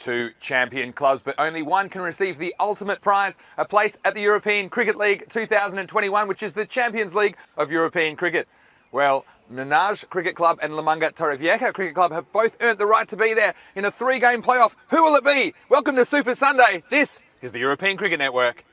2 champion clubs, but only one can receive the ultimate prize, a place at the European Cricket League 2021, which is the Champions League of European cricket. Well, Menage Cricket Club and La Manga Torrevieja Cricket Club have both earned the right to be there in a 3-game playoff. Who will it be? Welcome to Super Sunday. This is the European Cricket Network.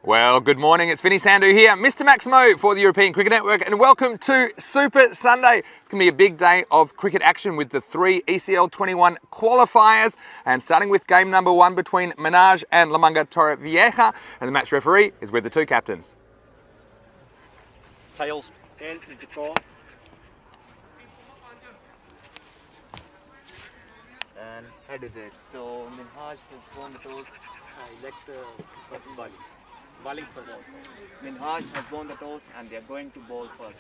Well, good morning, it's Vinny Sandhu here, Mr. Maximo for the European Cricket Network, and welcome to Super Sunday. It's going to be a big day of cricket action with the 3 ECL 21 qualifiers, and starting with game number 1 between Menage and La Manga Torrevieja, and the match referee is with the 2 captains. Tails 10 with the call. And head is it. So Minhaj has won the toss. I let the person bowling. Bowling for ball. Minhaj has won the toss and they are going to bowl first.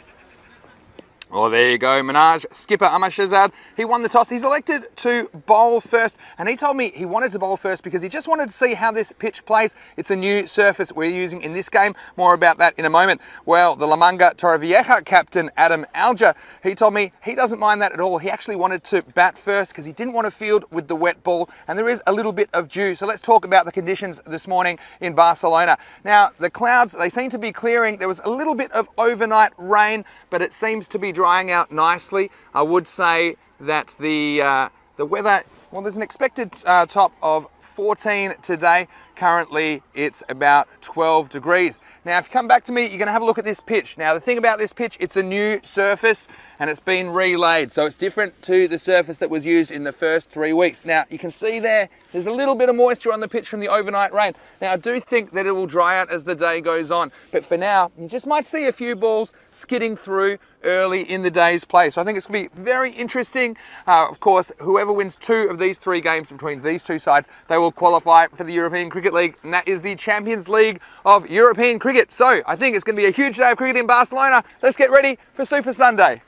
Well, there you go, Menage, skipper Amar Shahzad, he won the toss. He's elected to bowl first, and he told me he wanted to bowl first because he just wanted to see how this pitch plays. It's a new surface we're using in this game. More about that in a moment. Well, the La Manga Torrevieja captain, Adam Alger, he told me he doesn't mind that at all. He actually wanted to bat first because he didn't want to field with the wet ball, and there is a little bit of dew. So let's talk about the conditions this morning in Barcelona. Now, the clouds, they seem to be clearing. There was a little bit of overnight rain, but it seems to be drying out nicely. I would say that the weather, well, there's an expected top of 14 today. Currently, it's about 12 degrees. Now, if you come back to me, you're going to have a look at this pitch. Now, the thing about this pitch, it's a new surface and it's been relaid. So it's different to the surface that was used in the first 3 weeks. Now, you can see there's a little bit of moisture on the pitch from the overnight rain. Now, I do think that it will dry out as the day goes on. But for now, you just might see a few balls skidding through early in the day's play. So I think it's going to be very interesting. Of course, whoever wins 2 of these 3 games between these 2 sides, they will qualify for the European Cricket League, and that is the Champions League of European Cricket. So I think it's going to be a huge day of cricket in Barcelona. Let's get ready for Super Sunday.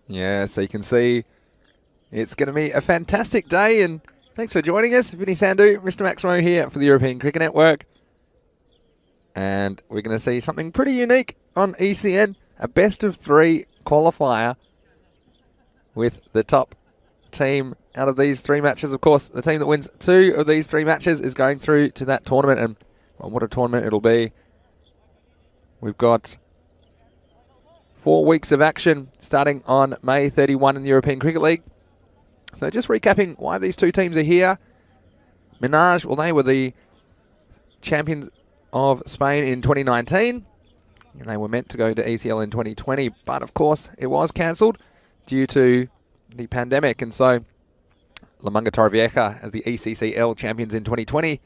Yeah, so you can see it's going to be a fantastic day, and thanks for joining us. Vinny Sandhu, Mr. Maximo here for the European Cricket Network. And we're going to see something pretty unique on ECN, a best of 3 qualifier with the top team out of these 3 matches. Of course, the team that wins 2 of these 3 matches is going through to that tournament, and well, what a tournament it'll be. We've got 4 weeks of action starting on May 31 in the European Cricket League. So just recapping why these 2 teams are here. Menage, well, they were the champions of Spain in 2019, and they were meant to go to ECL in 2020, but of course it was cancelled due to the pandemic, and so La Manga Torrevieja as the ECCL champions in 2020,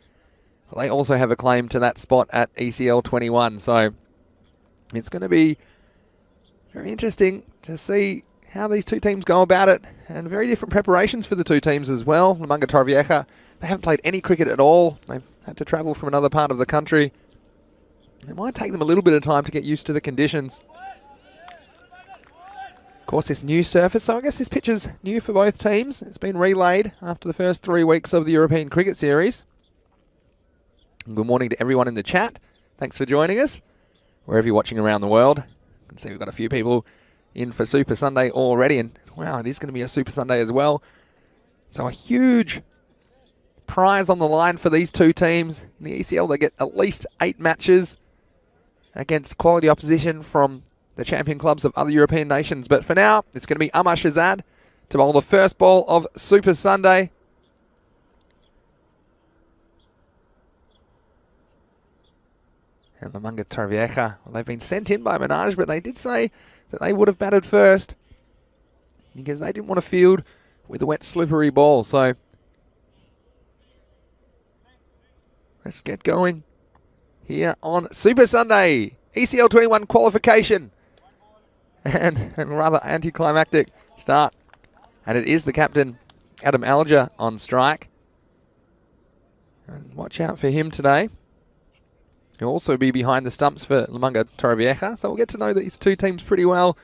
well, they also have a claim to that spot at ECL 21, so it's going to be very interesting to see how these 2 teams go about it, and very different preparations for the 2 teams as well. La Manga Torrevieja, they haven't played any cricket at all. They've had to travel from another part of the country. It might take them a little bit of time to get used to the conditions. Of course, this new surface, so I guess this pitch is new for both teams. It's been relaid after the first 3 weeks of the European Cricket Series. And good morning to everyone in the chat. Thanks for joining us, wherever you're watching around the world. You can see we've got a few people in for Super Sunday already, and wow, it is going to be a Super Sunday as well. So a huge prize on the line for these 2 teams. In the ECL, they get at least 8 matches against quality opposition from the champion clubs of other European nations. But for now, it's going to be Amar Shahzad to bowl the first ball of Super Sunday. And La Manga Torrevieja, well, they've been sent in by Menage, but they did say that they would have batted first because they didn't want to field with a wet, slippery ball. So let's get going here on Super Sunday. ECL 21 qualification. And a rather anticlimactic start. And it is the captain, Adam Alger, on strike. And watch out for him today. He'll also be behind the stumps for Lamunga Torrevieja, so we'll get to know these two teams pretty well.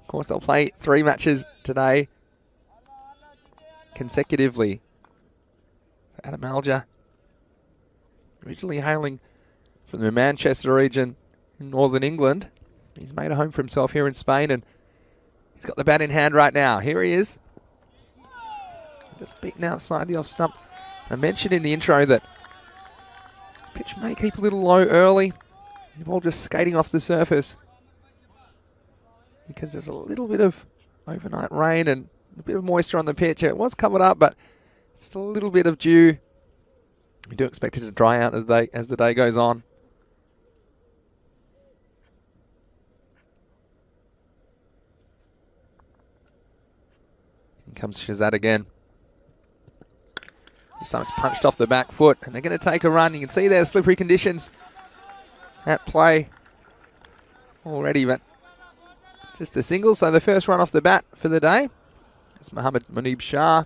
Of course, they'll play 3 matches today consecutively. Adam Alger, originally hailing from the Manchester region in northern England. He's made a home for himself here in Spain, and he's got the bat in hand right now. Here he is. Just beaten outside the off stump. I mentioned in the intro that pitch may keep a little low early. The ball just skating off the surface because there's a little bit of overnight rain and a bit of moisture on the pitch. It was covered up, but just a little bit of dew. We do expect it to dry out as the day goes on. Here comes Shazad again. This time it's punched off the back foot, and they're going to take a run. You can see there's slippery conditions at play already, but just a single. So the first run off the bat for the day. It's Mohammed Munib Shah.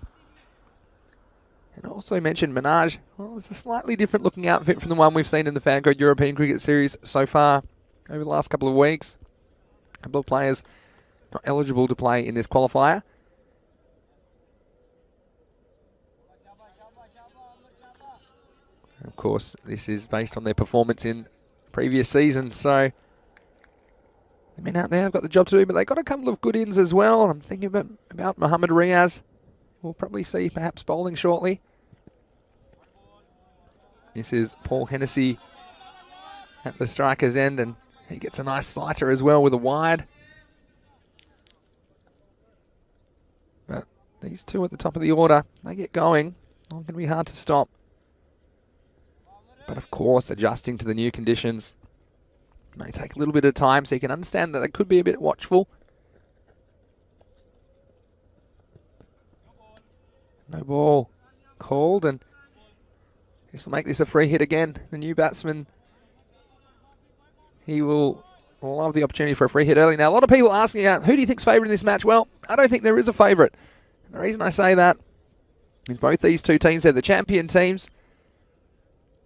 And also mentioned Minaj. Well, it's a slightly different looking outfit from the one we've seen in the Fancode European Cricket Series so far over the last couple of weeks. A couple of players not eligible to play in this qualifier. Of course, this is based on their performance in previous seasons, so the men out there have got the job to do, but they've got a couple of good ins as well. I'm thinking about Mohammed Riaz. We'll probably see perhaps bowling shortly. This is Paul Hennessy at the striker's end, and he gets a nice sighter as well with a wide. But these two at the top of the order, they get going. Not going to be hard to stop. But of course, adjusting to the new conditions may take a little bit of time, so you can understand that they could be a bit watchful. No ball called, and this will make this a free hit again. The new batsman, he will love the opportunity for a free hit early. Now, a lot of people asking out, who do you think's favourite in this match? Well, I don't think there is a favourite. The reason I say that is both these two teams are the champion teams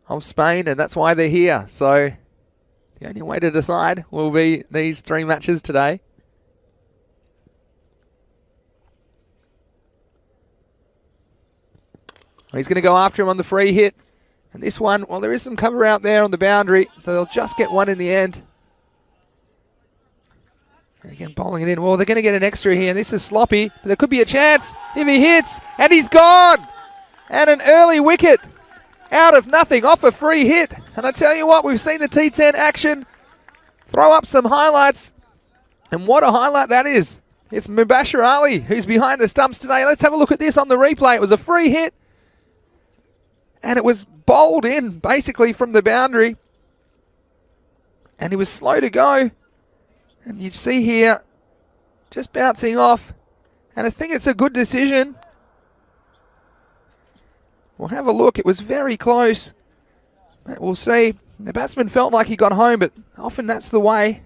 of Spain, and that's why they're here. So the only way to decide will be these 3 matches today. He's going to go after him on the free hit. And this one, well, there is some cover out there on the boundary, so they'll just get one in the end. And again, bowling it in. Well, they're going to get an extra here, and this is sloppy, but there could be a chance if he hits, and he's gone! And an early wicket out of nothing off a free hit. And I tell you what, we've seen the T10 action throw up some highlights, and what a highlight that is. It's Mubashir Ali who's behind the stumps today. Let's have a look at this on the replay. It was a free hit, and it was bowled in basically from the boundary, and he was slow to go, and you see here just bouncing off, and I think it's a good decision. We'll have a look. It was very close, but we'll see. The batsman felt like he got home, but often that's the way.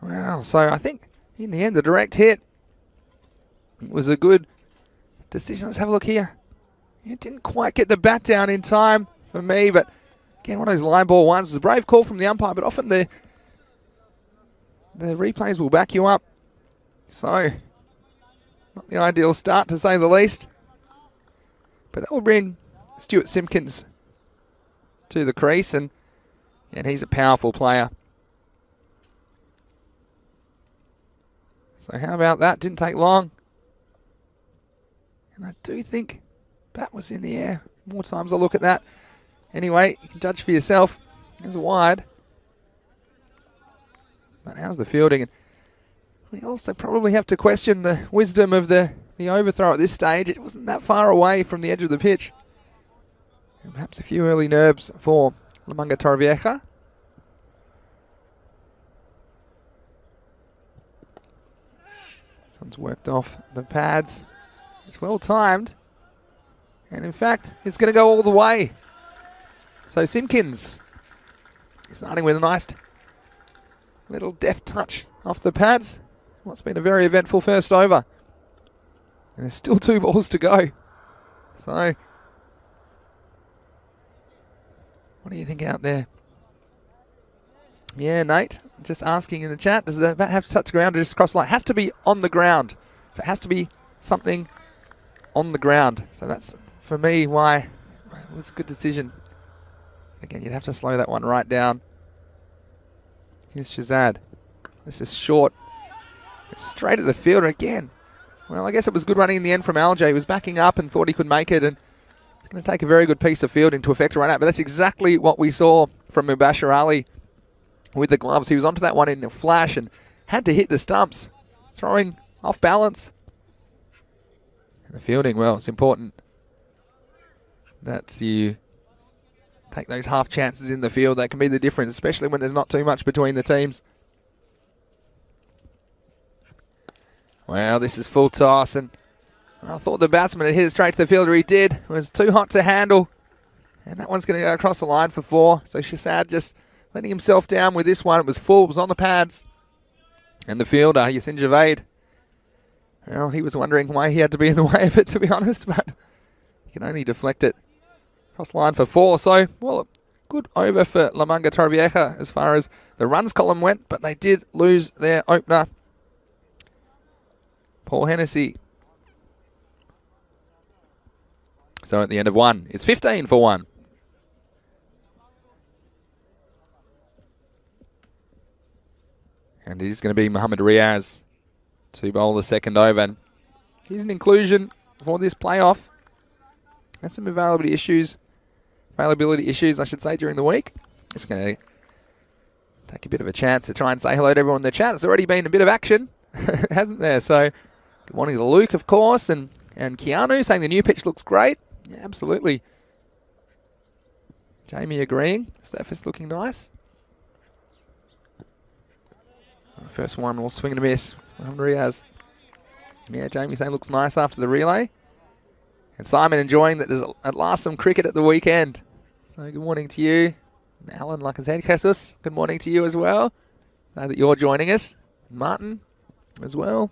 Wow, so I think in the end the direct hit was a good decision. Let's have a look here. It didn't quite get the bat down in time for me, but again, one of those line ball ones. It was a brave call from the umpire, but often the replays will back you up. So, not the ideal start to say the least. But that will bring Stuart Simpkins to the crease, and he's a powerful player. So how about that? Didn't take long. And I do think bat was in the air. More times I'll look at that. Anyway, you can judge for yourself. There's a wide. But how's the fielding? And we also probably have to question the wisdom of the overthrow at this stage. It wasn't that far away from the edge of the pitch. And perhaps a few early nerves for Lamunga Torrevieja. This one's worked off the pads. It's well timed. And in fact, it's going to go all the way. So Simpkins starting with a nice little deft touch off the pads. What's been a very eventful first over. And there's still 2 balls to go. So, what do you think out there? Yeah, Nate, just asking in the chat, does the bat have to touch the ground or just cross the line? It has to be on the ground. So it has to be something on the ground. So that's, for me, why it was a good decision. Again, you'd have to slow that one right down. Here's Shazad. This is short. It's straight at the fielder again. Well, I guess it was good running in the end from Alj. He was backing up and thought he could make it, and it's going to take a very good piece of fielding to effect a run out. But that's exactly what we saw from Mubashir Ali with the gloves. He was onto that one in a flash and had to hit the stumps, throwing off balance. And the fielding, well, it's important that you take those half chances in the field. That can be the difference, especially when there's not too much between the teams. Well, this is full toss, and I thought the batsman had hit it straight to the fielder. He did. It was too hot to handle, and that one's going to go across the line for 4. So Shazad just letting himself down with this one. It was full, it was on the pads. And the fielder, Yasin Javed, well, he was wondering why he had to be in the way of it, to be honest, but he can only deflect it across the line for 4. So, well, good over for La Manga Torrevieja as far as the runs column went, but they did lose their opener, Paul Hennessy. So at the end of 1, it's 15 for 1. And it is going to be Mohamed Riaz to bowl the second over. And he's an inclusion for this playoff. Has some availability issues, I should say, during the week. It's going to take a bit of a chance to try and say hello to everyone in the chat. It's already been a bit of action, hasn't there? So good morning to Luke, of course, and Keanu saying the new pitch looks great. Yeah, absolutely. Jamie agreeing. Surface looking nice. First one, will swing and a miss. Riaz. Yeah, Jamie saying looks nice after the relay. And Simon enjoying that there's at last some cricket at the weekend. So good morning to you. Alan Lacazette Jesus, good morning to you as well. Glad that you're joining us. Martin as well.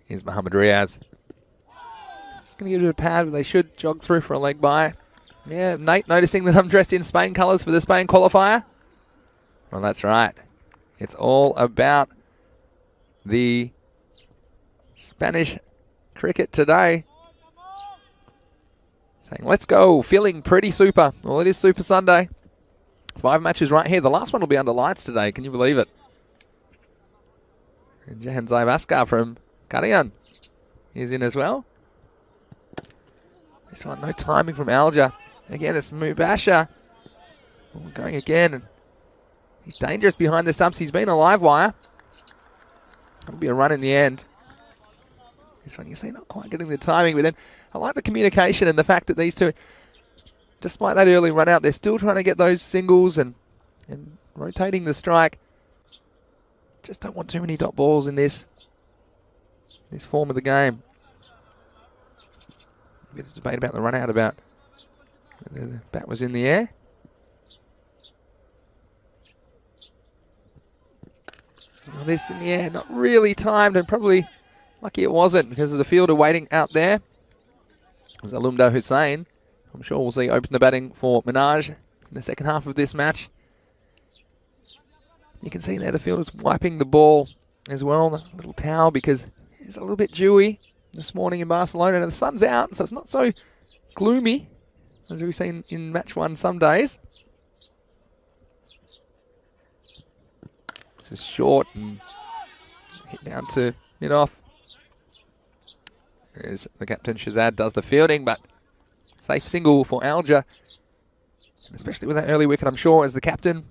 Here's Mohamed Riaz. Just going to give it a pad, but they should jog through for a leg by. Yeah, Nate noticing that I'm dressed in Spain colours for the Spain qualifier. Well, that's right. It's all about the Spanish cricket today. Saying, let's go. Feeling pretty super. Well, it is Super Sunday. 5 matches right here. The last one will be under lights today. Can you believe it? And Jahan Zaivaskar from Karian is in as well. This one, no timing from Alja. Again, it's Mubashir. Going again. And he's dangerous behind the stumps. He's been a live wire. That'll be a run in the end. This one, you see, not quite getting the timing, but then I like the communication and the fact that these two, despite that early run out, they're still trying to get those singles and rotating the strike. Just don't want too many dot balls in this form of the game. A bit of debate about the run out, about whether the bat was in the air. Well, this in the air, not really timed, and probably lucky it wasn't because there's a fielder waiting out there. There's Alumda Hussain. I'm sure we'll see open the batting for Minaj in the second half of this match. You can see there the fielder's wiping the ball as well, the little towel, because it's a little bit dewy this morning in Barcelona. And the sun's out, so it's not so gloomy as we've seen in match 1 some days. This is short and hit down to mid-off. There's the captain, Shazad, does the fielding, but safe single for Alja. And especially with that early wicket, I'm sure, as the captain,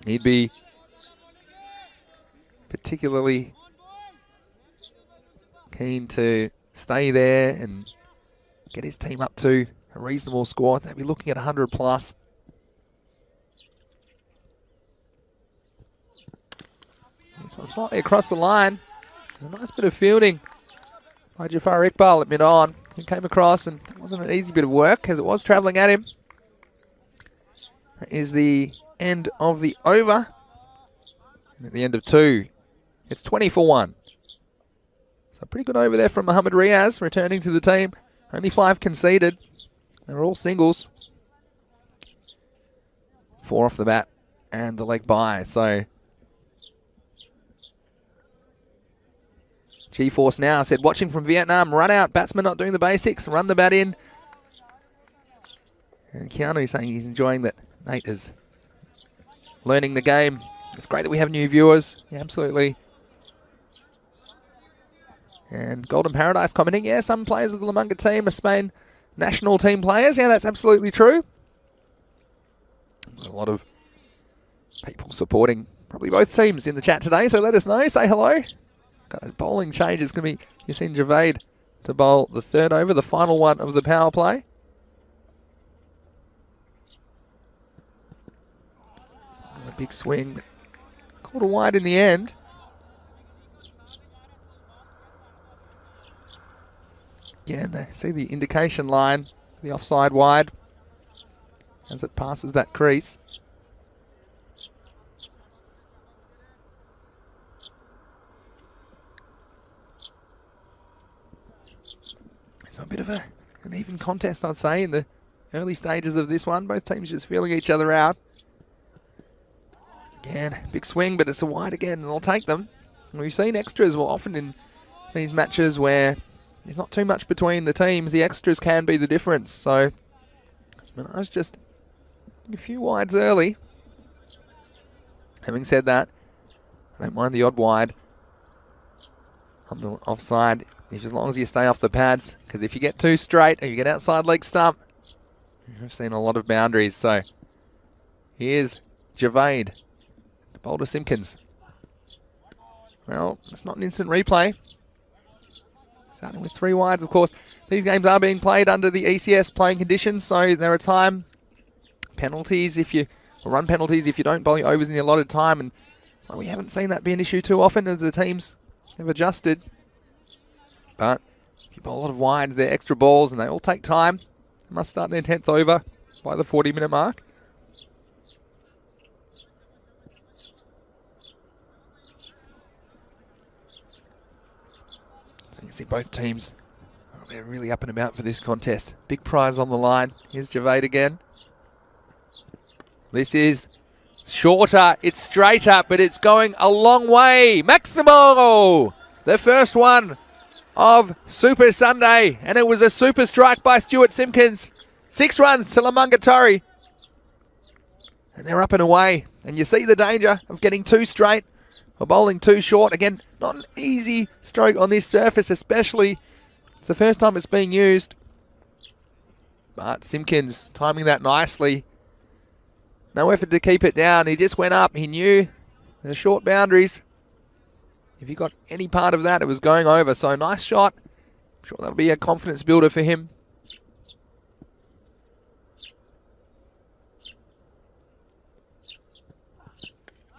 he'd be particularly keen to stay there and get his team up to a reasonable score. They'd be looking at 100 plus. Slightly across the line. A nice bit of fielding by Jafar Iqbal at mid-on. He came across, and it wasn't an easy bit of work as it was travelling at him. That is the end of the over. And at the end of 2, it's 20 for 1. So pretty good over there from Mohamed Riaz, returning to the team. Only 5 conceded. They were all singles. 4 off the bat and the leg by. So G-Force now said, watching from Vietnam, run out, batsman not doing the basics, run the bat in. And Keanu saying he's enjoying that Nate is learning the game. It's great that we have new viewers. Yeah, absolutely. And Golden Paradise commenting, yeah, some players of the Lumunga team are Spain national team players. Yeah, that's absolutely true. There's a lot of people supporting probably both teams in the chat today, so let us know. Say hello. Got a bowling change. It's going to be Yassine Javed to bowl the 3rd over, the final one of the power play. A big swing. Called a wide in the end. Again, they see the indication line, the offside wide, as it passes that crease. So a bit of an even contest, I'd say, in the early stages of this one. Both teams just feeling each other out. Again, big swing, but it's a wide again, and they'll take them. And we've seen extras well often in these matches where there's not too much between the teams. The extras can be the difference. So Minaj just a few wides early. Having said that, I don't mind the odd wide on the offside, as long as you stay off the pads, because if you get too straight or you get outside leg stump, I've seen a lot of boundaries. So here's Javade, bowler Simpkins. Well, it's not an instant replay. Starting with 3 wides, of course. These games are being played under the ECS playing conditions, so there are time penalties or run penalties if you don't bowl your overs in the allotted time, and well, we haven't seen that be an issue too often as the teams have adjusted. But if you bowl a lot of wides, they're extra balls and they all take time. They must start their 10th over by the 40-minute mark. So you can see both teams, they're really up and about for this contest. Big prize on the line. Here's Javade again. This is shorter, it's straighter, but it's going a long way. Maximo! The first one of Super Sunday, and it was a super strike by Stuart Simpkins. 6 runs to Lamungatari. And they're up and away. And you see the danger of getting too straight or bowling too short. Again, not an easy stroke on this surface, especially it's the first time it's being used. But Simpkins timing that nicely. No effort to keep it down. He just went up. He knew the short boundaries. If he got any part of that, it was going over. So nice shot. I'm sure that'll be a confidence builder for him.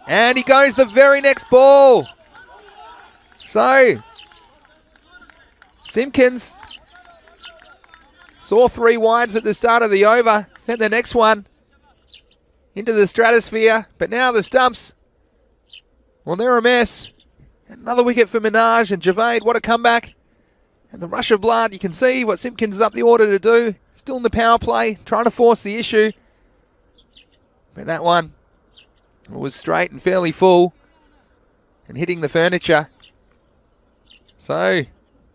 And he goes the very next ball. So Simpkins saw 3 wides at the start of the over. Sent the next one into the stratosphere. But now the stumps, well, they're a mess. Another wicket for Minaj and Javade. What a comeback. And the rush of blood, you can see what Simpkins is up the order to do. Still in the power play, trying to force the issue. But that one was straight and fairly full and hitting the furniture. So,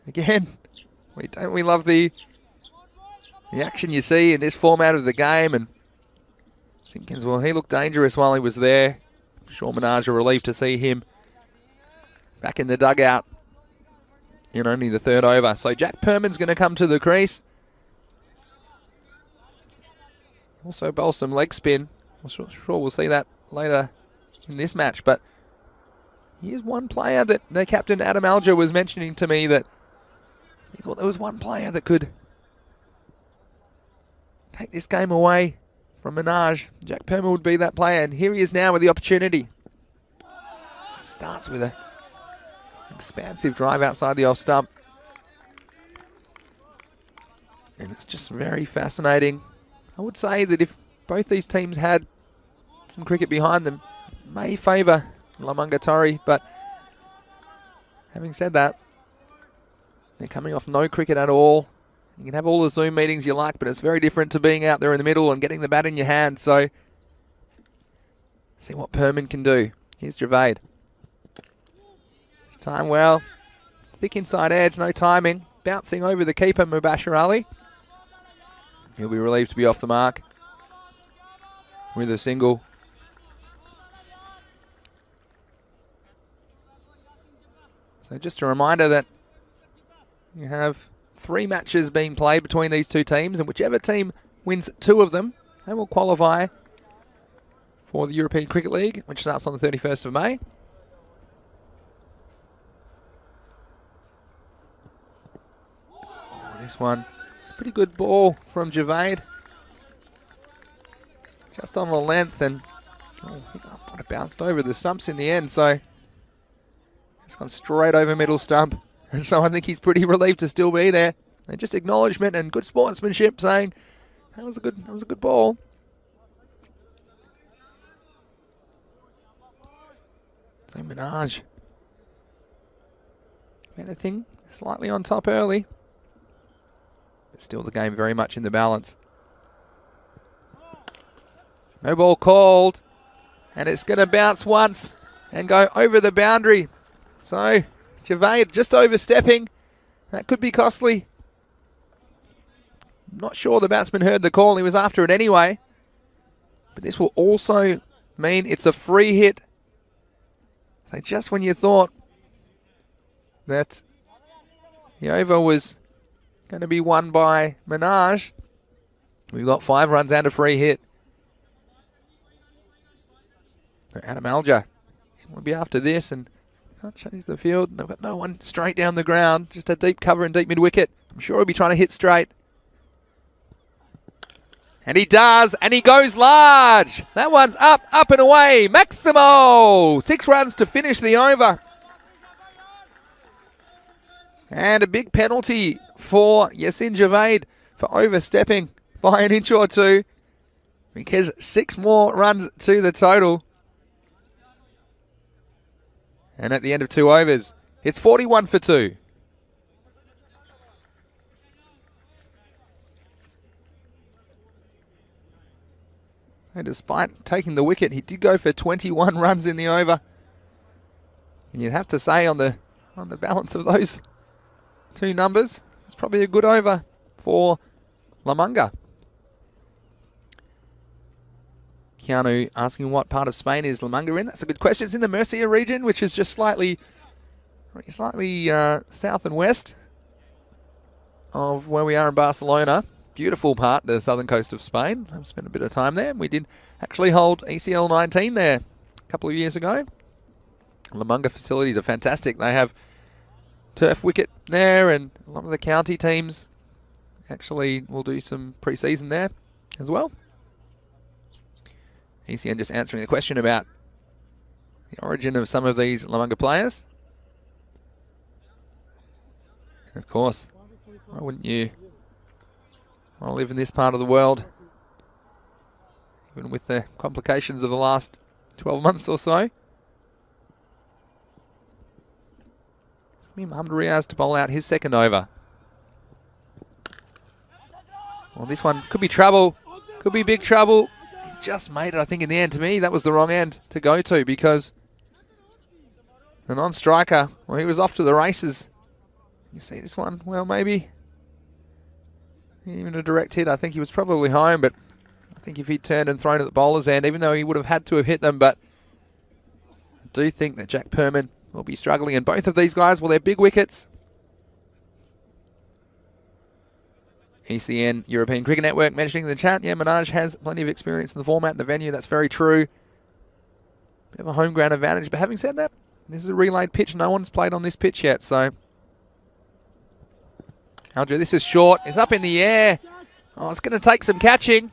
again, don't we love the action you see in this format of the game. And Simpkins, well, he looked dangerous while he was there. I'm sure Minaj are relieved to see him back in the dugout in only the 3rd over. So Jack Perman's going to come to the crease. Also bowl some leg spin. I'm sure we'll see that later in this match. But here's one player that the captain Adam Alger was mentioning to me, that he thought there was one player that could take this game away from Minaj. Jack Perman would be that player. And here he is now with the opportunity. Starts with a expansive drive outside the off stump. And it's just very fascinating. I would say that if both these teams had some cricket behind them, may favour Lamungatori, but having said that, they're coming off no cricket at all. You can have all the Zoom meetings you like, but it's very different to being out there in the middle and getting the bat in your hand. So, see what Perman can do. Here's Javade. Time well. Thick inside edge, no timing. Bouncing over the keeper, Mubashir Ali. He'll be relieved to be off the mark with a single. So just a reminder that you have 3 matches being played between these two teams, and whichever team wins 2 of them, they will qualify for the European Cricket League, which starts on the 31st of May. Oh, this one, it's a pretty good ball from Javade. Just on the length, and it bounced over the stumps in the end, so it's gone straight over middle stump. And so I think he's pretty relieved to still be there. And just acknowledgement and good sportsmanship, saying that was a good ball. So Minaj, anything slightly on top early, but still the game very much in the balance. No ball called, and it's going to bounce once and go over the boundary. So Javade just overstepping. That could be costly. Not sure the batsman heard the call. He was after it anyway. But this will also mean it's a free hit. So just when you thought that the over was going to be won by Minaj, we've got 5 runs and a free hit. Adam Alger will be after this and can't change the field. They've got no one straight down the ground. Just a deep cover and deep mid-wicket. I'm sure he'll be trying to hit straight. And he does, and he goes large. That one's up and away. Maximo! 6 runs to finish the over. And a big penalty for Yasin Javade for overstepping by an inch or 2. Because 6 more runs to the total. And at the end of 2 overs, it's 41 for 2. And despite taking the wicket, he did go for 21 runs in the over. And you'd have to say on the balance of those 2 numbers, it's probably a good over for Lamunga. Keanu asking what part of Spain is Lamunga in. That's a good question. It's in the Murcia region, which is just slightly south and west of where we are in Barcelona. Beautiful part, the southern coast of Spain. I've spent a bit of time there. We did actually hold ECL 19 there a couple of years ago. Lamunga facilities are fantastic. They have turf wicket there, and a lot of the county teams actually will do some pre-season there as well. ECN just answering the question about the origin of some of these Lamunga players. And of course, why wouldn't you want to live in this part of the world, even with the complications of the last 12 months or so? Mohamed Riaz to bowl out his second over. Well, this one could be trouble, could be big trouble. He just made it, I think, in the end. To me, that was the wrong end to go to, because the non-striker, well, he was off to the races. You see this one? Well, maybe even a direct hit. I think he was probably home, but I think if he'd turned and thrown at the bowler's end, even though he would have had to have hit them, but I do think that Jack Perman will be struggling, and both of these guys, well, they're big wickets. ECN European Cricket Network mentioning in the chat, yeah, Minaj has plenty of experience in the format and the venue. That's very true. Bit of a home ground advantage, but having said that, this is a relayed pitch. No one's played on this pitch yet, so Alger, this is short. It's up in the air. Oh, it's going to take some catching.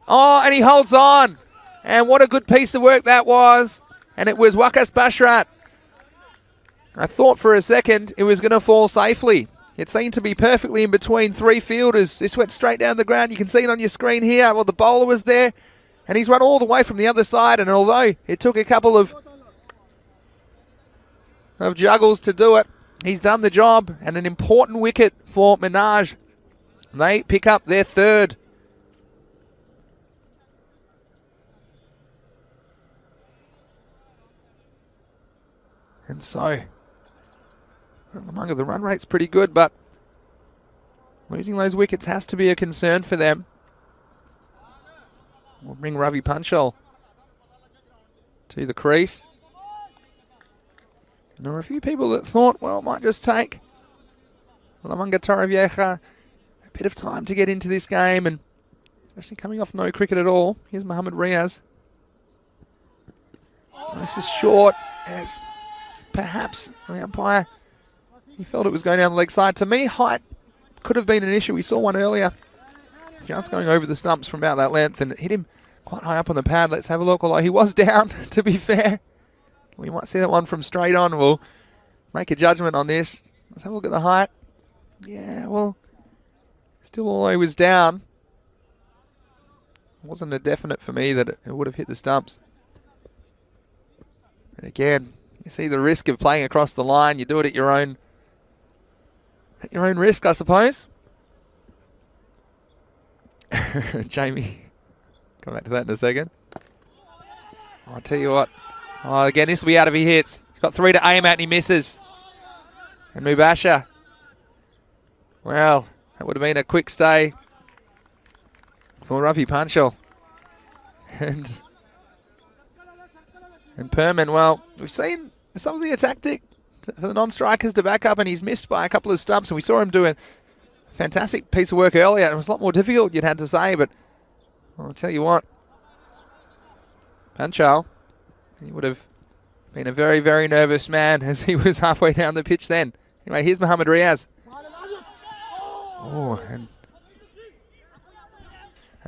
Oh, and he holds on. And what a good piece of work that was. And it was Waqas Bashrat. I thought for a second it was going to fall safely. It seemed to be perfectly in between 3 fielders. This went straight down the ground. You can see it on your screen here. Well, the bowler was there, and he's run all the way from the other side. And although it took a couple of of juggles to do it. He's done the job, and an important wicket for Minaj. They pick up their third. And so, among the run rate's pretty good, but losing those wickets has to be a concern for them. We'll bring Ravi Panchal to the crease. And there were a few people that thought, well, it might just take Lamanga Torrevieja a bit of time to get into this game, and especially coming off no cricket at all. Here's Mohammad Riaz. This is short, as perhaps the umpire, he felt it was going down the leg side. To me, height could have been an issue. We saw one earlier, just going over the stumps from about that length, and it hit him quite high up on the pad. Let's have a look, although he was down, to be fair. We might see that one from straight on. We'll make a judgment on this. Let's have a look at the height. Yeah, well, still although he was down, it wasn't a definite for me that it would have hit the stumps. And again, you see the risk of playing across the line. You do it at your own risk, I suppose. Jamie, come back to that in a second. I'll tell you what. Oh, again, this will be out if he hits. He's got 3 to aim at and he misses. And Mubasher. Well, that would have been a quick stay for Ravi Panchal. And Perman, well, we've seen it's obviously a tactic for the non-strikers to back up, and he's missed by a couple of stumps, and we saw him do a fantastic piece of work earlier. It was a lot more difficult, you'd had to say, but I'll tell you what, Panchal, he would have been a very, very nervous man as he was halfway down the pitch then. Anyway, here's Mohammad Riaz. Oh, and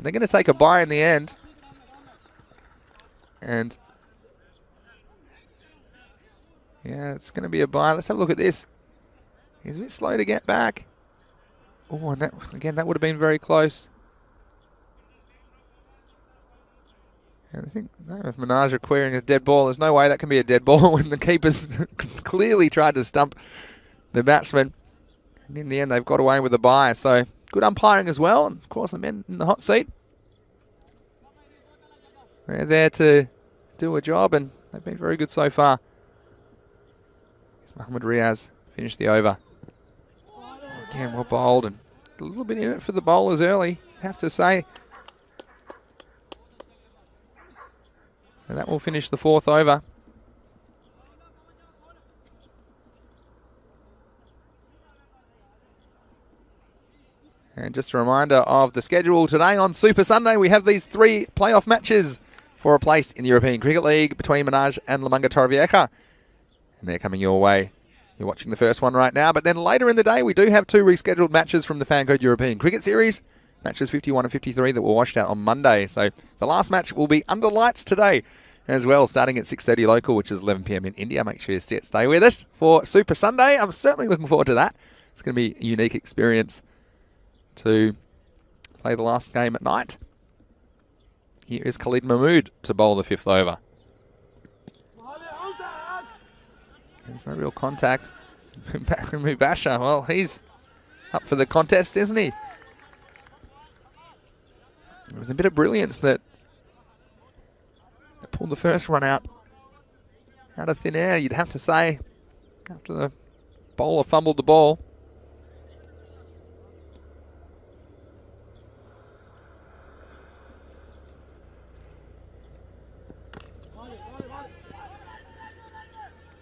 they're going to take a bye in the end. And yeah, it's going to be a bye. Let's have a look at this. He's a bit slow to get back. Oh, and that, again, that would have been very close. And I think, no, if Minaj are querying a dead ball, there's no way that can be a dead ball when the keepers clearly tried to stump the batsman. And in the end, they've got away with a bye. So, good umpiring as well. And, of course, the men in the hot seat, they're there to do a job, and they've been very good so far. Mohammad Riaz finished the over. Again, well bowled, and a little bit in it for the bowlers early, I have to say. And that will finish the 4th over. And just a reminder of the schedule today on Super Sunday. We have these 3 playoff matches for a place in the European Cricket League between Minaj and Lamanga Torrevieja. And they're coming your way. You're watching the first one right now. But then later in the day, we do have 2 rescheduled matches from the Fancode European Cricket Series. Matches 51 and 53 that were washed out on Monday. So the last match will be under lights today as well, starting at 6:30 local, which is 11 p.m. in India. Make sure you stay with us for Super Sunday. I'm certainly looking forward to that. It's going to be a unique experience to play the last game at night. Here is Khalid Mahmood to bowl the 5th over. There's no real contact. Mubasher, well, he's up for the contest, isn't he? There was a bit of brilliance that pulled the first run out of thin air, you'd have to say, after the bowler fumbled the ball.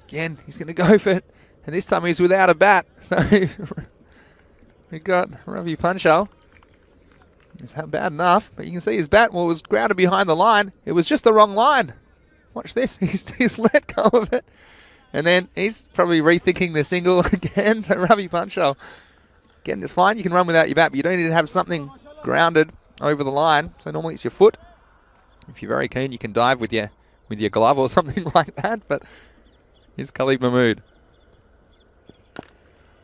Again, he's going to go for it, and this time he's without a bat. So we got Ravi Panchal. It's bad enough, but you can see his bat was grounded behind the line. It was just the wrong line. Watch this. He's let go of it. And then he's probably rethinking the single again to Ravi Panchal. Again, it's fine. You can run without your bat, but you don't need to have something grounded over the line. So normally it's your foot. If you're very keen, you can dive with your glove or something like that. But here's Khalid Mahmood.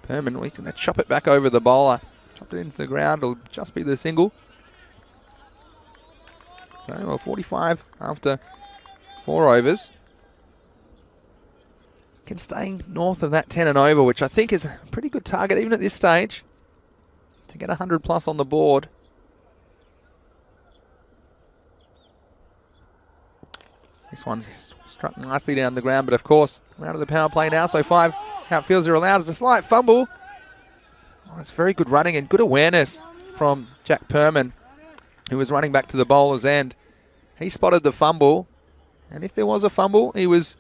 Perman, he's going to chop it back over the bowler. Chop it into the ground. It'll just be the single. So, well, 45 after 4 overs. Again, staying north of that 10 and over, which I think is a pretty good target even at this stage, to get 100 plus on the board. This one's struck nicely down the ground, but of course, we're out of the power play now, so 5 outfields are allowed. As a slight fumble. Oh, it's very good running and good awareness from Jack Perman, who was running back to the bowler's end. He spotted the fumble, and if there was a fumble, he was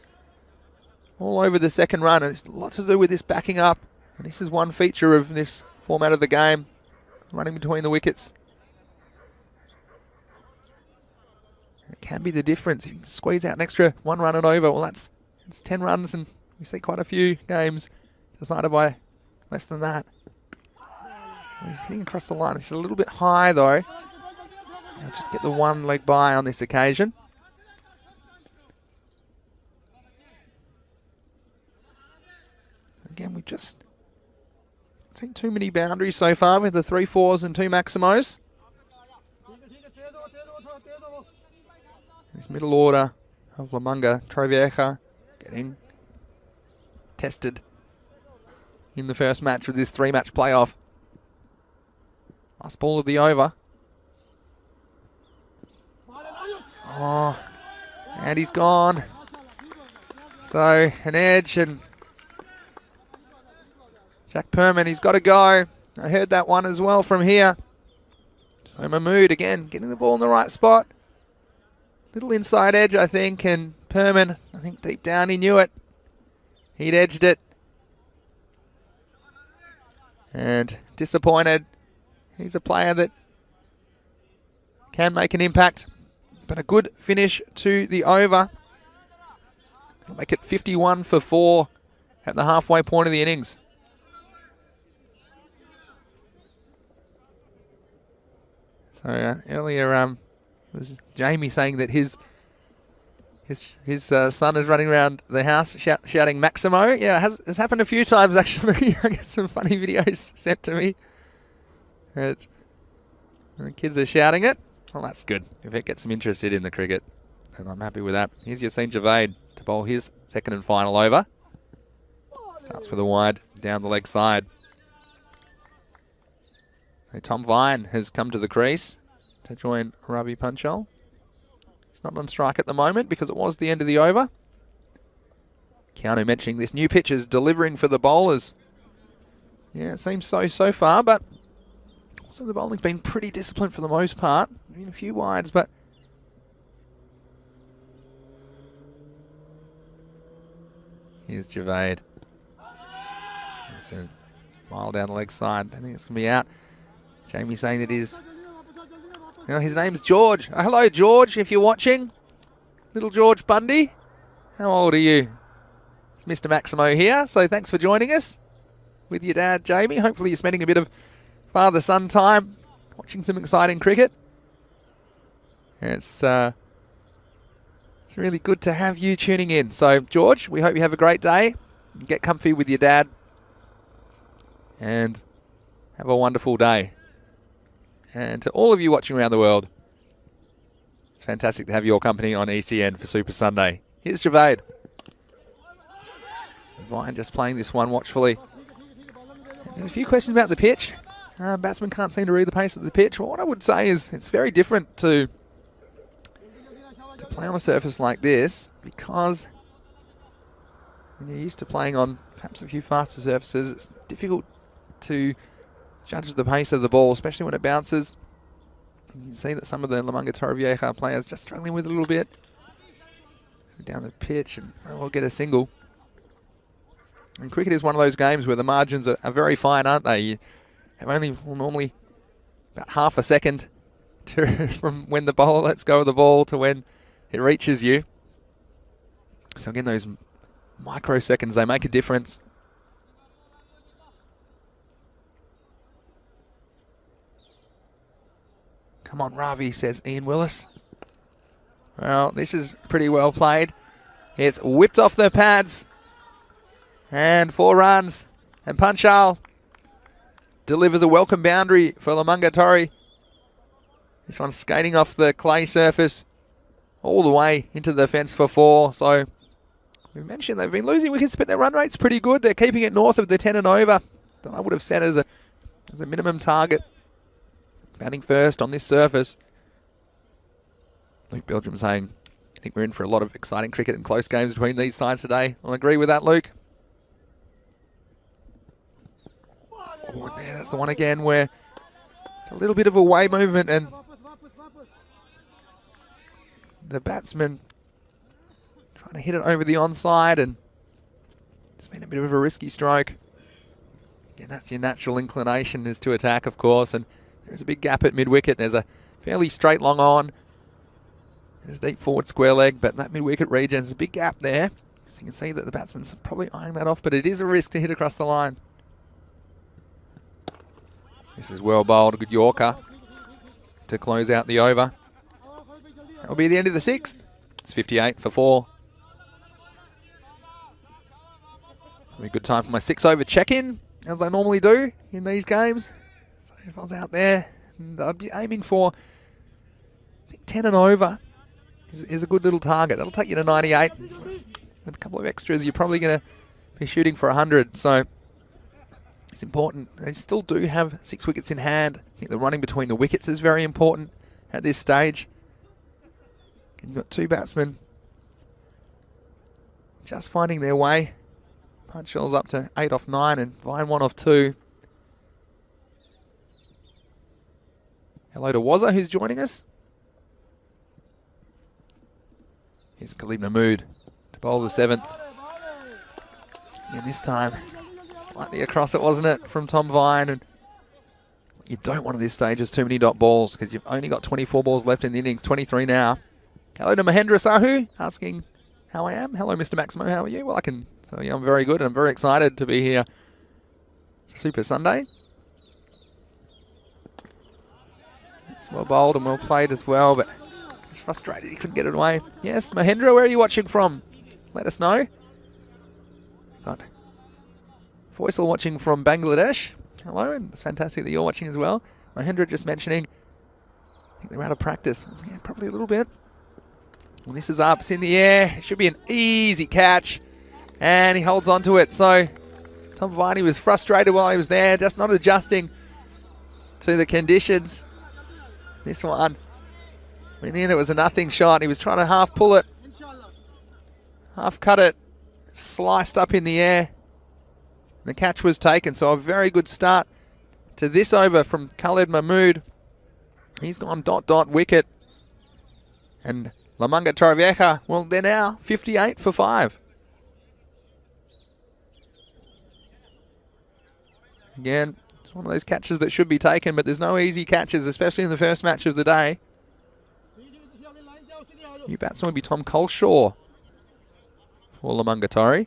all over the second run, and it's a lot to do with this backing up, and this is one feature of this format of the game, running between the wickets. It can be the difference. You can squeeze out an extra 1 run and over. Well, it's 10 runs, and we see quite a few games decided by less than that. He's hitting across the line. It's a little bit high, though. I'll just get the 1 leg by on this occasion. Again, we've just seen too many boundaries so far with the 3 4s and 2 Maximos. This middle order of Lamanga Torrevieja getting tested in the first match of this 3-match playoff. Last ball of the over. Oh, and he's gone. So an edge, and Jack Perman, he's got to go. I heard that one as well from here. So Mahmood again getting the ball in the right spot. Little inside edge, I think, and Perman, I think deep down he knew it. He'd edged it. And disappointed. He's a player that can make an impact, but a good finish to the over. He'll make it 51 for 4 at the halfway point of the innings. So earlier, it was Jamie saying that his son is running around the house shouting Maximo. Yeah, it's happened a few times actually. I get some funny videos sent to me. The kids are shouting it. Well, that's good. If it gets them interested in the cricket, then I'm happy with that. Here's Yassine Javed to bowl his second and final over. Starts with a wide down the leg side. So Tom Vine has come to the crease to join Ravi Panchal. He's not on strike at the moment because it was the end of the over. Keanu mentioning this new pitch is delivering for the bowlers. Yeah, it seems so far, but also the bowling's been pretty disciplined for the most part. I mean, a few wides, but here's Javed. It's a mile down the leg side. I think it's going to be out. Jamie saying that his name's George. Hello, George, if you're watching. Little George Bundy. How old are you? It's Mr. Maximo here, so thanks for joining us with your dad, Jamie. Hopefully you're spending a bit of father-son time watching some exciting cricket. It's really good to have you tuning in. So, George, we hope you have a great day. Get comfy with your dad and have a wonderful day. And to all of you watching around the world, it's fantastic to have your company on ECN for Super Sunday. Here's Javed. Vine just playing this one watchfully. There's a few questions about the pitch. Batsmen can't seem to read the pace of the pitch. Well, what I would say is it's very different to play on a surface like this, because when you're used to playing on perhaps a few faster surfaces, it's difficult to judge the pace of the ball, especially when it bounces. You can see that some of the Lamanga Torrevieja players just struggling with it a little bit. Down the pitch, and we'll get a single. And cricket is one of those games where the margins are very fine, aren't they? You have only normally about half a second from when the bowler lets go of the ball to when it reaches you. So again, those microseconds, they make a difference. Come on, Ravi, says Ian Willis. Well, this is pretty well played. It's whipped off the pads. And 4 runs. And Panchal delivers a welcome boundary for Lamanga Torre. This one's skating off the clay surface all the way into the fence for 4. So We mentioned they've been losing wickets, but their run rate's pretty good. They're keeping it north of the 10 and over that I would have set as a minimum target. Batting first on this surface. Luke Belgium saying, I think we're in for a lot of exciting cricket and close games between these sides today. I'll agree with that, Luke. Oh, yeah, that's the one again where a little bit of a way movement and the batsman trying to hit it over the onside, and it's been a bit of a risky stroke. Again, that's your natural inclination, is to attack, of course, and there's a big gap at mid-wicket. There's a fairly straight long on. There's deep forward square leg, but that mid-wicket region, there's a big gap there. So you can see that the batsman's probably eyeing that off, but it is a risk to hit across the line. This is well bowled, a good Yorker to close out the over. That'll be the end of the 6th. It's 58 for 4. Be a good time for my 6-over check-in, as I normally do in these games. So if I was out there, I'd be aiming for, I think 10 and over is a good little target. That'll take you to 98. With a couple of extras, you're probably going to be shooting for 100. So it's important. They still do have 6 wickets in hand. I think the running between the wickets is very important at this stage. You've got 2 batsmen just finding their way. Punchell's up to 8 off 9 and Vine 1 off 2. Hello to Wazza, who's joining us. Here's Khalid Mahmood to bowl the 7th. And this time, slightly across it, wasn't it, from Tom Vine. And you don't want at this stage is too many dot balls, because you've only got 24 balls left in the innings, 23 now. Hello to Mahendra Sahu, asking how I am. Hello, Mr. Maximo, how are you? Well, I can tell you I'm very good, and I'm very excited to be here for Super Sunday. It's well bowled and well played as well, but he's frustrated he couldn't get it away. Yes, Mahendra, where are you watching from? Let us know. Got Faisal watching from Bangladesh. Hello, and it's fantastic that you're watching as well. Mahendra just mentioning, I think they're out of practice. Yeah, probably a little bit. Well, this is up, it's in the air. It should be an easy catch. And he holds on to it. So Tom Viney was frustrated while he was there, just not adjusting to the conditions. This one, in the end, it was a nothing shot. He was trying to half pull it, half cut it, sliced up in the air. The catch was taken, so a very good start to this over from Khalid Mahmood. He's gone dot wicket. And Lamanga Torrevieja, well, they're now 58 for 5. Again, it's one of those catches that should be taken, but there's no easy catches, especially in the first match of the day. New batsman would be Tom Colshaw for Lamanga Torre.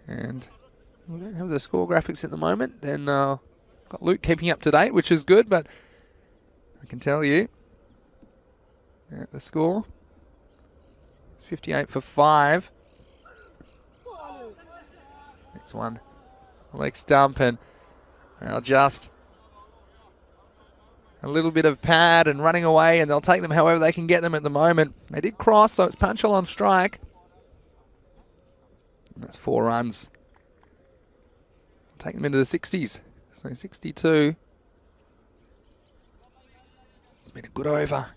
And we don't have the score graphics at the moment. Then got Luke keeping up to date, which is good, but I can tell you the score is 58 for 5. Next one, leg stump, and they'll just a little bit of pad and running away, and they'll take them however they can get them at the moment. They did cross, so it's Punchell on strike. And that's 4 runs. Take them into the 60s. So 62. It's been a good over.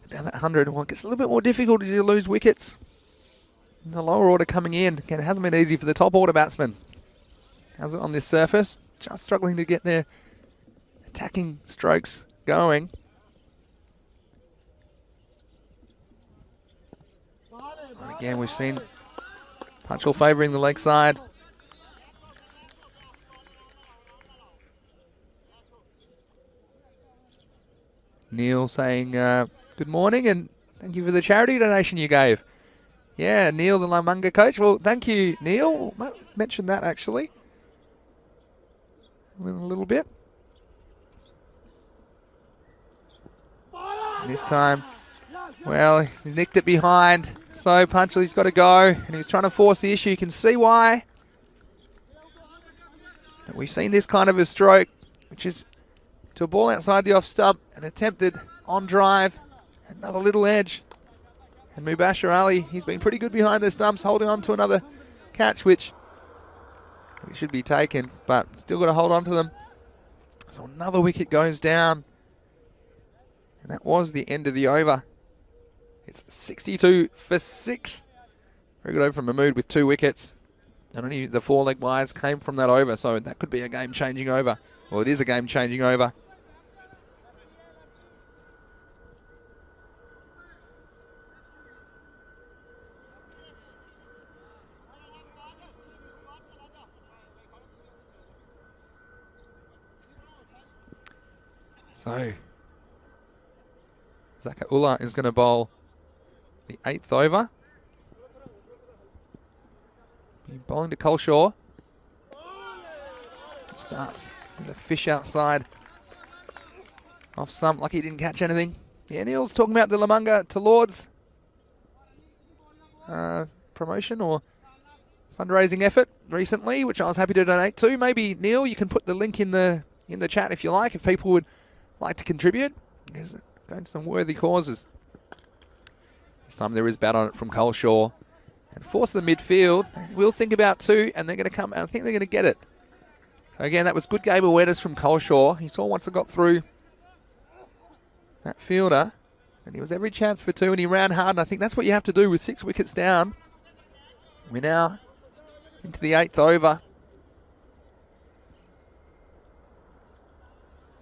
Down that 100, well, it gets a little bit more difficult as you lose wickets. And the lower order coming in. Again, it hasn't been easy for the top order batsmen. How's it on this surface? Just struggling to get their attacking strokes going. And again, we've seen Punchell favouring the leg side. Neil saying good morning and thank you for the charity donation you gave. Yeah, Neil, the Lamanga coach. Well, thank you, Neil. Might mention that actually in a little bit. This time, well, he's nicked it behind. So Punchell's got to go, and he was trying to force the issue. You can see why. And we've seen this kind of a stroke, which is to a ball outside the off stump, an attempted on drive, another little edge. And Mubashir Ali, he's been pretty good behind the stumps, holding on to another catch, which should be taken, but still got to hold on to them. So another wicket goes down. And that was the end of the over. It's 62 for 6. Very good over from Mahmood with 2 wickets. And only the 4-leg wise came from that over, so that could be a game-changing over. Well, it is a game-changing over. So, Zaka Ullah is going to bowl the 8th over. Bowling to Coleshaw. Starts with a fish outside. Off stump, like he didn't catch anything. Yeah, Neil's talking about the Lamanga to Lords promotion or fundraising effort recently, which I was happy to donate to. Maybe, Neil, you can put the link in the chat if you like, if people would like to contribute. There's going to some worthy causes. This time there is bat on it from Coleshaw. And force the midfield. We'll think about 2, and they're going to come. I think they're going to get it. So again, that was good game awareness from Coleshaw. He saw once it got through that fielder, and he was every chance for 2, and he ran hard. And I think that's what you have to do with 6 wickets down. We're now into the 8th over.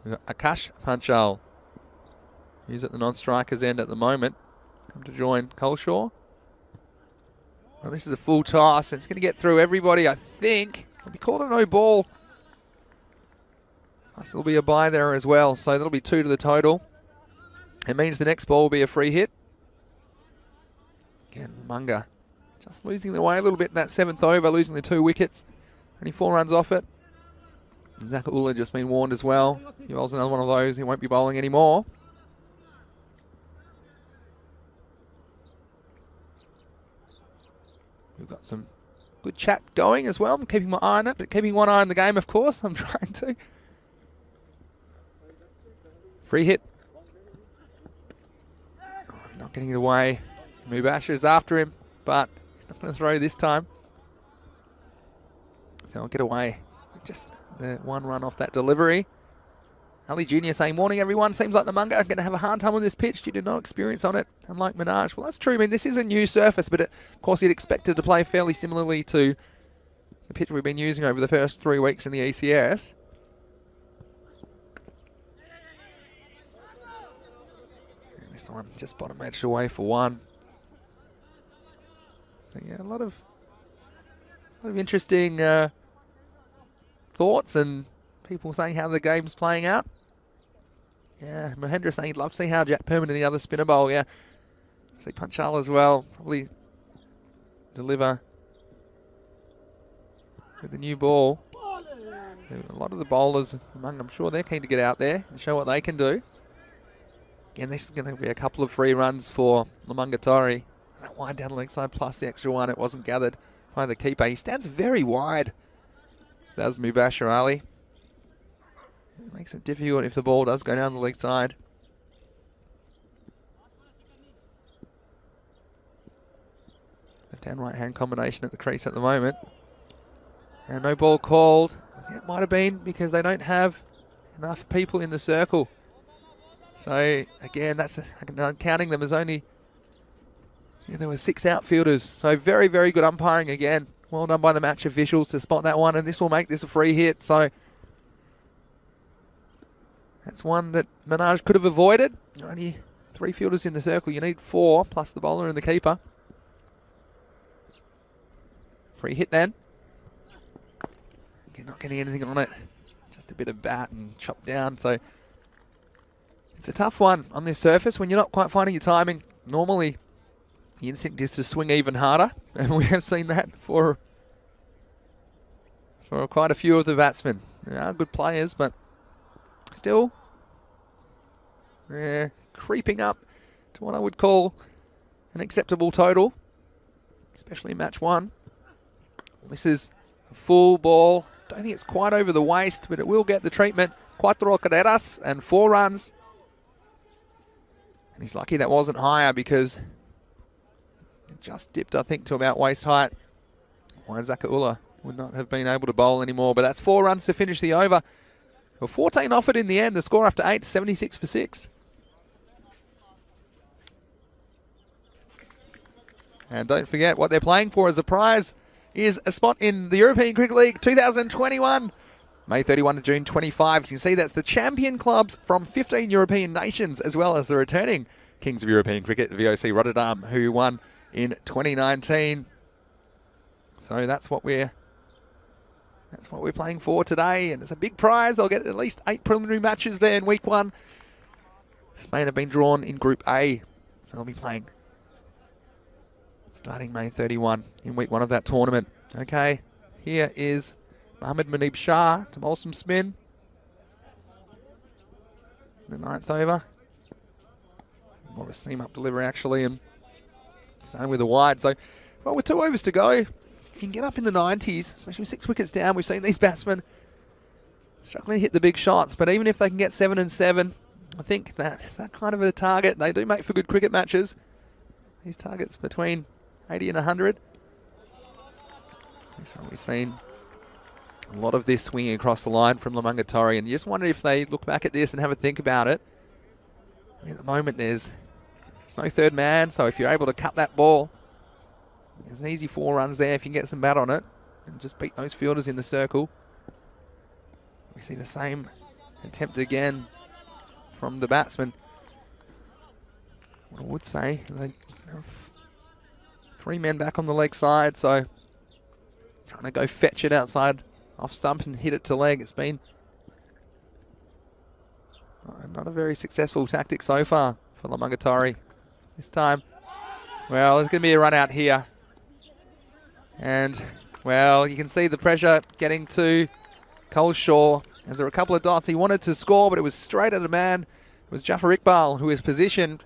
We've got Akash Panchal. He's at the non-striker's end at the moment. Come to join Coleshaw. Well, this is a full toss. It's going to get through everybody, I think. It'll be called a no ball. There'll be a bye there as well, so that'll be 2 to the total. It means the next ball will be a free hit. Again, Munga just losing the way a little bit in that 7th over, losing the 2 wickets. Only 4 runs off it. And Zaka Ullah just been warned as well. He bowls another one of those. He won't be bowling anymore. We've got some good chat going as well. I'm keeping my eye on it, but keeping one eye on the game, of course. I'm trying to. Free hit. Oh, not getting it away. Mubashir's after him, but he's not going to throw this time. So I'll get away. Just the 1 run off that delivery. Ali Jr. saying, morning everyone, seems like the Munga are going to have a hard time on this pitch due to no experience on it, unlike Minaj. Well, that's true. I mean, this is a new surface, but of course you'd expect it to play fairly similarly to the pitch we've been using over the first 3 weeks in the ECS. And this one just bottom edged away for 1. So yeah, a lot of interesting thoughts and people saying how the game's playing out. Yeah, Mahendra saying he'd love to see how Jack Perman and the other spinner bowl. Yeah, see Panchal as well. Probably deliver with the new ball. A lot of the bowlers, I'm sure they're keen to get out there and show what they can do. Again, this is going to be a couple of free runs for Lamungatori. That wide down the leg side plus the extra 1. It wasn't gathered by the keeper. He stands very wide. That's Mubashir Ali. It makes it difficult if the ball does go down the leg side. Left-hand, right-hand combination at the crease at the moment. And no ball called. It might have been because they don't have enough people in the circle. So, again, I'm counting them as only... Yeah, there were 6 outfielders. So, very, very good umpiring again. Well done by the match officials to spot that one. And this will make this a free hit. So... that's one that Minaj could have avoided. Only 3 fielders in the circle. You need 4, plus the bowler and the keeper. Free hit then. Again, not getting anything on it. Just a bit of bat and chopped down. So it's a tough one on this surface when you're not quite finding your timing. Normally, the instinct is to swing even harder. And we have seen that for quite a few of the batsmen. They are good players, but... still, creeping up to what I would call an acceptable total, especially in match 1. This is a full ball don't think it's quite over the waist, but it will get the treatment. 4 carreras and 4 runs. And he's lucky that wasn't higher because it just dipped, I think, to about waist height. Waizaka would not have been able to bowl anymore, but that's 4 runs to finish the over. Well, 14 offered in the end. The score after 8, 76 for 6. And don't forget what they're playing for as a prize is a spot in the European Cricket League 2021. May 31 to June 25. You can see that's the champion clubs from 15 European nations, as well as the returning Kings of European Cricket, VOC Rotterdam, who won in 2019. So that's what we're playing for today, and it's a big prize. I'll get at least 8 preliminary matches there in week 1. Spain have been drawn in Group A, so they'll be playing starting May 31 in week 1 of that tournament. Okay, here is Mohammad Munib Shah to bowl some spin. The 9th over. More of a seam-up delivery, actually, and starting with a wide. So, well, with 2 overs to go, you can get up in the 90s, especially with 6 wickets down. We've seen these batsmen struggling to hit the big shots, but even if they can get 7 and 7, I think that's that kind of a target. They do make for good cricket matches. These targets between 80 and 100. So we've seen a lot of this swinging across the line from Lamungatari, and you just wonder if they look back at this and have a think about it. I mean, at the moment, there's no third man, so if you're able to cut that ball, there's an easy 4 runs there if you can get some bat on it and just beat those fielders in the circle. We see the same attempt again from the batsman. What I would say, they have 3 men back on the leg side, so trying to go fetch it outside off stump and hit it to leg. It's been not a very successful tactic so far for Lamungatari. This time, well, there's going to be a run out here. And, well, you can see the pressure getting to Coleshaw. As there were a couple of dots, he wanted to score, but it was straight at a man. It was Jafar Iqbal, who is positioned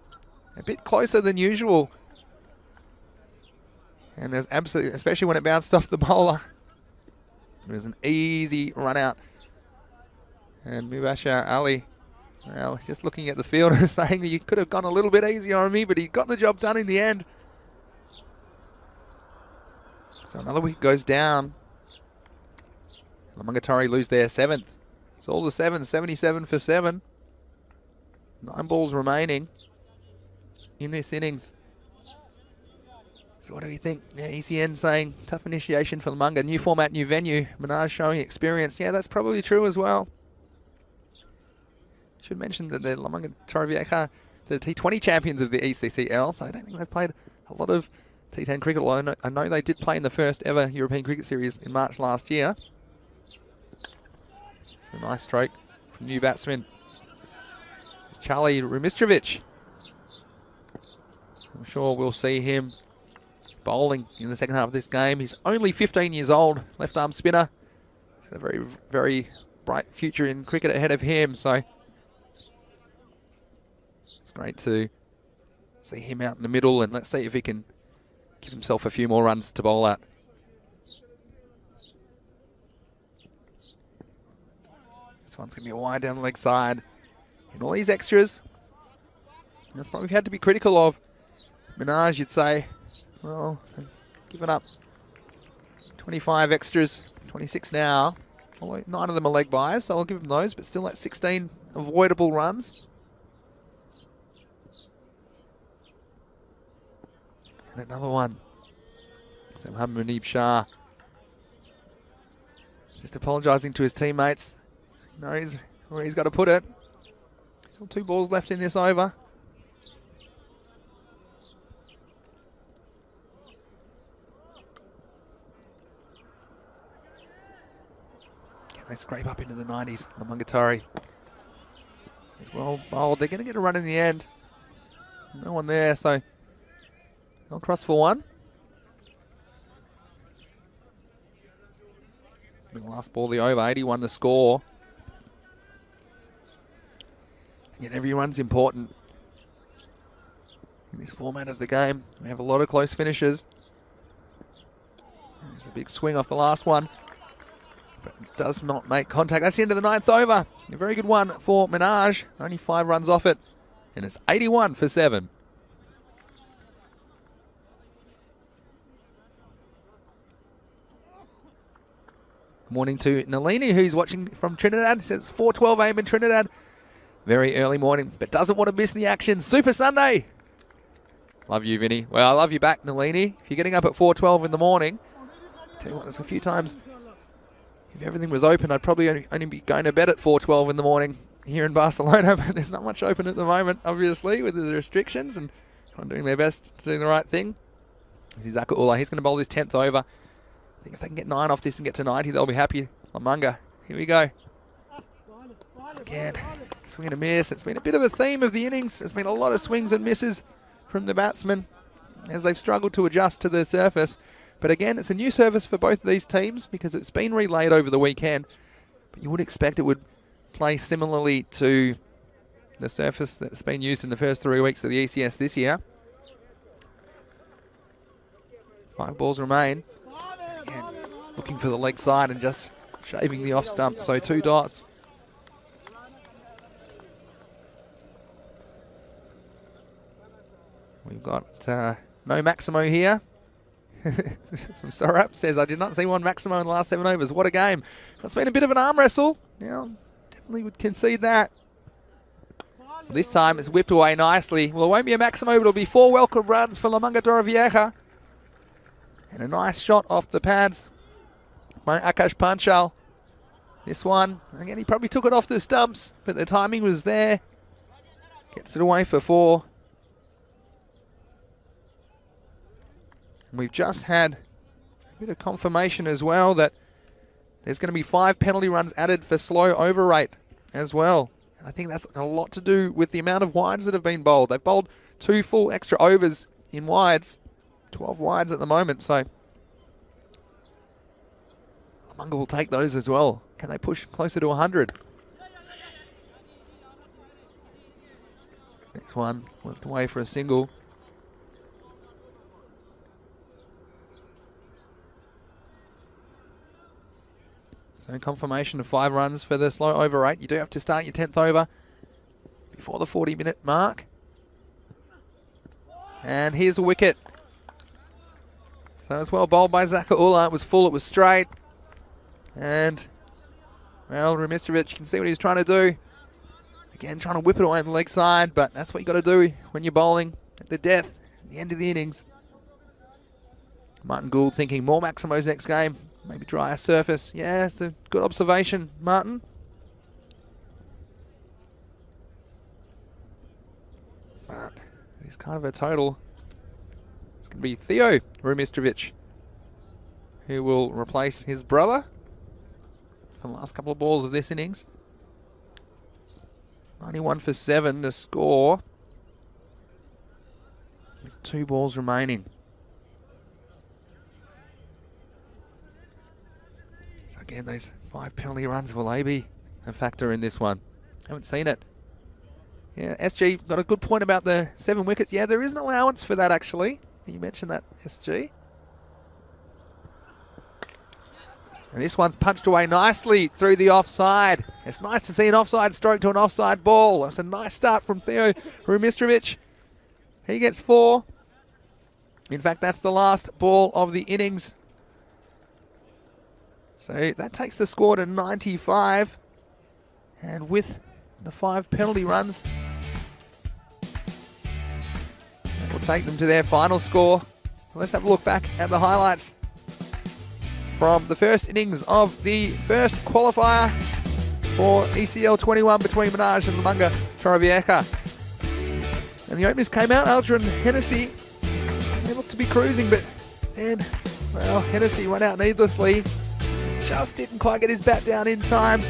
a bit closer than usual. And there's absolutely, especially when it bounced off the bowler, it was an easy run out. And Mubashir Ali, well, just looking at the field and saying you could have gone a little bit easier on me, but he got the job done in the end. So another wicket goes down. Lamungatari lose their 7th. It's all the 7, 77 for 7. 9 balls remaining in this innings. So what do we think? Yeah, ECN saying tough initiation for Lamunga. New format, new venue. Minaj showing experience. Yeah, that's probably true as well. Should mention that the Lamungatari Vieja, the T20 champions of the ECCL, so I don't think they've played a lot of T10 cricket. Although I know they did play in the first ever European Cricket Series in March last year. It's a nice stroke from new batsman Charlie Rumistrovic. I'm sure we'll see him bowling in the second half of this game. He's only 15 years old, left arm spinner. He's got a very, very bright future in cricket ahead of him, so it's great to see him out in the middle, and let's see if he can give himself a few more runs to bowl at. This one's going to be a wide down the leg side. And all these extras, that's probably had to be critical of Minaj, you'd say. Well, given up 25 extras, 26 now. Although 9 of them are leg byes, so I'll give them those, but still that's 16 avoidable runs. And another one. So Mohammad Munib Shah just apologising to his teammates. He knows where he's got to put it. Still 2 balls left in this over. They scrape up into the 90s. Lamungatari as well bowled. They're going to get a run in the end. No one there, so they'll cross for 1. The last ball, the over, 81 to score. Again, every run's important in this format of the game. We have a lot of close finishes. There's a big swing off the last one. But does not make contact. That's the end of the 9th over. A very good one for Minaj. Only 5 runs off it. And it's 81 for 7. Morning to Nalini, who's watching from Trinidad. Says 4:12 a.m. in Trinidad. Very early morning, but doesn't want to miss the action. Super Sunday. Love you, Vinny. Well, I love you back, Nalini. If you're getting up at 4:12 in the morning, tell you what, there's a few times, if everything was open, I'd probably only be going to bed at 4:12 in the morning here in Barcelona, but there's not much open at the moment, obviously, with the restrictions, and everyone doing their best to do the right thing. This is Zakaula. He's going to bowl his 10th over. I think if they can get 9 off this and get to 90, they'll be happy. Lamunga, here we go. Again, swing and a miss. It's been a bit of a theme of the innings. There's been a lot of swings and misses from the batsmen as they've struggled to adjust to the surface. But again, it's a new surface for both of these teams because it's been relayed over the weekend. But you would expect it would play similarly to the surface that's been used in the first 3 weeks of the ECS this year. 5 balls remain. Again, looking for the leg side and just shaving the off stump, so 2 dots. We've got no Maximo here. From Sorap says, I did not see one Maximo in the last 7 overs. What a game. It's been a bit of an arm wrestle. Now, definitely would concede that. This time it's whipped away nicely. Well, it won't be a Maximo, but it'll be 4 welcome runs for Lamunga Torrevieja. And a nice shot off the pads by Akash Panchal. This one, again, he probably took it off the stumps, but the timing was there. Gets it away for 4. We've just had a bit of confirmation as well that there's going to be 5 penalty runs added for slow over rate as well. I think that's a lot to do with the amount of wides that have been bowled. They've bowled 2 full extra overs in wides, 12 wides at the moment, so Lamunga will take those as well. Can they push closer to 100? Next one, worked away for a single. So confirmation of 5 runs for the slow over rate. You do have to start your 10th over before the 40-minute mark. And here's a wicket. So it's well bowled by Zakaula. It was full, it was straight. And, well, Rumistovic, you can see what he's trying to do. Again, trying to whip it away on the leg side, but that's what you got to do when you're bowling at the death, at the end of the innings. Martin Gould thinking more Maximos next game. Maybe drier surface. Yeah, it's a good observation, Martin. But it's kind of a total. It's going to be Theo Rumistovic, who will replace his brother for the last couple of balls of this innings. 91 for 7 to score, with 2 balls remaining. Again, those 5 penalty runs, will they be a factor in this one? Haven't seen it. Yeah, SG got a good point about the 7 wickets. Yeah, there is an allowance for that, actually. You mentioned that, SG. And this one's punched away nicely through the offside. It's nice to see an offside stroke to an offside ball. That's a nice start from Theo Rumistovic. He gets 4. In fact, that's the last ball of the innings. So that takes the score to 95. And with the 5 penalty runs, that will take them to their final score. Let's have a look back at the highlights from the first innings of the first qualifier for ECL 21 between Minaj and Lamunga Torrevieja. And the openers came out, Aldrin Hennessy. They looked to be cruising, but then, well, Hennessy went out needlessly. Just didn't quite get his bat down in time.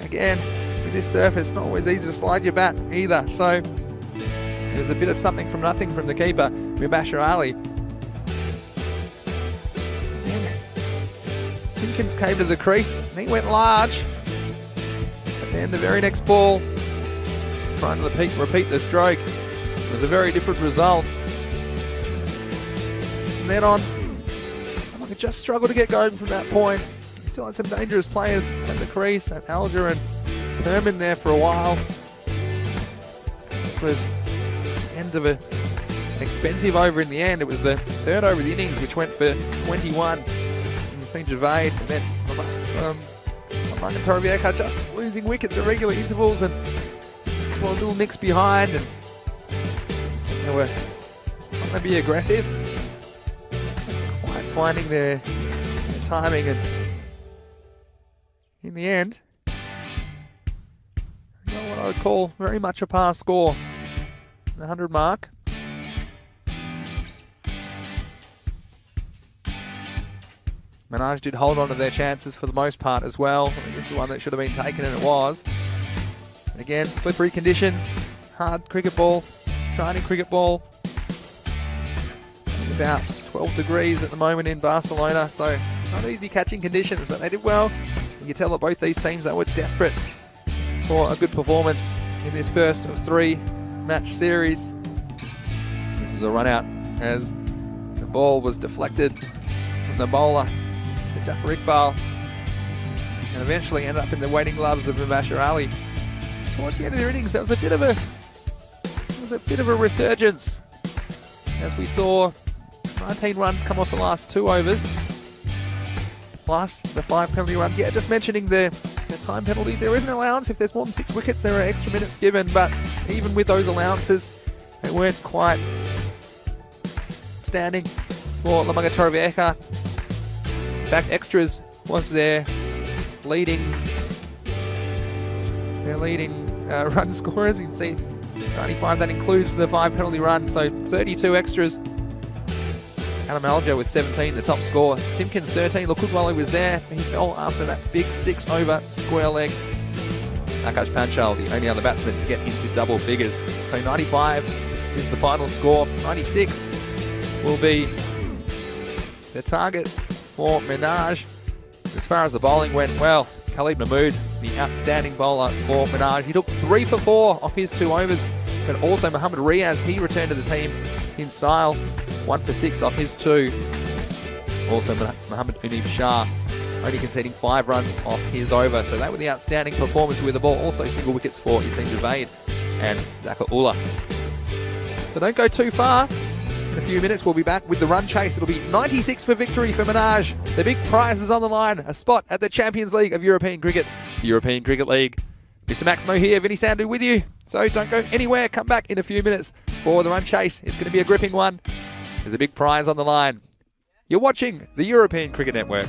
Again, with this surface, not always easy to slide your bat either. So there's a bit of something from nothing from the keeper, Mubashir Ali. Simpkins came to the crease and he went large. But then the very next ball, trying to repeat the stroke, was a very different result. From then on, just struggled to get going from that point. He still had some dangerous players at the crease, and Alger and Herman there for a while. This was the end of an expensive over in the end. It was the third over of the innings, which went for 21. And St. Gervais, and then Martin Torrevieja just losing wickets at regular intervals, and well, little nicks behind, and they were trying to be aggressive, quite finding their timing, and in the end, you know what I would call very much a par score, the 100 mark. Minaj did hold on to their chances for the most part as well. I mean, this is one that should have been taken, and it was. And again, slippery conditions, hard cricket ball, shiny cricket ball. About 12 degrees at the moment in Barcelona, so not easy catching conditions, but they did well. You can tell that both these teams, they were desperate for a good performance in this first of 3 match series. This was a run out as the ball was deflected from the bowler to Jafar Iqbal, and eventually ended up in the waiting gloves of Mubashir Ali. Towards the end of their innings, there was a bit of a resurgence as we saw 19 runs come off the last 2 overs, plus the 5 penalty runs. Yeah, just mentioning the time penalties. There is an allowance if there's more than 6 wickets. There are extra minutes given, but even with those allowances, they weren't quite standing for Lamanga Torrevieja. In fact, extras was their leading run scorers. You can see 95, that includes the 5 penalty runs, so 32 extras. Adam Alger with 17, the top score. Simpkins 13, Lukudwali was there. He fell after that big 6 over square leg. Akash Panchal, the only other batsman to get into double figures. So 95 is the final score. 96 will be the target for Minaj. As far as the bowling went, well, Khalid Mahmood, the outstanding bowler for Minaj. He took 3 for 4 off his 2 overs, but also Mohammad Riaz, he returned to the team in style. 1 for 6 off his 2. Also Mohammad Unib Shah only conceding 5 runs off his over. So they were the outstanding performers with the ball. Also single wickets for ECN Javed and Zaka Ullah. So don't go too far. In a few minutes we'll be back with the run chase. It'll be 96 for victory for Minaj. The big prize is on the line. A spot at the Champions League of European Cricket. The European Cricket League. Mr. Maximo here, Vinny Sandhu with you. So don't go anywhere. Come back in a few minutes for the run chase. It's going to be a gripping one. There's a big prize on the line. You're watching the European Cricket Network.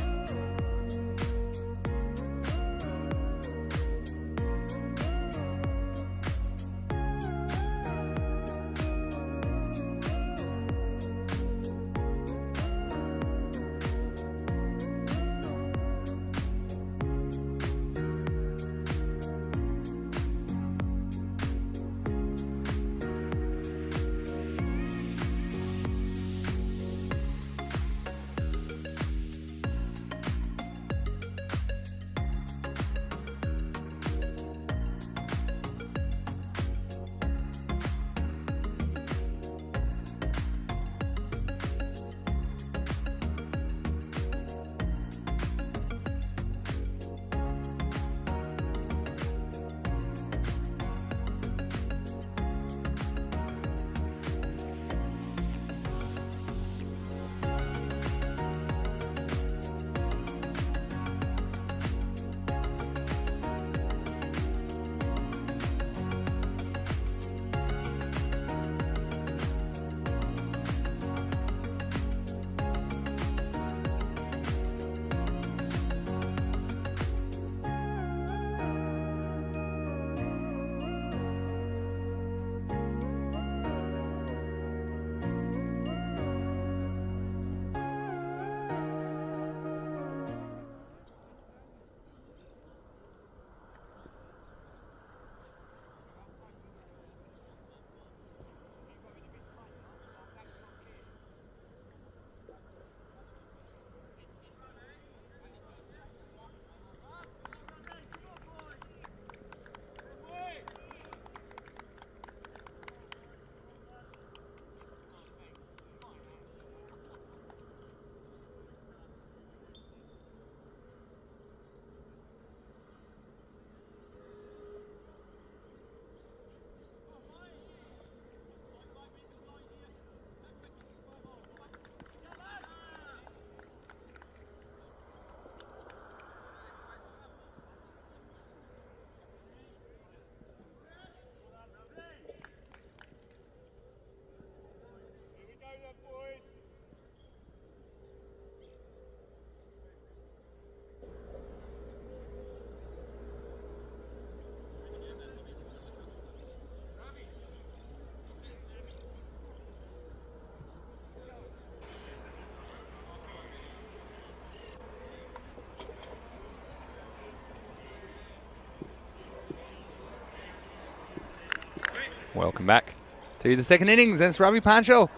Welcome back to the second innings. It's Ravi Panchal.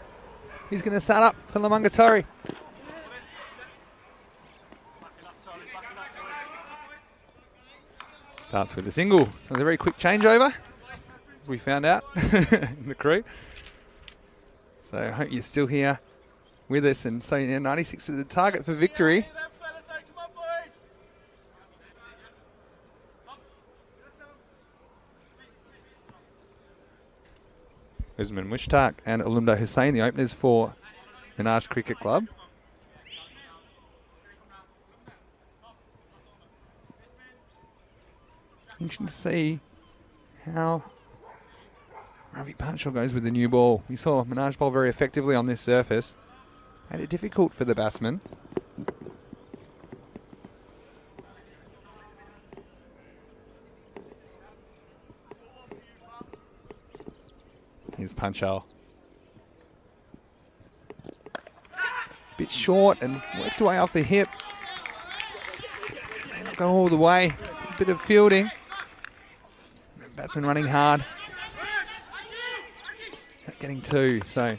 He's going to start up for Lamungatori. Starts with a single. So it's a very quick changeover, as we found out in the crew. So I hope you're still here with us. And so 96 is the target for victory. Usman Mushtaq and Alumda Hussain, the openers for Minaj Cricket Club. Interesting to see how Ravi Panchal goes with the new ball. We saw Minaj bowl very effectively on this surface. Made it difficult for the batsman. Here's Panchal. Bit short and worked away off the hip. May not go all the way. A bit of fielding. Batsman running hard. Not getting two, so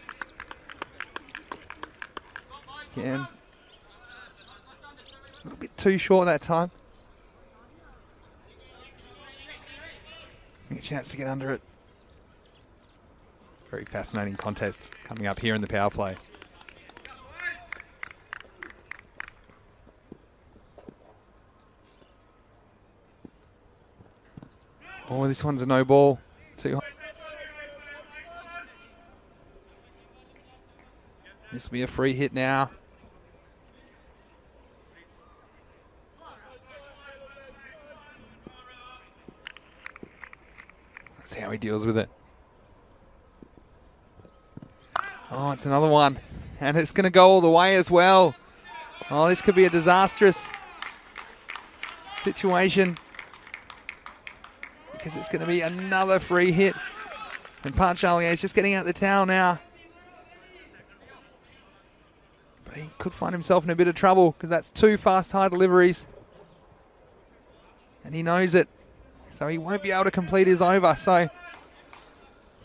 again, a little bit too short that time. A chance to get under it. Very fascinating contest coming up here in the power play. Oh, this one's a no ball. Too high. This will be a free hit now. Let's see how he deals with it. Oh, it's another one. And it's going to go all the way as well. Oh, this could be a disastrous situation, because it's going to be another free hit. And Panchal is just getting out the towel now. But he could find himself in a bit of trouble, because that's two fast high deliveries. And he knows it. So he won't be able to complete his over. So,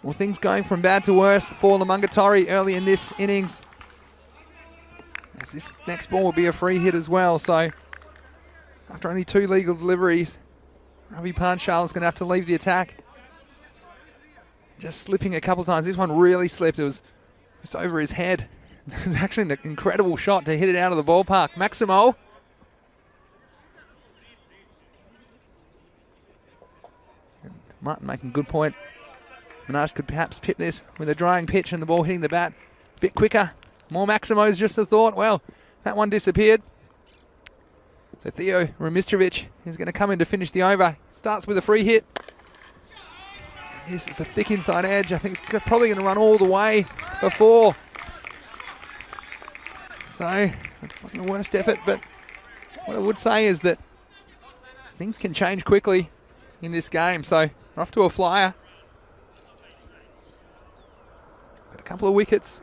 well, things going from bad to worse for Lamungatori early in this innings. As this next ball will be a free hit as well. So, after only two legal deliveries, Ravi Panchal is going to have to leave the attack. Just slipping a couple of times. This one really slipped. It was just over his head. It was actually an incredible shot to hit it out of the ballpark. Maximo. And Martin making a good point. Minaj could perhaps pip this with a drying pitch and the ball hitting the bat a bit quicker. More Maximos, just a thought. Well, that one disappeared. So Theo Ramistrovic is going to come in to finish the over. Starts with a free hit. And this is a thick inside edge. I think it's probably going to run all the way for four. So it wasn't the worst effort, but what I would say is that things can change quickly in this game. So we're off to a flyer. But a couple of wickets.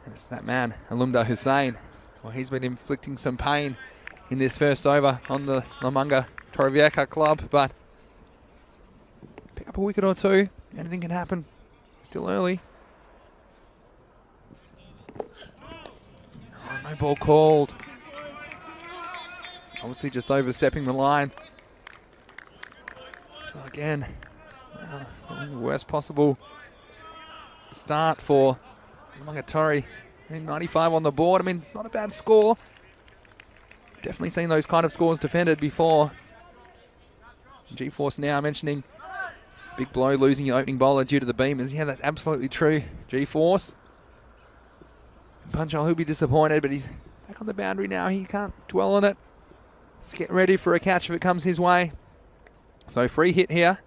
And it's that man, Alumda Hussain. Well, he's been inflicting some pain in this first over on the Lamunga Torrevieja club, but pick up a wicket or two, anything can happen. Still early. Oh, no ball called. Obviously just overstepping the line. So again, the worst possible start for Lamungatori. 95 on the board. I mean, it's not a bad score. Definitely seen those kind of scores defended before. G-Force now mentioning big blow losing your opening bowler due to the beamers. Yeah, that's absolutely true. G-Force. Panchal, he'll be disappointed, but he's back on the boundary now. He can't dwell on it. Let's get ready for a catch if it comes his way. So free hit here.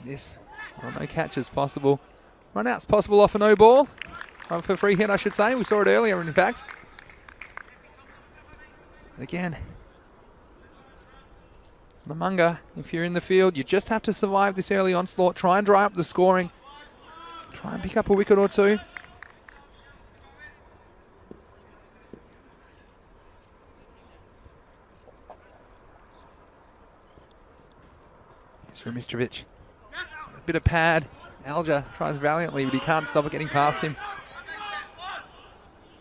This, well, no catch is possible. Run out's possible off a no ball. For free hit, I should say. We saw it earlier, in fact. Again, Lamunga, if you're in the field, you just have to survive this early onslaught. Try and dry up the scoring. Try and pick up a wicket or two. Remitrovic. A bit of pad. Alger tries valiantly, but he can't stop it getting past him.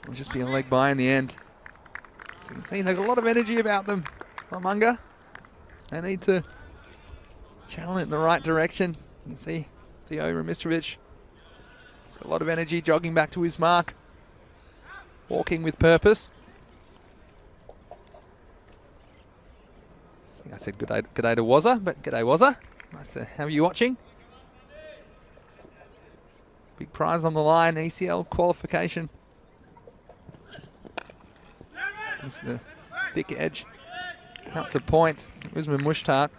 It'll just be a leg by in the end. So you can see they've got a lot of energy about them, Lamunga. They need to channel it in the right direction. You can see Theo Remitrovic. He's got a lot of energy, jogging back to his mark. Walking with purpose. I think I said good day to Wazza, but good day Wazza. Nice to have you watching. Big prize on the line, ECL qualification. This is the thick edge. Out to point. Usman Mushtaq.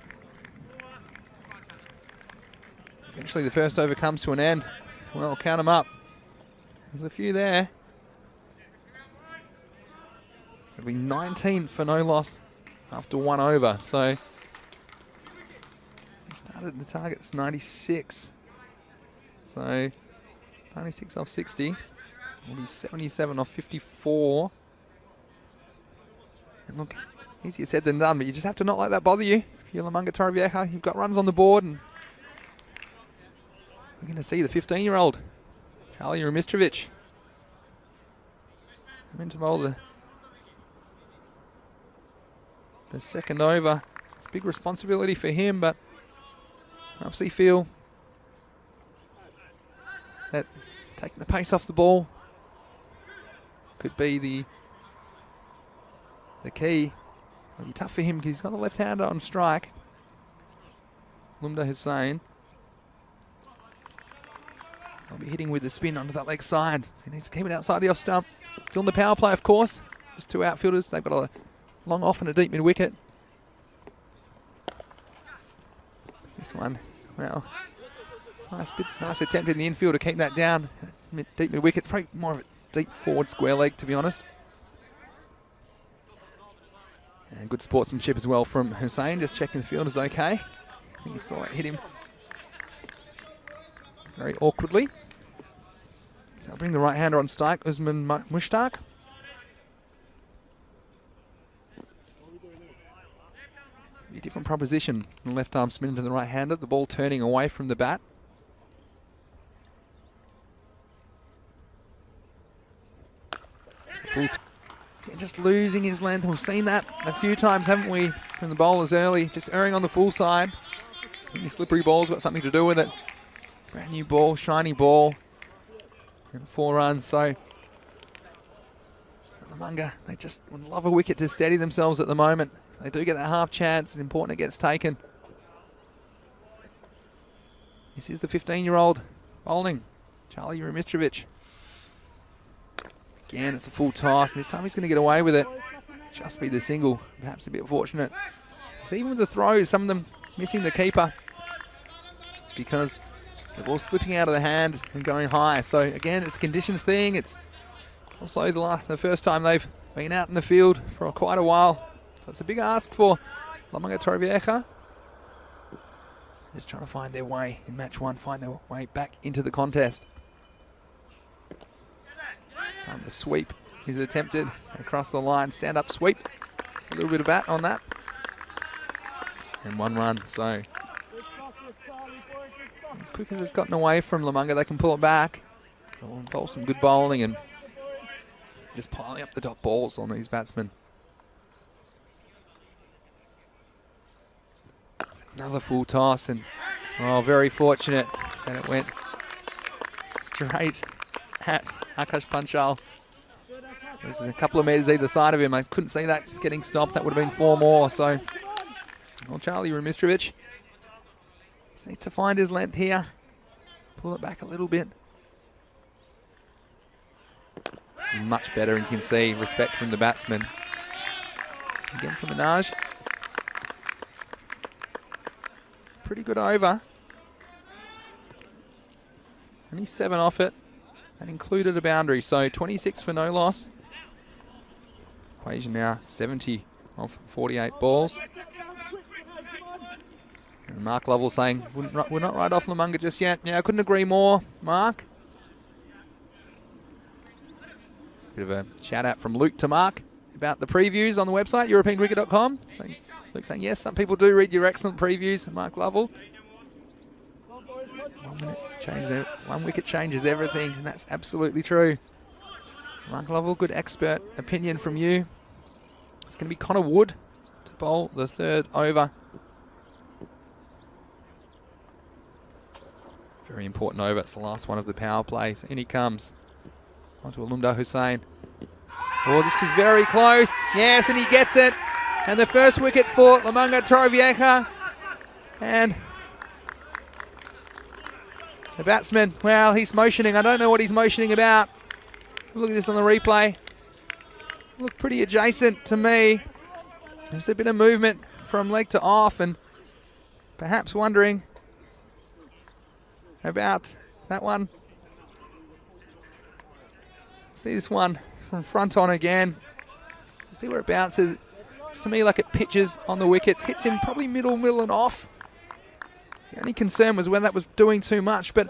Eventually the first over comes to an end. Well, count them up. There's a few there. It'll be 19 for no loss after one over. So he started the target's 96. So 96 off 60. Will be 77 off 54. And look, easier said than done, but you just have to not let that bother you. If you're Lamunga Torrevieja, you've got runs on the board, and we're going to see the 15-year-old, Charlie Remitrovic, come in to bowl the second over. Big responsibility for him, but I obviously feel that taking the pace off the ball could be the key. It'll be tough for him because he's got the left-hander on strike. Lumda Hussain. I'll be hitting with the spin onto that leg side. So he needs to keep it outside the off stump. Still in the power play, of course. Just two outfielders. They've got a long off and a deep mid-wicket. This one, well, nice attempt in the infield to keep that down. Deep mid-wicket. Probably more of a deep forward square leg, to be honest. And good sportsmanship as well from Hussain, just checking the field is okay. I think he saw it hit him very awkwardly. So I'll bring the right-hander on strike, Usman Mushtaq. Be a different proposition. The left arm spin to the right-hander, the ball turning away from the bat. Just losing his length. We've seen that a few times, haven't we, from the bowlers early. Just erring on the full side. Any slippery ball's got something to do with it. Brand new ball, shiny ball. And 4 runs, so Lamunga, they just would love a wicket to steady themselves at the moment. They do get that half chance. It's important it gets taken. This is the 15-year-old bowling, Charlie Remitrovic. Again, it's a full toss, and this time he's going to get away with it. Just be the single, perhaps a bit fortunate. So even with the throws, some of them missing the keeper because the ball's slipping out of the hand and going high. So again, it's a conditions thing. It's also the first time they've been out in the field for quite a while. So it's a big ask for Lamunga Torrevieja. Just trying to find their way in match one, find their way back into the contest. Time to sweep is attempted across the line. Stand up sweep. Just a little bit of bat on that. And 1 run. So as quick as it's gotten away from Lamunga, they can pull it back. Bowl some good bowling and just piling up the dot balls on these batsmen. Another full toss, and very fortunate that it went straight at Akash Panchal. There's a couple of metres either side of him. I couldn't see that getting stopped. That would have been 4 more. So, Charlie Remitrovic needs to find his length here. Pull it back a little bit. Much better, and you can see respect from the batsman. Again from Minaj. Pretty good over. Only 7 off it. That included a boundary, so 26 for no loss. Equation now 70 off 48 balls. And Mark Lovell saying, we're not right off Lamunga just yet. Yeah, I couldn't agree more, Mark. Bit of a shout out from Luke to Mark about the previews on the website, europeancricket.com. Luke saying, yes, some people do read your excellent previews, Mark Lovell. 1 wicket changes everything, and that's absolutely true. Mark Lovell, good expert opinion from you. It's going to be Connor Wood to bowl the 3rd over. Very important over. It's the last one of the power play. So in he comes. Onto Alumda Hussain. Oh, this is very close. Yes, and he gets it. And the first wicket for Lamanga Torrevieja. And the batsman, well, he's motioning. I don't know what he's motioning about. Look at this on the replay. Look pretty adjacent to me. There's a bit of movement from leg to off, and perhaps wondering about that one. See this one from front on again. To see where it bounces. It's to me like it pitches on the wickets. Hits him probably middle and off. The only concern was when that was doing too much, but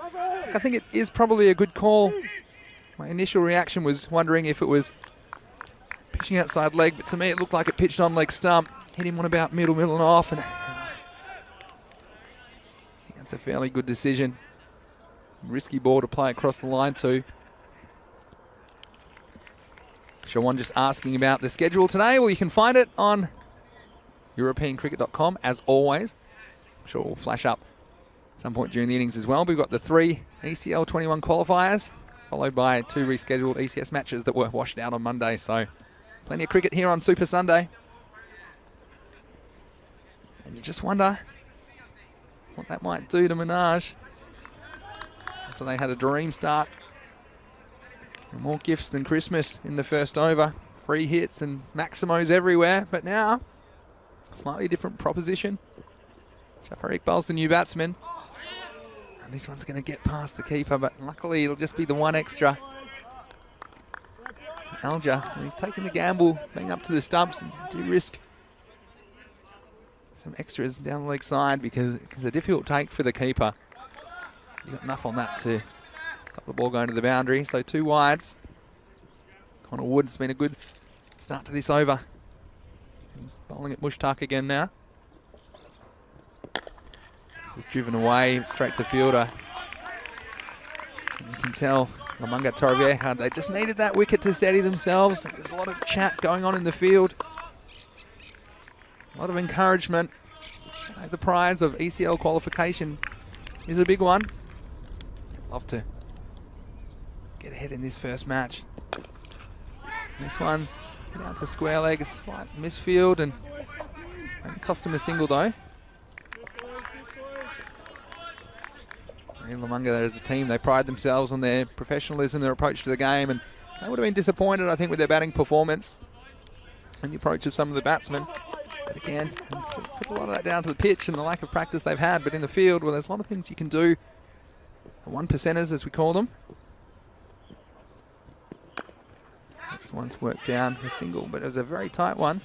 I think it is probably a good call. My initial reaction was wondering if it was pitching outside leg, but to me it looked like it pitched on leg stump. Hit him on about middle and off, and I think that's a fairly good decision. Risky ball to play across the line too. Shawan just asking about the schedule today. Well, you can find it on EuropeanCricket.com as always. I'm sure it will flash up at some point during the innings as well. We've got the 3 ECL 21 qualifiers, followed by 2 rescheduled ECS matches that were washed out on Monday. So plenty of cricket here on Super Sunday. And you just wonder what that might do to Minaj after they had a dream start. More gifts than Christmas in the first over. Free hits and maximos everywhere. But now, slightly different proposition. Jafar Iqbal's the new batsman. And this one's going to get past the keeper, but luckily it'll just be the one extra. Alja, he's taking the gamble, being up to the stumps, and do risk some extras down the leg side because it's a difficult take for the keeper. He got enough on that to stop the ball going to the boundary. So 2 wides. Connor Wood's been a good start to this over. He's bowling at Mushtaq again now. He's driven away straight to the fielder. And you can tell Lamanga Torrevieja, they just needed that wicket to steady themselves. There's a lot of chat going on in the field. A lot of encouragement. The prize of ECL qualification is a big one. Love to get ahead in this first match. This one's down to square leg, a slight misfield, and only cost him a single though. And Lamanga, as a team, they pride themselves on their professionalism, their approach to the game, and they would have been disappointed, I think, with their batting performance and the approach of some of the batsmen. But again, put a lot of that down to the pitch and the lack of practice they've had, but in the field, well, there's a lot of things you can do. The 1%ers, as we call them. This one's worked down a single, but it was a very tight one.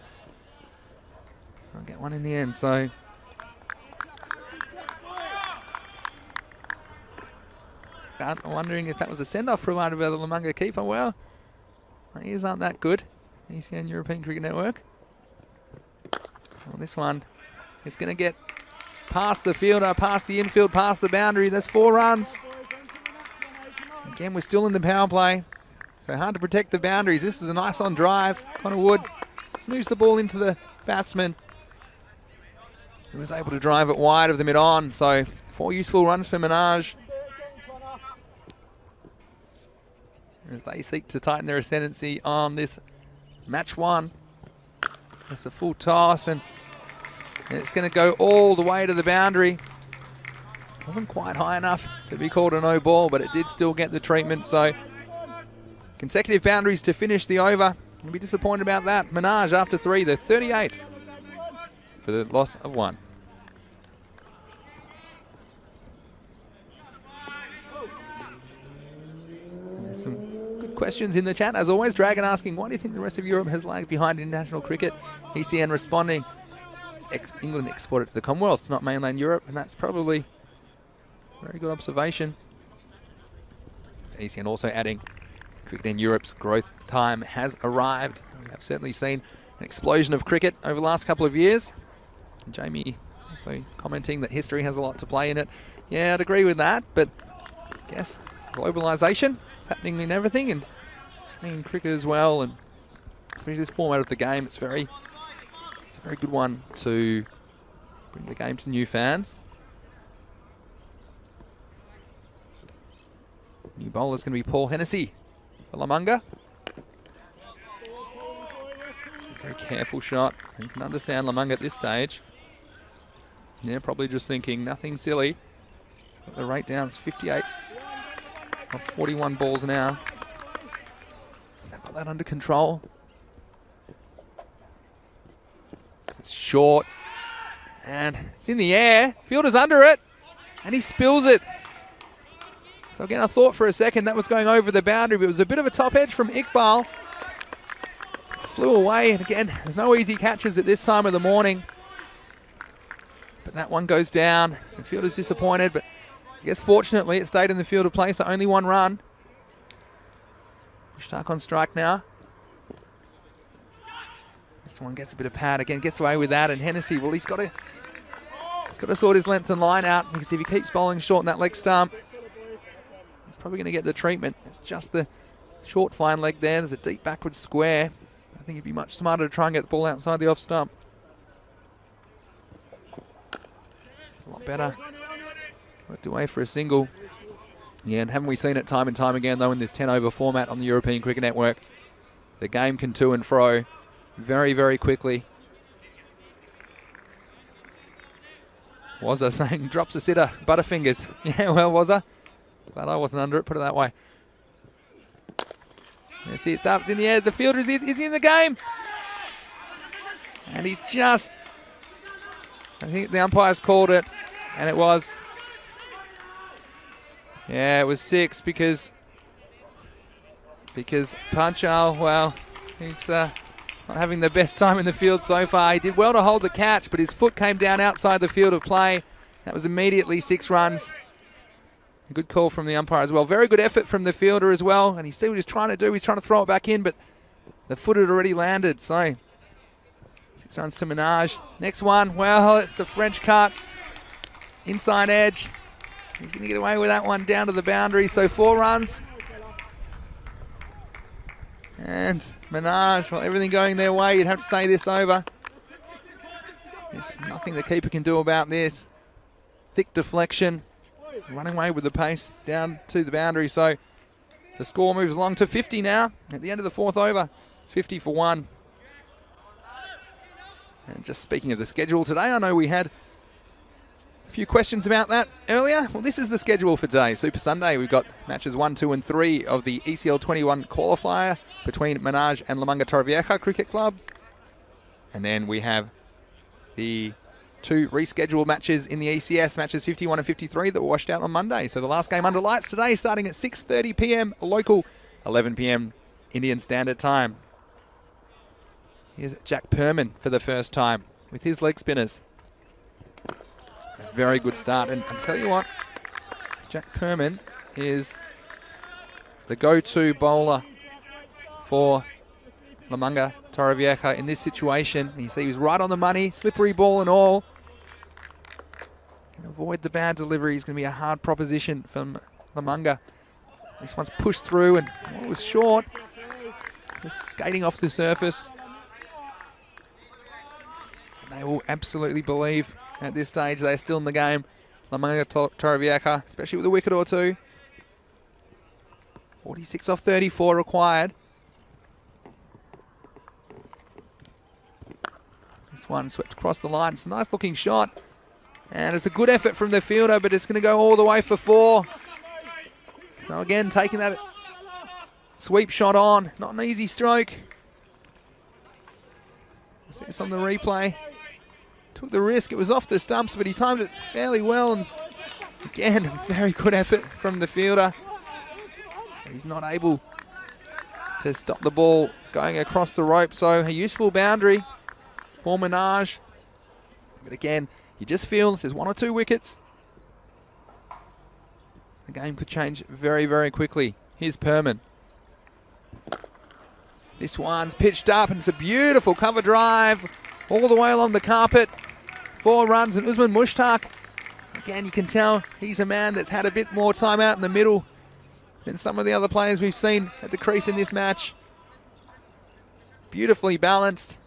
I'll get one in the end, so I'm wondering if that was a send-off provided by the Lamanga keeper. Well, my ears aren't that good. ECN European Cricket Network. Well, this one is going to get past the fielder, past the infield, past the boundary. There's 4 runs. Again, we're still in the power play, so hard to protect the boundaries. This is a nice on drive. Connor Wood just moves the ball into the batsman, who was able to drive it wide of the mid-on. So 4 useful runs for Minaj, as they seek to tighten their ascendancy on this match 1. Just a full toss, and it's going to go all the way to the boundary. Wasn't quite high enough to be called a no ball, but it did still get the treatment. So consecutive boundaries to finish the over. I'll be disappointed about that. Minaj after 3, they're 38 for the loss of 1. There's some good questions in the chat. As always, Dragon asking, why do you think the rest of Europe has lagged behind international cricket? ECN responding, England exported to the Commonwealth, not mainland Europe, and that's probably a very good observation. ECN also adding, cricket in Europe's growth time has arrived. We have certainly seen an explosion of cricket over the last couple of years. Jamie also commenting that history has a lot to play in it. Yeah, I'd agree with that, but I guess globalisation is happening in everything, and in cricket as well, and especially this format of the game, it's a very good one to bring the game to new fans. New bowler is going to be Paul Hennessy for Lamanga. Very careful shot. You can understand Lamanga at this stage. They're probably just thinking nothing silly. But the rate down's 58 of 41 balls now. They've got that under control. It's short. And it's in the air. Fielder's under it. And he spills it. So again, I thought for a second that was going over the boundary, but it was a bit of a top edge from Iqbal. Flew away, and again, there's no easy catches at this time of the morning. But that one goes down. The fielder's disappointed, but I guess fortunately it stayed in the field of play, so only one run. Stark on strike now. This one gets a bit of pad, again gets away with that, and Hennessy, well, he's got to sort his length and line out, because if he keeps bowling short in that leg stump, he's probably going to get the treatment. It's just the short fine leg there. There's a deep backward square. I think it'd be much smarter to try and get the ball outside the off stump. A lot better. Worked away for a single. Yeah, and haven't we seen it time and time again, though, in this 10-over format on the European Cricket Network? The game can to and fro very, very quickly. Wazza saying, drops a sitter, butterfingers. Yeah, well, Wazza. Glad I wasn't under it, put it that way. You see it's up, it's in the air, the fielder is in the game. And he's just, I think the umpires called it, and it was, yeah, it was 6 because Panchal, well, he's not having the best time in the field so far. He did well to hold the catch, but his foot came down outside the field of play. That was immediately 6 runs. A good call from the umpire as well. Very good effort from the fielder as well. And you see what he's trying to do. He's trying to throw it back in, but the foot had already landed. So 6 runs to Minaj. Next one, well, it's a French cut. Inside edge. He's going to get away with that one down to the boundary. So 4 runs. And Minaj, well, everything going their way. You'd have to say this over. There's nothing the keeper can do about this. Thick deflection. Running away with the pace down to the boundary, so the score moves along to 50 now at the end of the 4th over. It's 50 for 1. And just speaking of the schedule today, I know we had a few questions about that earlier. Well, this is the schedule for today. Super Sunday, we've got matches 1, 2 and 3 of the ECL 21 qualifier between Minaj and Lamanga Torrevieja Cricket Club. And then we have the 2 rescheduled matches in the ECS, matches 51 and 53 that were washed out on Monday. So the last game under lights today, starting at 6:30 p.m. local, 11 p.m. Indian Standard Time. Here's Jack Perman for the first time with his leg spinners. A very good start, and I'll tell you what, Jack Perman is the go-to bowler for Lamanga Torrevieja in this situation. You see he's right on the money, slippery ball and all. Can avoid the bad delivery. It's going to be a hard proposition from Lamanga. This one's pushed through, and it was short. Just skating off the surface. And they will absolutely believe at this stage they're still in the game. Lamanga Torrevieja, especially with a wicket or two. 46 off 34 required. This one swept across the line. It's a nice looking shot. And it's a good effort from the fielder, but it's going to go all the way for 4. So again, taking that sweep shot on. Not an easy stroke. See this on the replay. Took the risk. It was off the stumps, but he timed it fairly well. And again, very good effort from the fielder. But he's not able to stop the ball going across the rope. So a useful boundary for Minaj. But again, you just feel if there's 1 or 2 wickets, the game could change very, very quickly. Here's Perman. This one's pitched up, and it's a beautiful cover drive all the way along the carpet 4 runs, and Usman Mushtaq, again, you can tell he's a man that's had a bit more time out in the middle than some of the other players we've seen at the crease in this match. Beautifully balanced.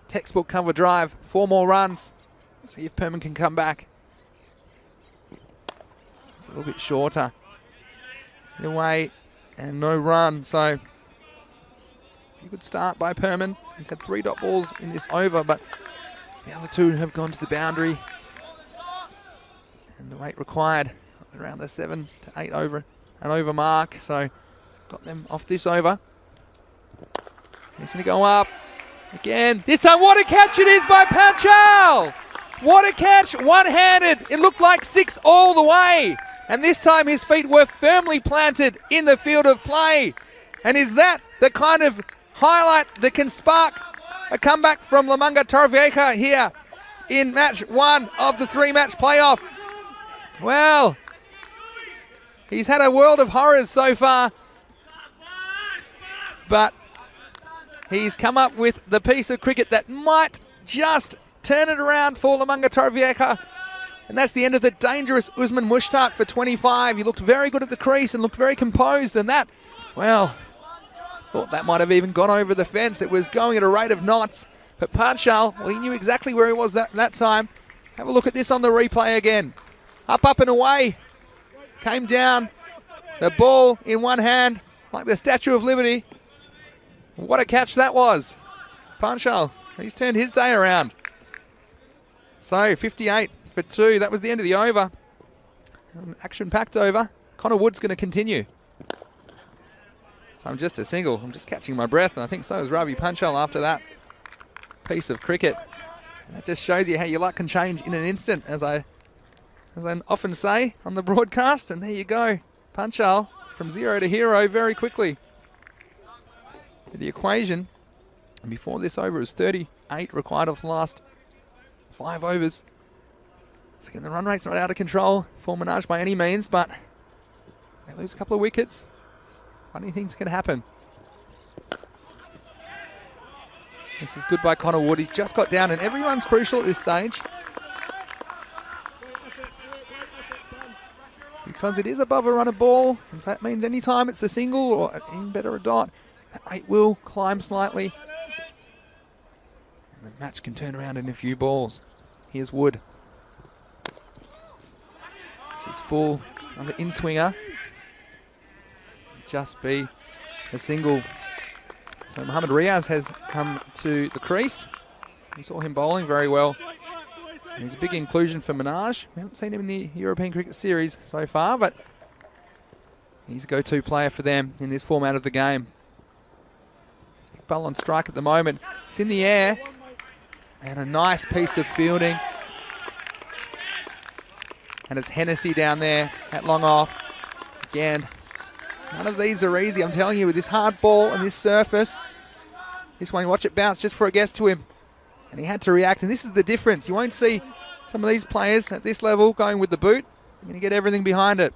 Textbook cover drive. 4 more runs. See if Perman can come back. It's a little bit shorter. Hit away and no run. So, a good start by Perman. He's had 3 dot balls in this over, but the other 2 have gone to the boundary. And the rate required was around the 7 to 8 over an over mark. So, got them off this over. He's going to go up. Again, this time what a catch it is by Panchal! What a catch, one-handed. It looked like 6 all the way. And this time his feet were firmly planted in the field of play. And is that the kind of highlight that can spark a comeback from Lamanga Torrevieja here in match 1 of the 3-match playoff? Well, he's had a world of horrors so far, but he's come up with the piece of cricket that might just turn it around for Lamanga Torrevieja. And that's the end of the dangerous Usman Mushtaq for 25. He looked very good at the crease and looked very composed. And that, well, thought that might have even gone over the fence. It was going at a rate of knots. But Panchal, well, he knew exactly where he was that time. Have a look at this on the replay again. Up and away. Came down. The ball in one hand, like the Statue of Liberty. What a catch that was. Panchal, he's turned his day around. So, 58 for 2. That was the end of the over. Action-packed over. Connor Wood's going to continue. So I'm just a single. I'm just catching my breath, and I think so is Ravi Panchal after that piece of cricket. And that just shows you how your luck can change in an instant, as I often say on the broadcast. And there you go. Panchal from 0 to hero very quickly. The equation, and before this over, is 38 required of the last 5 overs. So again, the run rate's not out of control for Minaj by any means, but they lose a couple of wickets. Funny things can happen. This is good by Connor Wood. He's just got down, and everyone's crucial at this stage, because it is above a run of ball, and so that means any time it's a single or even better a dot, that rate will climb slightly. And the match can turn around in a few balls. Here's Wood. This is full on the in-swinger. Just be a single. So Mohammad Riaz has come to the crease. We saw him bowling very well. And he's a big inclusion for Minaj. We haven't seen him in the European Cricket Series so far, but he's a go-to player for them in this format of the game. Ball on strike at the moment. It's in the air. And a nice piece of fielding. And it's Hennessy down there at long off. Again, none of these are easy. I'm telling you, with this hard ball and this surface. This one, watch it bounce just before it gets to him. And he had to react. And this is the difference. You won't see some of these players at this level going with the boot. They're going to get everything behind it.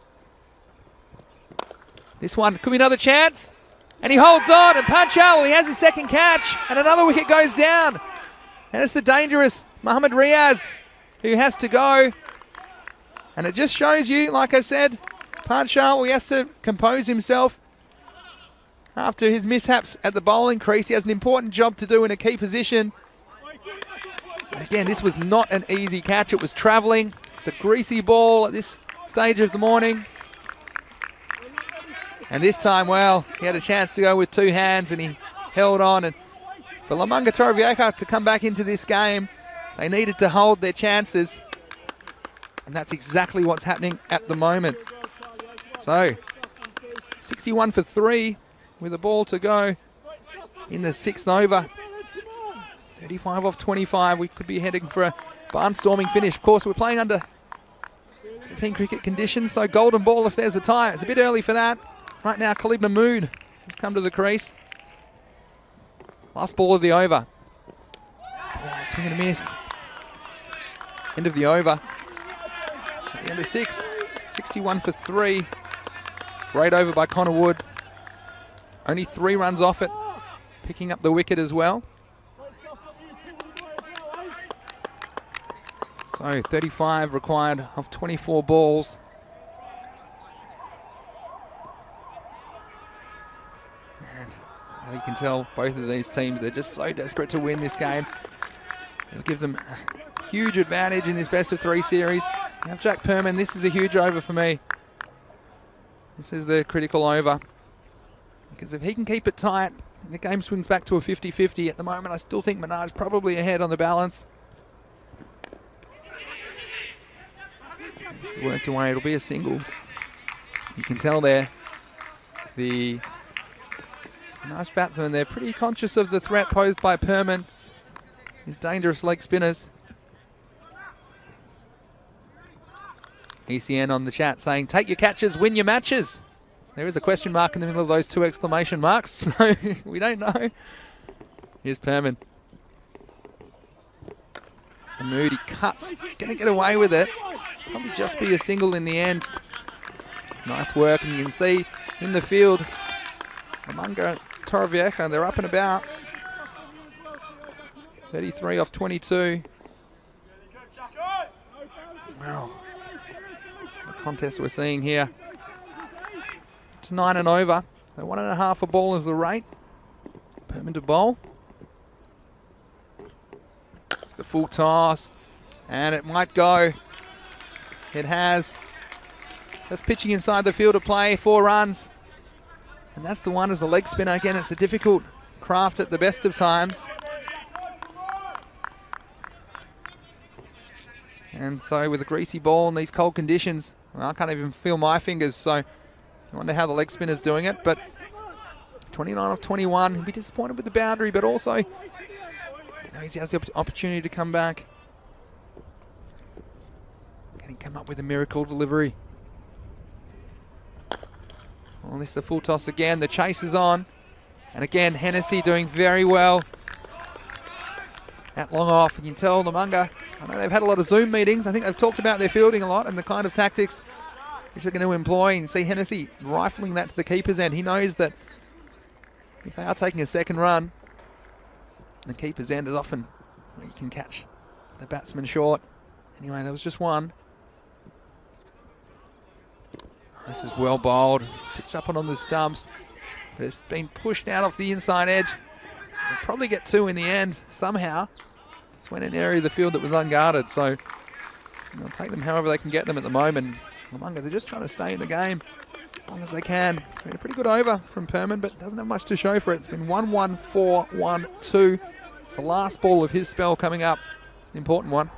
This one could be another chance. And he holds on, and Panchal, he has his second catch, and another wicket goes down. And it's the dangerous Mohammad Riaz who has to go. And it just shows you, like I said, Panchal, he has to compose himself after his mishaps at the bowling crease. He has an important job to do in a key position. And again, this was not an easy catch. It was travelling. It's a greasy ball at this stage of the morning. And this time, well, he had a chance to go with 2 hands and he held on. And for Lamanga Torrevieja to come back into this game, they needed to hold their chances. And that's exactly what's happening at the moment. So, 61 for 3 with a ball to go in the 6th over. 35 off 25. We could be heading for a barnstorming finish. Of course, we're playing under European cricket conditions, so golden ball if there's a tie. It's a bit early for that. Right now, Khalid Mahmood has come to the crease. Last ball of the over. Oh, swing and a miss. End of the over. At the end of 6. 61 for 3. Great over by Connor Wood. Only 3 runs off it. Picking up the wicket as well. So 35 required of 24 balls. And you can tell both of these teams, they're just so desperate to win this game. It'll give them a huge advantage in this best of 3 series. Now Jack Perman, this is a huge over for me. This is the critical over. Because if he can keep it tight, the game swings back to a 50-50. At the moment, I still think Minaj probably ahead on the balance. This is worked away. It'll be a single. You can tell there, the Minaj batsmen, they're pretty conscious of the threat posed by Perman, his dangerous leg spinners. ECN on the chat saying, take your catches, win your matches. There is a question mark in the middle of those 2 exclamation marks, so we don't know. Here's Perman. Moody cuts, going to get away with it. Probably just be a single in the end. Nice work, and you can see in the field, Amunga, Torrevieja, they're up and about. 33 off 22. Wow. The contest we're seeing here. To 9 and over. So 1.5 a ball is the rate. Perman to bowl. It's the full toss. And it might go. It has. Just pitching inside the field of play. 4 runs. And that's the one as a leg spinner. Again, it's a difficult craft at the best of times. And so with a greasy ball in these cold conditions, well, I can't even feel my fingers, so I wonder how the leg spinner's doing it. But 29 off 21, he'll be disappointed with the boundary, but also he has the opportunity to come back. Can he come up with a miracle delivery? Well, this is a full toss again. The chase is on. And again, Hennessy doing very well. At long off, you can tell Amunga, I know they've had a lot of Zoom meetings. I think they've talked about their fielding a lot and the kind of tactics which they're going to employ. And see Hennessy rifling that to the keeper's end. He knows that if they are taking a second run, the keeper's end is often where you can catch the batsman short. Anyway, there was just one. This is well bowled. Pitched up on the stumps. But it's been pushed out off the inside edge. They'll probably get 2 in the end somehow. Just went in an area of the field that was unguarded. So they'll take them however they can get them at the moment. Amunga, they're just trying to stay in the game as long as they can. It's been a pretty good over from Perman, but doesn't have much to show for it. It's been 1-1, 4-1, 2. It's the last ball of his spell coming up. It's an important one.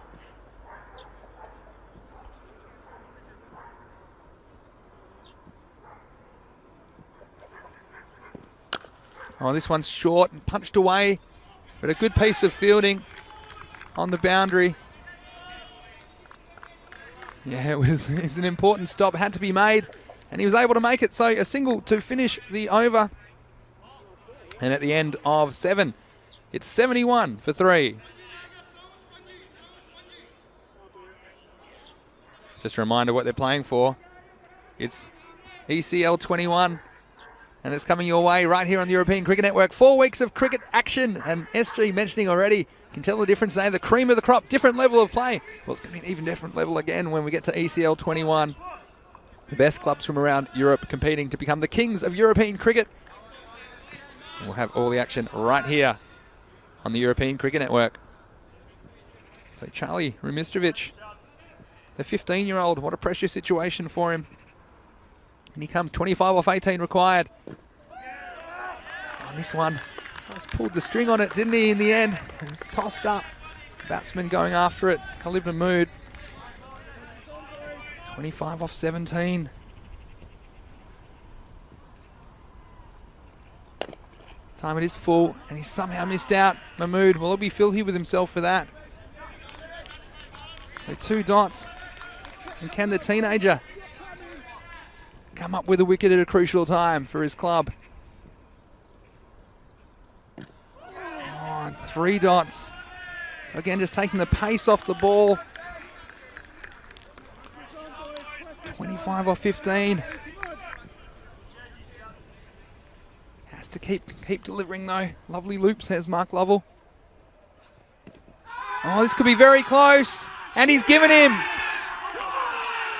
Oh, this one's short and punched away, but a good piece of fielding on the boundary. Yeah, it's an important stop, had to be made, and he was able to make it. So a single to finish the over. And at the end of 7, it's 71 for 3. Just a reminder what they're playing for. It's ECL 21. And it's coming your way right here on the European Cricket Network. 4 weeks of cricket action. And SG mentioning already, you can tell the difference there. The cream of the crop, different level of play. Well, it's going to be an even different level again when we get to ECL 21. The best clubs from around Europe competing to become the kings of European cricket. We'll have all the action right here on the European Cricket Network. So Charlie Rumistrovic, the 15-year-old, what a pressure situation for him. And he comes 25 off 18 required. On this one, just pulled the string on it, didn't he, in the end? It was tossed up. Batsman going after it. Khalid Mahmood. 25 off 17. Time it is full, and he somehow missed out. Mahmood, well, he'll be filthy with himself for that. So 2 dots. And can the teenager come up with a wicket at a crucial time for his club? Oh, and 3 dots. So again, just taking the pace off the ball. 25 off 15. Has to keep delivering though. Lovely loop, says Mark Lovell. Oh, this could be very close. And he's given him.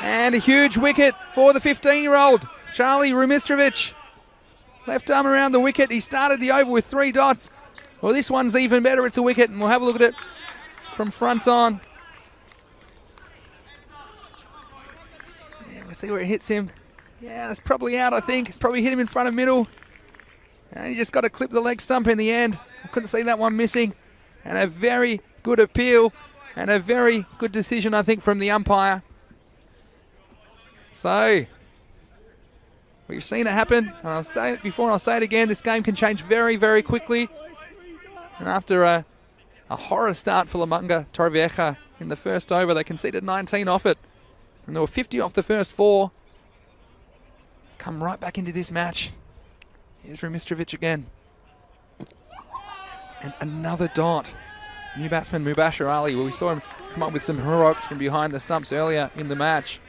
And a huge wicket for the 15-year-old, Charlie Rumistrovic. Left arm around the wicket. He started the over with 3 dots. Well, this one's even better. It's a wicket, and we'll have a look at it from front on. Yeah, we'll see where it hits him. Yeah, that's probably out, I think. It's probably hit him in front of middle. And he just got to clip the leg stump in the end. I couldn't see that one missing. And a very good appeal and a very good decision, I think, from the umpire. So, we've seen it happen. And I'll say it before and I'll say it again. This game can change very, very quickly. And after a horror start for Lamunga Torrevieja in the first over, they conceded 19 off it. And they were 50 off the first 4. Come right back into this match. Here's Rumistrovic again. And another dot. New batsman Mubashir Ali. Well, we saw him come up with some heroics from behind the stumps earlier in the match.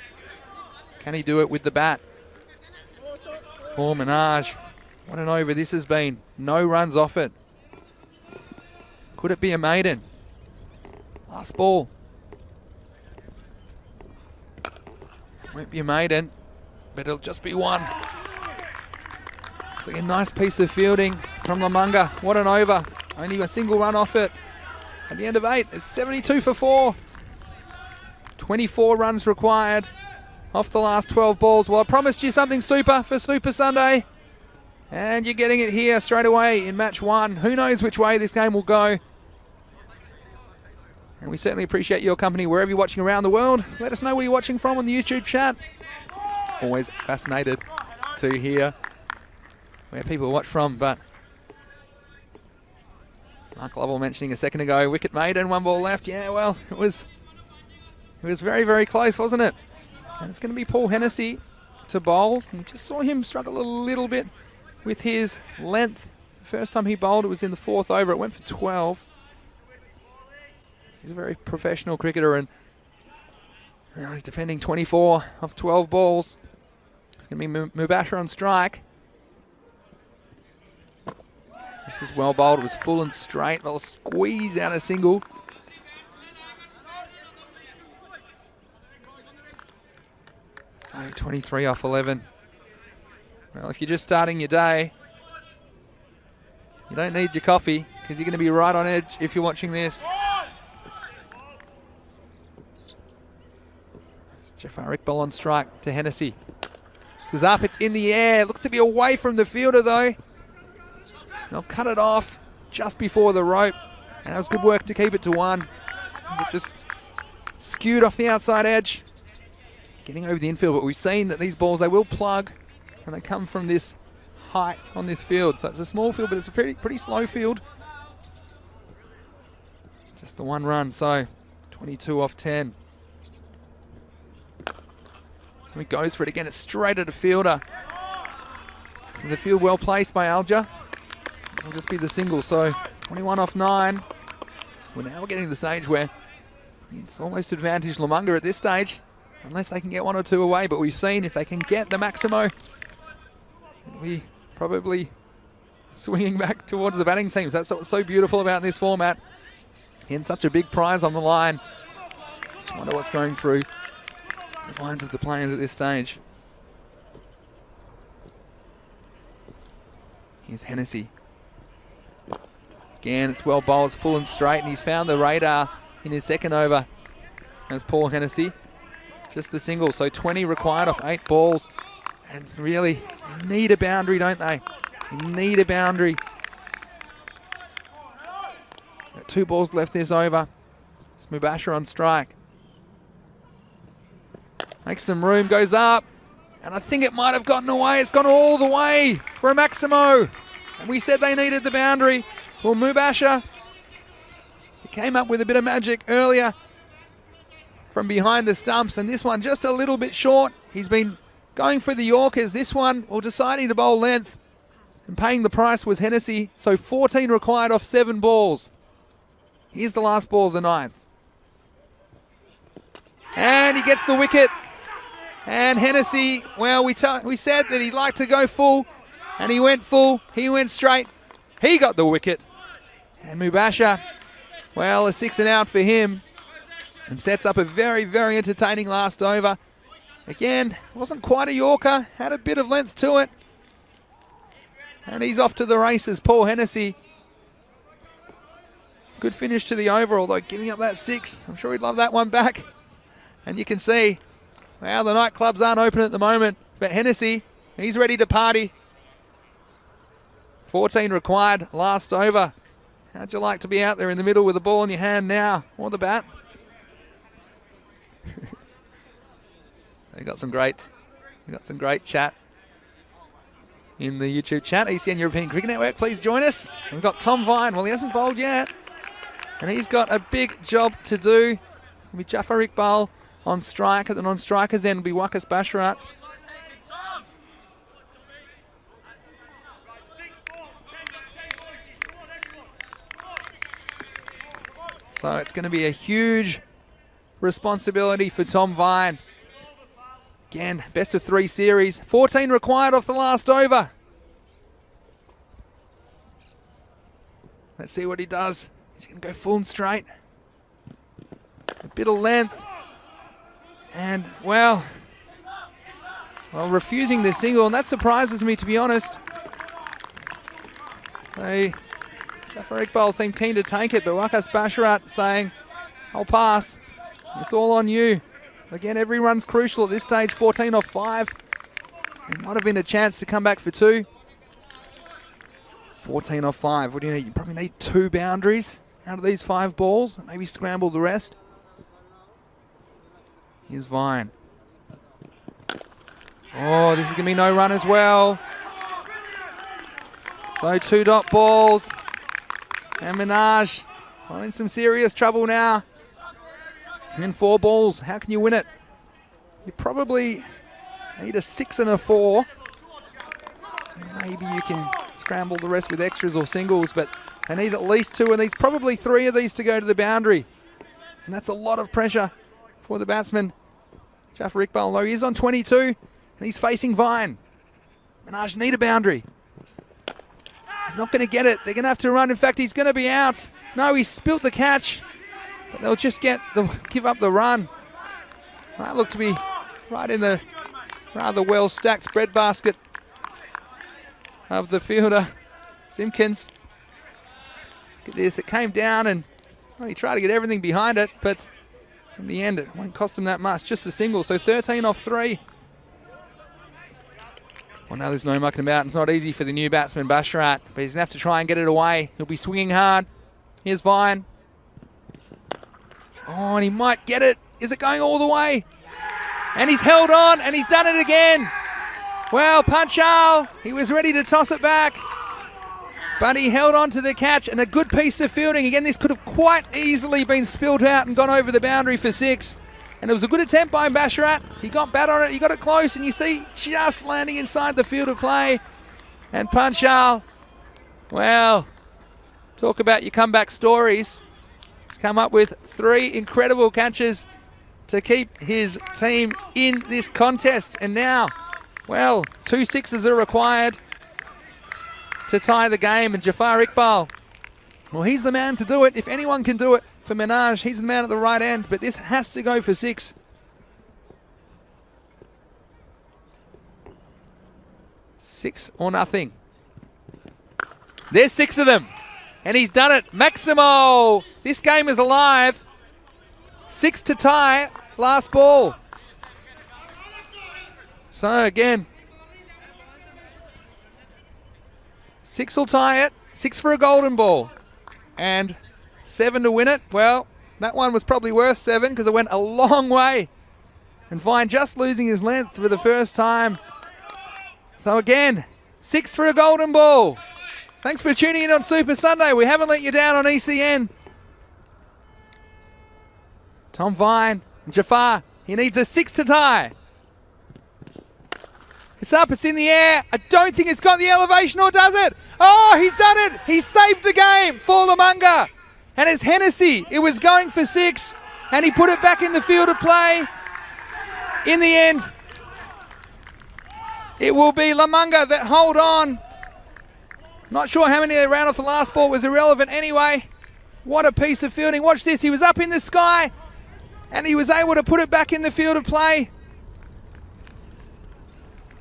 Can he do it with the bat? For Minaj. What an over this has been. No runs off it. Could it be a maiden? Last ball. Won't be a maiden, but it'll just be one. It's like a nice piece of fielding from Lamunga. What an over. Only a single run off it. At the end of 8, it's 72 for 4. 24 runs required off the last 12 balls. Well, I promised you something super for Super Sunday. And you're getting it here straight away in match 1. Who knows which way this game will go. And we certainly appreciate your company wherever you're watching around the world. Let us know where you're watching from on the YouTube chat. Always fascinated to hear where people watch from, but Mark Lovell mentioning a second ago, wicket maiden, 1 ball left. Yeah, well, it was very, very close, wasn't it? And it's going to be Paul Hennessy to bowl. We just saw him struggle a little bit with his length. The first time he bowled, it was in the 4th over. It went for 12. He's a very professional cricketer, and he's defending 24 of 12 balls. It's going to be Mubashir on strike. This is well bowled. It was full and straight. They'll squeeze out a single. So 23 off 11. Well, if you're just starting your day, you don't need your coffee because you're going to be right on edge if you're watching this. Jafar Iqbal on strike to Hennessy. This is up, it's in the air. Looks to be away from the fielder though. They'll cut it off just before the rope. And that was good work to keep it to 1. It just skewed off the outside edge. Getting over the infield, but we've seen that these balls, they will plug and they come from this height on this field. So it's a small field, but it's a pretty slow field. Just the 1 run, so 22 off 10. So he goes for it again. It's straight at a fielder. So the field well placed by Alja. It'll just be the single. So 21 off 9. We're now getting to the stage where it's almost advantage Lamunga at this stage, unless they can get 1 or 2 away. But we've seen if they can get the Maximo, it'll be probably swinging back towards the batting teams. That's what's so beautiful about this format. In such a big prize on the line. Just wonder what's going through the minds of the players at this stage. Here's Hennessy. Again, it's well bowled, it's full and straight, and he's found the radar in his second over as Paul Hennessy. Just the single, so 20 required off 8 balls. And really, you need a boundary, don't they? You need a boundary. Got 2 balls left this over. It's Mubashir on strike. Makes some room, goes up. And I think it might have gotten away. It's gone all the way for a Maximo. And we said they needed the boundary. Well, Mubashir, he came up with a bit of magic earlier from behind the stumps. And this one just a little bit short. He's been going for the Yorkers. This one, well, deciding to bowl length. And paying the price was Hennessy. So 14 required off 7 balls. Here's the last ball of the 9th. And he gets the wicket. And Hennessy, well, we said that he'd like to go full. And he went full. He went straight. He got the wicket. And Mubashir, well, a 6 and out for him. and sets up a very, very entertaining last over. Again, wasn't quite a Yorker, had a bit of length to it. And he's off to the races, Paul Hennessy. Good finish to the over, although giving up that 6. I'm sure he'd love that one back. And you can see, well, the nightclubs aren't open at the moment. But Hennessy, he's ready to party. 14 required, last over. How'd you like to be out there in the middle with the ball in your hand now, or the bat? We got some great chat in the YouTube chat. ECN European Cricket Network, please join us. And we've got Tom Vine. Well, he hasn't bowled yet, and he's got a big job to do. It's going to be Jafar Iqbal on strike. At the non-strikers end will be Wakas Basharat. So it's going to be a huge responsibility for Tom Vine. Again, best of 3 series. 14 required off the last over. Let's see what he does. He's going to go full and straight. A bit of length. And, well, refusing the single. And that surprises me, to be honest. Jafar Iqbal seemed keen to take it, but Wakas Basharat saying, I'll pass. It's all on you. Again, every run's crucial at this stage. 14 off 5. It might have been a chance to come back for 2. 14 off 5. What do you need? You probably need 2 boundaries out of these 5 balls. Maybe scramble the rest. Here's Vine. Oh, this is going to be no run as well. So 2 dot balls. And Minaj in some serious trouble now. And 4 balls. How can you win it? You probably need a 6 and a 4. Maybe you can scramble the rest with extras or singles, but they need at least 2 of these, probably 3 of these to go to the boundary. And that's a lot of pressure for the batsman. Jafar Iqbal, though, he is on 22, and he's facing Vine. Minaj need a boundary. He's not going to get it. They're going to have to run. In fact, he's going to be out. No, he spilt the catch. But they'll just give up the run. That looked to be right in the rather well-stacked breadbasket of the fielder, Simpkins. Look at this. It came down and he tried to get everything behind it, but in the end, it won't cost him that much. Just a single. So 13 off 3. Well, now there's no mucking about. It's not easy for the new batsman, Basharat, but he's going to have to try and get it away. He'll be swinging hard. Here's Vine. Oh, and he might get it. Is it going all the way? And he's held on, and he's done it again. Well, Panchal, he was ready to toss it back, but he held on to the catch, and a good piece of fielding. Again, this could have quite easily been spilled out and gone over the boundary for 6. And it was a good attempt by Basharat. He got bat on it, he got it close, and you see just landing inside the field of play. And Panchal, well, talk about your comeback stories. He's come up with 3 incredible catches to keep his team in this contest. And now, well, 2 sixes are required to tie the game. And Jafar Iqbal, well, he's the man to do it. If anyone can do it for Minaj, he's the man at the right end. But this has to go for 6. Six or nothing. There's 6 of them. And he's done it. Maximo. This game is alive. 6 to tie. Last ball. So again, 6 will tie it. 6 for a golden ball. And 7 to win it. Well, that one was probably worth 7 because it went a long way. And Vine just losing his length for the first time. So again, 6 for a golden ball. Thanks for tuning in on Super Sunday. We haven't let you down on ECN. Tom Vine, Jafar, he needs a 6 to tie. It's up, it's in the air. I don't think it's got the elevation, or does it? Oh, he's done it. He's saved the game for Lamanga. And it's Hennessy. It was going for 6, and he put it back in the field of play. In the end, it will be Lamanga that hold on. Not sure how many they ran off the last ball. It was irrelevant anyway. What a piece of fielding. Watch this. He was up in the sky, and he was able to put it back in the field of play.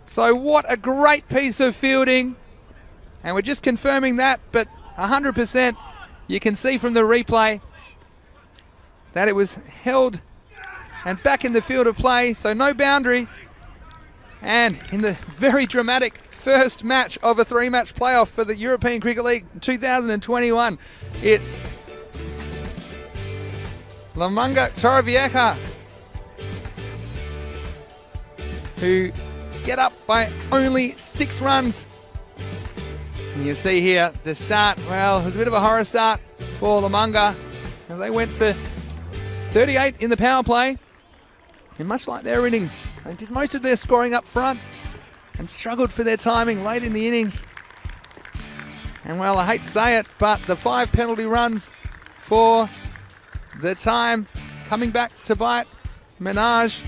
So what a great piece of fielding. And we're just confirming that, but 100% you can see from the replay that it was held and back in the field of play, so no boundary. And in the very dramatic first match of a 3-match playoff for the European Cricket League 2021, it's Lamanga Torrevieja who get up by only 6 runs. And you see here the start, well, it was a bit of a horror start for Lamanga, as they went for 38 in the power play. And much like their innings, they did most of their scoring up front and struggled for their timing late in the innings. And well, I hate to say it, but the 5 penalty runs for the time coming back to bite Minaj.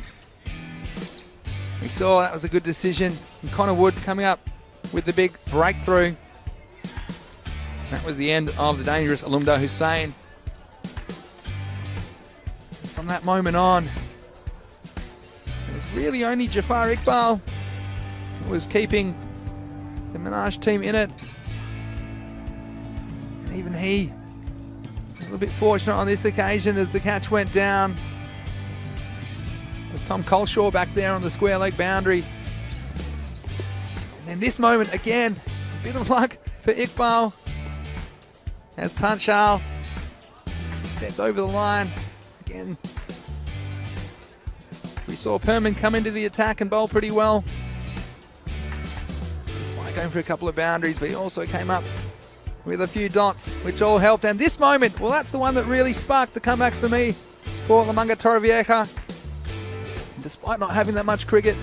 We saw that was a good decision. And Connor Wood coming up with the big breakthrough. That was the end of the dangerous Alumda Hussain. From that moment on, it was really only Jafar Iqbal who was keeping the Minaj team in it. And even he, a little bit fortunate on this occasion as the catch went down. It was Tom Colshaw back there on the square leg boundary. And in this moment, again, a bit of luck for Iqbal as Panchal stepped over the line. Again, we saw Perman come into the attack and bowl pretty well, despite going for a couple of boundaries, but he also came up with a few dots, which all helped. And this moment, well, that's the one that really sparked the comeback for me for Lamanga Torrevieja. Despite not having that much cricket,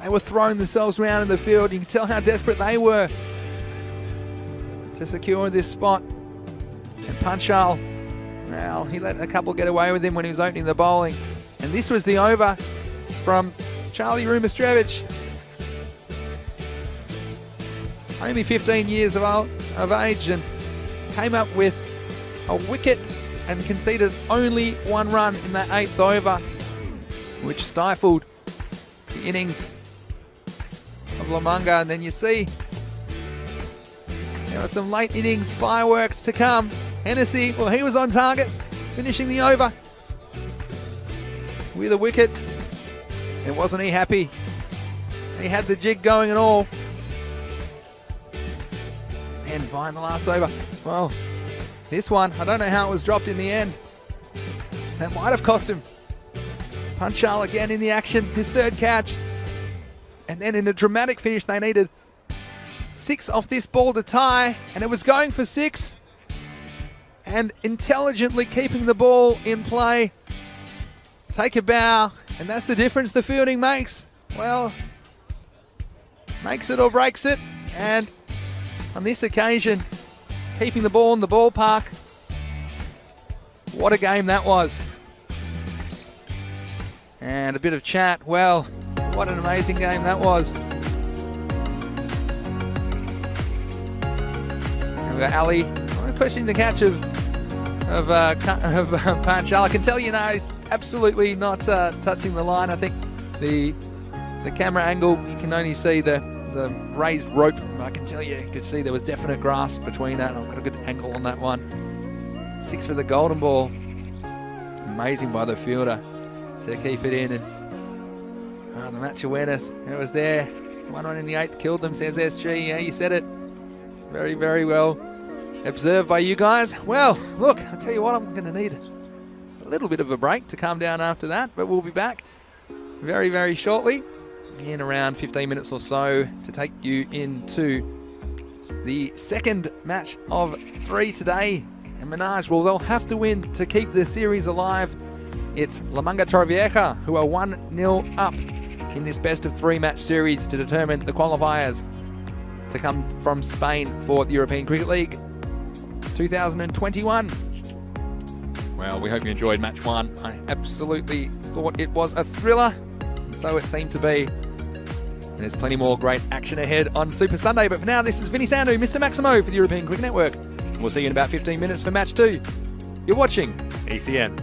they were throwing themselves around in the field. You can tell how desperate they were to secure this spot. And Panchal, well, he let a couple get away with him when he was opening the bowling. And this was the over from Charlie Rumistrevich. Only 15 years of age, and came up with a wicket and conceded only 1 run in that 8th over, which stifled the innings of Lamanga. And then you see there are some late innings fireworks to come. Hennessy, well, he was on target, finishing the over with a wicket. And wasn't he happy? He had the jig going and all. And find the last over. Well, this one, I don't know how it was dropped in the end. That might have cost him. Panchal again in the action, his 3rd catch. And then in a dramatic finish, they needed 6 off this ball to tie, and it was going for 6. And intelligently keeping the ball in play. Take a bow, and that's the difference the fielding makes. Well, makes it or breaks it. And on this occasion, keeping the ball in the ballpark. What a game that was. And a bit of chat. Well, what an amazing game that was. And we've got Ali questioning the catch of Panchal. I can tell you now he's absolutely not touching the line. I think the camera angle, you can only see the raised rope. I can tell you could see there was definite grass between that. I've got a good angle on that one. 6 for the golden ball. Amazing by the fielder to keep it in. And the match awareness, it was there. 1 run in the 8th killed them, says SG. Yeah, you said it. Very, very well observed by you guys. Well, look, I'll tell you what, I'm going to need a little bit of a break to calm down after that, but we'll be back very, very shortly, in around 15 minutes or so, to take you into the 2nd match of 3 today. And Minaj, well, they'll have to win to keep the series alive. It's Lamanga Torrevieja who are 1-0 up in this best of 3 match series to determine the qualifiers to come from Spain for the European Cricket League 2021. Well, we hope you enjoyed match 1. I absolutely thought it was a thriller, so it seemed to be. And there's plenty more great action ahead on Super Sunday. But for now, this is Vinny Sandhu, Mr. Maximo for the European Cricket Network. We'll see you in about 15 minutes for match 2. You're watching ECN.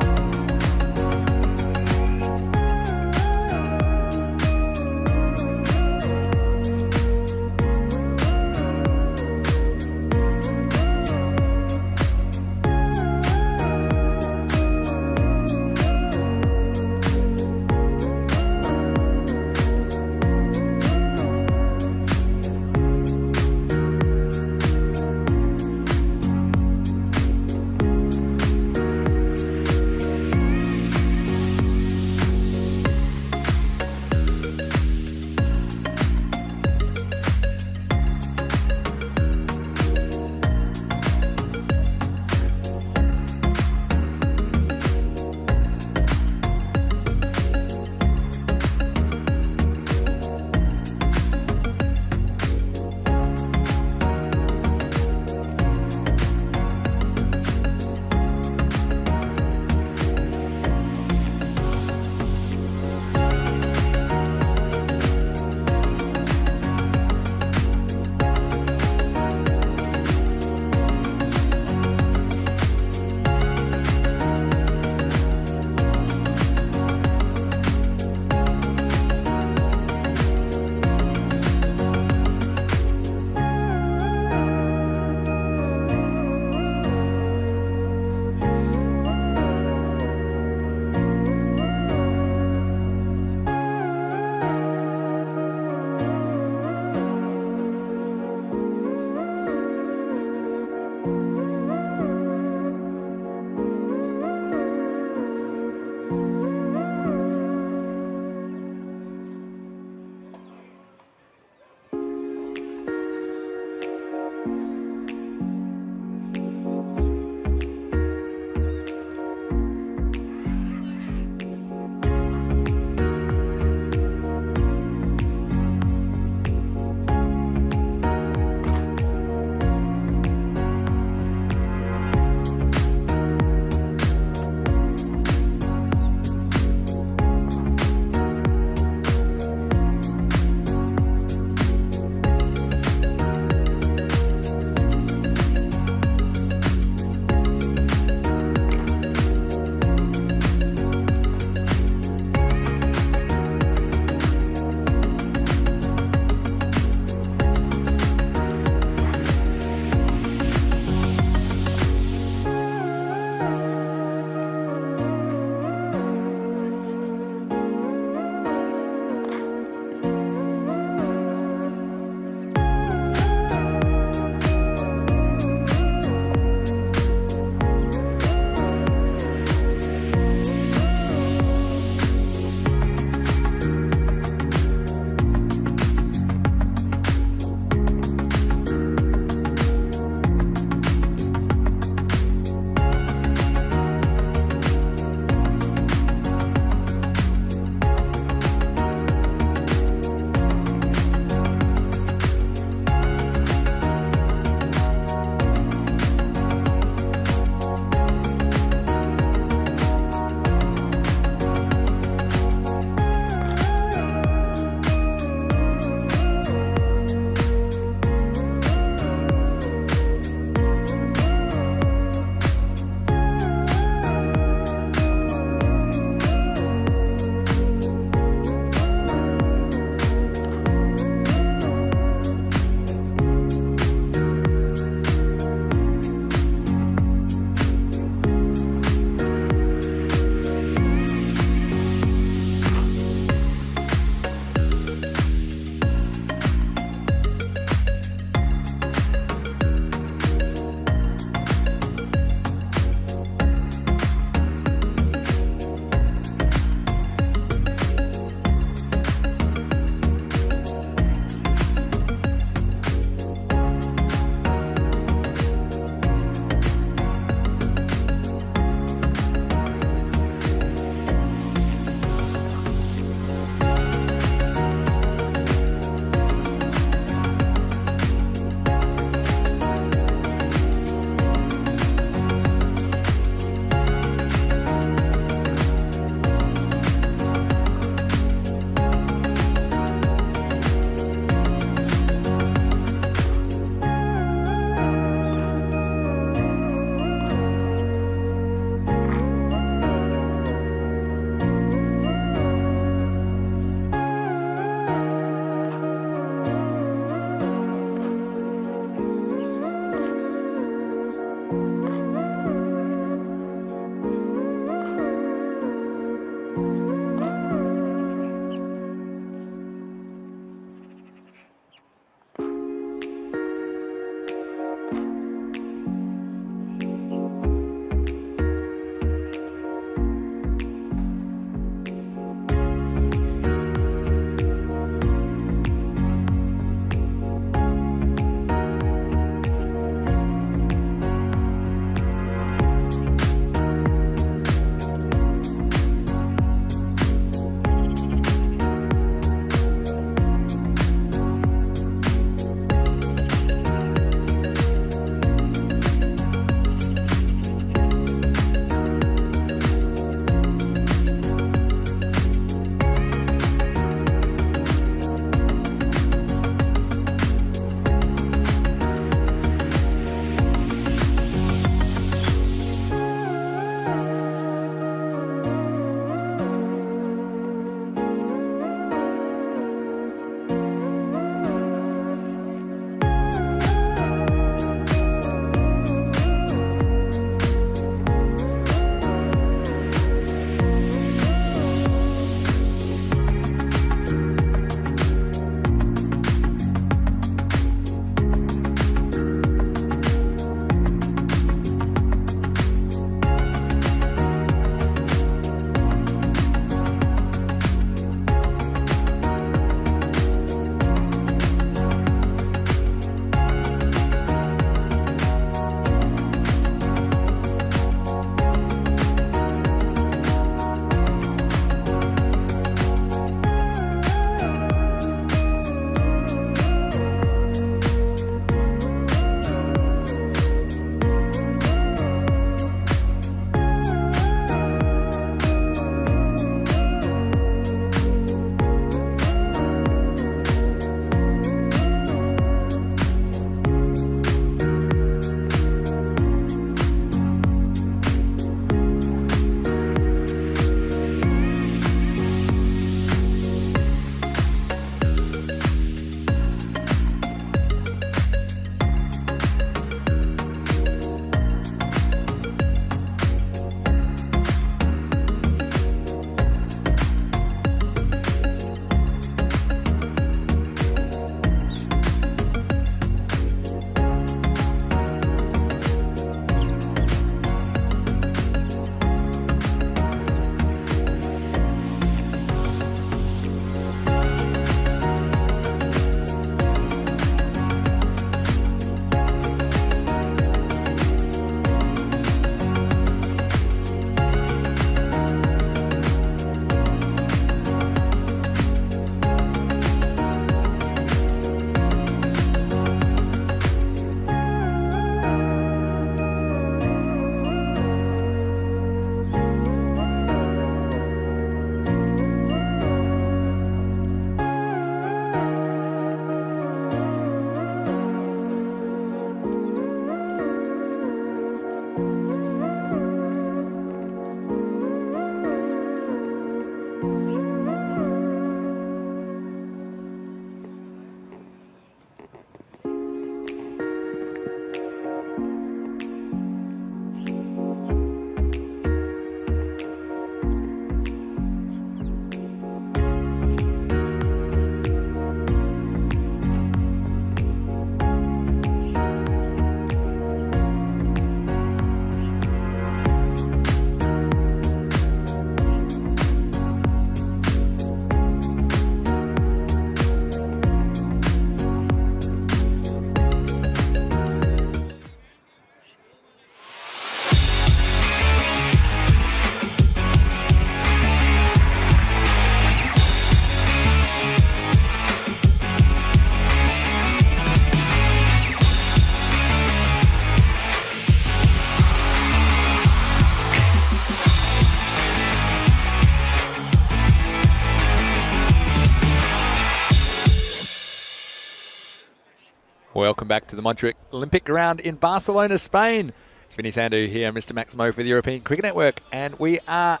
Welcome back to the Montjuic Olympic Ground in Barcelona, Spain. It's Vinny Sandu here, Mr. Maximo for the European Cricket Network, and we are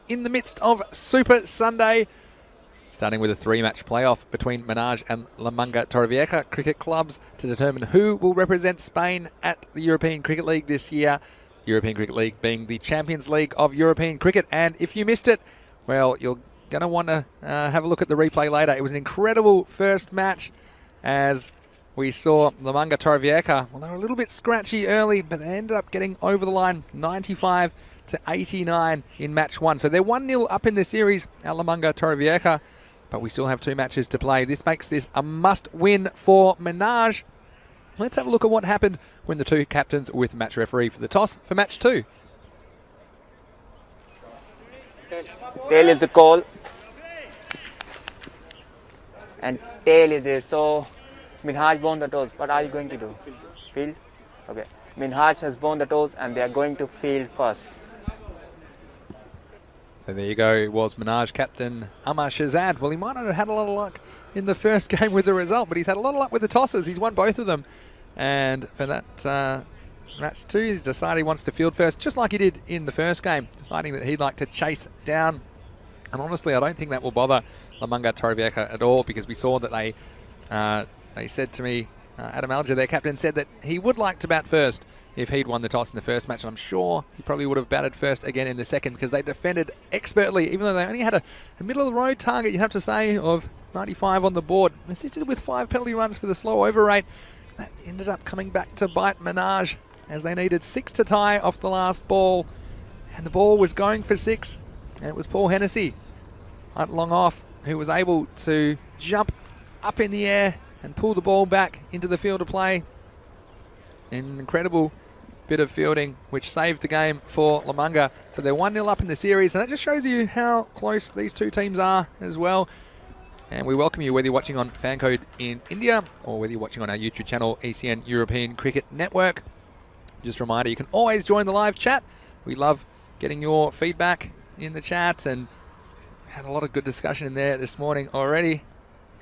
in the midst of Super Sunday. starting with a 3-match playoff between Menage and La Manga Torrevieja cricket clubs to determine who will represent Spain at the European Cricket League this year. European Cricket League being the Champions League of European cricket. And if you missed it, well, you're going to want to have a look at the replay later. It was an incredible first match as we saw La Manga Torrevieja. Well, they were a little bit scratchy early, but they ended up getting over the line 95 to 89 in match 1. So they're 1-0 up in the series at La Manga Torrevieja, but we still have 2 matches to play. This makes this a must-win for Menage. Let's have a look at what happened when the 2 captains were with match referee for the toss for match 2. Tail is the call. And tail is there. So Minhaj won the toss. What are you going to do? Field? Okay. Minhaj has won the toss and they are going to field first. So there you go. It was Menage captain Amar Shahzad. Well, he might not have had a lot of luck in the first game with the result, but he's had a lot of luck with the tosses. He's won both of them. And for that match 2, he's decided he wants to field first, just like he did in the first game, deciding that he'd like to chase down. And honestly, I don't think that will bother La Manga Torrevieja at all, because we saw that they said to me, Adam Alger, their captain, said that he would like to bat first if he'd won the toss in the first match. And I'm sure he probably would have batted first again in the second, because they defended expertly, even though they only had a middle-of-the-road target, you have to say, of 95 on the board. Assisted with 5 penalty runs for the slow over rate. That ended up coming back to bite Menage, as they needed 6 to tie off the last ball. And the ball was going for 6. And it was Paul Hennessy, at long off, who was able to jump up in the air and pull the ball back into the field of play. An incredible bit of fielding, which saved the game for La Manga. So they're 1-0 up in the series, and that just shows you how close these 2 teams are as well. And we welcome you, whether you're watching on Fancode in India or whether you're watching on our YouTube channel, ECN European Cricket Network. Just a reminder, you can always join the live chat. We love getting your feedback in the chat, and had a lot of good discussion in there this morning already.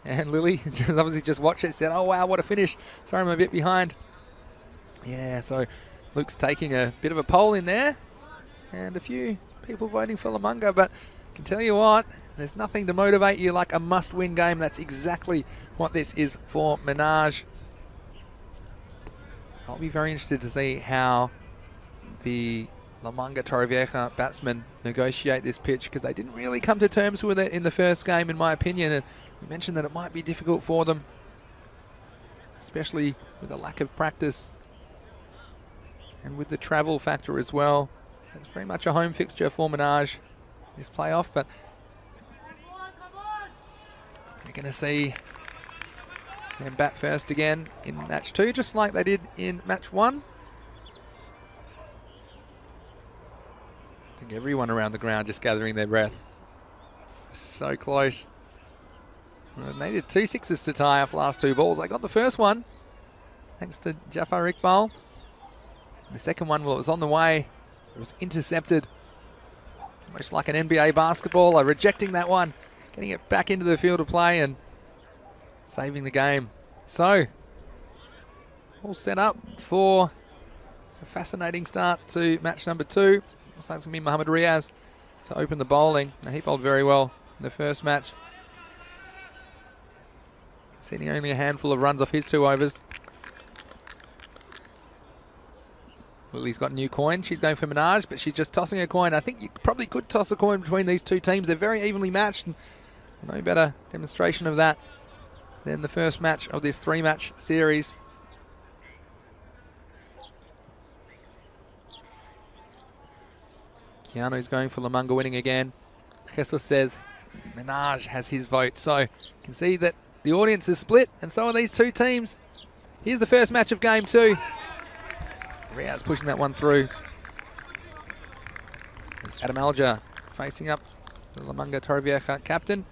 And Lily obviously just watched it, said, oh wow, what a finish. Sorry, I'm a bit behind. Yeah, so Luke's taking a bit of a poll in there, and a few people voting for La Manga, but I can tell you what, there's nothing to motivate you like a must-win game. That's exactly what this is for Menage. I'll be very interested to see how the La Manga Torrevieja batsmen negotiate this pitch, because they didn't really come to terms with it in the first game, in my opinion, and we mentioned that it might be difficult for them, especially with a lack of practice and with the travel factor as well. It's very much a home fixture for Menage, this playoff, but you're going to see them bat first again in match 2, just like they did in match 1. I think everyone around the ground just gathering their breath. So close. Well, they needed 2 sixes to tie off last 2 balls. They got the first one, thanks to Jafar Iqbal. And the second one, well, it was on the way. It was intercepted, almost like an NBA basketballer, rejecting that one, getting it back into the field of play and saving the game. So, all set up for a fascinating start to match number 2. Looks like it's going to be Mohammad Riaz to open the bowling. Now, he bowled very well in the first match, conceding only a handful of runs off his 2 overs. Lily's got a new coin. She's going for Menage, but she's just tossing a coin. I think you probably could toss a coin between these 2 teams. They're very evenly matched, and no better demonstration of that than the first match of this 3-match series. Keanu's going for La Manga winning again. Jesus says Menage has his vote. So you can see that the audience is split, and so are these 2 teams. Here's the first match of game 2. Riaz pushing that one through. It's Adam Alger facing up the La Manga Torrevieja captain.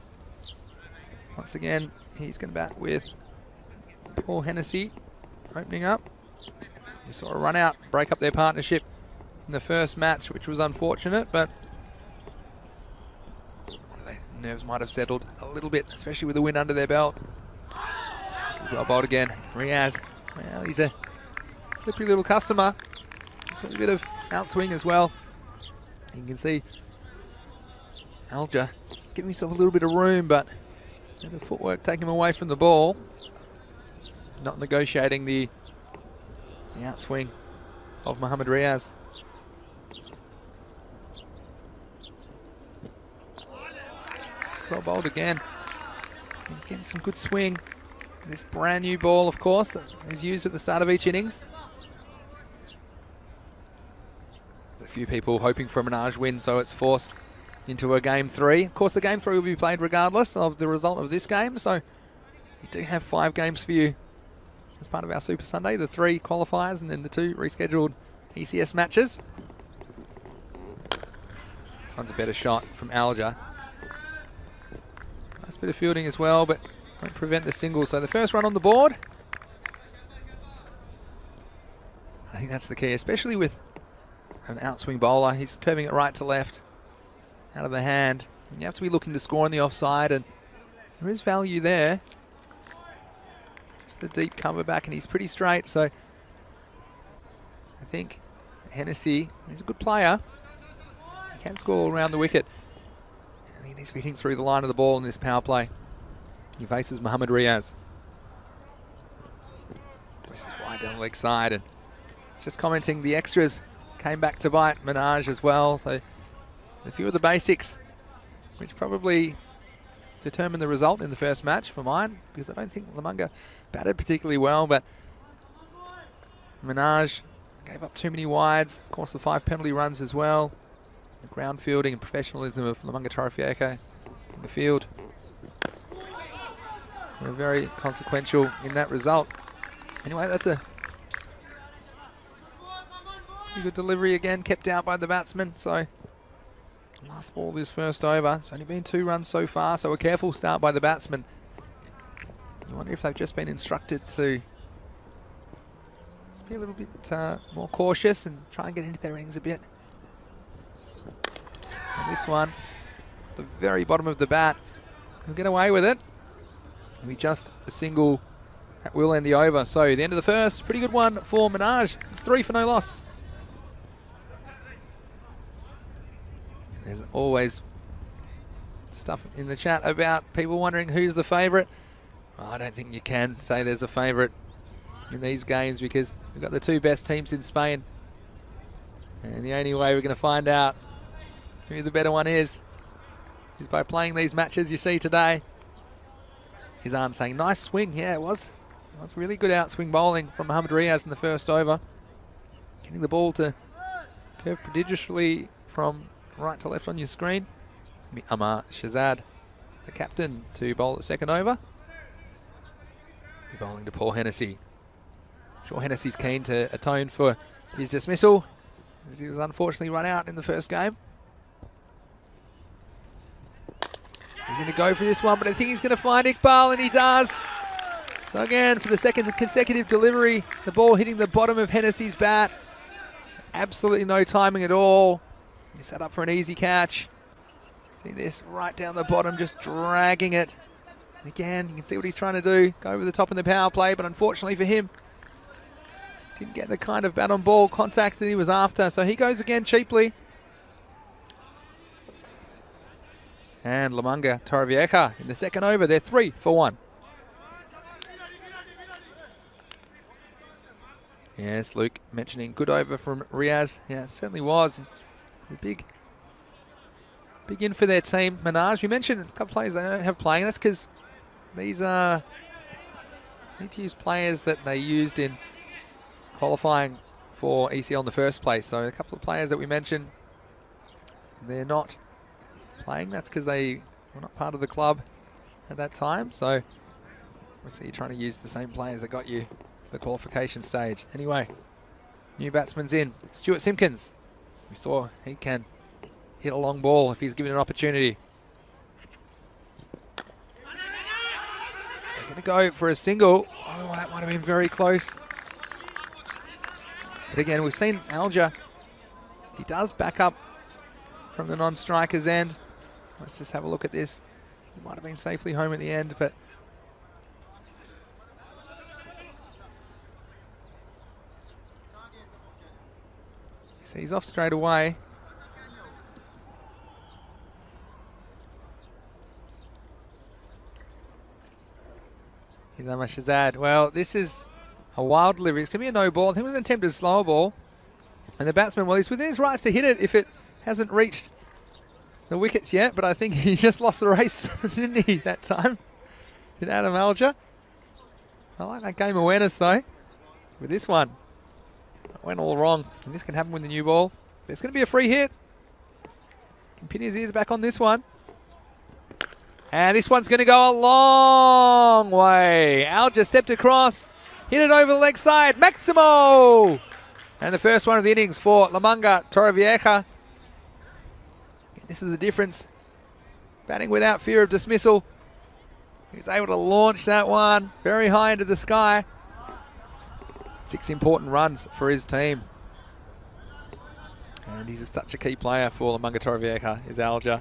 Once again, he's going to bat with Paul Hennessy opening up. We saw a run out, break up their partnership in the first match, which was unfortunate, but nerves might have settled a little bit, especially with the wind under their belt. This is well bowled again. Riaz, well, he's a slippery little customer. Just with a bit of outswing as well. You can see Alger just giving himself a little bit of room, but And the footwork taking him away from the ball. Not negotiating the outswing of Mohamed Riaz. Well bowled again. He's getting some good swing. This brand new ball, of course, that is used at the start of each innings. There's a few people hoping for a Minaj win, so it's forced into a game 3. Of course, the game 3 will be played regardless of the result of this game, so we do have 5 games for you as part of our Super Sunday, the 3 qualifiers and then the 2 rescheduled ECS matches. This one's a better shot from Alger. Nice bit of fielding as well, but won't prevent the single. So the first run on the board. I think that's the key, especially with an outswing bowler. He's curving it right to left, out of the hand. And you have to be looking to score on the offside, and there is value there. Just the deep cover back, and he's pretty straight, so I think Hennessy, he's a good player. He can score all around the wicket. I think he's hitting through the line of the ball in this power play. He faces Mohamed Riaz. This is wide down the leg side, and just commenting the extras came back to bite Minaj as well. So a few of the basics, which probably determined the result in the first match for mine, because I don't think Lamanga batted particularly well, but Minaj gave up too many wides. Of course, the 5 penalty runs as well. The ground fielding and professionalism of Lamanga Tarafieka in the field were very consequential in that result. Anyway, that's a pretty good delivery again, kept out by the batsman. So last ball this first over. It's only been 2 runs so far, so a careful start by the batsman. You wonder if they've just been instructed to be a little bit more cautious and try and get into their innings a bit. And this one, at the very bottom of the bat, he'll get away with it. It'll be just a single that will end the over. So the end of the first, pretty good one for Minaj. It's 3 for no loss. There's always stuff in the chat about people wondering who's the favourite. Well, I don't think you can say there's a favourite in these games, because we've got the 2 best teams in Spain. And the only way we're going to find out who the better one is by playing these matches you see today. His arm saying, nice swing. Yeah, it was. It was really good outswing bowling from Mohamed Riaz in the first over. Getting the ball to curve prodigiously from right to left on your screen. It's going to be Amar Shahzad, the captain, to bowl the second over. Be bowling to Paul Hennessy. Sure, Hennessy's keen to atone for his dismissal, as he was unfortunately run out in the first game. He's going to go for this one, but I think he's going to find Iqbal, and he does. So again, for the second consecutive delivery, the ball hitting the bottom of Hennessy's bat. Absolutely no timing at all. He set up for an easy catch. See this, right down the bottom, just dragging it. And again, you can see what he's trying to do. Go over the top in the power play, but unfortunately for him, didn't get the kind of bat on ball contact that he was after. So he goes again cheaply. And Lamanga Tarafieka in the second over. They're 3 for 1. Yes, Luke mentioning good over from Riaz. Yeah, it certainly was. A big in for their team. Minaj, we mentioned a couple of players they don't have playing. That's because these are need to use players that they used in qualifying for ECL in the first place. So a couple of players that we mentioned, they're not playing. That's because they were not part of the club at that time. So obviously you're trying to use the same players that got you to the qualification stage. Anyway, new batsman's in. Stuart Simpkins. We saw he can hit a long ball if he's given an opportunity. They're going to go for a single. Oh, that might have been very close. But again, we've seen Alger. He does back up from the non-striker's end. Let's just have a look at this. He might have been safely home at the end, but so he's off straight away. Shazad. Well, this is a wild delivery. It's going to be a no ball. I think it was an attempted slower ball. And the batsman, well, he's within his rights to hit it if it hasn't reached the wickets yet, but I think he just lost the race, didn't he, that time? Did Adam Alger? I like that game awareness, though, with this one. It went all wrong, and this can happen with the new ball. It's going to be a free hit. Can pin his ears back on this one. And this one's going to go a long way. Alger stepped across, hit it over the leg side. Maximo! And the first one of the innings for Lamanga Torrevieja. This is the difference. Batting without fear of dismissal. He's able to launch that one very high into the sky. 6 important runs for his team. And he's such a key player for Lamanga Torrevieja, is Alger.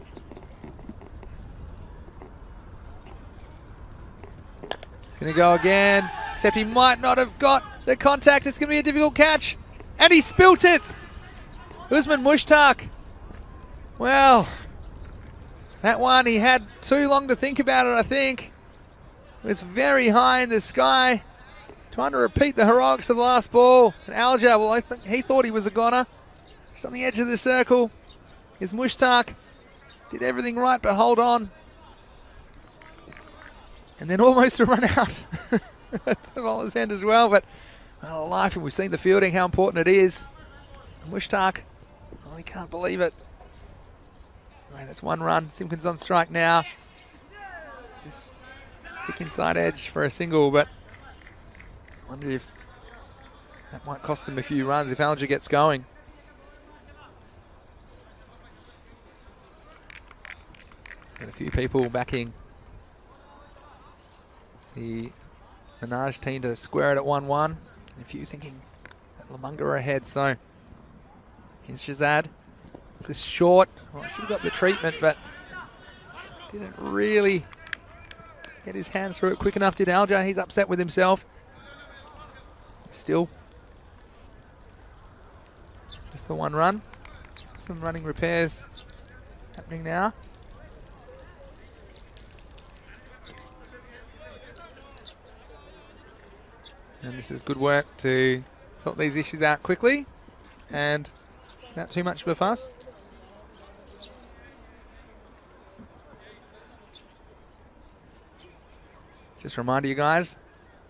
He's going to go again, except he might not have got the contact. It's going to be a difficult catch. And he spilt it. Usman Mushtaq. Well, that one, he had too long to think about it, I think. It was very high in the sky. Trying to repeat the heroics of the last ball. And Alger, well, I think he thought he was a goner. Just on the edge of the circle is Mushtaq. Did everything right but hold on. And then almost a run out at the bowler's end as well. But well, life, and we've seen the fielding, how important it is. And Mushtaq, oh, he can't believe it. Right, that's 1 run. Simpkins on strike now. Just kick inside edge for a single, but I wonder if that might cost them a few runs if Alger gets going. And a few people backing the Minaj team to square it at 1-1. And a few thinking that Lamanga are ahead, so here's Shazad. This is short. Well, should have got the treatment, but didn't really get his hands through it quick enough, did Alger. He's upset with himself. Still just the 1 run. Some running repairs happening now. And this is good work to sort these issues out quickly and not too much of a fuss. Just remind you guys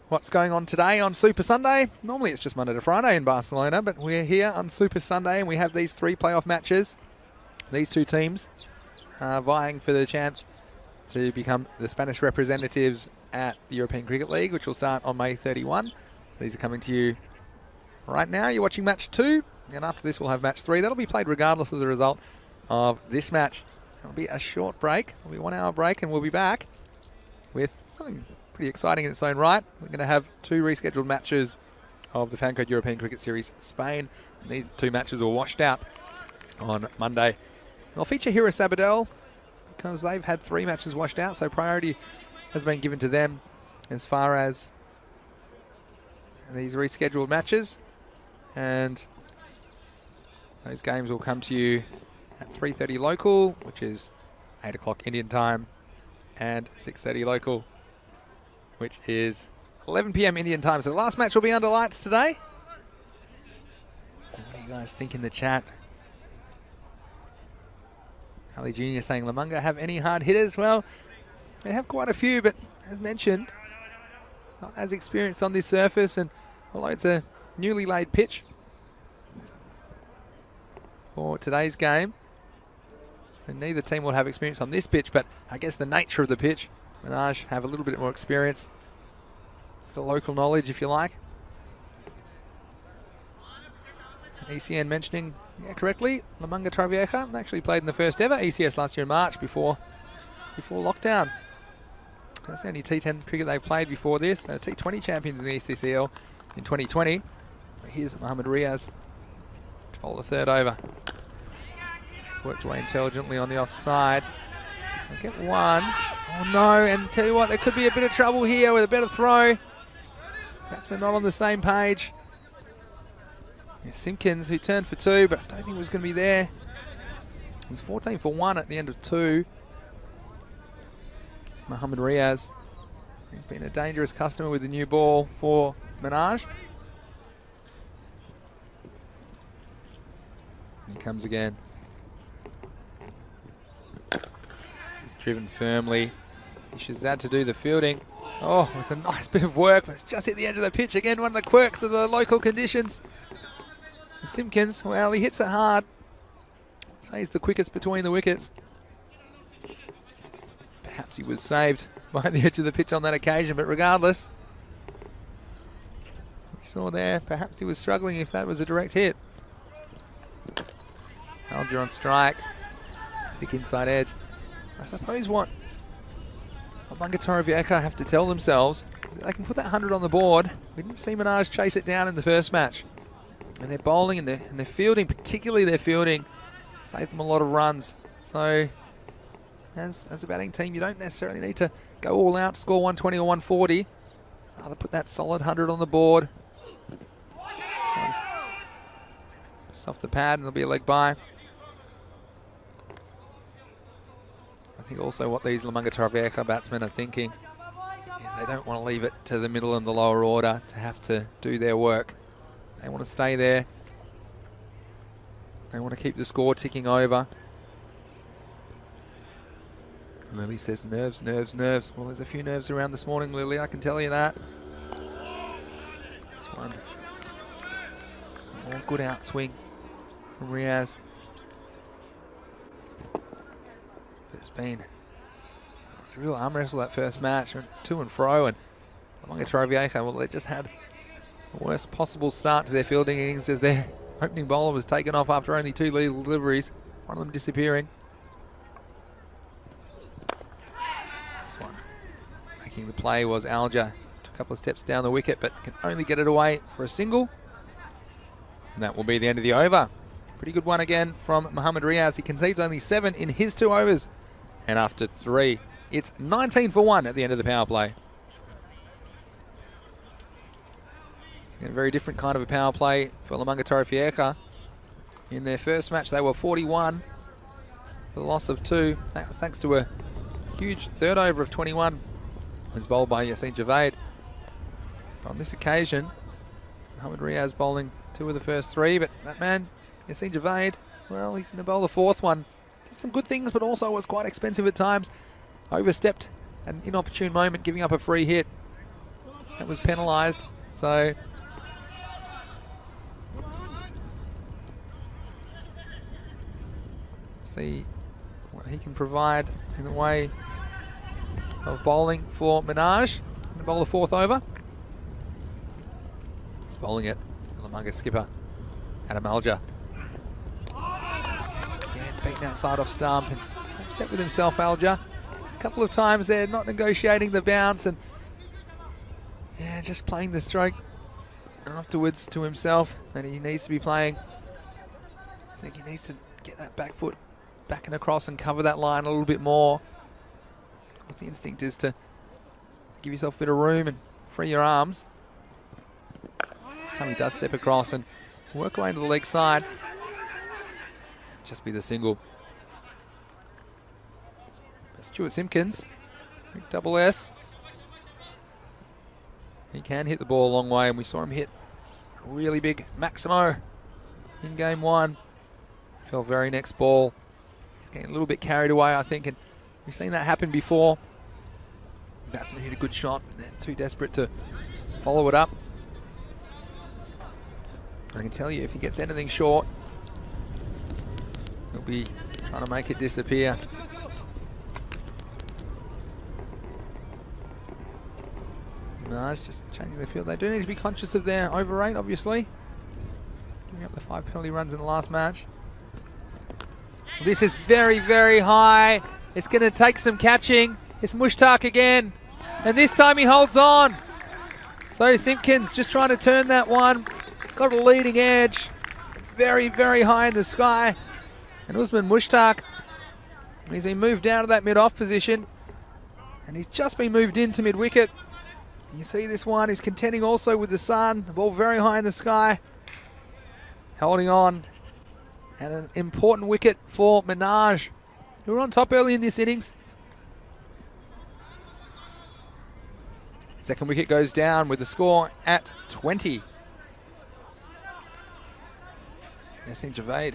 what's going on today on Super Sunday. Normally it's just Monday to Friday in Barcelona, but we're here on Super Sunday and we have these 3 playoff matches. These 2 teams vying for the chance to become the Spanish representatives at the European Cricket League, which will start on May 31. These are coming to you right now. You're watching match 2, and after this we'll have match 3. That'll be played regardless of the result of this match. It'll be a short break. It'll be a 1-hour break, and we'll be back with something pretty exciting in its own right. We're going to have 2 rescheduled matches of the Fancode European Cricket Series Spain. And these 2 matches were washed out on Monday. I'll feature Hira Sabadell because they've had 3 matches washed out, so priority has been given to them as far as these rescheduled matches. And those games will come to you at 3:30 local, which is 8 o'clock Indian time, and 6:30 local, which is 11 PM Indian time. So the last match will be under lights today. What do you guys think in the chat? Ali Jr. saying Lamanga have any hard hitters? Well, they have quite a few, but as mentioned, not as experienced on this surface, and although it's a newly laid pitch for today's game, so neither team will have experience on this pitch, but I guess the nature of the pitch, Minaj have a little bit more experience, the local knowledge if you like. ECN mentioning, yeah, correctly, Lamanga Torrevieja actually played in the first ever ECS last year in March before lockdown. That's the only T10 cricket they've played before this. They're T20 champions in the ECCL in 2020. Here's Mohammad Riaz to bowl the 3rd over. Worked away intelligently on the offside. They'll get 1. Oh no, and tell you what, there could be a bit of trouble here with a better throw. Batsman not on the same page. Simpkins, who turned for 2, but I don't think it was going to be there. It was 14 for 1 at the end of 2. Mohammad Riaz He's been a dangerous customer with the new ball for Minaj. He comes again. He's driven firmly. Shazad to do the fielding. Oh, it was a nice bit of work, but it's just hit the edge of the pitch again. One of the quirks of the local conditions. And Simpkins, well, he hits it hard. So he's the quickest between the wickets. Perhaps he was saved by the edge of the pitch on that occasion, but regardless, we saw there, perhaps he was struggling if that was a direct hit. Alger on strike, thick inside edge. I suppose what Mungatorovieka have to tell themselves is they can put that 100 on the board. We didn't see Minaj chase it down in the first match. And their bowling and their fielding, particularly their fielding, saved them a lot of runs. So as a batting team, you don't necessarily need to go all out, score 120 or 140. Rather put that solid 100 on the board. Just off the pad and it'll be a leg by. I think also what these Mungatorovieka batsmen are thinking is they don't want to leave it to the middle and the lower order to have to do their work. They want to stay there. They want to keep the score ticking over. Lily says nerves, nerves, nerves. Well, there's a few nerves around this morning, Lily, I can tell you that. This one. More good outswing from Riaz. It's a real arm wrestle that first match, to and fro, and Mungatorovieka, well, they just had the worst possible start to their fielding innings as their opening bowler was taken off after only 2 lethal deliveries, one of them disappearing. This one making the play was Alger, took a couple of steps down the wicket but can only get it away for a single, and that will be the end of the over. Pretty good one again from Mohammad Riaz. He concedes only 7 in his 2 overs. And after 3, it's 19 for 1 at the end of the power play. A very different kind of a power play for Mungatorovieka. In their first match, they were 41 for the loss of 2. That was thanks to a huge third over of 21. It was bowled by Yassine Javed. But on this occasion, Mohammad Riaz bowling 2 of the first 3, but that man, Yassine Javed, well, he's going to bowl the 4th one. Did some good things, but also was quite expensive at times. Overstepped at an inopportune moment, giving up a free hit. That was penalised, so see what he can provide in the way of bowling for Minaj. Going to bowl the 4th over. He's bowling it. The Munga skipper, Adam Alger. Again, beaten outside off stump and upset with himself, Alger. Just a couple of times there, not negotiating the bounce and yeah, just playing the stroke afterwards to himself, and he needs to be playing. I think he needs to get that back foot back and across and cover that line a little bit more. The instinct is to give yourself a bit of room and free your arms. This time he does step across and work away to the leg side. Just be the single. But Stuart Simpkins, big double S. He can hit the ball a long way, and we saw him hit a really big Maximo in game 1. Fell very next ball. He's getting a little bit carried away, I think, and we've seen that happen before. The batsman hit a good shot, and they're too desperate to follow it up. I can tell you, if he gets anything short, he'll be trying to make it disappear. Minaj just changing the field. They do need to be conscious of their over rate, obviously. Giving up the 5 penalty runs in the last match. This is very, very high. It's going to take some catching. It's Mushtaq again. And this time he holds on. So Simpkins just trying to turn that one. Got a leading edge. Very, very high in the sky. And Usman Mushtaq, he's been moved down to that mid-off position. And he's just been moved into mid-wicket. You see this one, he's contending also with the sun. The ball very high in the sky. Holding on. And an important wicket for Minaj, who were on top early in this innings. Second wicket goes down with the score at 20. Yasin Javed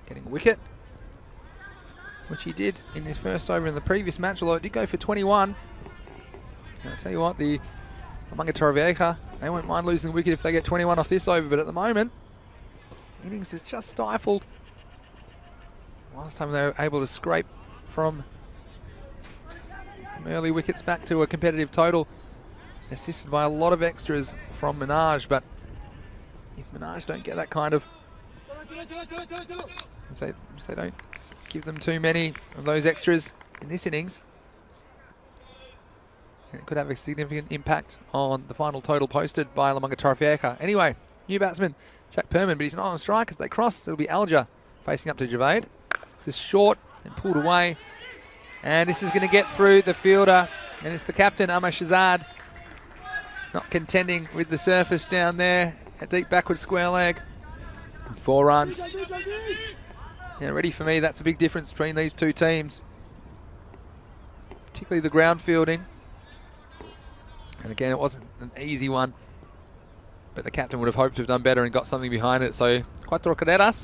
getting a wicket, which he did in his first over in the previous match, although it did go for 21. And I'll tell you what, the Amanga Torrevieja, they won't mind losing the wicket if they get 21 off this over, but at the moment, the innings is just stifled. Last time they were able to scrape from some early wickets back to a competitive total, assisted by a lot of extras from Minaj, but if Minaj don't get that kind of, if they don't give them too many of those extras in this innings, it could have a significant impact on the final total posted by Lamanga Torrevieja. Anyway, new batsman Jack Perman, but he's not on strike as they cross. It'll be Alger facing up to Javed. This is short and pulled away, and this is going to get through the fielder, and it's the captain Ahmad Shahzad not contending with the surface down there. A deep backward square leg. 4 runs. Yeah, ready for me, that's a big difference between these two teams, particularly the ground fielding. And again, it wasn't an easy one, but the captain would have hoped to have done better and got something behind it. So, cuatro carreras.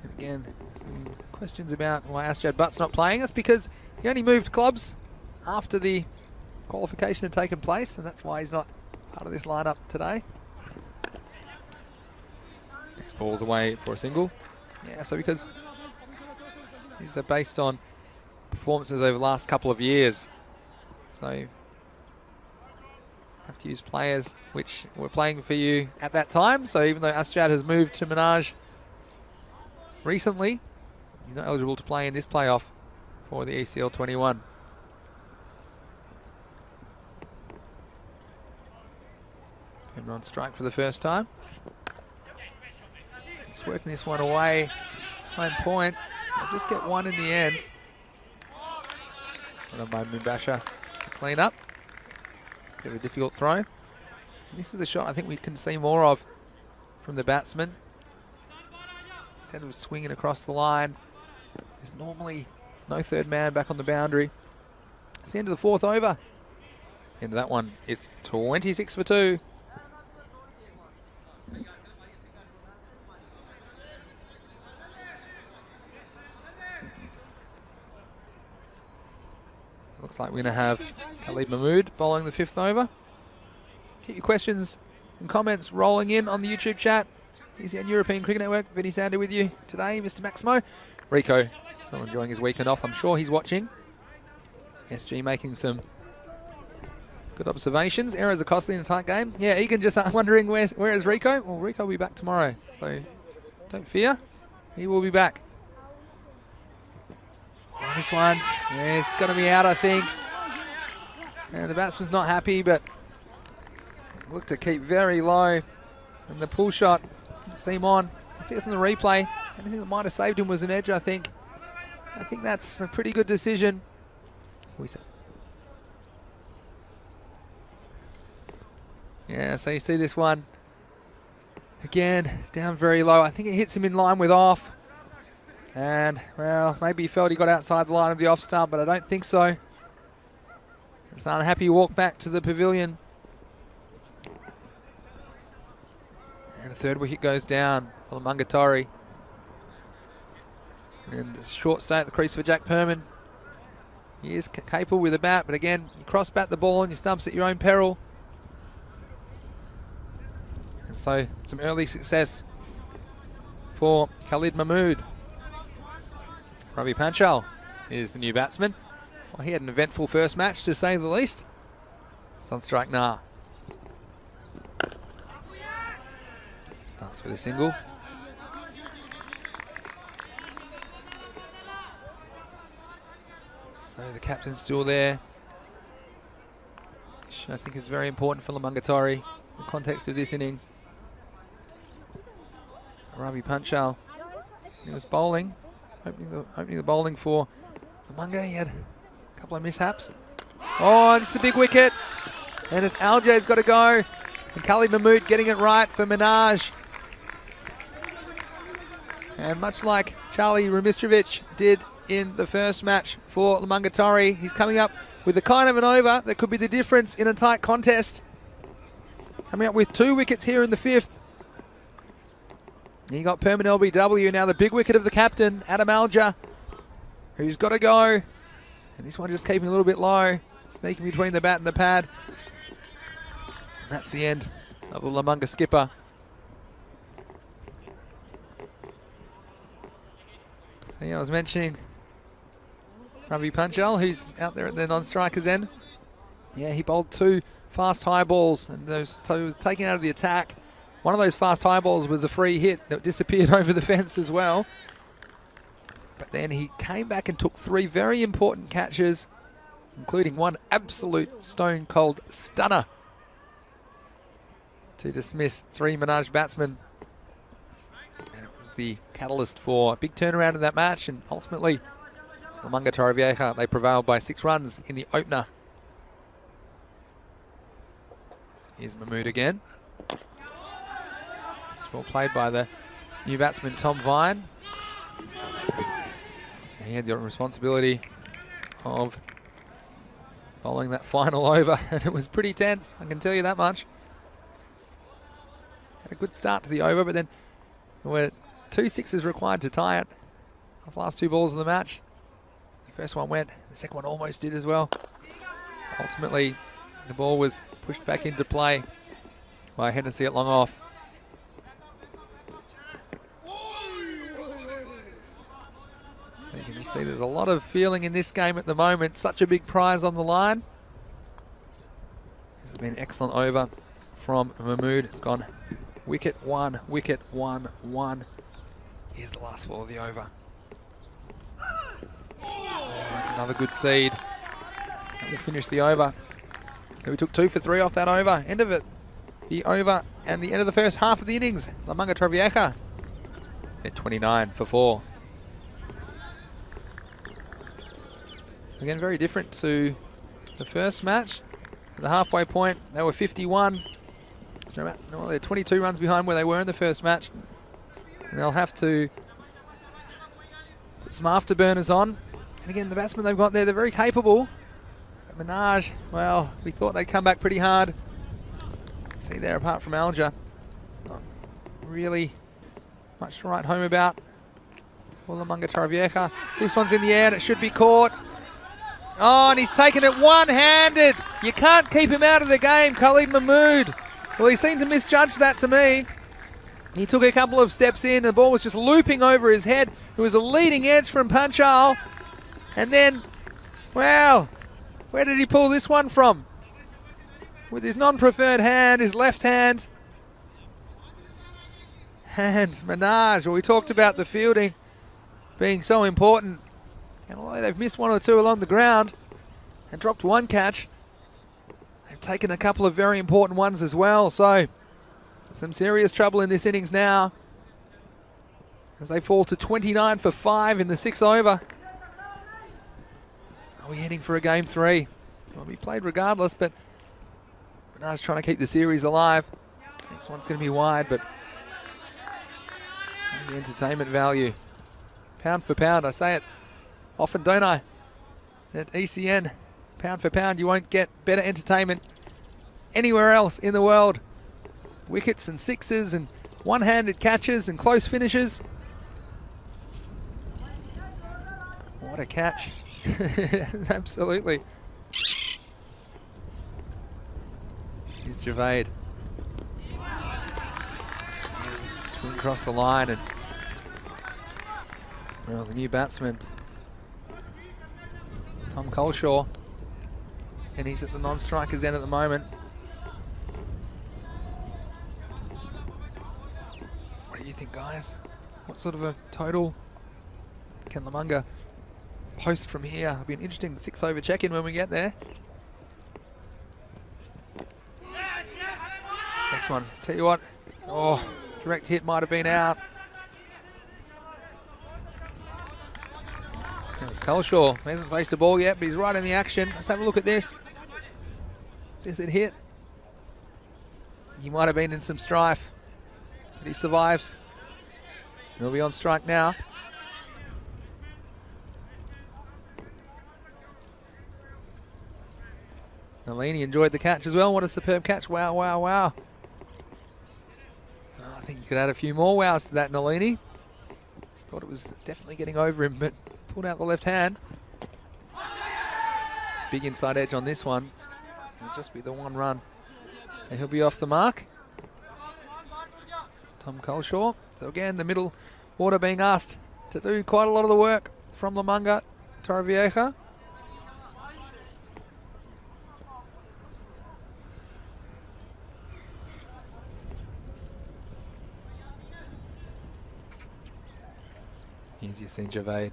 And again, some questions about why Asjad Butt's not playing. That's because he only moved clubs after the qualification had taken place, and that's why he's not part of this lineup today. Next ball's away for a single. Yeah, so because these are based on performances over the last couple of years, so you have to use players which were playing for you at that time. So even though Asjad has moved to Minaj recently, he's not eligible to play in this playoff for the ECL 21. And on strike for the first time. Just working this one away. Home point. They'll just get one in the end. One by Mubasha to clean up. Bit of a difficult throw. And this is the shot I think we can see more of from the batsman. Instead of swinging across the line, there's normally no third man back on the boundary. It's the end of the 4th over. End of that one, it's 26 for 2. Looks like we're going to have Khalid Mahmood bowling the 5th over. Keep your questions and comments rolling in on the YouTube chat. ECN European Cricket Network, Vinny Sander with you today, Mr. Maximo. Rico still enjoying his weekend off. I'm sure he's watching. SG making some good observations. Errors are costly in a tight game. Yeah, Egan just wondering where is Rico? Well, Rico will be back tomorrow, so don't fear. He will be back. Oh, this one's, yeah, it's going to be out, I think. And the batsman's not happy, but look to keep very low. And the pull shot didn't seem on. See this on the replay. Anything that might have saved him was an edge, I think. I think that's a pretty good decision. Yeah, so you see this one. Again, down very low. I think it hits him in line with off. And, well, maybe he felt he got outside the line of the off stump, but I don't think so. It's an unhappy walk back to the pavilion. And a 3rd wicket goes down for the Mungatori. And a short stay at the crease for Jack Perman. He is capable with a bat, but again, you cross bat the ball and you stumps at your own peril. And so, some early success for Khalid Mahmood. Ravi Panchal is the new batsman. Well, he had an eventful first match, to say the least. It's on strike now. Starts with a single. So the captain's still there, which I think is very important for Lamungatori in the context of this innings. Ravi Panchal, he was bowling. Opening the bowling for Lamunga. He had a couple of mishaps. Oh, and it's a big wicket. And it's Alger's got to go. And Khalid Mahmood getting it right for Minaj. And much like Charlie Ramistrovic did in the first match for Lamungatari. He's coming up with a kind of an over that could be the difference in a tight contest. Coming up with 2 wickets here in the 5th. He got permanent LBW, now the big wicket of the captain, Adam Alger, who's got to go. And this one just keeping a little bit low, sneaking between the bat and the pad. And that's the end of the Lamunga skipper. So yeah, I was mentioning Ravi Panchal, who's out there at the non-striker's end. Yeah, he bowled 2 fast high balls, and so he was taken out of the attack. One of those fast high balls was a free hit that disappeared over the fence as well. But then he came back and took 3 very important catches, including one absolute stone cold stunner to dismiss 3 Minaj batsmen. And it was the catalyst for a big turnaround in that match, and ultimately Lamunga Torrevieja, they prevailed by 6 runs in the opener. Here's Mahmood again. It's well played by the new batsman Tom Vine. He had the responsibility of bowling that final over, and it was pretty tense, I can tell you that much. Had a good start to the over, but then there were 2 sixes required to tie it. The last 2 balls of the match. The first one went, the second one almost did as well. Ultimately, the ball was pushed back into play by Hennessy at long off. So you can just see there's a lot of feeling in this game at the moment. Such a big prize on the line. This has been an excellent over from Mahmood. It's gone wicket 1, wicket 1, 1. Here's the last ball of the over. There's another good seed. That will finish the over. We took 2 for 3 off that over. End of it. The over and the end of the first half of the innings. Lamunga Torrevieja at 29 for 4. Again, very different to the first match. At the halfway point, they were 51. So they're 22 runs behind where they were in the first match. And they'll have to put some afterburners on. And again, the batsmen they've got there, they're very capable. But Minaj, well, we thought they'd come back pretty hard. See there, apart from Alger, not really much to write home about. Lamunga Torrevieja. This one's in the air and it should be caught. Oh, and he's taken it one-handed. You can't keep him out of the game, Khalid Mahmood. Well, he seemed to misjudge that to me. He took a couple of steps in, and the ball was just looping over his head. It was a leading edge from Panchal. And then, well, where did he pull this one from? With his non-preferred hand, his left hand. And Minaj, well, we talked about the fielding being so important. And although they've missed 1 or 2 along the ground and dropped 1 catch, they've taken a couple of very important ones as well. So some serious trouble in this innings now as they fall to 29 for 5 in the 6th over. Are we heading for a game 3? Well, we played regardless, but Minaj trying to keep the series alive. Next one's going to be wide, but there's the entertainment value. Pound for pound, I say it often, don't I? At ECN, pound for pound, you won't get better entertainment anywhere else in the world. Wickets and sixes and one-handed catches and close finishes. What a catch. Absolutely. Here's Javed. Swing across the line, and well, the new batsman, Tom Coleshaw, and he's at the non-striker's end at the moment. What do you think, guys? What sort of a total can Lamunga post from here? It'll be an interesting 6-over check-in when we get there. Next one, tell you what, oh, direct hit might have been out. There's Coleshaw. He hasn't faced a ball yet, but he's right in the action. Let's have a look at this. Is it hit? He might have been in some strife, but he survives. He'll be on strike now. Nalini enjoyed the catch as well. What a superb catch. Wow, wow, wow. Oh, I think you could add a few more wows to that, Nalini. Thought it was definitely getting over him, but pulled out the left hand. Big inside edge on this one. It'll just be the one run. So he'll be off the mark. Tom Coleshaw. So again, the middle order being asked to do quite a lot of the work from Lamanga Torrevieja. Here's ECN Javade.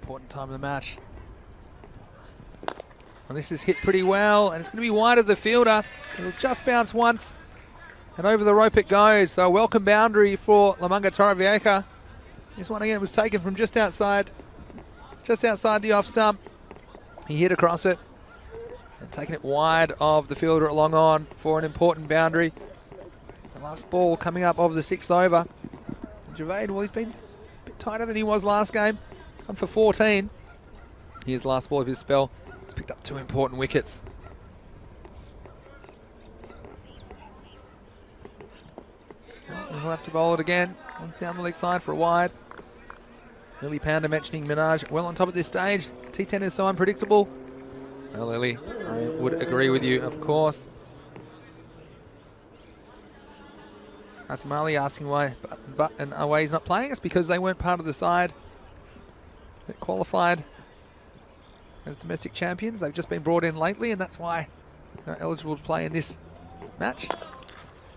Important time of the match. Well, this is hit pretty well, and it's going to be wide of the fielder. It'll just bounce once, and over the rope it goes. So a welcome boundary for Lamanga Torrevieja. This one again was taken from just outside the off stump. He hit across it, and taking it wide of the fielder at long on for an important boundary. The last ball coming up of the 6th over. And Javade, well, he's been a bit tighter than he was last game. He's gone for 14. Here's the last ball of his spell. He's picked up 2 important wickets. He'll have to bowl it again. One's down the leg side for a wide. Lily Pounder mentioning Minaj well on top at this stage. T10 is so unpredictable. Well, Lily, I would agree with you, of course. Asamali asking why Butt and Away's not playing. It's because they weren't part of the side that qualified as domestic champions. They've just been brought in lately, and that's why they're eligible to play in this match.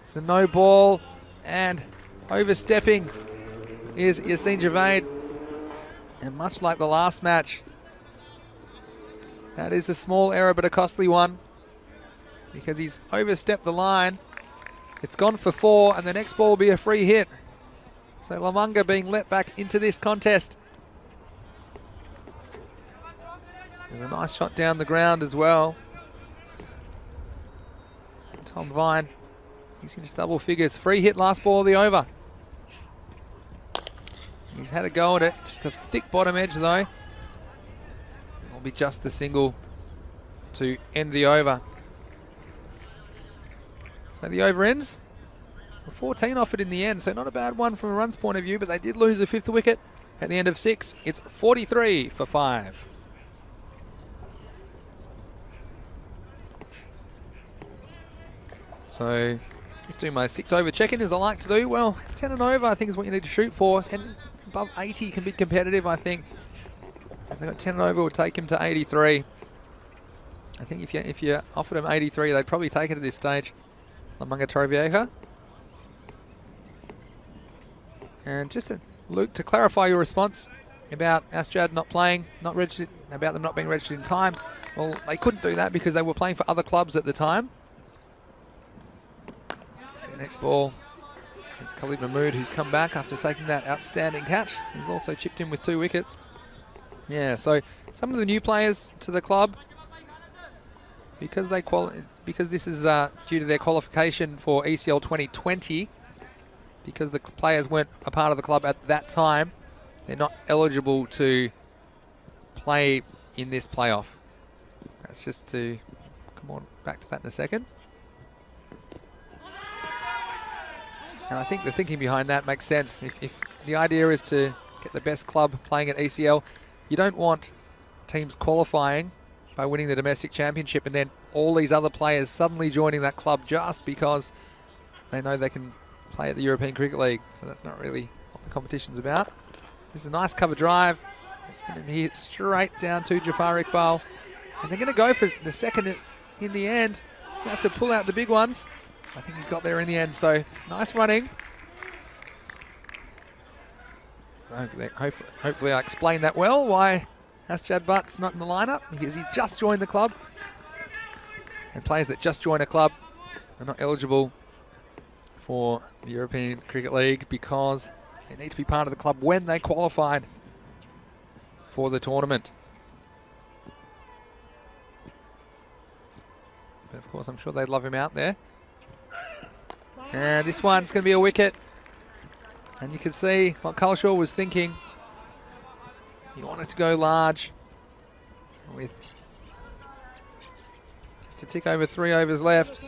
It's a no ball, and overstepping is ECN Javade. And much like the last match, that is a small error but a costly one, because he's overstepped the line. It's gone for 4, and the next ball will be a free hit. So Lamanga being let back into this contest. There's a nice shot down the ground as well. Tom Vine, he's into double figures. Free hit, last ball of the over. He's had a go at it. Just a thick bottom edge though. It'll be just the single to end the over. So the over ends. 14 off it in the end, so not a bad one from a runs point of view, but they did lose the 5th wicket at the end of 6. It's 43 for 5. So just doing my 6 over check-in as I like to do. Well, 10 and over I think is what you need to shoot for, and above 80 can be competitive, I think. If they got 10 and over, it would take him to 83. I think if you offered him 83, they'd probably take it at this stage. Lamanga Torrevieja. And just Luke, to clarify your response about Asjad not playing, not registered, about them not being registered in time. Well, they couldn't do that because they were playing for other clubs at the time. So the next ball is Khalid Mahmood, who's come back after taking that outstanding catch. He's also chipped in with 2 wickets. Yeah, so some of the new players to the club, because this is due to their qualification for ECL 2020, because the players weren't a part of the club at that time, they're not eligible to play in this playoff. That's just to come on back to that in a second. And I think the thinking behind that makes sense. If the idea is to get the best club playing at ECL, you don't want teams qualifying by winning the domestic championship and then all these other players suddenly joining that club just because they know they can play at the European Cricket League. So that's not really what the competition's about. This is a nice cover drive. It's going to be hit straight down to Jafar Iqbal. And they're going to go for the second in the end. So have to pull out the big ones. I think he's got there in the end. So nice running. Hopefully I explained that well, why Asjad Butt's not in the lineup, because he's just joined the club. And players that just join a club are not eligible for the European Cricket League because they need to be part of the club when they qualified for the tournament. But of course, I'm sure they'd love him out there. And this one's going to be a wicket. And you can see what Culshaw was thinking. He wanted to go large with to tick over 3 overs left.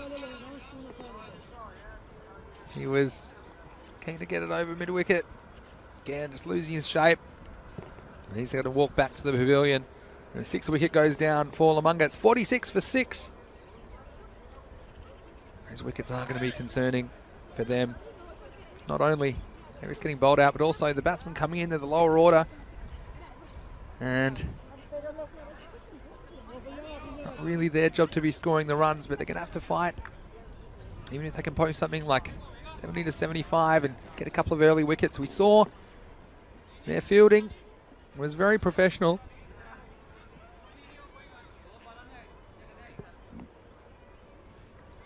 He was keen to get it over mid-wicket. Again, just losing his shape. And he's going to walk back to the pavilion. And the 6th wicket goes down for Lamunga. It's 46 for 6. Those wickets aren't going to be concerning for them. Not only Harris getting bowled out, but also the batsmen coming into the lower order. And not really their job to be scoring the runs, but they're going to have to fight. Even if they can post something like 70 to 75 and get a couple of early wickets. We saw their fielding was very professional.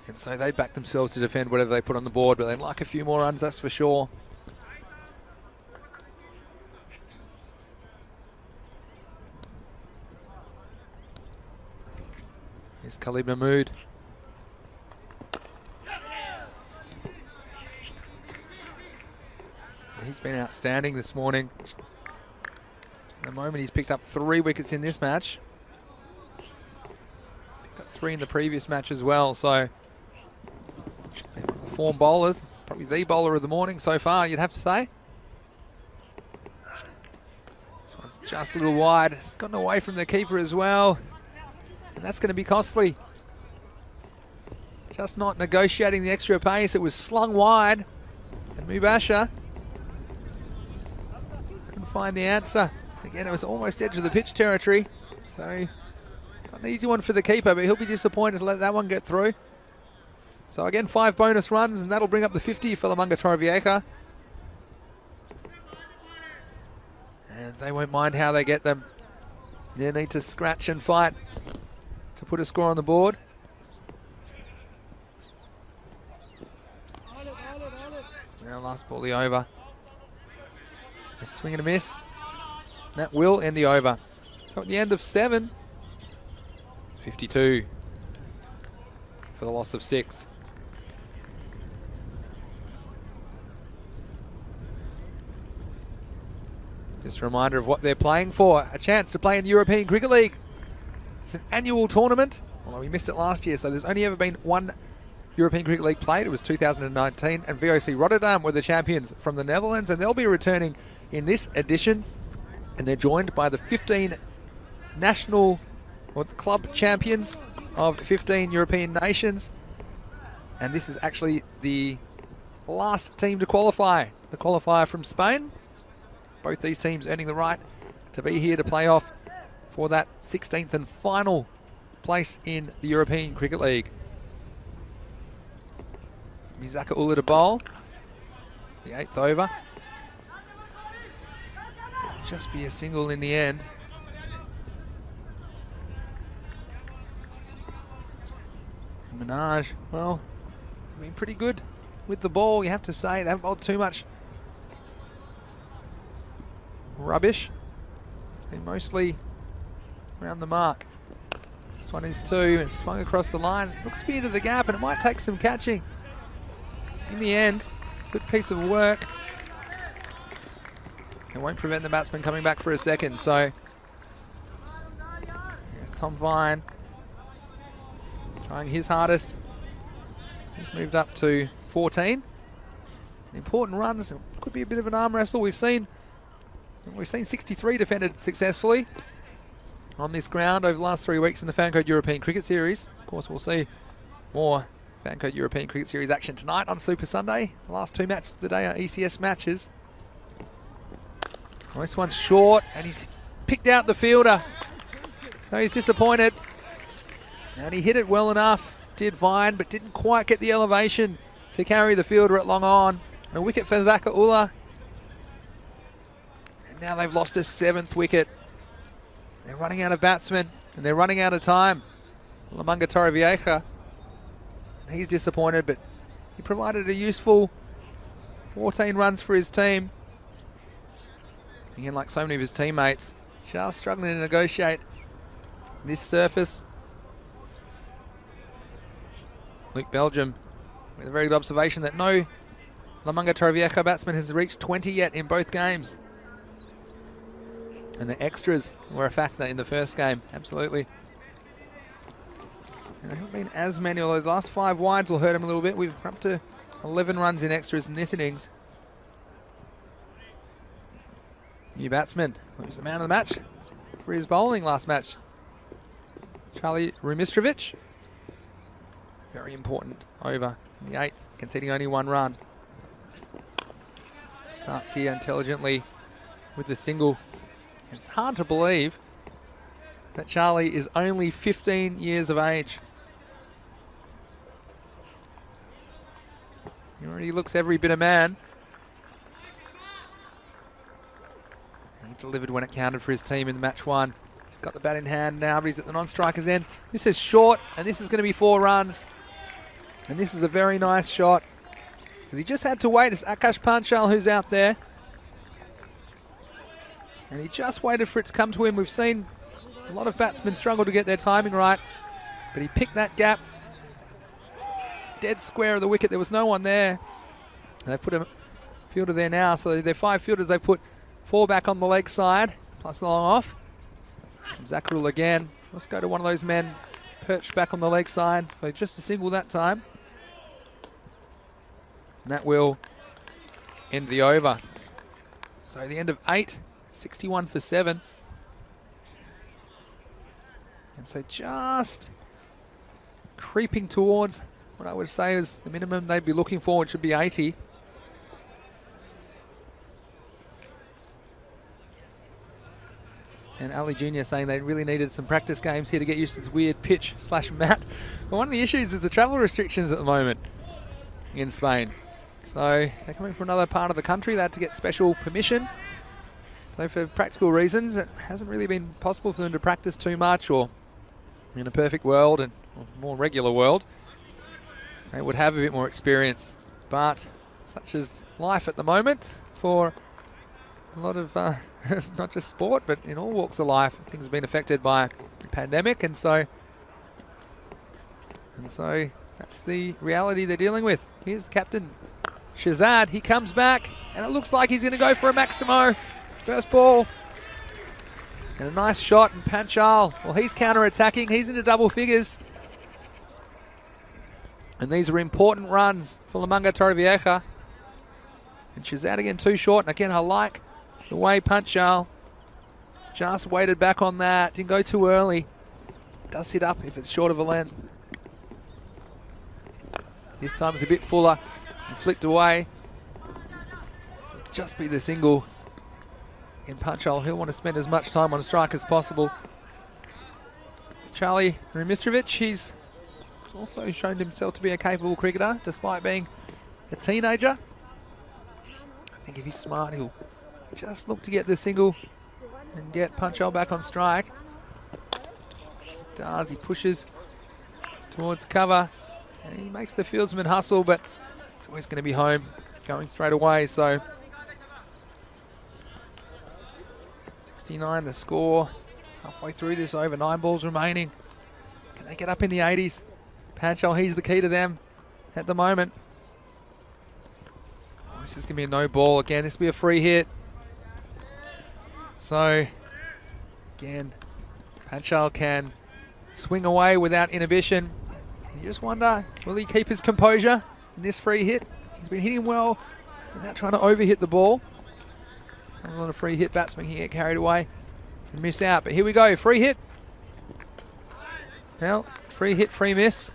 And so they back themselves to defend whatever they put on the board, but they'd like a few more runs, that's for sure. Here's Khalid Mahmood. He's been outstanding this morning. At the moment he's picked up 3 wickets in this match. Picked up 3 in the previous match as well, so form bowlers, probably the bowler of the morning so far, you'd have to say. This one's just a little wide. It's gotten away from the keeper as well, and that's going to be costly. Just not negotiating the extra pace. It was slung wide, and Mubasher couldn't find the answer. Again, it was almost edge of the pitch territory, so not an easy one for the keeper, but he'll be disappointed to let that one get through. So again, 5 bonus runs, and that'll bring up the 50 for Lamunga Torrevieja. And they won't mind how they get them. They need to scratch and fight to put a score on the board. Now last ball the over. A swing and a miss. That will end the over. So at the end of 7, it's 52 for the loss of 6. Just a reminder of what they're playing for. A chance to play in the European Cricket League. It's an annual tournament, although we missed it last year, so there's only ever been one European Cricket League played. It was 2019, and VOC Rotterdam were the champions from the Netherlands, and they'll be returning in this edition. And they're joined by the 15 national or club champions of 15 European nations. And this is actually the last team to qualify. The qualifier from Spain. Both these teams earning the right to be here to play off for that 16th and final place in the European Cricket League. Mizaka Ullah to bowl. The 8th over. Just be a single in the end. Minaj, well, I mean, pretty good with the ball, you have to say. They haven't bowled too much rubbish. They're mostly around the mark. This one is 2, and it's swung across the line. Looks to be into the gap, and it might take some catching. In the end, good piece of work. It won't prevent the batsman coming back for a second, so Tom Vine trying his hardest. He's moved up to 14. Important runs. It could be a bit of an arm wrestle. We've seen 63 defended successfully on this ground over the last 3 weeks in the Fancode European Cricket Series. Of course, we'll see more Fancode European Cricket Series action tonight on Super Sunday. The last 2 matches of the day are ECS matches. Well, this one's short, and he's picked out the fielder. So he's disappointed. And he hit it well enough, did Vine, but didn't quite get the elevation to carry the fielder at long on. And a wicket for Zaka Ullah. And now they've lost a 7th wicket. They're running out of batsmen, and they're running out of time. Lamunga Torrevieja. He's disappointed, but he provided a useful 14 runs for his team. Again, like so many of his teammates, just struggling to negotiate this surface. Luke Belgium with a very good observation that no Lamunga Torrevieja batsman has reached 20 yet in both games. And the extras were a factor in the first game, absolutely. There haven't been as many, although the last 5 wides will hurt him a little bit. We've up to 11 runs in extras in this innings. New batsman, who's the man of the match for his bowling last match. Charlie Rumistrovic. Very important over in the 8th, conceding only 1 run. Starts here intelligently with the single. It's hard to believe that Charlie is only 15 years of age. He already looks every bit a man. And he delivered when it counted for his team in match 1. He's got the bat in hand now, but he's at the non-striker's end. This is short, and this is going to be 4 runs. And this is a very nice shot, because he just had to wait. It's Akash Panchal who's out there. And he just waited for it to come to him. We've seen a lot of batsmen struggle to get their timing right, but he picked that gap. Dead square of the wicket. There was no one there. And they put a fielder there now. So they're 5 fielders. They put 4 back on the leg side. Plus the long off. Zakrul again. Let's go to one of those men perched back on the leg side for just a single that time. And that will end the over. So the end of 8, 61 for 7. And so just creeping towards what I would say is the minimum they'd be looking for, which should be 80. And Ali Jr. saying they really needed some practice games here to get used to this weird pitch / mat. But one of the issues is the travel restrictions at the moment in Spain. So they're coming from another part of the country. They had to get special permission. So for practical reasons, it hasn't really been possible for them to practice too much, or in a perfect world and a more regular world, they would have a bit more experience. But such is life at the moment for a lot of, not just sport, but in all walks of life, things have been affected by the pandemic, and so that's the reality they're dealing with. Here's the captain, Shahzad. He comes back, and it looks like he's going to go for a Maximo. First ball. And a nice shot, and Panchal, well, he's counter-attacking. He's into double figures. And these are important runs for Lamanga Torrevieja. And Shahzad again too short. And again, I like the way Panchal just waited back on that. Didn't go too early. Does sit up if it's short of a length. This time it's a bit fuller and flicked away. It'll just be the single. In Panchal, he'll want to spend as much time on strike as possible. Charlie Rumistrovic, he's also shown himself to be a capable cricketer, despite being a teenager. I think if he's smart, he'll just look to get the single and get Panchal back on strike. Does, he pushes towards cover, and he makes the fieldsman hustle, but it's always going to be home, going straight away, so 69 the score. Halfway through this over, 9 balls remaining. Can they get up in the 80s? Panchal, he's the key to them at the moment. Oh, this is going to be a no ball again. This will be a free hit. So, again, Panchal can swing away without inhibition. And you just wonder, will he keep his composure in this free hit? He's been hitting well without trying to overhit the ball. A lot of free hit batsmen can get carried away and miss out. But here we go, free hit. Well, free hit, free miss.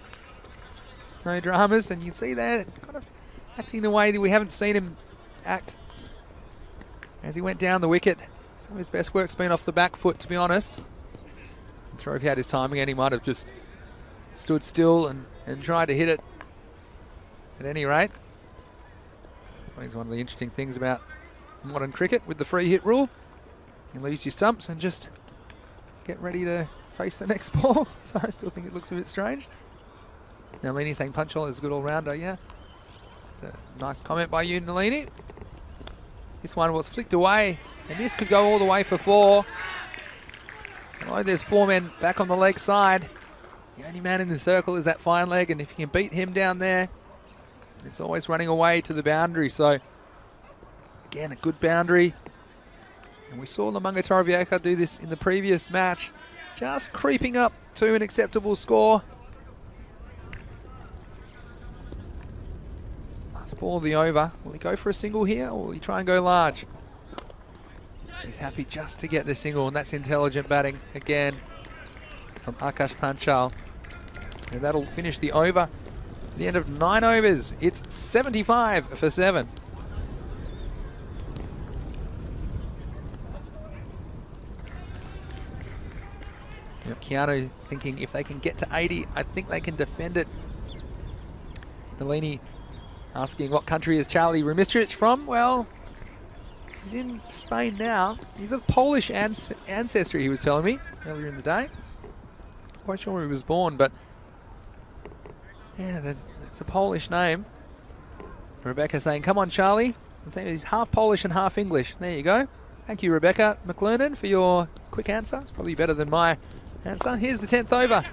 No dramas, and you can see there, kind of acting the way that we haven't seen him act as he went down the wicket. Some of his best work's been off the back foot, to be honest. I'm sure if he had his time again, he might have just stood still and tried to hit it at any rate. It's one of the interesting things about modern cricket with the free hit rule. You lose your stumps and just get ready to face the next ball. So I still think it looks a bit strange. Nalini saying Panchal is a good all-rounder, yeah. It's a nice comment by you, Nalini. This one was flicked away, and this could go all the way for 4. And although there's 4 men back on the leg side, the only man in the circle is that fine leg, and if you can beat him down there, it's always running away to the boundary. So again, a good boundary. And we saw Lamanga Torrevieja do this in the previous match, just creeping up to an acceptable score. ball of the over. Will he go for a single here, or will he try and go large? He's happy just to get the single, and that's intelligent batting again from Akash Panchal. And that'll finish the over. At the end of 9 overs, it's 75 for 7. Keanu thinking if they can get to 80, I think they can defend it. Nalini asking what country is Charlie Remistrich from? Well, he's in Spain now. He's of Polish ancestry, he was telling me earlier in the day. Not quite sure where he was born, but yeah, it's a Polish name. Rebecca saying, come on, Charlie. I think he's half Polish and half English. There you go. Thank you, Rebecca McLernan, for your quick answer. It's probably better than my answer. Here's the 10th over.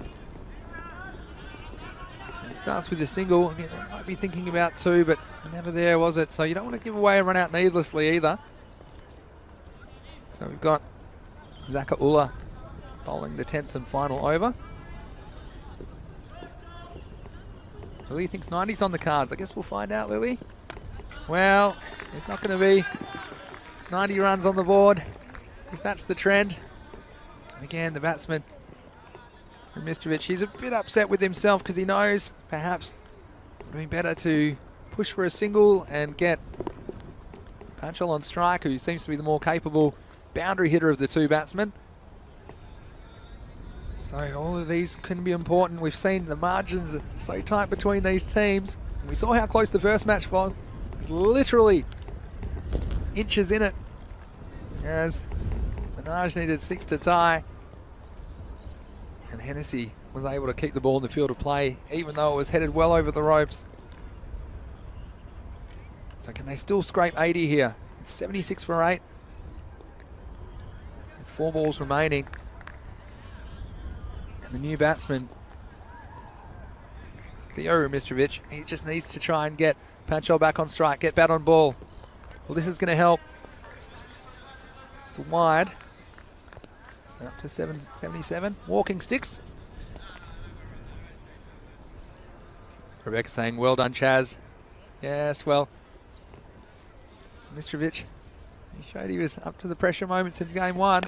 It starts with a single. Again, they might be thinking about 2, but it's never there, was it? So you don't want to give away and run out needlessly either. So we've got Zaka Ullah bowling the 10th and final over. Lily thinks 90's on the cards. I guess we'll find out, Lily. Well, there's not going to be 90 runs on the board, if that's the trend. And again, the batsman, Remistrich, he's a bit upset with himself because he knows perhaps it would be better to push for a single and get Panchal on strike, who seems to be the more capable boundary hitter of the 2 batsmen. So all of these can be important. We've seen the margins are so tight between these teams. We saw how close the first match was. It's literally inches in it, as Minaj needed 6 to tie. And Hennessy was able to keep the ball in the field of play, even though it was headed well over the ropes. So can they still scrape 80 here? It's 76 for 8. With 4 balls remaining. And the new batsman, Theo Remistrich, he just needs to try and get Panchal back on strike, get bat on ball. Well, this is going to help. It's wide. So up to 77. Walking sticks. Rebecca saying, well done, Chaz. Yes, well, Mitrovic, he showed he was up to the pressure moments in game 1.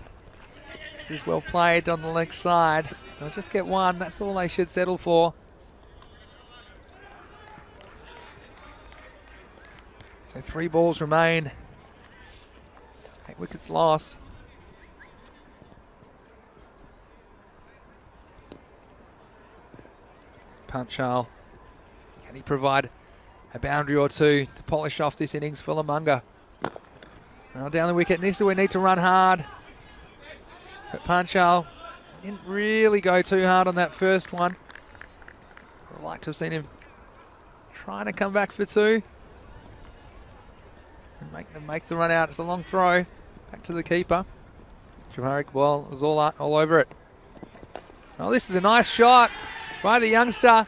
This is well played on the leg side. They'll just get 1. That's all they should settle for. So 3 balls remain. 8 wickets lost. Panchal, can he provide a boundary or 2 to polish off this innings for Lamanga? Now down the wicket, we need to run hard. But Panchal didn't really go too hard on that first one. I'd like to have seen him trying to come back for 2. And make the run out. It's a long throw back to the keeper. Javarik ball was all over it. Oh, this is a nice shot by the youngster.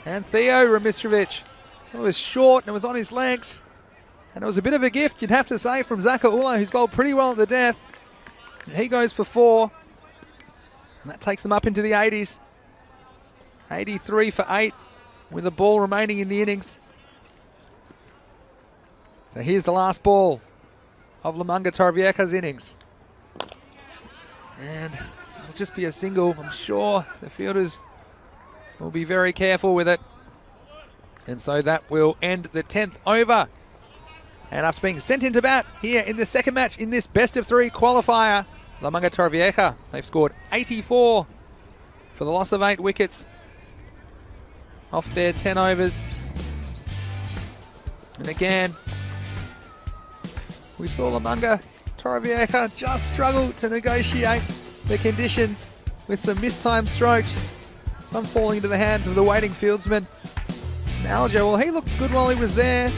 And Theo Remistrich. It was short and it was on his legs. And it was a bit of a gift, you'd have to say, from Zaka Ullah, who's bowled pretty well at the death. And he goes for 4. And that takes them up into the 80s. 83 for 8 with a ball remaining in the innings. So here's the last ball of Lamanga Torvieka's innings. And it'll just be a single. I'm sure the fielders will be very careful with it. And so that will end the 10th over. And after being sent into bat here in the second match in this best of 3 qualifier, Lamanga Torvieka, they've scored 84 for the loss of 8 wickets off their 10 overs. And again, we saw Lamanga Torvieka just struggle to negotiate the conditions with some mistimed strokes, some falling into the hands of the waiting fieldsman. Aljo, well, he looked good while he was there.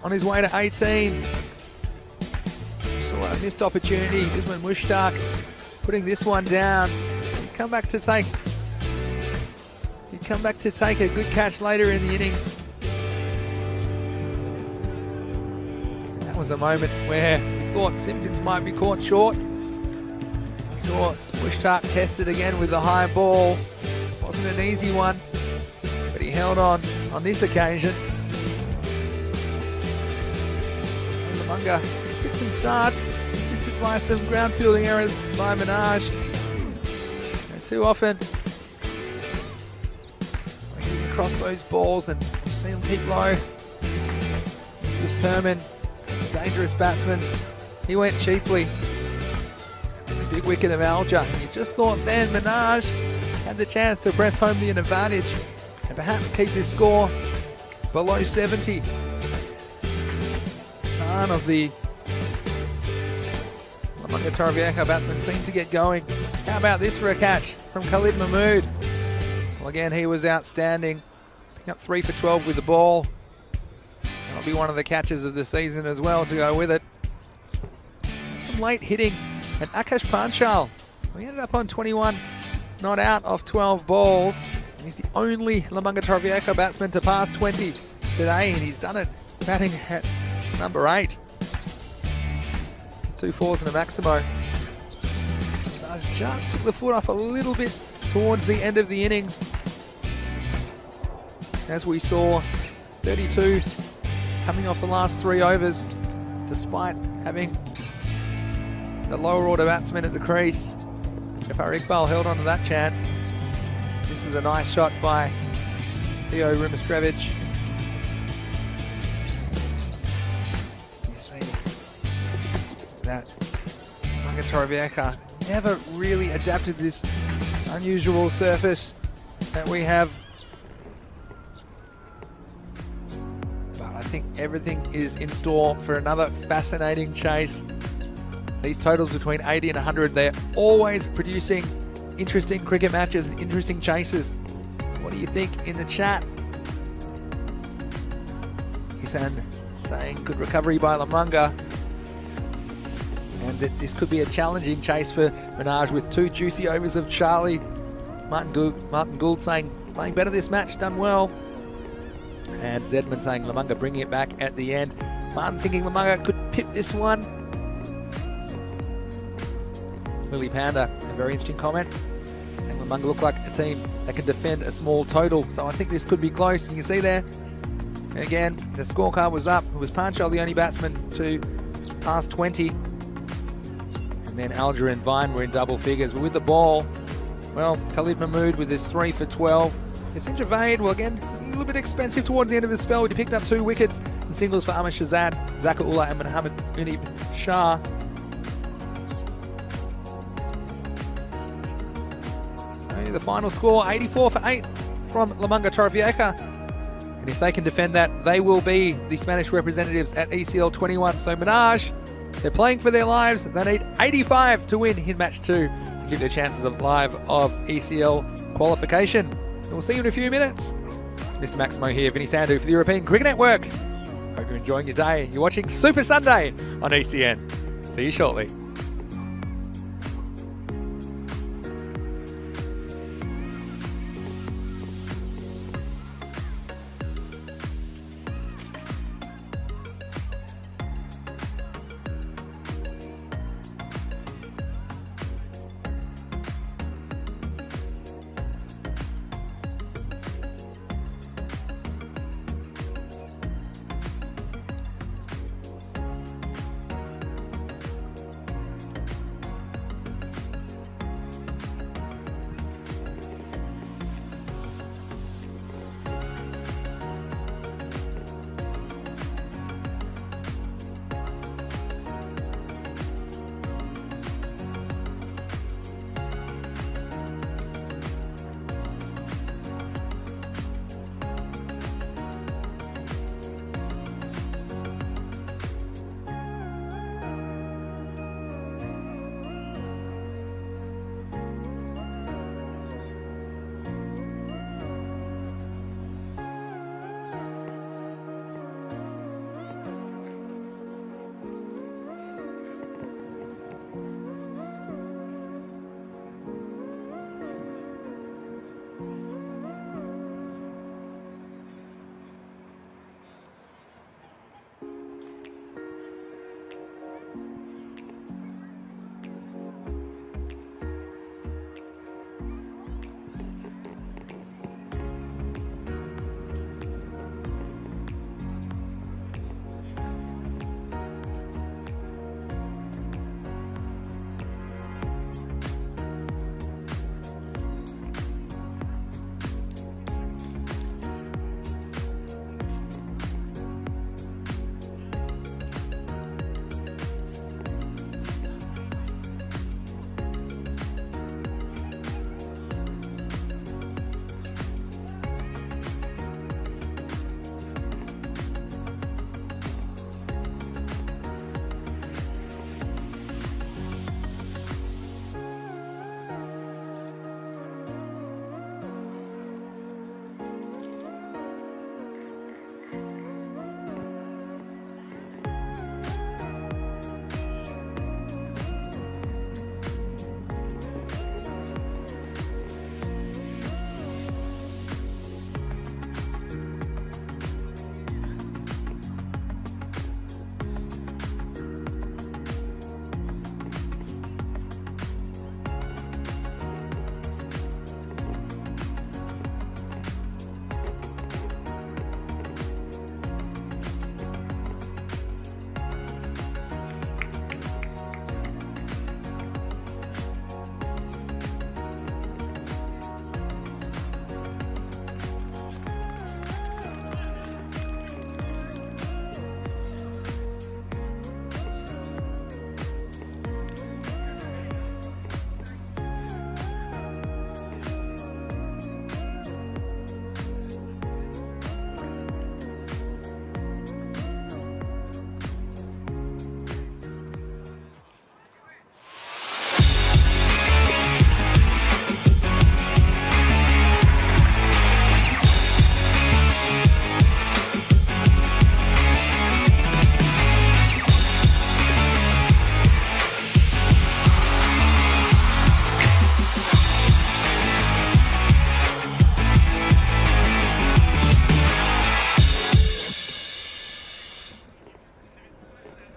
On his way to 18. Saw a missed opportunity. Isman Mushtaq putting this one down. He'd come back to take a good catch later in the innings. And that was a moment where we thought Simpkins might be caught short. We saw Mushtaq tested again with the high ball. Wasn't an easy one. held on this occasion. And Lamanga gets some starts, assisted by some ground fielding errors by Minaj. And too often, getting across those balls and see them keep low. This is Perman, dangerous batsman. He went cheaply. Big wicket of Alger. You just thought then Minaj had the chance to press home the advantage and perhaps keep his score below 70. None of the Lamanga Torrevieja batsmen seemed to get going. How about this for a catch from Khalid Mahmood? Well, again, he was outstanding. Picking up 3 for 12 with the ball. That'll be one of the catches of the season as well to go with it. Some late hitting. And Akash Panchal, we ended up on 21 not out of 12 balls. And he's the only Lamanga Torrevieja batsman to pass 20 today, and he's done it batting at number 8. 2 fours and a Maximo. Just took the foot off a little bit towards the end of the innings. As we saw, 32 coming off the last 3 overs, despite having the lower order batsman at the crease. Jafar Iqbal held on to that chance. This is a nice shot by Theo Rimastrevic. You see that Lamanga Torrevieja never really adapted this unusual surface that we have. But I think everything is in store for another fascinating chase. These totals between 80 and 100, they're always producing interesting cricket matches and interesting chases. What do you think in the chat? Isan saying good recovery by Lamanga. And that this could be a challenging chase for Minaj with 2 juicy overs of Charlie. Martin Gould saying playing better this match, done well. And Zedman saying Lamanga bringing it back at the end. Martin thinking Lamanga could pip this one. Lily Panda, a very interesting comment. And Lamanga look like a team that can defend a small total. So I think this could be close. You can see there, again, the scorecard was up. It was Panchal the only batsman to pass 20. And then Alger and Vine were in double figures. But with the ball, well, Khalid Mahmood with his 3 for 12. Yasin Javed, well again, was a little bit expensive towards the end of his spell. He picked up 2 wickets and singles for Ahmed Shahzad, Zakir Ullah and Mohammad Munib Shah. The final score, 84 for 8 from Lamanga Torrevieja. And if they can defend that, they will be the Spanish representatives at ECL 21. So Minaj, they're playing for their lives. They need 85 to win in match 2 to give their chances of ECL qualification. And we'll see you in a few minutes. Mr. Maximo here, Vinny Sandhu for the European Cricket Network. Hope you're enjoying your day. You're watching Super Sunday on ECN. See you shortly.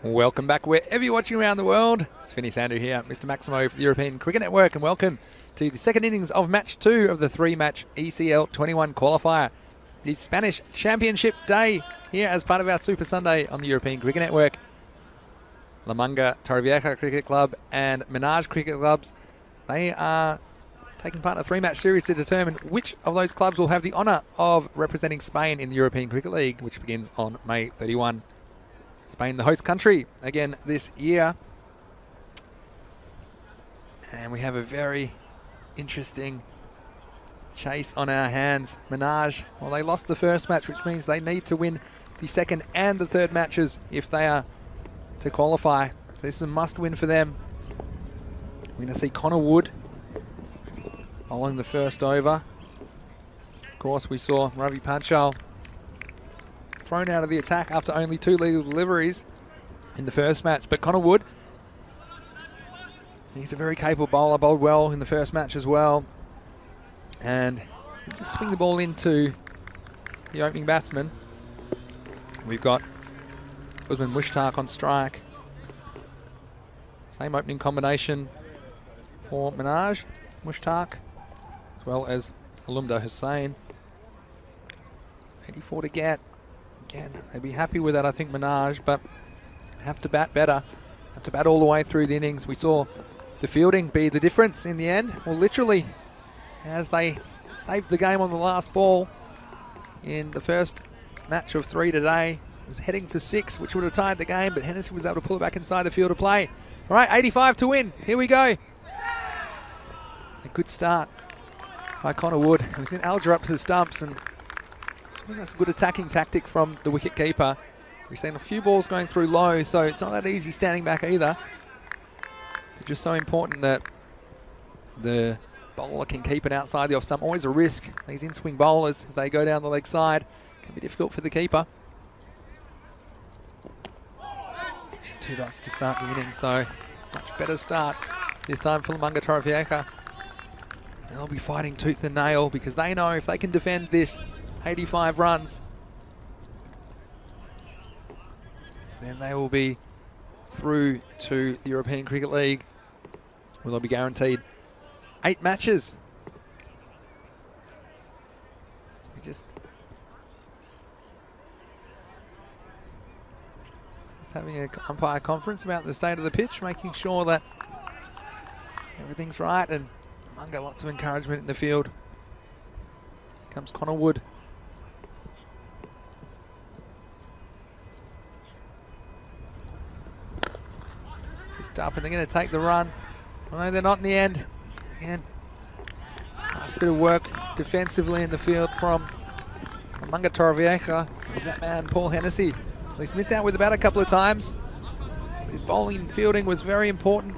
Welcome back wherever you're watching around the world. It's Vinny Sandu here, Mr. Maximo for the European Cricket Network, and welcome to the second innings of match 2 of the 3-match ECL 21 qualifier. The Spanish Championship Day here as part of our Super Sunday on the European Cricket Network. La Manga Torrevieja Cricket Club and Menage Cricket Clubs, they are taking part in a 3-match series to determine which of those clubs will have the honour of representing Spain in the European Cricket League, which begins on May 31. Spain, the host country, again this year. And we have a very interesting chase on our hands. Menage, well, they lost the first match, which means they need to win the second and the third matches if they are to qualify. This is a must-win for them. We're going to see Connor Wood bowling the first over. Of course, we saw Ravi Panchal thrown out of the attack after only 2 legal deliveries in the first match. But Connor Wood, he's a very capable bowler, bowled well in the first match as well. And just swing the ball into the opening batsman. We've got Usman Mushtaq on strike. Same opening combination for Menage, Mushtaq, as well as Alumda Hussain. 84 to get. Again, they'd be happy with that, I think, Menage, but have to bat better. Have to bat all the way through the innings. We saw the fielding be the difference in the end. Well, literally, as they saved the game on the last ball in the first match of 3 today. It was heading for 6, which would have tied the game, but Hennessy was able to pull it back inside the field of play. All right, 85 to win. Here we go. A good start by Connor Wood. He was in Alger up to the stumps, and I think that's a good attacking tactic from the wicket keeper. We've seen a few balls going through low, so it's not that easy standing back either. It's just so important that the bowler can keep it outside the off stump. Always a risk. These in-swing bowlers, if they go down the leg side, can be difficult for the keeper. 2 dots to start the inning, so much better start this time for La Manga Torrevieja. They'll be fighting tooth and nail because they know if they can defend this 85 runs, then they will be through to the European Cricket League, where they'll be guaranteed 8 matches. We just having an umpire conference about the state of the pitch, making sure that everything's right, and Manga, lots of encouragement in the field. Here comes Connor Wood. Just up, and they're going to take the run. No, they're not in the end. Again, nice bit of work defensively in the field from Manga Torrevieja. Is that man, Paul Hennessy. He's missed out with the bat a couple of times. His bowling and fielding was very important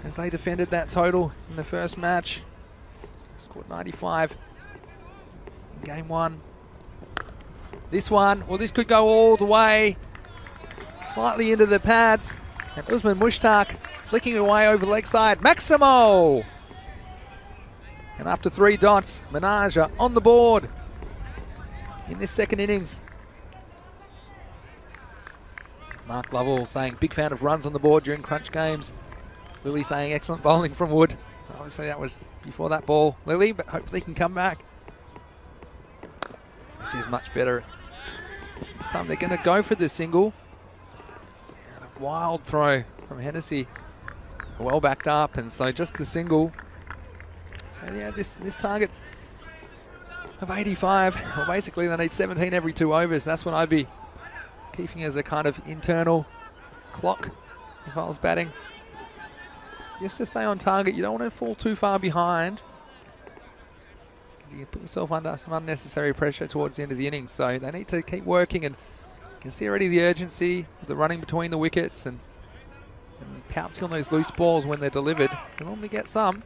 as they defended that total in the first match. Scored 95 in game 1. This one, well, this could go all the way, slightly into the pads. And Usman Mushtaq flicking away over the leg side. Maximo! And after 3 dots, Menage on the board in this second innings. Mark Lovell saying big fan of runs on the board during crunch games. Lily saying excellent bowling from Wood. Obviously that was before that ball, Lily, but hopefully he can come back. This is much better. This time they're going to go for the single. And a wild throw from Hennessy. Well backed up, and so just the single. So yeah, this target of 85, well, basically they need 17 every 2 overs. That's what I'd be keeping as a kind of internal clock if I was batting. Just to stay on target, you don't want to fall too far behind, because you can put yourself under some unnecessary pressure towards the end of the innings. So they need to keep working, and you can see already the urgency of the running between the wickets and pouncing on those loose balls when they're delivered. You normally get some.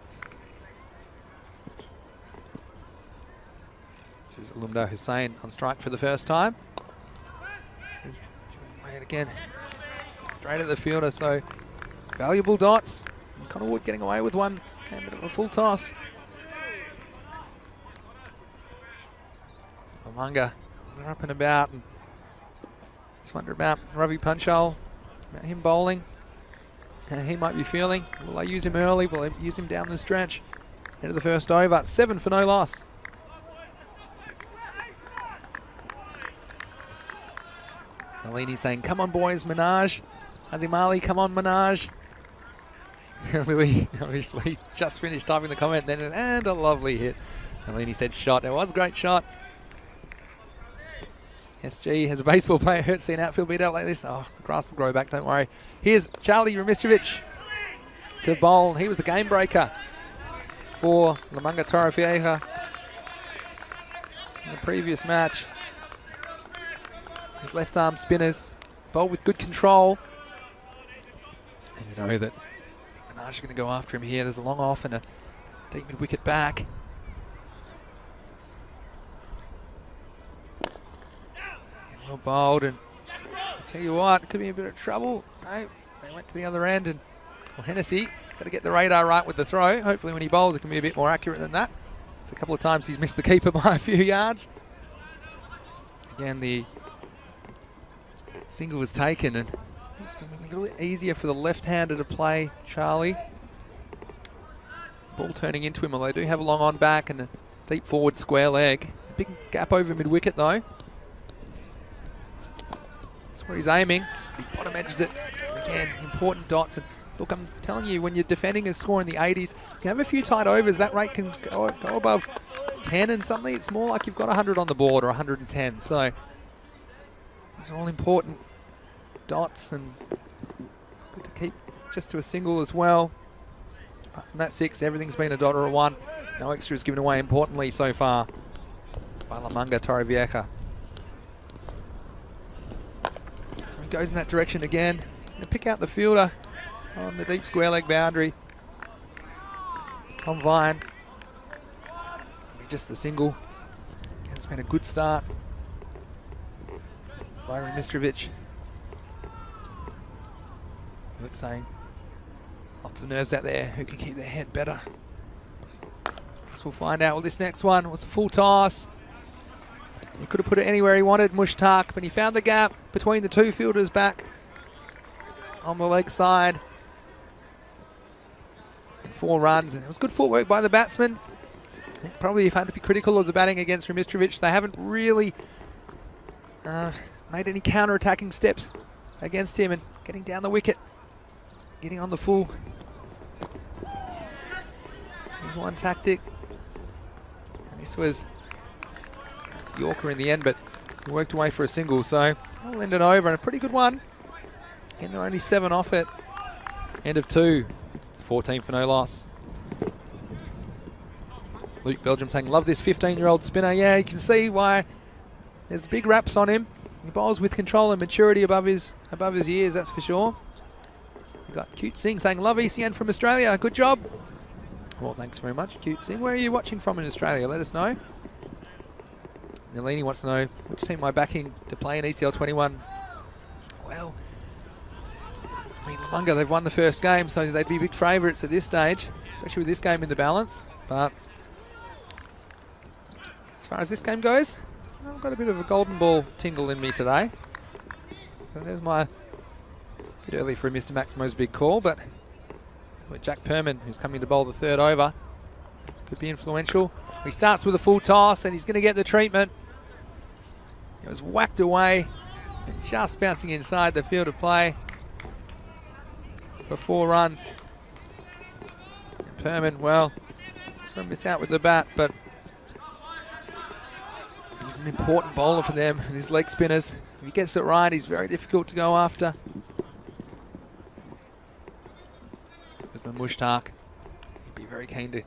This is Alumda Hussain on strike for the first time. Wait again, straight at the fielder, so valuable dots. And Connor Wood getting away with one, and a bit of a full toss. Manga, they're up and about, and Just wonder about Ravi Panchal, about him bowling. How he might be feeling. Will they use him early? Will they use him down the stretch? End of the first over. 7 for no loss. Nalini saying, come on boys, Minaj. Hazim Ali, come on Minaj. Louis obviously just finished typing the comment then, and a lovely hit. Nalini said shot. It was a great shot. SG has a baseball player hurt, see an outfield beat out like this. Oh, the grass will grow back, don't worry. Here's Charlie Ramitrovic to bowl. He was the game breaker for Lamanga Torrevieja in the previous match. His left arm spinners bowled with good control. And you know that Minaj are going to go after him here. There's a long off and a deep mid wicket back. Well bowled, and I'll tell you what, it could be a bit of trouble. No, they went to the other end, and well, Hennessy got to get the radar right with the throw. Hopefully when he bowls it can be a bit more accurate than that. It's a couple of times he's missed the keeper by a few yards. Again, the single was taken, and it's a little bit easier for the left-hander to play Charlie. Ball turning into him, although they do have a long on back and a deep forward square leg. Big gap over mid-wicket though. Where he's aiming, he bottom edges it. Again, important dots. And look, I'm telling you, when you're defending a score in the 80s, you can have a few tight overs. That rate can go above 10 and something. It's more like you've got 100 on the board or 110. So these are all important dots, and good to keep just to a single as well. Apart from that 6, everything's been a dot or a 1. No extras given away importantly so far by Lamanga Torrevieja. Goes in that direction again. He's going to pick out the fielder on the deep square leg boundary. Tom Vine. Just the single. Again, it's been a good start. Byron Mistrovic. Looks saying lots of nerves out there. Who can keep their head better? Guess we'll find out. Well, this next one was a full toss. He could have put it anywhere he wanted, Mushtaq, but he found the gap between the two fielders back on the leg side. And 4 runs, and it was good footwork by the batsman. I think probably you've had to be critical of the batting against Ramistrovic. They haven't really made any counter-attacking steps against him and getting down the wicket, getting on the full. Here's one tactic. And this was Yorker in the end, but he worked away for a single, so I'll end it over, and a pretty good one. And they're only 7 off it. End of 2. It's 14 for no loss. Luke Belgium saying, love this 15-year-old spinner. Yeah, you can see why there's big raps on him. He bowls with control and maturity above his years, that's for sure. We've got Cute Singh saying, love ECN from Australia. Good job. Well, thanks very much, Cute Singh. Where are you watching from in Australia? Let us know. Nalini wants to know which team am I backing to play in ECL 21. Well, I mean, Lamanga, they've won the first game, so they'd be big favourites at this stage, especially with this game in the balance. But as far as this game goes, I've got a bit of a golden ball tingle in me today. So there's my bit early for Mr. Maximo's big call, but with Jack Perman, who's coming to bowl the 3rd over, could be influential. He starts with a full toss, and he's going to get the treatment. It was whacked away and just bouncing inside the field of play for 4 runs. And Perman, well, sort of miss out with the bat, but he's an important bowler for them with his leg spinners. If he gets it right, he's very difficult to go after. With Mushtaq, he'd be very keen to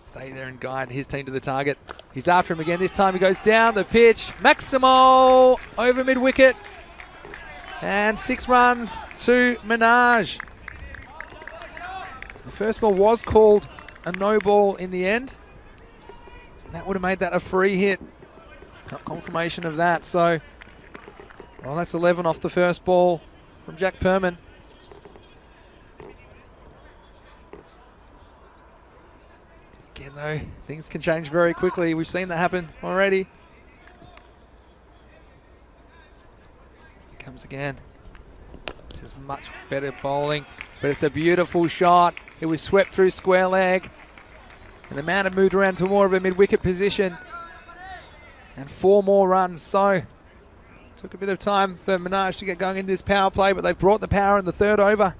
stay there and guide his team to the target. He's after him again. This time he goes down the pitch. Maximo over mid-wicket. And 6 runs to Minaj. The first ball was called a no ball in the end. That would have made that a free hit. Got confirmation of that. So, well, that's 11 off the first ball from Jack Perman. Again though, things can change very quickly. We've seen that happen already. Comes again. This is much better bowling, but it's a beautiful shot. It was swept through square leg, and the man had moved around to more of a mid-wicket position. And 4 more runs, so took a bit of time for Minaj to get going in this power play, but they brought the power in the 3rd over.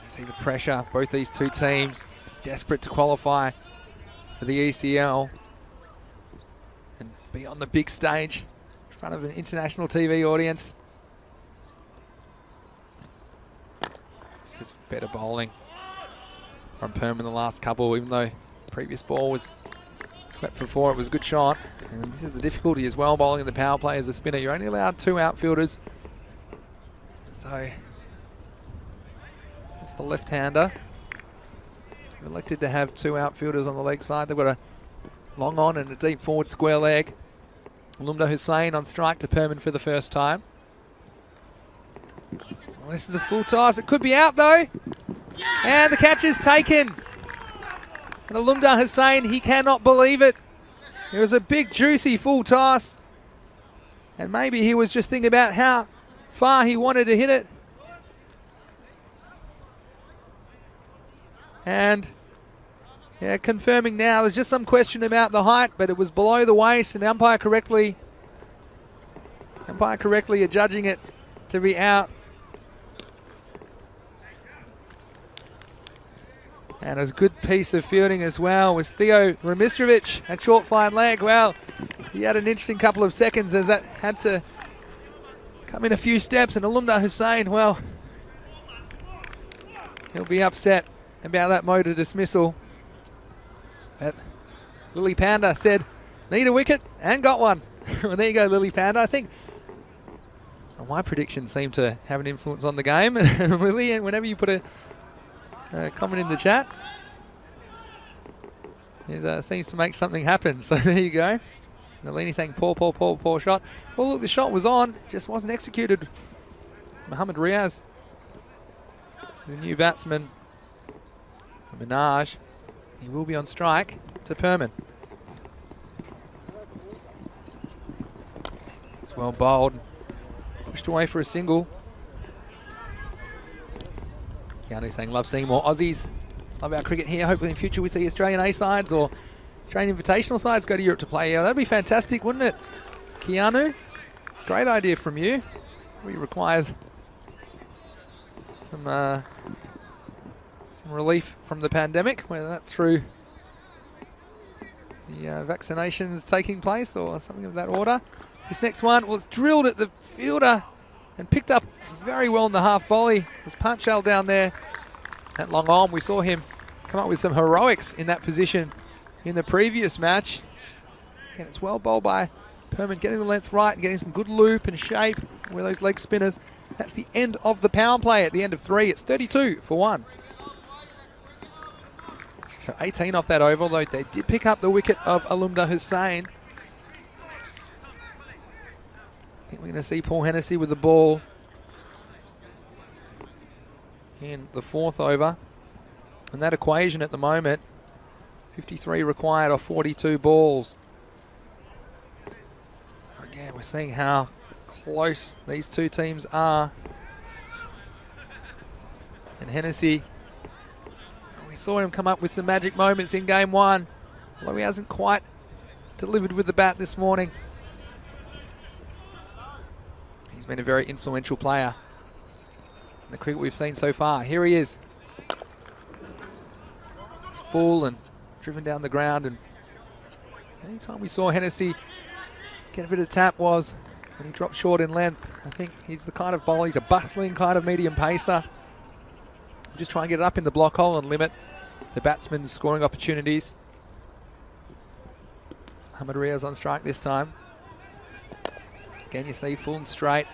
You see the pressure, both these two teams desperate to qualify for the ECL and be on the big stage in front of an international TV audience. This is better bowling from Perm in the last couple, even though the previous ball was swept before. It was a good shot. And this is the difficulty as well, bowling in the power play as a spinner. You're only allowed 2 outfielders. So that's the left-hander. Elected to have 2 outfielders on the leg side. They've got a long on and a deep forward square leg. Lumda Hussain on strike to Perman for the first time. Well, this is a full toss. It could be out though. And the catch is taken. And Lumda Hussain, he cannot believe it. It was a big, juicy full toss. And maybe he was just thinking about how far he wanted to hit it. And yeah, confirming now, there's just some question about the height, but it was below the waist, and umpire correctly adjudging it to be out. And it was a good piece of fielding as well was Theo Remistrovic at short fine leg. Well, he had an interesting couple of seconds as that had to come in a few steps, and Alumda Hussain, well, he'll be upset about that mode of dismissal. But Lily Panda said, need a wicket, and got one. Well, there you go, Lily Panda. I think my predictions seem to have an influence on the game. Lily, and whenever you put a comment in the chat, it seems to make something happen. So there you go. Nalini saying poor shot. Well, look, the shot was on, just wasn't executed. Mohammad Riaz, the new batsman. Minaj, he will be on strike to Perman. It's well bowled, pushed away for a single. Keanu saying, love seeing more Aussies. Love our cricket here. Hopefully in future we see Australian A sides or Australian invitational sides go to Europe to play. Yeah, that'd be fantastic, wouldn't it? Keanu, great idea from you. Really requires some relief from the pandemic, whether that's through the vaccinations taking place or something of that order. This next one was drilled at the fielder and picked up very well in the half volley. It was Panchal down there at long on. We saw him come up with some heroics in that position in the previous match. And it's well bowled by Perman, getting the length right and getting some good loop and shape with those leg spinners. That's the end of the power play at the end of 3. It's 32 for 1. So 18 off that over, although they did pick up the wicket of Alumda Hussain. I think we're going to see Paul Hennessy with the ball in the 4th over. And that equation at the moment, 53 required off 42 balls. So again, we're seeing how close these two teams are. And Hennessy, we saw him come up with some magic moments in game 1, although he hasn't quite delivered with the bat this morning. He's been a very influential player in the cricket we've seen so far. Here he is. It's full and driven down the ground, and the only time we saw Hennessy get a bit of tap was when he dropped short in length. I think he's the kind of bowler, he's a bustling kind of medium pacer. Just try and get it up in the block hole and limit the batsman's scoring opportunities. Mohammad Riaz on strike this time. Again, you see full and straight.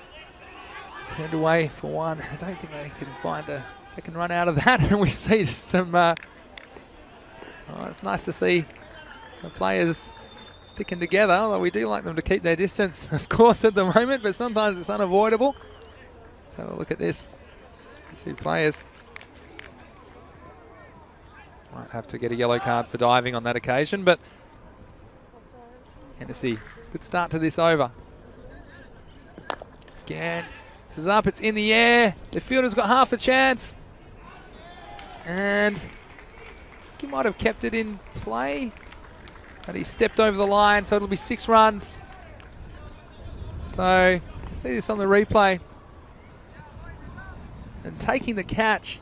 Turned away for 1. I don't think they can find a second run out of that. And we see just some... it's nice to see the players sticking together, although we do like them to keep their distance, of course, at the moment, but sometimes it's unavoidable. Let's have a look at this. 2 players. Might have to get a yellow card for diving on that occasion, but Hennessy, good start to this over. Again, this is up, it's in the air. The fielder's got half a chance. And I think he might have kept it in play, but he stepped over the line, so it'll be 6 runs. So, we'll see this on the replay. And taking the catch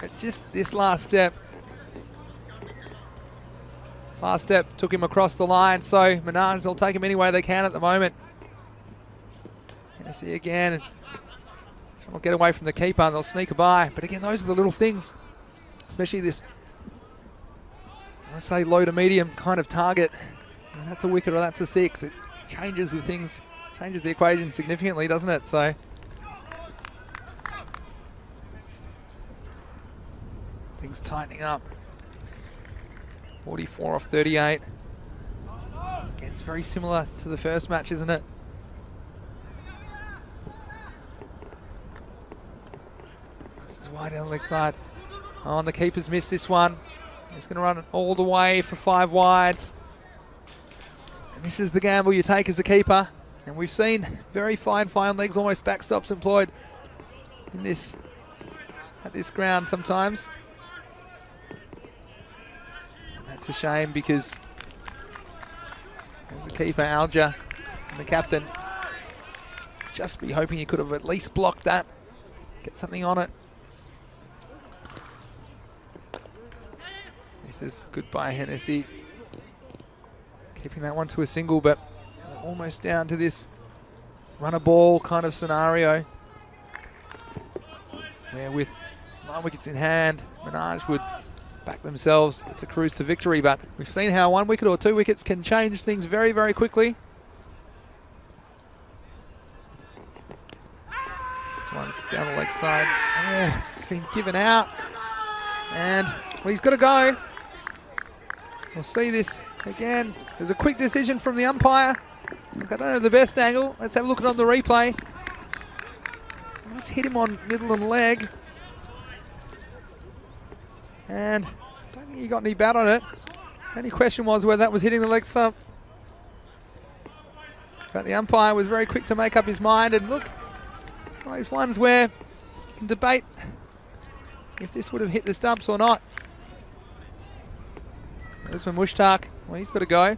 at just this last step. Last step took him across the line, so Minaj will take him any way they can at the moment. Hennessy again. Trying to get away from the keeper and they'll sneak a by. But again, those are the little things. Especially this, I say low to medium kind of target. And that's a wicket or that's a 6. It changes the things, changes the equation significantly, doesn't it? So things tightening up. 44 off 38. Again, it's very similar to the first match, isn't it? This is wide down the leg side. Oh, and the keeper's missed this one. He's going to run it all the way for 5 wides. And this is the gamble you take as a keeper. And we've seen very fine legs, almost backstops employed in this, at this ground sometimes. It's a shame because as a keeper, Alja and the captain just be hoping he could have at least blocked that, get something on it. This is goodbye Hennessy, keeping that one to a single, but almost down to this run a ball kind of scenario where with 9 wickets in hand, Minaj would back themselves to cruise to victory, but we've seen how 1 wicket or 2 wickets can change things very, very quickly. This one's down the leg side. Oh, it's been given out. And well, he's got to go. We'll see this again. There's a quick decision from the umpire. Look, I don't have the best angle. Let's have a look at it on the replay. Let's hit him on middle and leg. And I don't think he got any bat on it. Only question was whether that was hitting the leg stump. But the umpire was very quick to make up his mind. And look, one of these ones where you can debate if this would have hit the stumps or not. This one, Mushtaq, well, he's got to go.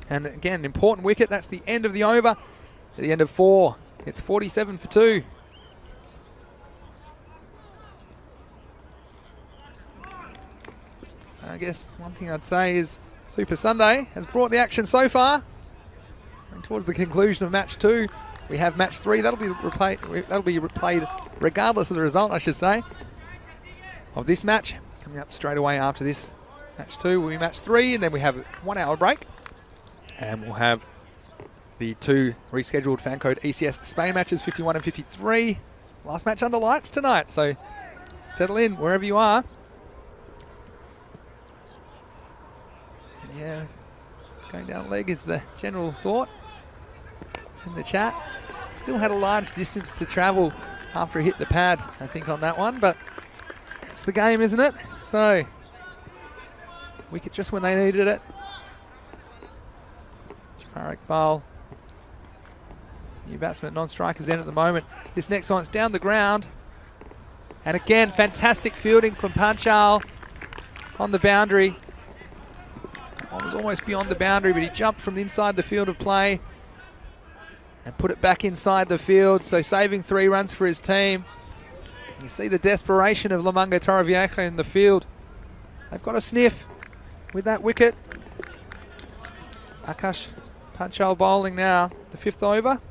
And again, important wicket. That's the end of the over. At the end of 4, it's 47 for 2. I guess one thing I'd say is Super Sunday has brought the action so far. And towards the conclusion of match 2, we have match 3. That'll be replayed regardless of the result, I should say, of this match. Coming up straight away after this match 2 will be match 3, and then we have a 1 hour break. And we'll have the 2 rescheduled fan code ECS Spain matches, 51 and 53. Last match under lights tonight, so settle in wherever you are. Yeah, going down leg is the general thought in the chat. Still had a large distance to travel after he hit the pad, I think, on that one, but it's the game, isn't it? So, wicket just when they needed it. Jafar Iqbal, new batsman, non-strikers in at the moment. This next one's down the ground. And again, fantastic fielding from Panchal on the boundary. One was almost beyond the boundary, but he jumped from inside the field of play and put it back inside the field, so saving 3 runs for his team. You see the desperation of Lamanga Torrevieja in the field. They've got a sniff with that wicket. It's Akash Panchal bowling now, the 5th over.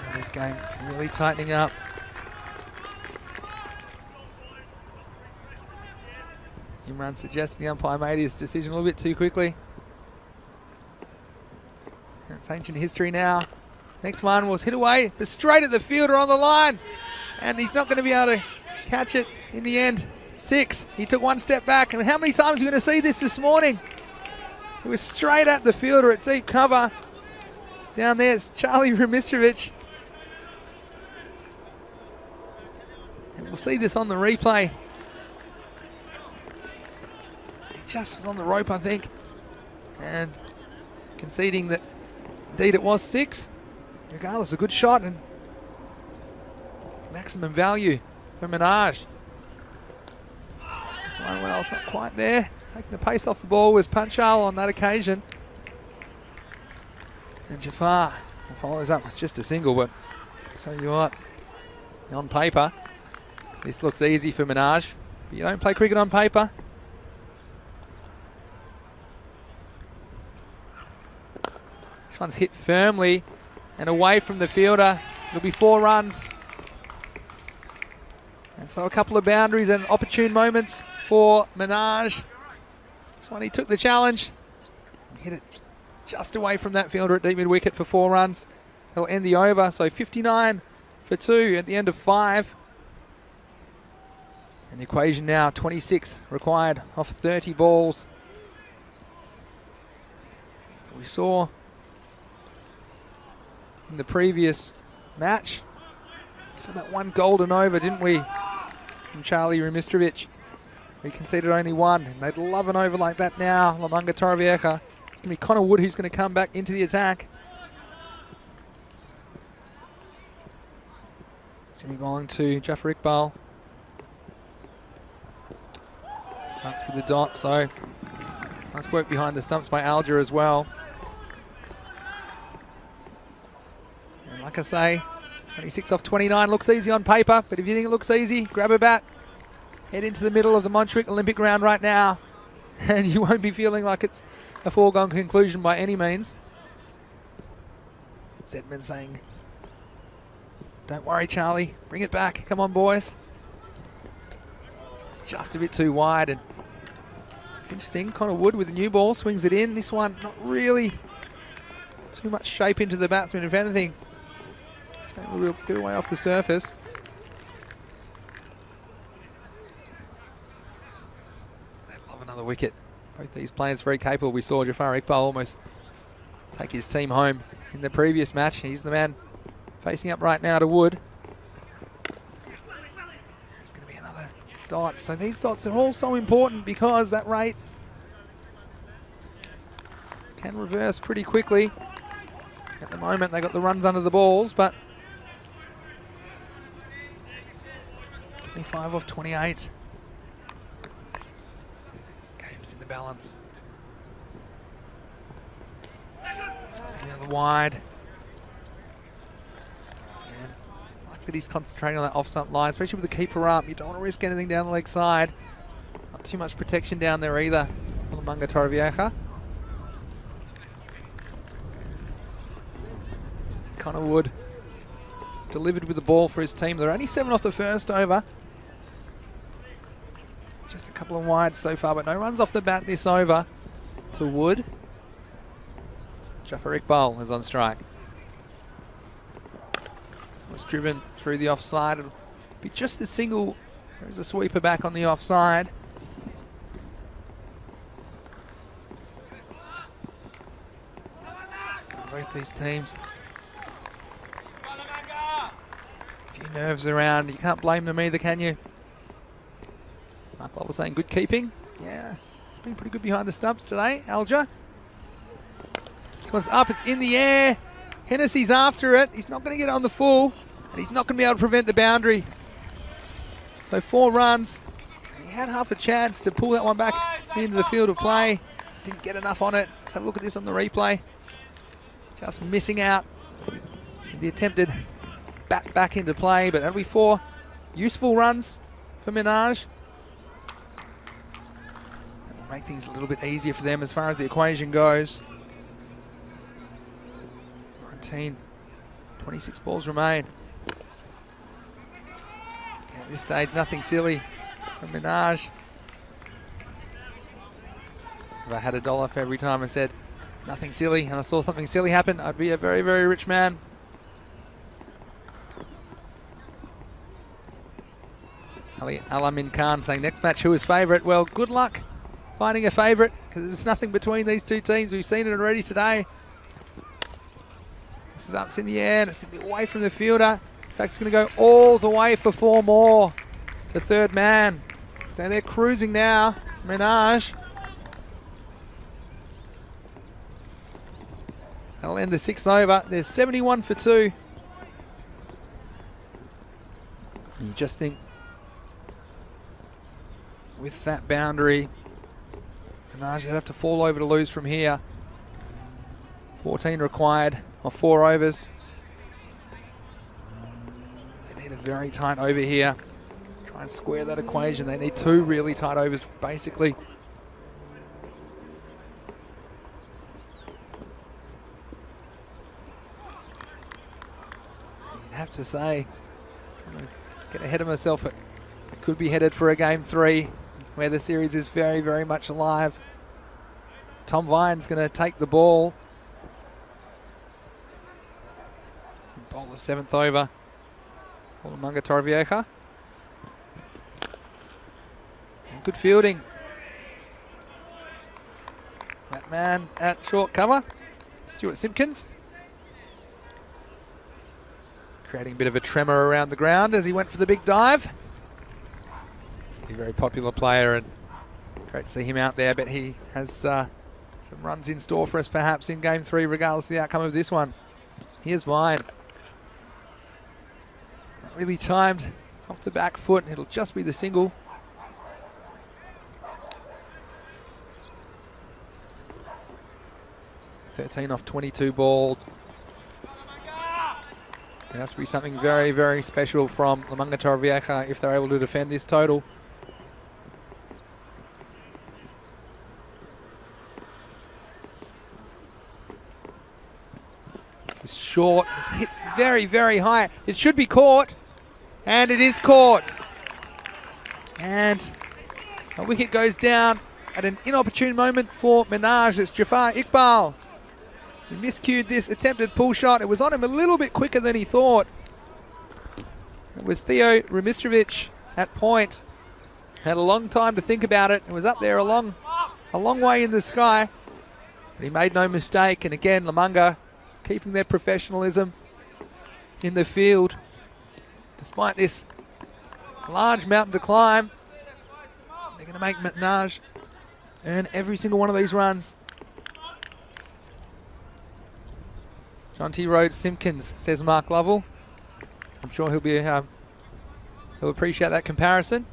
And this game really tightening up. Imran suggests the umpire made his decision a little bit too quickly. It's ancient history now. Next one was hit away, but straight at the fielder on the line. And he's not going to be able to catch it in the end. 6. He took 1 step back. And how many times are we going to see this morning? It was straight at the fielder at deep cover. down there. It's Charlie Ramistrovic. And we'll see this on the replay. He just was on the rope, I think. And conceding that indeed it was 6. Regardless, a good shot and maximum value for Minaj. This one, well, it's not quite there. Taking the pace off the ball was Panchal on that occasion. And Jafar follows up with just a single, but I'll tell you what, on paper, this looks easy for Minaj. But you don't play cricket on paper. This one's hit firmly and away from the fielder. It'll be 4 runs. And so a couple of boundaries and opportune moments for Minaj. This one he took the challenge and hit it just away from that fielder at deep mid wicket for 4 runs. He'll end the over, so 59 for 2 at the end of 5. And the equation now 26 required off 30 balls. We saw in the previous match, we saw that one golden over, didn't we, from Charlie Ramistrovic. We conceded only 1, and they'd love an over like that now. Lamanga Torrevieja. It's going to be Connor Wood who's going to come back into the attack. It's going to be bowling to Jafar Iqbal. Starts with the dot, so nice work behind the stumps by Alger as well. And like I say, 26 off 29 looks easy on paper, but if you think it looks easy, grab a bat. Head into the middle of the Montjuic Olympic ground right now, and you won't be feeling like it's a foregone conclusion by any means. Zedman saying, don't worry, Charlie, bring it back. Come on, boys. It's just a bit too wide, and it's interesting. Connor Wood with a new ball swings it in. This one, not really too much shape into the batsman. If anything, it's going a real bit away off the surface. Another wicket. Both these players very capable. We saw Jafar Iqbal almost take his team home in the previous match. He's the man facing up right now to Wood. There's going to be another dot. So these dots are all so important because that rate can reverse pretty quickly. At the moment they got the runs under the balls, but 25 off 28. In the balance. Another wide. And I like that he's concentrating on that off-stump line, especially with the keeper up. You don't want to risk anything down the leg side. Not too much protection down there either for Lamanga Torrevieja. Connor Wood has delivered with the ball for his team. They're only 7 off the first over. Just a couple of wides so far, but no runs off the bat this over to Wood. Jafar Iqbal is on strike. Was driven through the offside. It'll be just the single. There's a sweeper back on the offside. So both these teams, a few nerves around. You can't blame them either, can you? Mark Lott was saying good keeping. Yeah, he's been pretty good behind the stumps today, Alger. This one's up, it's in the air. Hennessy's after it. He's not going to get it on the full, and he's not going to be able to prevent the boundary. So 4 runs. And he had half a chance to pull that one back into the field of play. Didn't get enough on it. Let's have a look at this on the replay. Just missing out with the attempted bat back into play, but that'll be 4 useful runs for Minaj. Make things a little bit easier for them as far as the equation goes. 19, 26 balls remain. At this stage, nothing silly from Minaj. If I had $1 for every time I said nothing silly and I saw something silly happen, I'd be a very, very rich man. Alamin Khan saying next match who is favourite? Well, good luck finding a favourite, because there's nothing between these two teams. We've seen it already today. This is up in the air, and it's going to be away from the fielder. In fact, it's going to go all the way for 4 more to third man. So they're cruising now. Menage. That'll end the 6th over. There's 71 for 2. And you just think, with that boundary, Menage would have to fall over to lose from here. 14 required of 4 overs. They need a very tight over here. Try and square that equation. They need 2 really tight overs, basically. You'd have to say, I'm going to get ahead of myself, but it could be headed for a game 3 where the series is very, very much alive. Tom Vine's going to take the ball. Bowl the 7th over. Lamunga Torrevieja. Good fielding. That man at short cover, Stuart Simpkins. Creating a bit of a tremor around the ground as he went for the big dive. He's a very popular player and great to see him out there. I bet he has some runs in store for us perhaps in game 3 regardless of the outcome of this one. Here's Vine. Not really timed off the back foot. It'll just be the single. (13 off 22 balls. It'll have to be something very, very special from Lamunga Torrevieja if they're able to defend this total. It's short, it's hit very, very high. It should be caught, and it is caught. And a wicket goes down at an inopportune moment for Menage. It's Jafar Iqbal. He miscued this attempted pull shot. It was on him a little bit quicker than he thought. It was Theo Remistrovic at point. Had a long time to think about it. It was up there a long way in the sky. But he made no mistake. And again, Lamunga keeping their professionalism in the field. Despite this large mountain to climb, they're going to make Menage earn every single one of these runs. Jonty Rhodes Simpkins, says Mark Lovell. I'm sure he'll appreciate that comparison.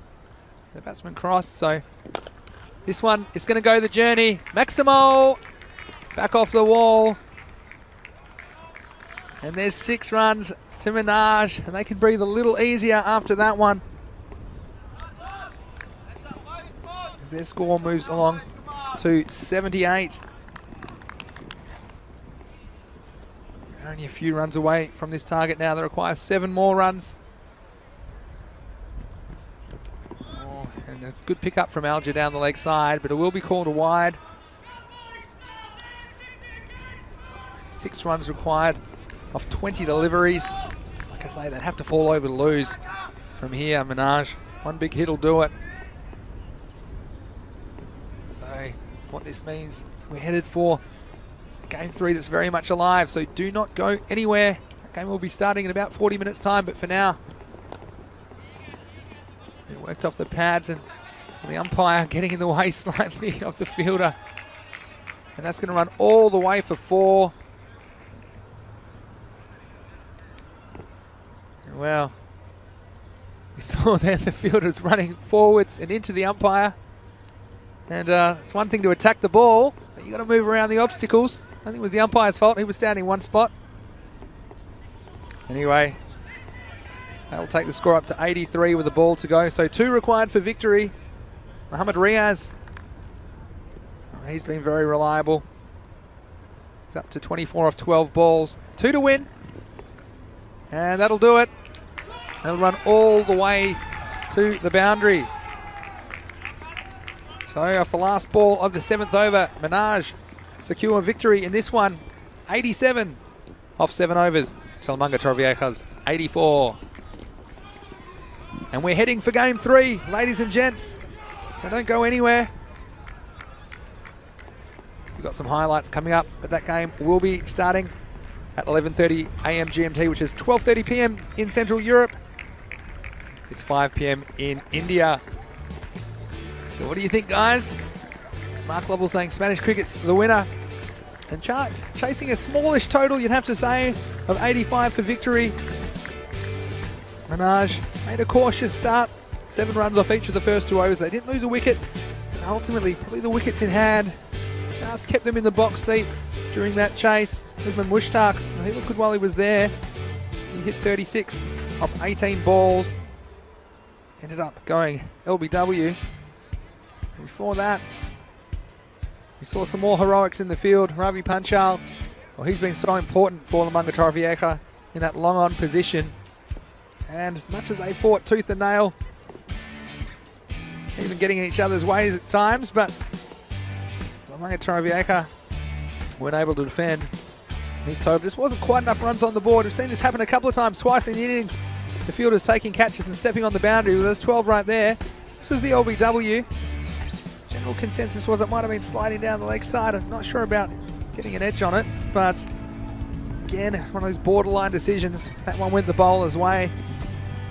The batsman crossed, so this one is going to go the journey. Maximo back off the wall. And there's 6 runs to Menage, and they can breathe a little easier after that one. As their score moves along to 78. They're only a few runs away from this target now. That requires 7 more runs. Oh, and there's a good pickup from Alger down the leg side, but it will be called a wide. 6 runs required off 20 deliveries. Like I say, they'd have to fall over to lose from here. Menage, one big hit will do it. So what this means, we're headed for game 3 that's very much alive, so do not go anywhere. That game will be starting in about 40 minutes time, but for now, it worked off the pads and the umpire getting in the way slightly of the fielder. And that's going to run all the way for 4. And well, we saw there the fielder's running forwards and into the umpire. And it's one thing to attack the ball, but you got to move around the obstacles. I think it was the umpire's fault. He was standing one spot. Anyway, that'll take the score up to 83 with the ball to go. So 2 required for victory. Mohamed Riaz. Oh, he's been very reliable. He's up to 24 off 12 balls. 2 to win. And that'll do it. That'll run all the way to the boundary. So off the last ball of the 7th over, Menage secure victory in this one. 87 off 7 overs. Lamunga Torrevieja's 84. And we're heading for game 3, ladies and gents. Now don't go anywhere. We've got some highlights coming up, but that game will be starting at 11:30 a.m. GMT, which is 12:30 p.m. in Central Europe. It's 5 p.m. in India. So what do you think, guys? Mark Lovell saying Spanish cricket's the winner. And chasing a smallish total, you'd have to say, of 85 for victory. Minaj made a cautious start. 7 runs off each of the first 2 overs. They didn't lose a wicket. And ultimately, probably the wickets in hand just kept them in the box seat during that chase. Usman Mushtaq, he looked good while he was there. He hit 36 off 18 balls. Ended up going LBW. And before that, we saw some more heroics in the field. Ravi Panchal, well, he's been so important for Lamanga Torvieka in that long on position. And as much as they fought tooth and nail, even getting in each other's ways at times, but Lamanga Torvieka weren't able to defend his total. Just wasn't quite enough runs on the board. We've seen this happen a couple of times, twice in the innings. The fielders taking catches and stepping on the boundary. Well, there's 12 right there. This was the LBW. General consensus was it might have been sliding down the leg side. I'm not sure about getting an edge on it, but again, it's one of those borderline decisions. That one went the bowler's way.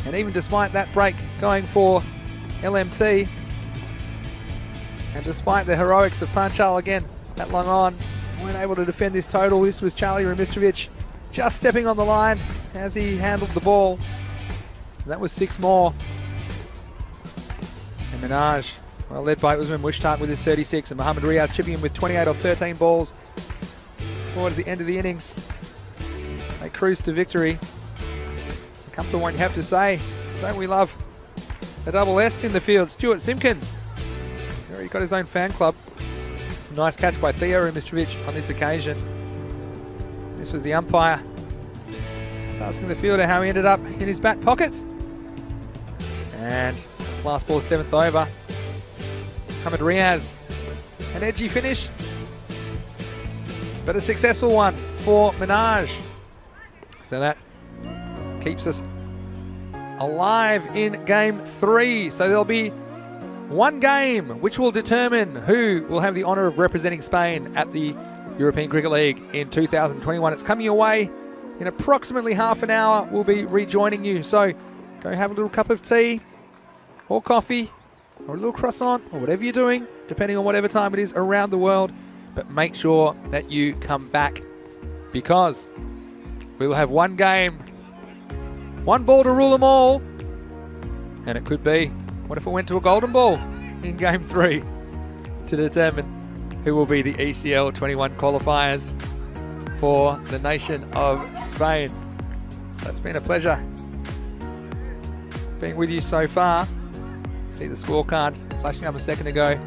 And even despite that break going for LMT, and despite the heroics of Panchal again, that long on, weren't able to defend this total. This was Charlie Ramistrovic just stepping on the line as he handled the ball. And that was 6 more. And Minaj, well, led by Usman Mushtaq with his 36, and Mohammad Riyad chipping in with 28 off 13 balls towards the end of the innings. They cruised to victory. A comfortable one, you have to say. Don't we love a double S in the field? Stuart Simpkins. There he got his own fan club. Nice catch by Theo Ramistrovic on this occasion. This was the umpire just asking the fielder how he ended up in his back pocket. And last ball, 7th over. Mohammad Riaz, an edgy finish, but a successful one for Minaj. So that keeps us alive in game 3. So there'll be one game which will determine who will have the honour of representing Spain at the European Cricket League in 2021. It's coming your way in approximately half an hour. We'll be rejoining you. So go have a little cup of tea or coffee or a little croissant or whatever you're doing, depending on whatever time it is around the world. But make sure that you come back, because we'll have one game, one ball to rule them all. And it could be, what if it went to a golden ball in game 3 to determine who will be the ECL 21 qualifiers for the nation of Spain. So it's been a pleasure being with you so far. See the scorecard flashing up a second ago.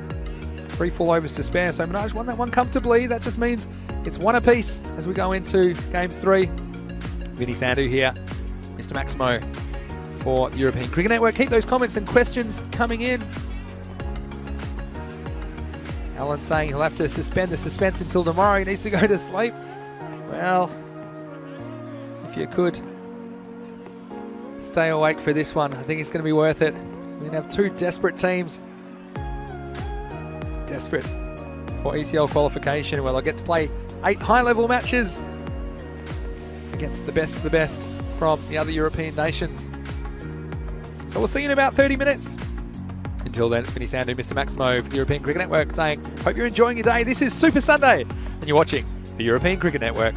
3 full overs to spare. So Minaj won that one comfortably. That just means it's 1 apiece as we go into game 3. Vinny Sandhu here, Mr. Maximo for the European Cricket Network. Keep those comments and questions coming in. Alan saying he'll have to suspend the suspense until tomorrow. He needs to go to sleep. Well, if you could stay awake for this one, I think it's going to be worth it. We're going to have 2 desperate teams. Desperate for ECL qualification. Well, I'll get to play 8 high-level matches against the best of the best from the other European nations. So we'll see you in about 30 minutes. Until then, it's Vinny Sandhu, Mr. Maximo for the European Cricket Network, saying, hope you're enjoying your day. This is Super Sunday, and you're watching the European Cricket Network.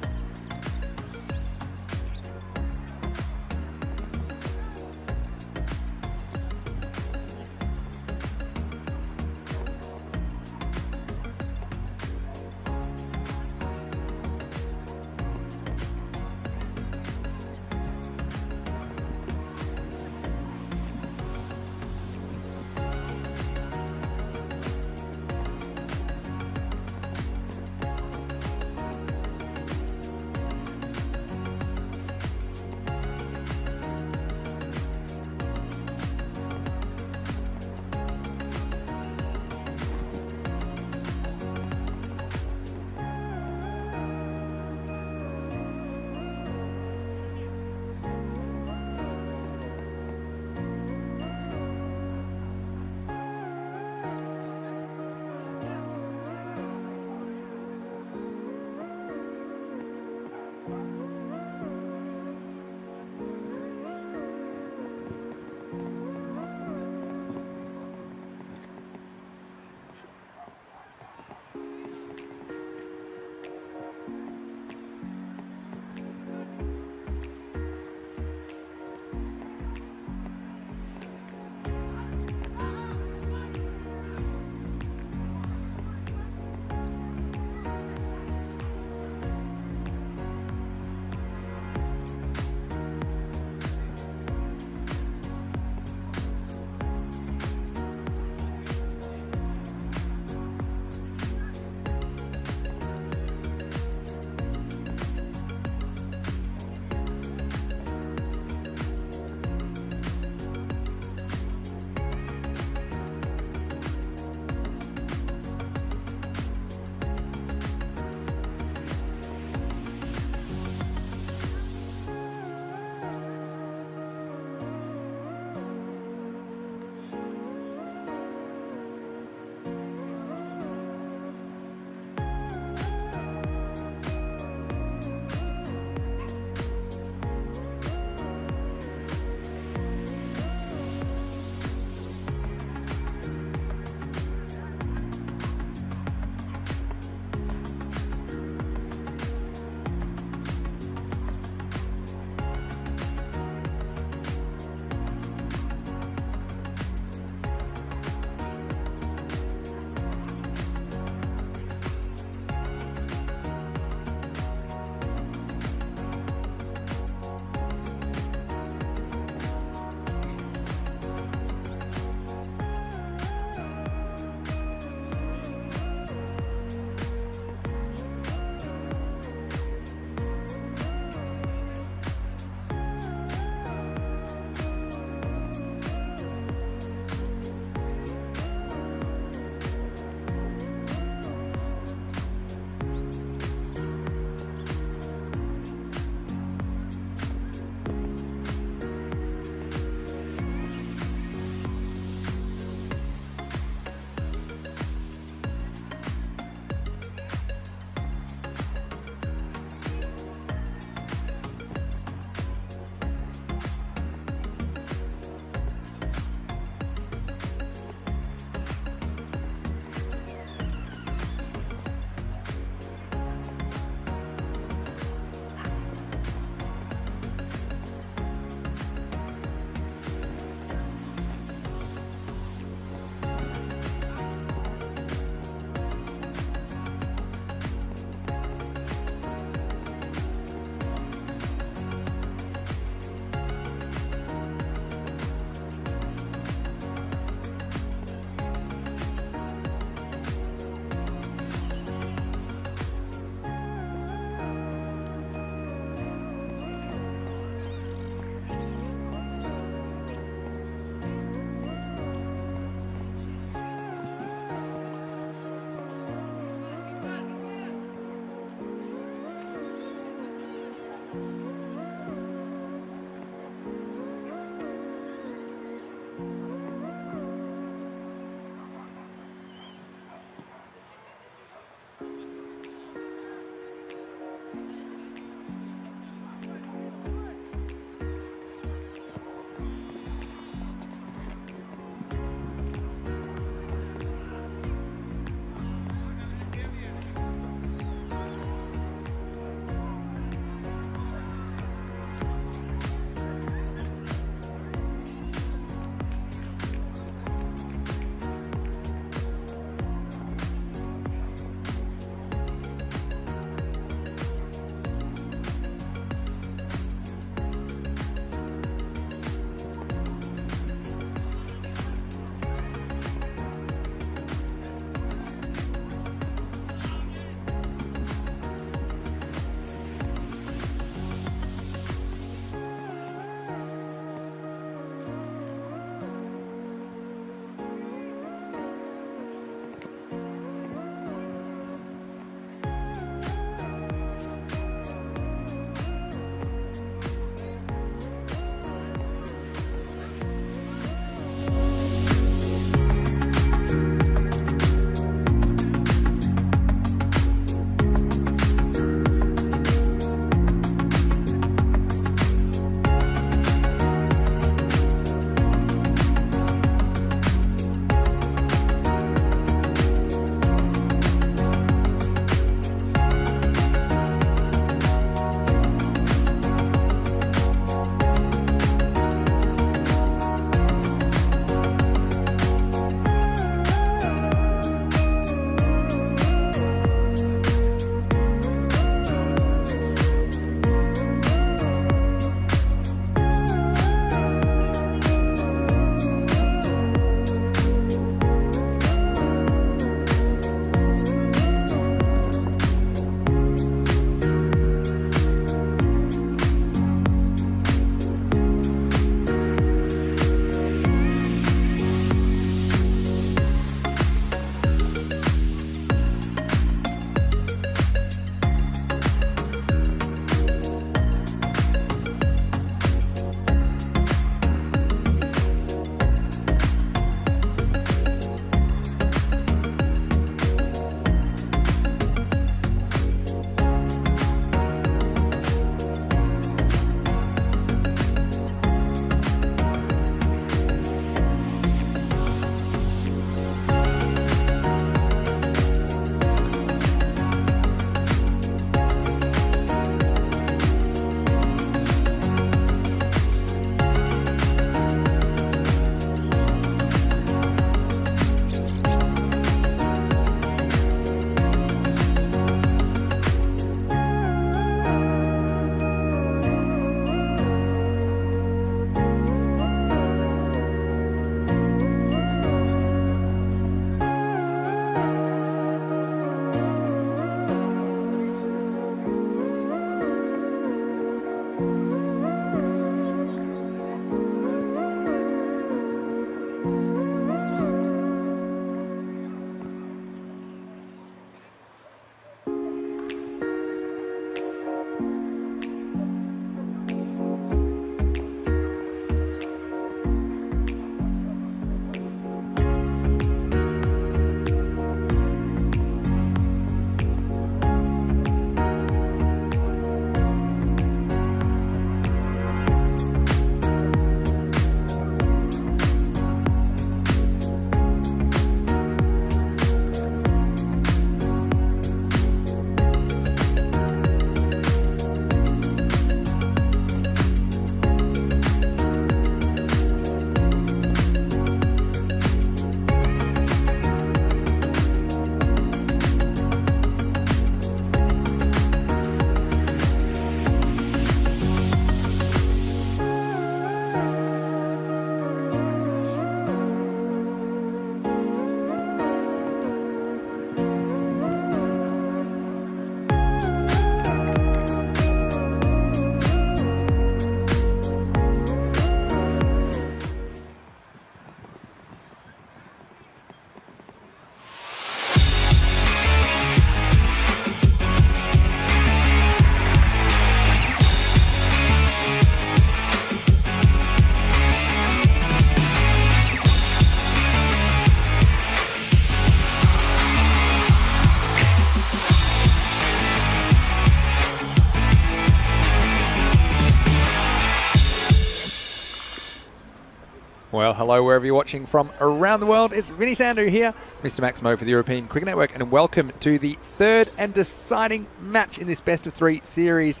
Well, hello wherever you're watching from around the world. It's Vinny Sandu here, Mr. Max Mo for the European Cricket Network, and welcome to the third and deciding match in this best of three series.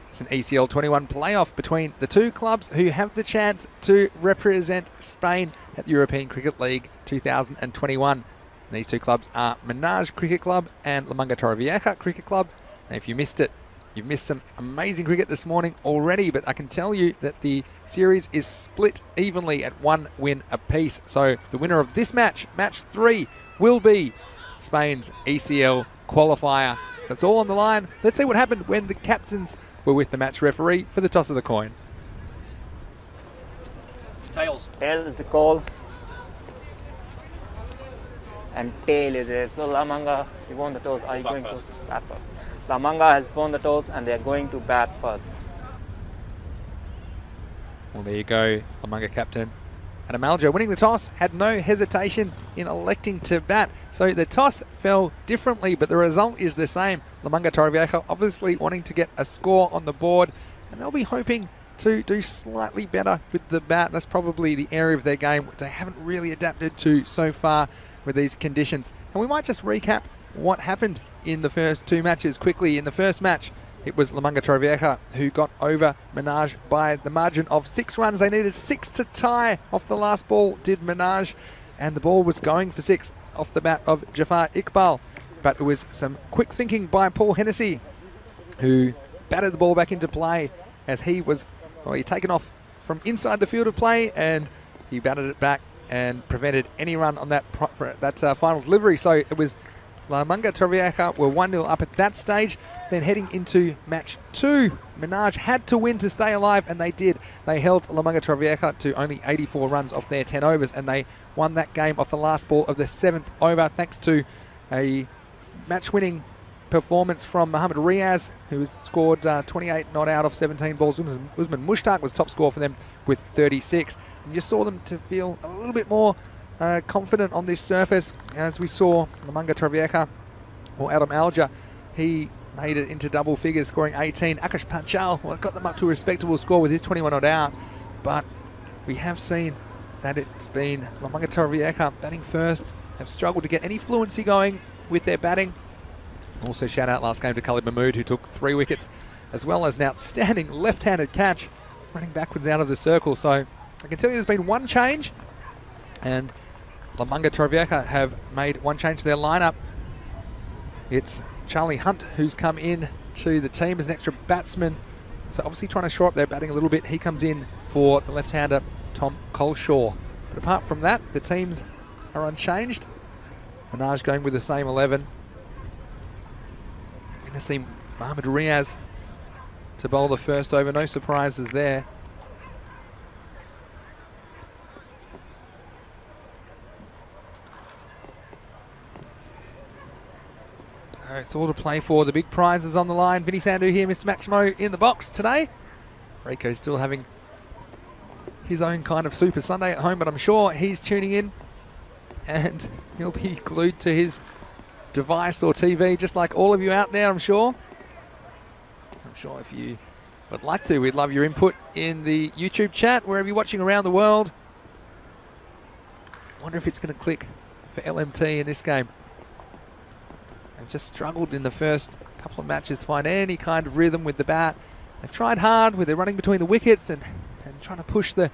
It's an ECL 21 playoff between the two clubs who have the chance to represent Spain at the European Cricket League 2021. And these two clubs are Menage Cricket Club and La Manga Torrevieja Cricket Club. And if you missed it, you've missed some amazing cricket this morning already, but I can tell you that the series is split evenly at 1 win apiece. So the winner of this match, match 3, will be Spain's ECL qualifier. So it's all on the line. Let's see what happened when the captains were with the match referee for the toss of the coin. Tails. Tail is the call. And tail is it. So La Manga, you won the toss. Are you going to bat first? La Manga has won the toss and they are going to bat first. Well, there you go, La Manga captain Adam Aljo winning the toss, had no hesitation in electing to bat. So the toss fell differently, but the result is the same. La Manga Torrevieja obviously wanting to get a score on the board, and they'll be hoping to do slightly better with the bat. That's probably the area of their game they haven't really adapted to so far with these conditions. And we might just recap what happened in the first two matches quickly. In the first match, it was La Manga Torrevieja who got over Menage by the margin of 6 runs. They needed 6 to tie. Off the last ball did Menage, and the ball was going for 6 off the bat of Jafar Iqbal. But it was some quick thinking by Paul Hennessy, who batted the ball back into play as he was taken off from inside the field of play, and he batted it back and prevented any run on that final delivery. So it was La Manga Torrevieja were 1-0 up at that stage. Then heading into match 2, Menage had to win to stay alive, and they did. They held La Manga Torrevieja to only 84 runs off their 10 overs, and they won that game off the last ball of the 7th over, thanks to a match-winning performance from Mohamed Riaz, who has scored 28 not out of 17 balls. Usman Mushtaq was top scorer for them with 36. And you saw them to feel a little bit more confident on this surface, as we saw La Manga Torrevieja, or Adam Alja, he made it into double figures, scoring 18. Akash Panchal got them up to a respectable score with his 21 not out, but we have seen that it's been La Manga Torrevieja batting first, have struggled to get any fluency going with their batting. Also shout out last game to Khalid Mahmood, who took 3 wickets, as well as an outstanding left-handed catch running backwards out of the circle. So I can tell you there's been one change, and La Manga Torrevieja have made one change to their lineup. It's Charlie Hunt who's come in to the team as an extra batsman. So obviously trying to shore up their batting a little bit. He comes in for the left-hander Tom Colshaw. But apart from that, the teams are unchanged. Menage going with the same 11. We're going to see Mohamed Riaz to bowl the first over. No surprises there. It's all to play for. The big prizes on the line. Vinny Sandhu here, Mr. Maximo in the box today. Rico's still having his own kind of Super Sunday at home, but I'm sure he's tuning in and he'll be glued to his device or TV, just like all of you out there, I'm sure. I'm sure if you would like to, we'd love your input in the YouTube chat, wherever you're watching around the world. Wonder if it's going to click for LMT in this game. They've just struggled in the first couple of matches to find any kind of rhythm with the bat. They've tried hard with their running between the wickets and trying to push the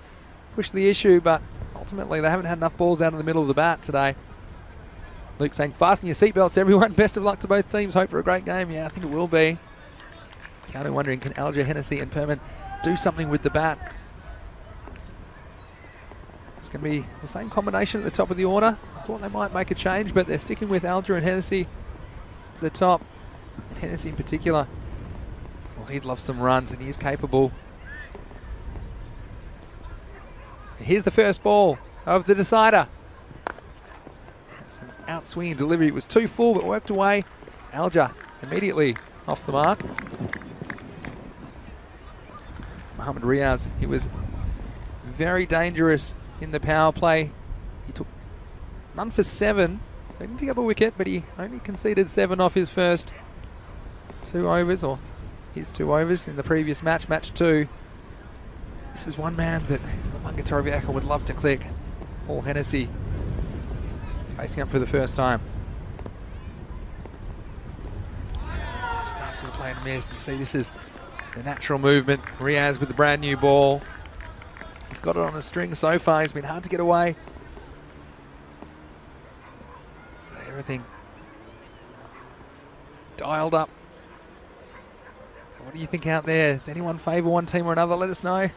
issue, but ultimately they haven't had enough balls out of the middle of the bat today. Luke saying, fasten your seatbelts, everyone. Best of luck to both teams. Hope for a great game. Yeah, I think it will be. Keanu wondering, can Alger, Hennessy and Perman do something with the bat? It's going to be the same combination at the top of the order. I thought they might make a change, but they're sticking with Alger and Hennessy at the top. And Hennessy in particular, well, he'd love some runs and he is capable. And here's the first ball of the decider. It's an outswinging delivery. It was too full, but worked away. Alger immediately off the mark. Mohammad Riaz, he was very dangerous in the power play. He took none for 7, so he didn't pick up a wicket, but he only conceded 7 off his first 2 overs, or his 2 overs in the previous match, match 2. This is one man that Lamanga Torviaka would love to click. Paul Hennessy is facing up for the first time. Starts with a play and miss. You see, this is the natural movement. Riaz with the brand new ball. He's got it on a string so far. It's been hard to get away. So everything dialed up. So what do you think out there? Does anyone favour one team or another? Let us know.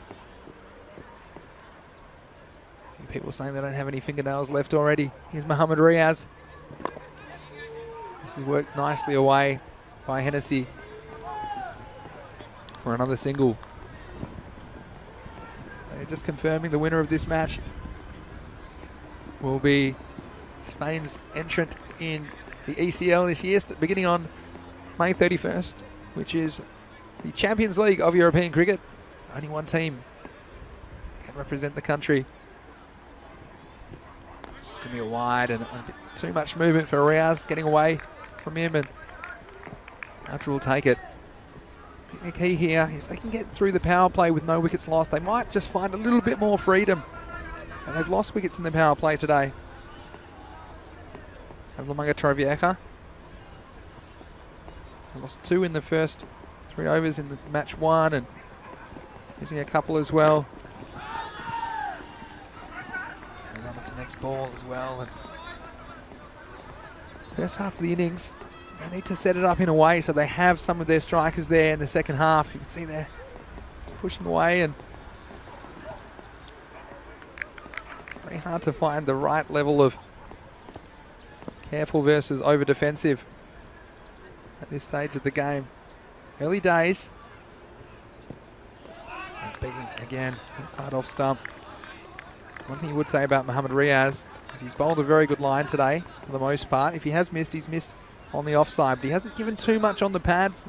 People saying they don't have any fingernails left already. Here's Mohammad Riaz. This has worked nicely away by Hennessy for another single. So just confirming the winner of this match will be Spain's entrant in the ECL this year, beginning on May 31st, which is the Champions League of European cricket. Only one team can represent the country. It's going to be a wide and a bit too much movement for Riaz, getting away from him, and Alger will take it. I think the key here, if they can get through the power play with no wickets lost, they might just find a little bit more freedom. And they've lost wickets in the power play today. Have Lamanga Torviaka. They lost 2 in the first 3 overs in the match 1, and using a couple as well. And run off the next ball as well. And first half of the innings, they need to set it up in a way so they have some of their strikers there in the second half. You can see they're just pushing away, and it's very hard to find the right level of careful versus over defensive at this stage of the game. Early days. So beating again inside off stump. One thing you would say about Mohammad Riaz is he's bowled a very good line today for the most part. If he has missed, he's missed on the offside, but he hasn't given too much on the pads.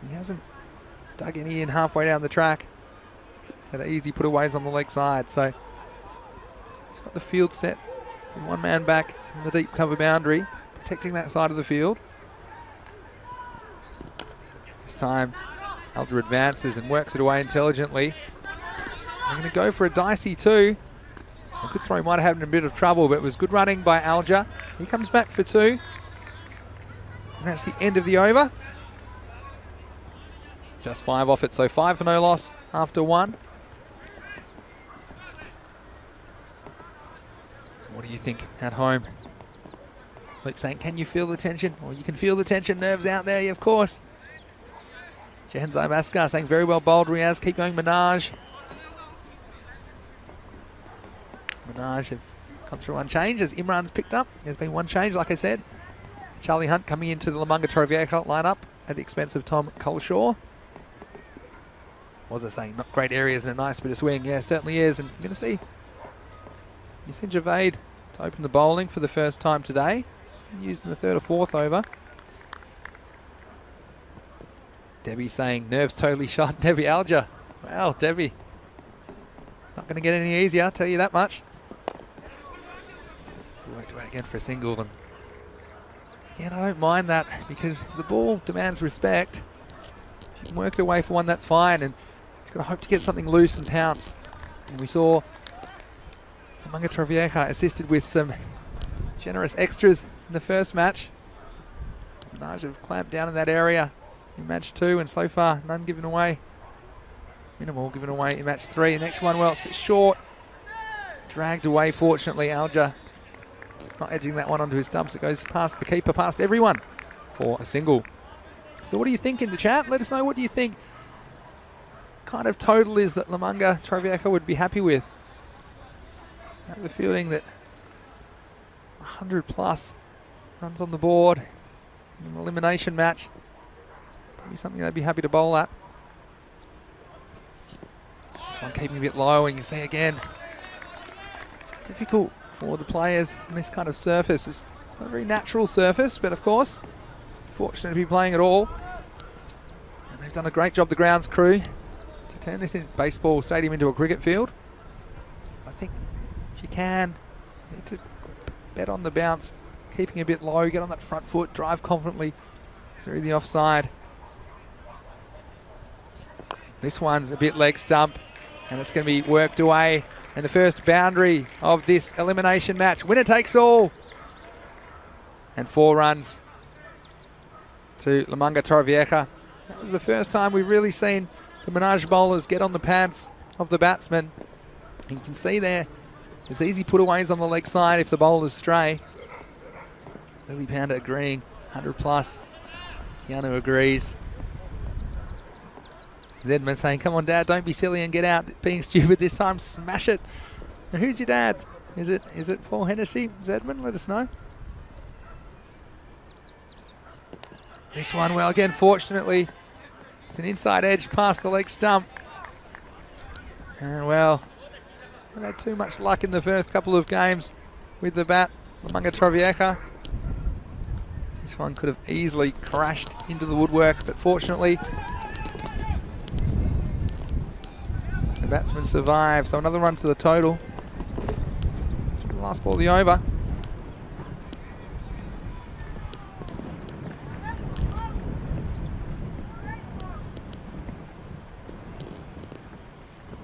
He hasn't dug any in halfway down the track. Had easy putaways on the leg side, so he's got the field set with one man back in the deep cover boundary, protecting that side of the field. This time, Alger advances and works it away intelligently. They're going to go for a dicey 2. A good throw, might have had a bit of trouble, but it was good running by Alger. He comes back for 2. And that's the end of the over. Just 5 off it, so 5 for no loss after 1. What do you think at home? Luke saying, can you feel the tension? Well, you can feel the tension, nerves out there, yeah, of course. Jahanzai Maskar saying, very well bowled, Riaz. Keep going, Minaj. Minaj have come through unchanged as Imran's picked up. There's been one change, like I said. Charlie Hunt coming into the Lamanga Torviaka lineup at the expense of Tom Culshaw. was I saying? Not great areas and a nice bit of swing. Yeah, certainly is. And you're going to see Javaid to open the bowling for the first time today. And used in the third or fourth over. Debbie saying nerves totally shot. Debbie Alger. Well, Debbie, it's not going to get any easier, I'll tell you that much. So worked away again for a single. And again, I don't mind that because the ball demands respect. She can work it away for one, that's fine. And she's got to hope to get something loose and pounce. And we saw Lamanga Trovieja assisted with some generous extras in the first match. Menage have clamped down in that area in match 2, and so far none given away. Minimal given away in match 3. The next one, well, it's a bit short. Dragged away, fortunately. Alger not edging that one onto his stumps. It goes past the keeper, past everyone for a single. So what do you think in the chat? Let us know, what do you think kind of total is that Lamanga Trovieja would be happy with? I have the feeling that 100 plus runs on the board in an elimination match probably something they'd be happy to bowl at. This one keeping a bit low, and you see again, it's just difficult for the players on this kind of surface. It's not a very natural surface, but of course, fortunate to be playing it all. And they've done a great job, the grounds crew, to turn this baseball stadium into a cricket field. I think if you can, you need to bet on the bounce, keeping a bit low, get on that front foot, drive confidently through the offside. This one's a bit leg stump, and it's going to be worked away. And the first boundary of this elimination match. Winner takes all. And 4 runs to Lamanga Trovieja. That was the first time we've really seen the Menage bowlers get on the pads of the batsmen. You can see there, there's easy putaways on the leg side if the bowlers stray. Lily Pounder agreeing, 100 plus. Keanu agrees. Zedman saying, come on Dad, don't be silly and get out. Being stupid this time, smash it. Now, who's your dad? Is it Paul Hennessy? Zedman, let us know. This one, well again, fortunately, it's an inside edge past the leg stump. And well, haven't had too much luck in the first couple of games with the bat, Lamanga Trovieja. This one could have easily crashed into the woodwork, but fortunately, the batsman survived, so another run to the total. The last ball of the over.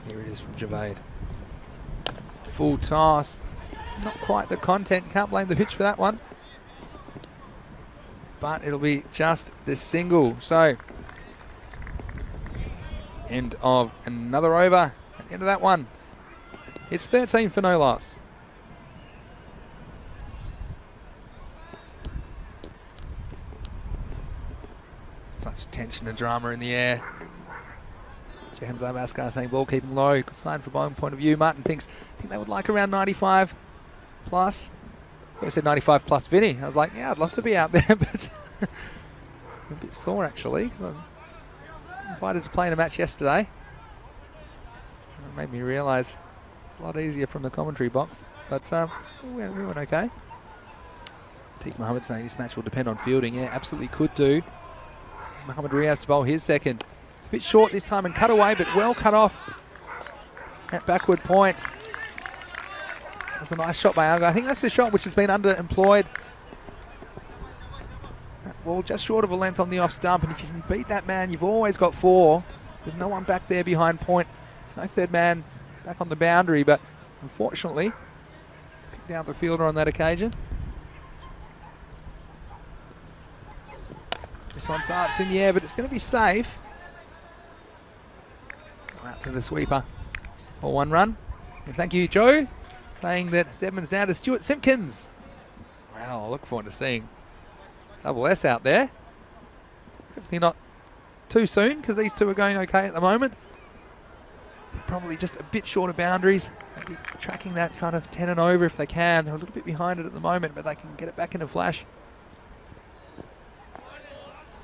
Here it is from Javaid. Full toss. Not quite the content, can't blame the pitch for that one. But it'll be just the single. So, end of another over. At the end of that one, it's 13 for no loss. Such tension and drama in the air. Jehan Zabaskar saying ball keeping low. Good sign from bowling point of view. Martin think they would like around 95 plus. I thought I said 95 plus Vinny. I was like, yeah, I'd love to be out there, but I'm a bit sore actually, because I'm invited to play in a match yesterday. It made me realise it's a lot easier from the commentary box, but we went okay. Teef Mohammed saying this match will depend on fielding. Yeah, absolutely could do. Mohammed Riaz to bowl his second. It's a bit short this time and cut away, but well cut off at backward point. That's a nice shot by Alga. I think that's the shot which has been underemployed. That ball just short of a length on the off stump, and if you can beat that man, you've always got 4. There's no one back there behind point. There's no third man back on the boundary, but unfortunately, picked out the fielder on that occasion. This one's up, it's in the air, but it's going to be safe. Go out to the sweeper for 1 run. And thank you, Joe, saying that Zedman's down to Stuart Simpkins. Wow, I look forward to seeing double S out there. Hopefully not too soon, because these two are going okay at the moment. Probably just a bit short of boundaries. Maybe tracking that kind of 10 and over if they can. They're a little bit behind it at the moment, but they can get it back in a flash.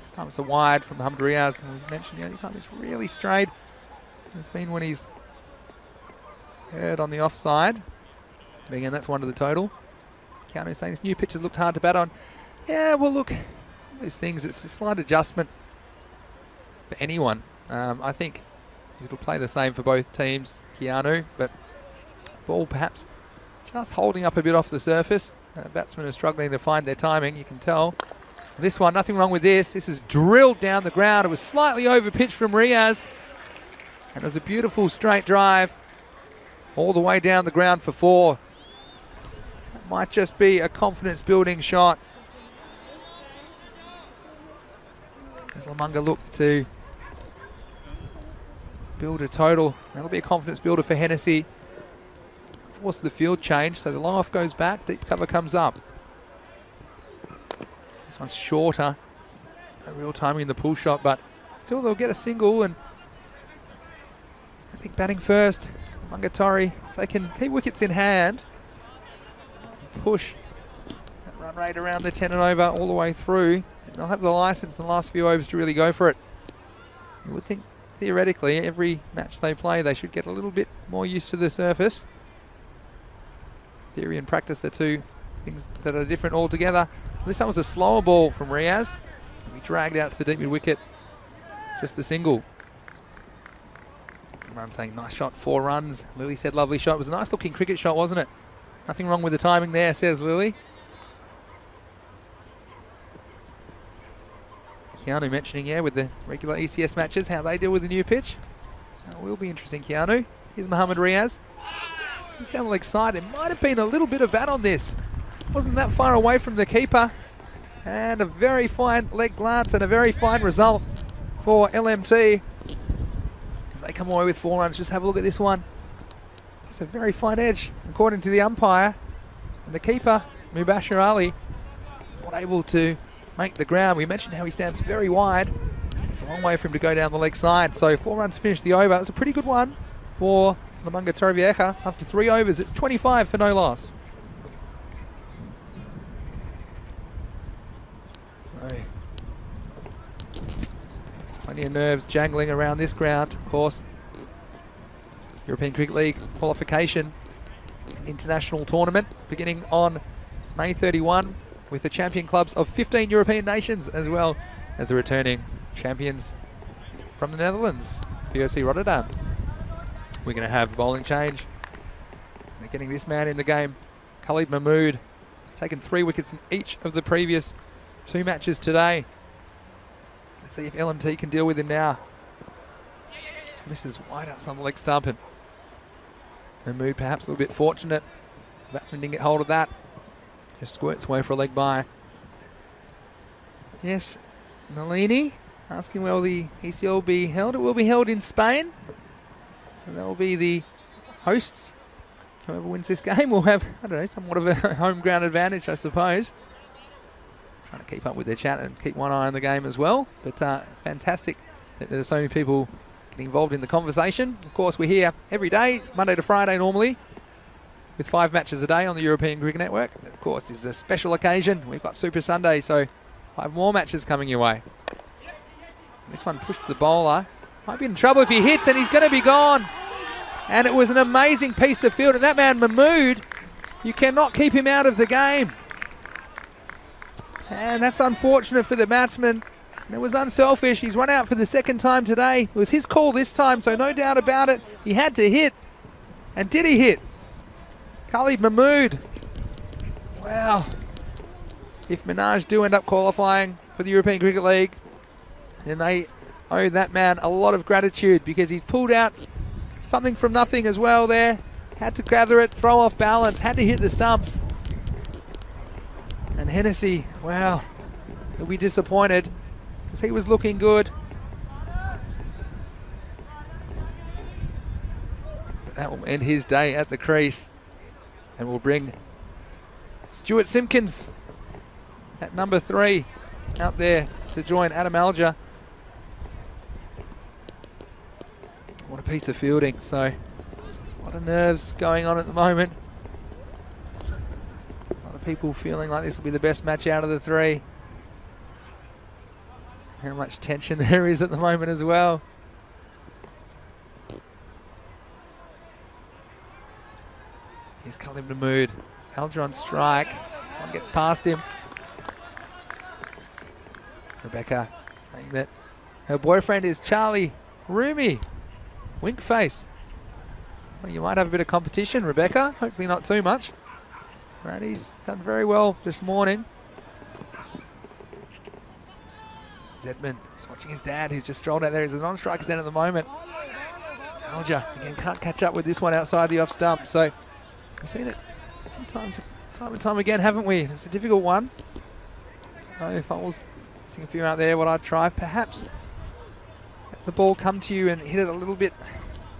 This time it's a wide from Mohammed Riaz, and we mentioned the only time it's really strayed It's been when he's heard on the offside. But again, that's one to the total. Keanu saying his new pitches looked hard to bat on. Yeah, well, look, those things, it's a slight adjustment for anyone. I think it'll play the same for both teams, Keanu, but ball perhaps just holding up a bit off the surface. Batsmen are struggling to find their timing, you can tell. This one, nothing wrong with this. This is drilled down the ground. It was slightly over pitched from Riaz. And it was a beautiful straight drive all the way down the ground for 4. That might just be a confidence building shot. As Lamunga looked to build a total. That'll be a confidence builder for Hennessy. Force the field change, so the long off goes back, deep cover comes up. This one's shorter. No real timing in the pull shot, but still they'll get a single, and I think batting first, Mungatori, if they can keep wickets in hand, and push that run rate around the 10 and over all the way through, and they'll have the licence in the last few overs to really go for it. You would think theoretically every match they play they should get a little bit more used to the surface. Theory and practice are two things that are different altogether. This time was a slower ball from Riaz. He dragged out to the deep mid wicket. Just the single. Imran saying nice shot, 4 runs. Lily said lovely shot. It was a nice looking cricket shot, wasn't it? Nothing wrong with the timing there, says Lily. Keanu mentioning, yeah, with the regular ECS matches, how they deal with the new pitch. That will be interesting, Keanu. Here's Mohammad Riaz. He sounded excited. Might have been a little bit of bat on this. Wasn't that far away from the keeper. And a very fine leg glance and a very fine result for LMT. As they come away with 4 runs. Just have a look at this one. It's a very fine edge, according to the umpire. And the keeper, Mubashir Ali, not able to make the ground. We mentioned how he stands very wide. It's a long way for him to go down the leg side. So 4 runs to finish the over. It was a pretty good one for Lamunga Torrevieja. After 3 overs, it's 25 for no loss. So, there's plenty of nerves jangling around this ground. Of course, European Cricket League qualification international tournament beginning on May 31 with the champion clubs of 15 European nations, as well as the returning champions from the Netherlands, POC Rotterdam. We're going to have a bowling change. They're getting this man in the game, Khalid Mahmood. He's taken 3 wickets in each of the previous 2 matches today. Let's see if LMT can deal with him now. This is wide outside the leg stump, and Mahmood perhaps a little bit fortunate. The batsman didn't get hold of that. Just squirts away for a leg by. Yes, Nalini asking where will the ECL will be held. It will be held in Spain. And that will be the hosts. Whoever wins this game will have, I don't know, somewhat of a home ground advantage, I suppose. Trying to keep up with their chat and keep one eye on the game as well. But fantastic that there are so many people getting involved in the conversation. Of course, we're here every day, Monday to Friday normally, with 5 matches a day on the European Cricket Network. And of course, this is a special occasion. We've got Super Sunday, so 5 more matches coming your way. This one pushed the bowler. Might be in trouble if he hits, and he's going to be gone. And it was an amazing piece of field. And that man, Mahmood, you cannot keep him out of the game. And that's unfortunate for the batsman. And it was unselfish. He's run out for the 2nd time today. It was his call this time, so no doubt about it. He had to hit. And did he hit? Khalid Mahmood. Wow. If Minaj do end up qualifying for the European Cricket League, then they owe that man a lot of gratitude, because he's pulled out something from nothing as well there. Had to gather it, throw off balance, had to hit the stumps. And Hennessy, wow, he'll be disappointed because he was looking good. But that will end his day at the crease, and will bring Stuart Simpkins at number 3 out there to join Adam Alger. What a piece of fielding. So a lot of nerves going on at the moment. A lot of people feeling like this will be the best match out of the 3. How much tension there is at the moment as well. He's cut him to mood. Alger on strike. One gets past him. Rebecca saying that her boyfriend is Charlie Roomy. Wink face. Well, you might have a bit of competition, Rebecca. Hopefully not too much. Brady's done very well this morning. Zedman is watching his dad. He's just strolled out there. He's a non-striker zen at the moment. Alger, again, can't catch up with this one outside the off stump. So we've seen it time and time again, haven't we? It's a difficult one. I don't know if I was missing a few out there, what I'd try, perhaps let the ball come to you and hit it a little bit,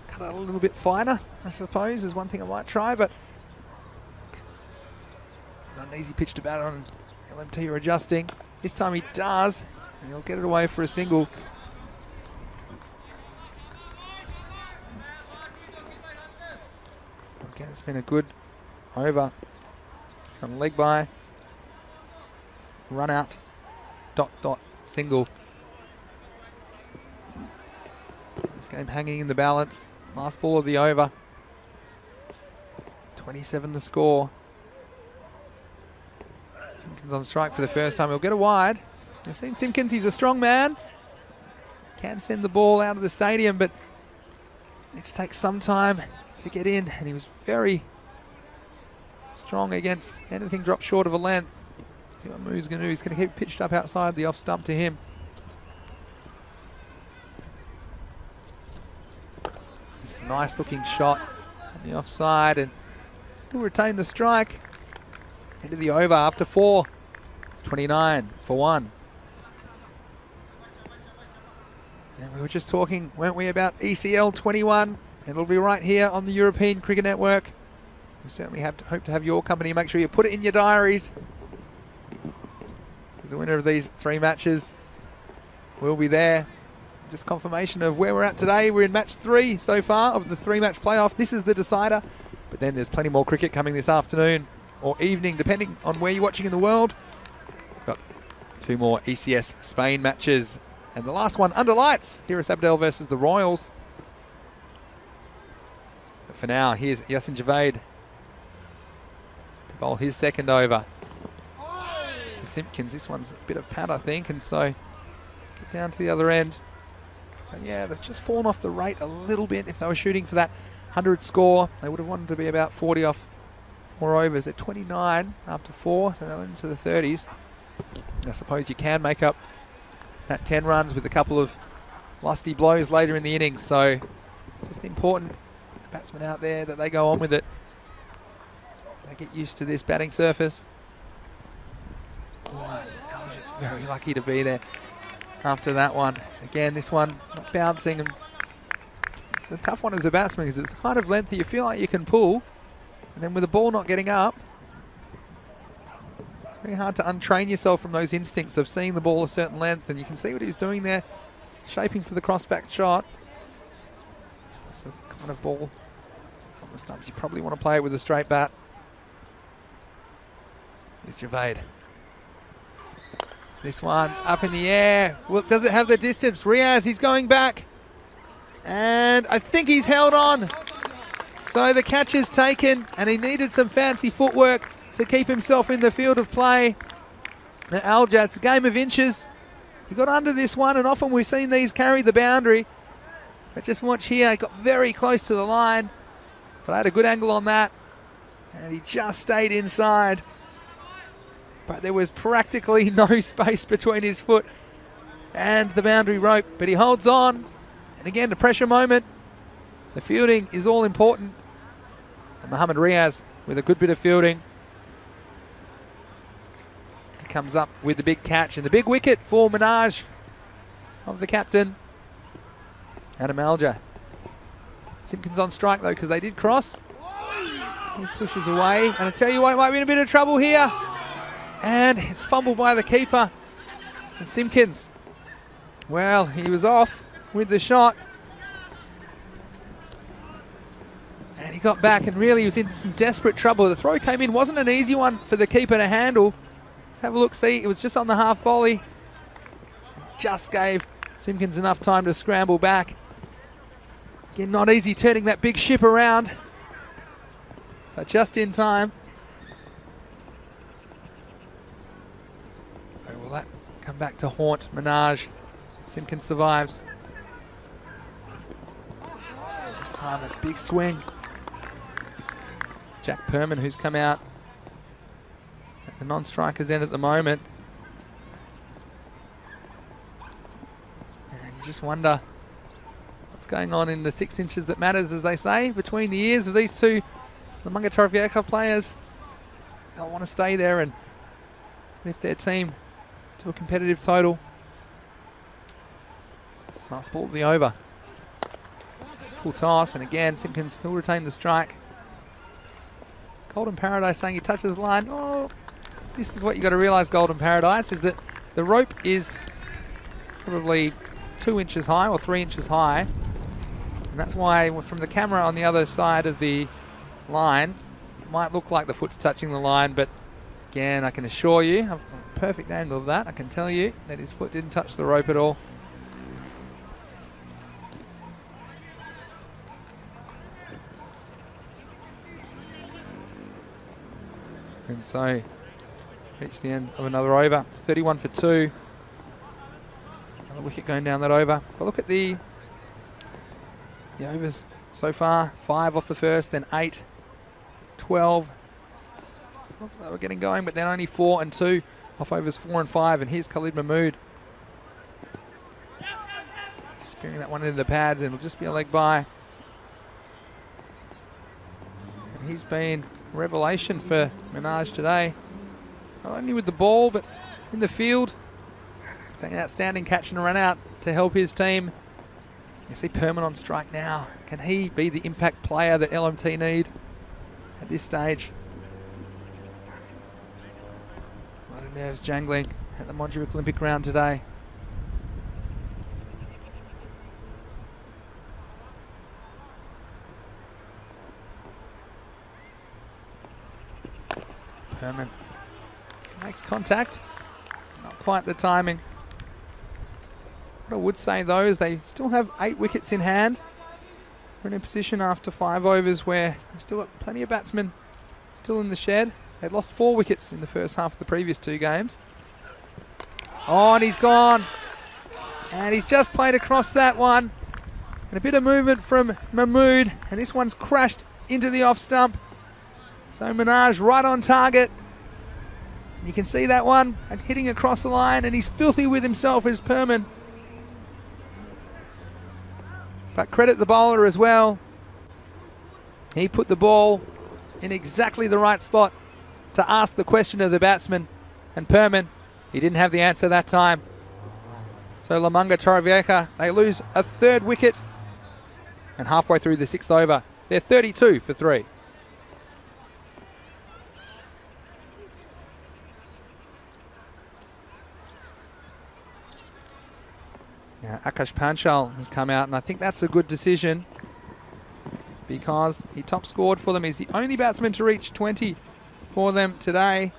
cut it a little bit finer, I suppose, is one thing I might try, but not an easy pitch to bat on. LMT are adjusting. This time he does, and he'll get it away for a single. Again, it's been a good over. He's got a leg by, run out, dot, dot, single. This game hanging in the balance. Last ball of the over. 27 to score. Simpkins on strike for the first time. He'll get a wide. We've seen Simpkins, he's a strong man. Can send the ball out of the stadium, but needs to take some time to get in, and he was very strong against anything dropped short of a length. See what Moo's going to do. He's going to keep pitched up outside the off stump to him. It's a nice looking shot on the offside, and he'll retain the strike. Into the over after 4. It's 29 for 1. And we were just talking, weren't we, about ECL 21. It'll be right here on the European Cricket Network. We certainly hope to have your company. Make sure you put it in your diaries, because the winner of these 3 matches will be there. Just confirmation of where we're at today. We're in match 3 so far of the 3-match playoff. This is the decider, but then there's plenty more cricket coming this afternoon or evening, depending on where you're watching in the world. Got 2 more ECS Spain matches, and the last one under lights. Here is Abdel versus the Royals. But for now, here's Yasin Javed to bowl his second over to Simpkins. This one's a bit of pad, I think, and so get down to the other end. So yeah, they've just fallen off the rate a little bit. If they were shooting for that 100 score, they would have wanted to be about 40 off 4 overs. They're 29 after 4, so they're into the 30s. And I suppose you can make up that 10 runs with a couple of lusty blows later in the innings. So it's just important, the batsmen out there, that they go on with it. They get used to this batting surface. Oh, I was just very lucky to be there after that one. Again, this one not bouncing, and it's a tough one as a batsman because it's the kind of length that you feel like you can pull, and then with the ball not getting up, it's very hard to untrain yourself from those instincts of seeing the ball a certain length. And you can see what he's doing there, shaping for the cross-back shot. That's the kind of ball that's on the stumps. You probably want to play it with a straight bat. Here's Javed. This one's up in the air. Well, does it have the distance? Riaz, he's going back. And I think he's held on. So the catch is taken, and he needed some fancy footwork to keep himself in the field of play. Now, Alger, it's a game of inches. He got under this one, and often we've seen these carry the boundary. But just watch here, he got very close to the line. But I had a good angle on that, and he just stayed inside. But there was practically no space between his foot and the boundary rope. But he holds on. And again, the pressure moment. The fielding is all important. And Mohammad Riaz with a good bit of fielding. He comes up with the big catch and the big wicket for Minaj of the captain, Adam Alger. Simpkins on strike though, because they did cross. He pushes away. And I tell you what, he might be in a bit of trouble here. And it's fumbled by the keeper. And Simpkins, well, he was off with the shot. And he got back, and really he was in some desperate trouble. The throw came in, wasn't an easy one for the keeper to handle. Let's have a look, see, it was just on the half volley. Just gave Simpkins enough time to scramble back. Again, not easy turning that big ship around. but just in time. So will that come back to haunt Minaj? Simpkins survives. This time a big swing. It's Jack Perman who's come out at the non-striker's end at the moment. And you just wonder what's going on in the 6 inches that matters, as they say, between the ears of these two Lamanga Torrevieja players. They'll want to stay there and lift their team to a competitive total. Last ball of the over. It's full toss, and again, Simpkins will retain the strike. Golden Paradise saying he touches the line. Oh, this is what you got to realise, Golden Paradise, is that the rope is probably 2 inches high or 3 inches high. And that's why from the camera on the other side of the line, it might look like the foot's touching the line, but again, I can assure you, I've got a perfect angle of that. I can tell you that his foot didn't touch the rope at all. And so, reach the end of another over. It's 31 for 2. Another wicket going down that over. If I look at the overs so far, 5 off the first, then 8, 12. Not that they were getting going, but then only 4 and 2 off overs 4 and 5. And here's Khalid Mahmood. Spearing that one into the pads, and it'll just be a leg by. And he's been a revelation for Minaj today. Not only with the ball, but in the field. Taking an outstanding catch and a run out to help his team. You see Perman on strike now. Can he be the impact player that LMT need at this stage? A lot of nerves jangling at the Montjuic Olympic ground today. Perman makes contact. Not quite the timing. What I would say though is they still have 8 wickets in hand. We're in a position after 5 overs where we've still got plenty of batsmen still in the shed. They'd lost 4 wickets in the first half of the previous 2 games. Oh, and he's gone. And he's just played across that one. And a bit of movement from Mahmood. And this one's crashed into the off stump. So Minaj right on target. You can see that one hitting across the line, and he's filthy with himself as Perman. But credit the bowler as well. He put the ball in exactly the right spot to ask the question of the batsman. And Perman, he didn't have the answer that time. So Lamanga Torrevieja, they lose a 3rd wicket. And halfway through the 6th over, they're 32 for 3. Now, Akash Panchal has come out, and I think that's a good decision because he top scored for them. He's the only batsman to reach 20 for them today.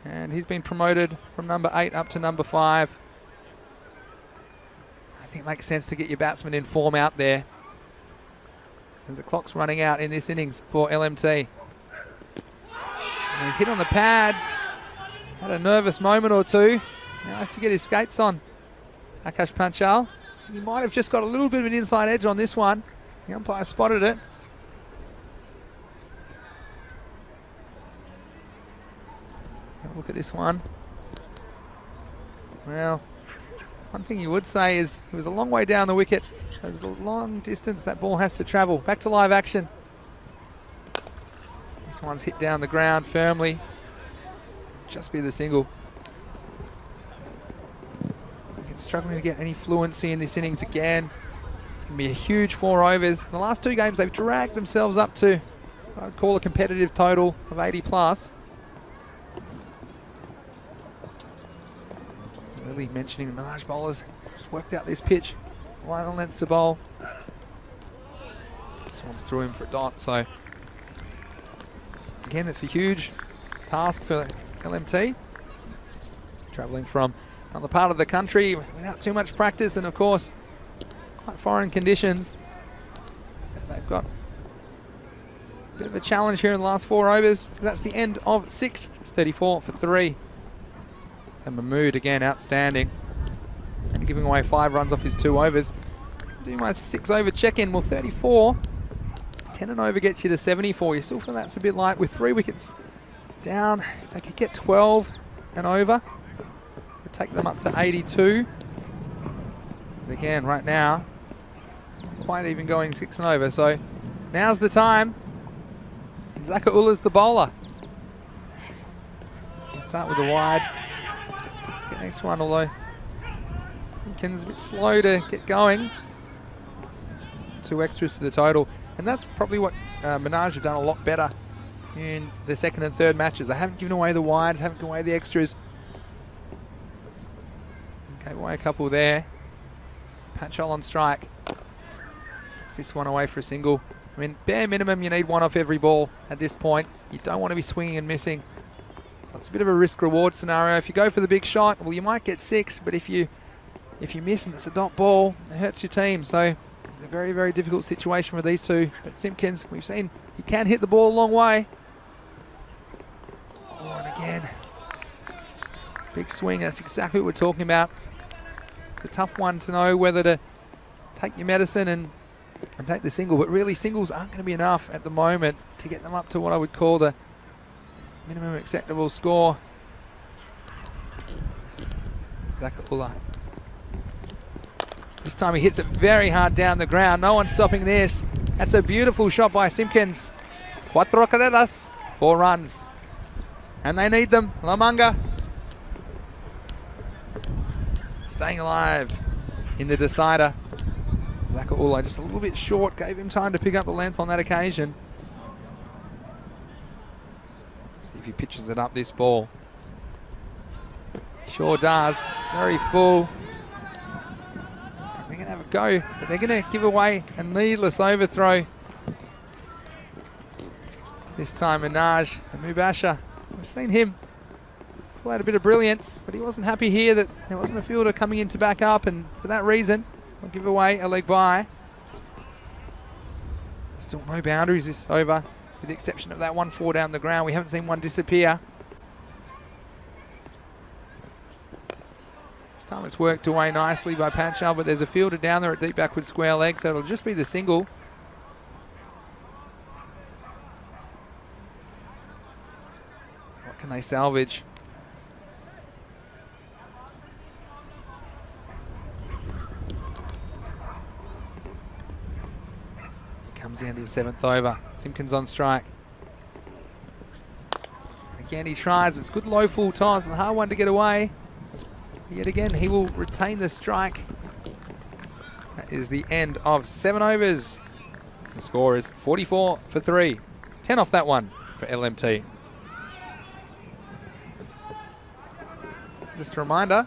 And he's been promoted from number 8 up to number 5. I think it makes sense to get your batsman in form out there as the clock's running out in this innings for LMT. And he's hit on the pads. Had a nervous moment or two. Now has to get his skates on. Akash Panchal. He might have just got a little bit of an inside edge on this one. The umpire spotted it. Have a look at this one. Well, one thing you would say is it was a long way down the wicket. There's a long distance that ball has to travel. Back to live action. This one's hit down the ground firmly. Just be the single. Struggling to get any fluency in this innings again. It's going to be a huge 4 overs. In the last 2 games, they've dragged themselves up to, I'd call a competitive total of 80 plus. Really mentioning the Minaj bowlers just worked out this pitch. 1 length to bowl. This one's through him for a dot. So again, it's a huge task for LMT. Travelling from another part of the country without too much practice, and of course quite foreign conditions. They've got Bit of a challenge here in the last 4 overs. That's the end of 6. It's 34 for 3. And Mahmood again outstanding. And giving away 5 runs off his 2 overs. Do my 6 over check-in. Well, 34. 10 and over gets you to 74. You still feel that's a bit light with 3 wickets down. If they could get 12 and over, would take them up to 82. But again, right now, quite even going 6 and over. So now's the time. Zakaula's the bowler. We'll start with the wide. Get next one, although Simpkins a bit slow to get going. 2 extras to the total. And that's probably what Minaj have done a lot better in the 2nd and 3rd matches. They haven't given away the wides, haven't given away the extras. Gave away a couple there. Panchal on strike. Gets this one away for a single. I mean, bare minimum, you need 1 off every ball at this point. You don't want to be swinging and missing. So it's a bit of a risk-reward scenario. If you go for the big shot, well, you might get 6, but if you miss and it's a dot ball, it hurts your team. So it's a very, very difficult situation with these two. But Simpkins, we've seen he can hit the ball a long way. Oh, and again, big swing. That's exactly what we're talking about. It's a tough one to know whether to take your medicine and take the single, but really singles aren't going to be enough at the moment to get them up to what I would call the minimum acceptable score. Zakaula. This time he hits it very hard down the ground. No one's stopping this. That's a beautiful shot by Simpkins. 4 carreras, 4 runs. And they need them. Lamanga staying alive in the decider. Zakaula just a little bit short, gave him time to pick up the length on that occasion. See if he pitches it up this ball. Sure does. Very full. They're going to have a go, but they're going to give away a needless overthrow. This time Minaj and Mubasher. We've seen him pull out a bit of brilliance, but he wasn't happy here that there wasn't a fielder coming in to back up, and for that reason, I'll give away a leg by. Still no boundaries this over, with the exception of that 1-4 down the ground. We haven't seen one disappear. This time it's worked away nicely by Panchal, but there's a fielder down there at deep backward square leg, so it'll just be the single. What can they salvage? Comes down to the 7th over. Simpkins on strike. Again, he tries. It's good low full toss. It's a hard one to get away. Yet again, he will retain the strike. That is the end of 7 overs. The score is 44 for 3. 10 off that one for LMT. Just a reminder,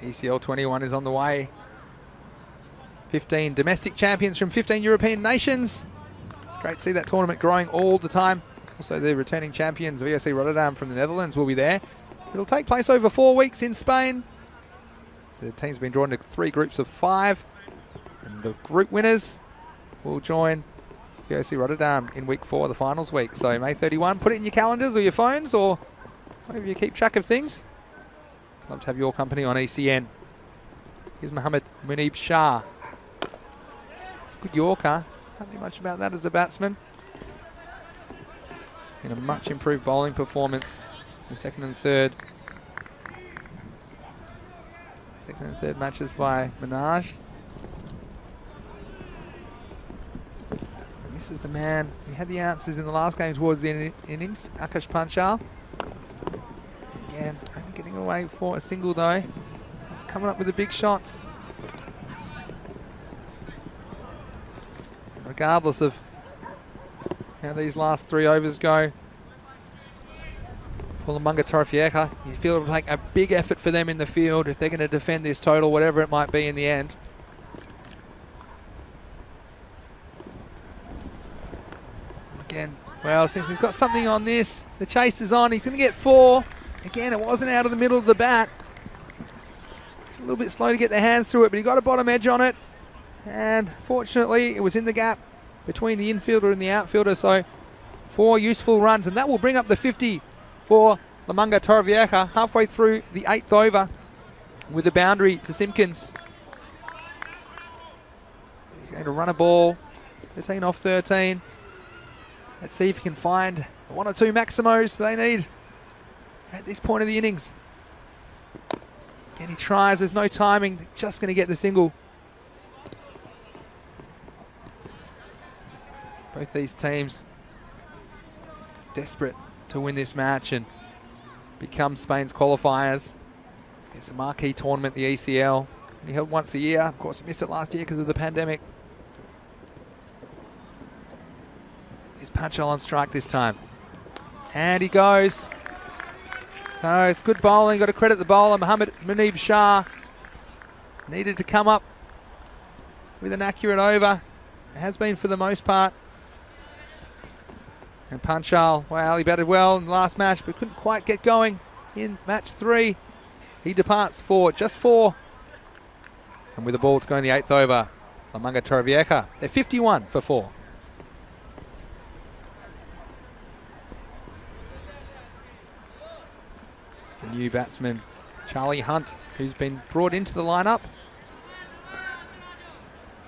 ECL 21 is on the way. 15 domestic champions from 15 European nations. It's great to see that tournament growing all the time. Also, the returning champions of VOC Rotterdam from the Netherlands will be there. It'll take place over 4 weeks in Spain. The team's been drawn into 3 groups of 5. And the group winners will join VOC Rotterdam in week 4, the finals week. So May 31, put it in your calendars or your phones or wherever you keep track of things. I'd love to have your company on ECN. Here's Mohammed Munib Shah. It's a good Yorker. Can't do much about that as a batsman. In a much improved bowling performance in the 2nd and 3rd. 2nd and 3rd matches by Minaj. And this is the man who had the answers in the last game towards the innings, Akash Panchal. Again, only getting away for a single though. Coming up with the big shots. Regardless of how these last 3 overs go, for Lamanga Torfieka, you feel it'll take a big effort for them in the field if they're going to defend this total, whatever it might be in the end. Again, well, Simpson's got something on this. The chase is on. He's going to get 4. Again, it wasn't out of the middle of the bat. It's a little bit slow to get their hands through it, but he got a bottom edge on it. And fortunately, it was in the gap between the infielder and the outfielder. So 4 useful runs, and that will bring up the 50 for Lamanga Torrevieja halfway through the 8th over with the boundary to Simpkins. He's going to run a ball, 13 off 13. Let's see if he can find 1 or 2 maximos they need at this point of the innings. Again, he tries, there's no timing, just going to get the single. Both these teams desperate to win this match and become Spain's qualifiers. It's a marquee tournament, the ECL. He held once a year. Of course, he missed it last year because of the pandemic. Is Panchal on strike this time? And he goes. So it's good bowling. Got to credit the bowler, Mohammad Munib Shah. Needed to come up with an accurate over. It has been for the most part. And Panchal, well, he batted well in the last match, but couldn't quite get going in match 3. He departs for just 4. And with the ball to go in the 8th over, Lamanga Torrevieja, they're 51 for 4. This is the new batsman, Charlie Hunt, who's been brought into the lineup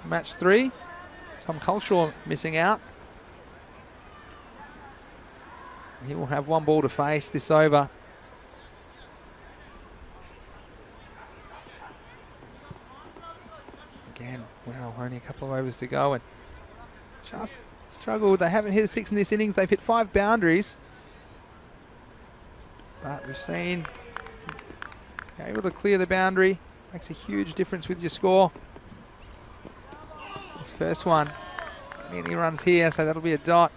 for match 3. Tom Culshaw missing out. He will have 1 ball to face this over. Again, wow, only a couple of overs to go and just struggled. They haven't hit a 6 in this innings. They've hit 5 boundaries. But we've seen able to clear the boundary. Makes a huge difference with your score. This first one, any runs here, so that'll be a dot.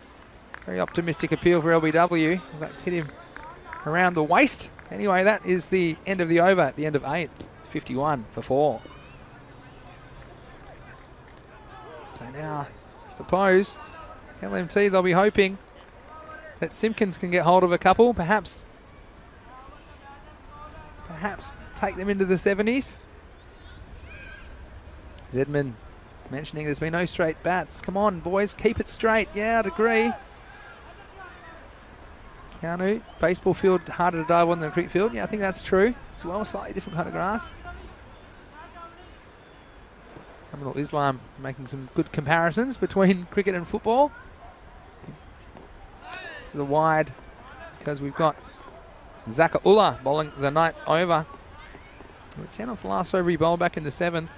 Very optimistic appeal for LBW. That's hit him around the waist. Anyway, that is the end of the over at the end of 8. 51 for 4. So now, I suppose, LMT, they'll be hoping that Simpkins can get hold of a couple. Perhaps take them into the 70s. Zedman mentioning there's been no straight bats. Come on, boys, keep it straight. Yeah, I'd agree. Keanu, baseball field harder to dive on than cricket field. Yeah, I think that's true as well. Slightly different kind of grass. Aminul Islam making some good comparisons between cricket and football. This is a wide because we've got Zakaullah bowling the 9th over. 10 off the last over, he bowled back in the 7th.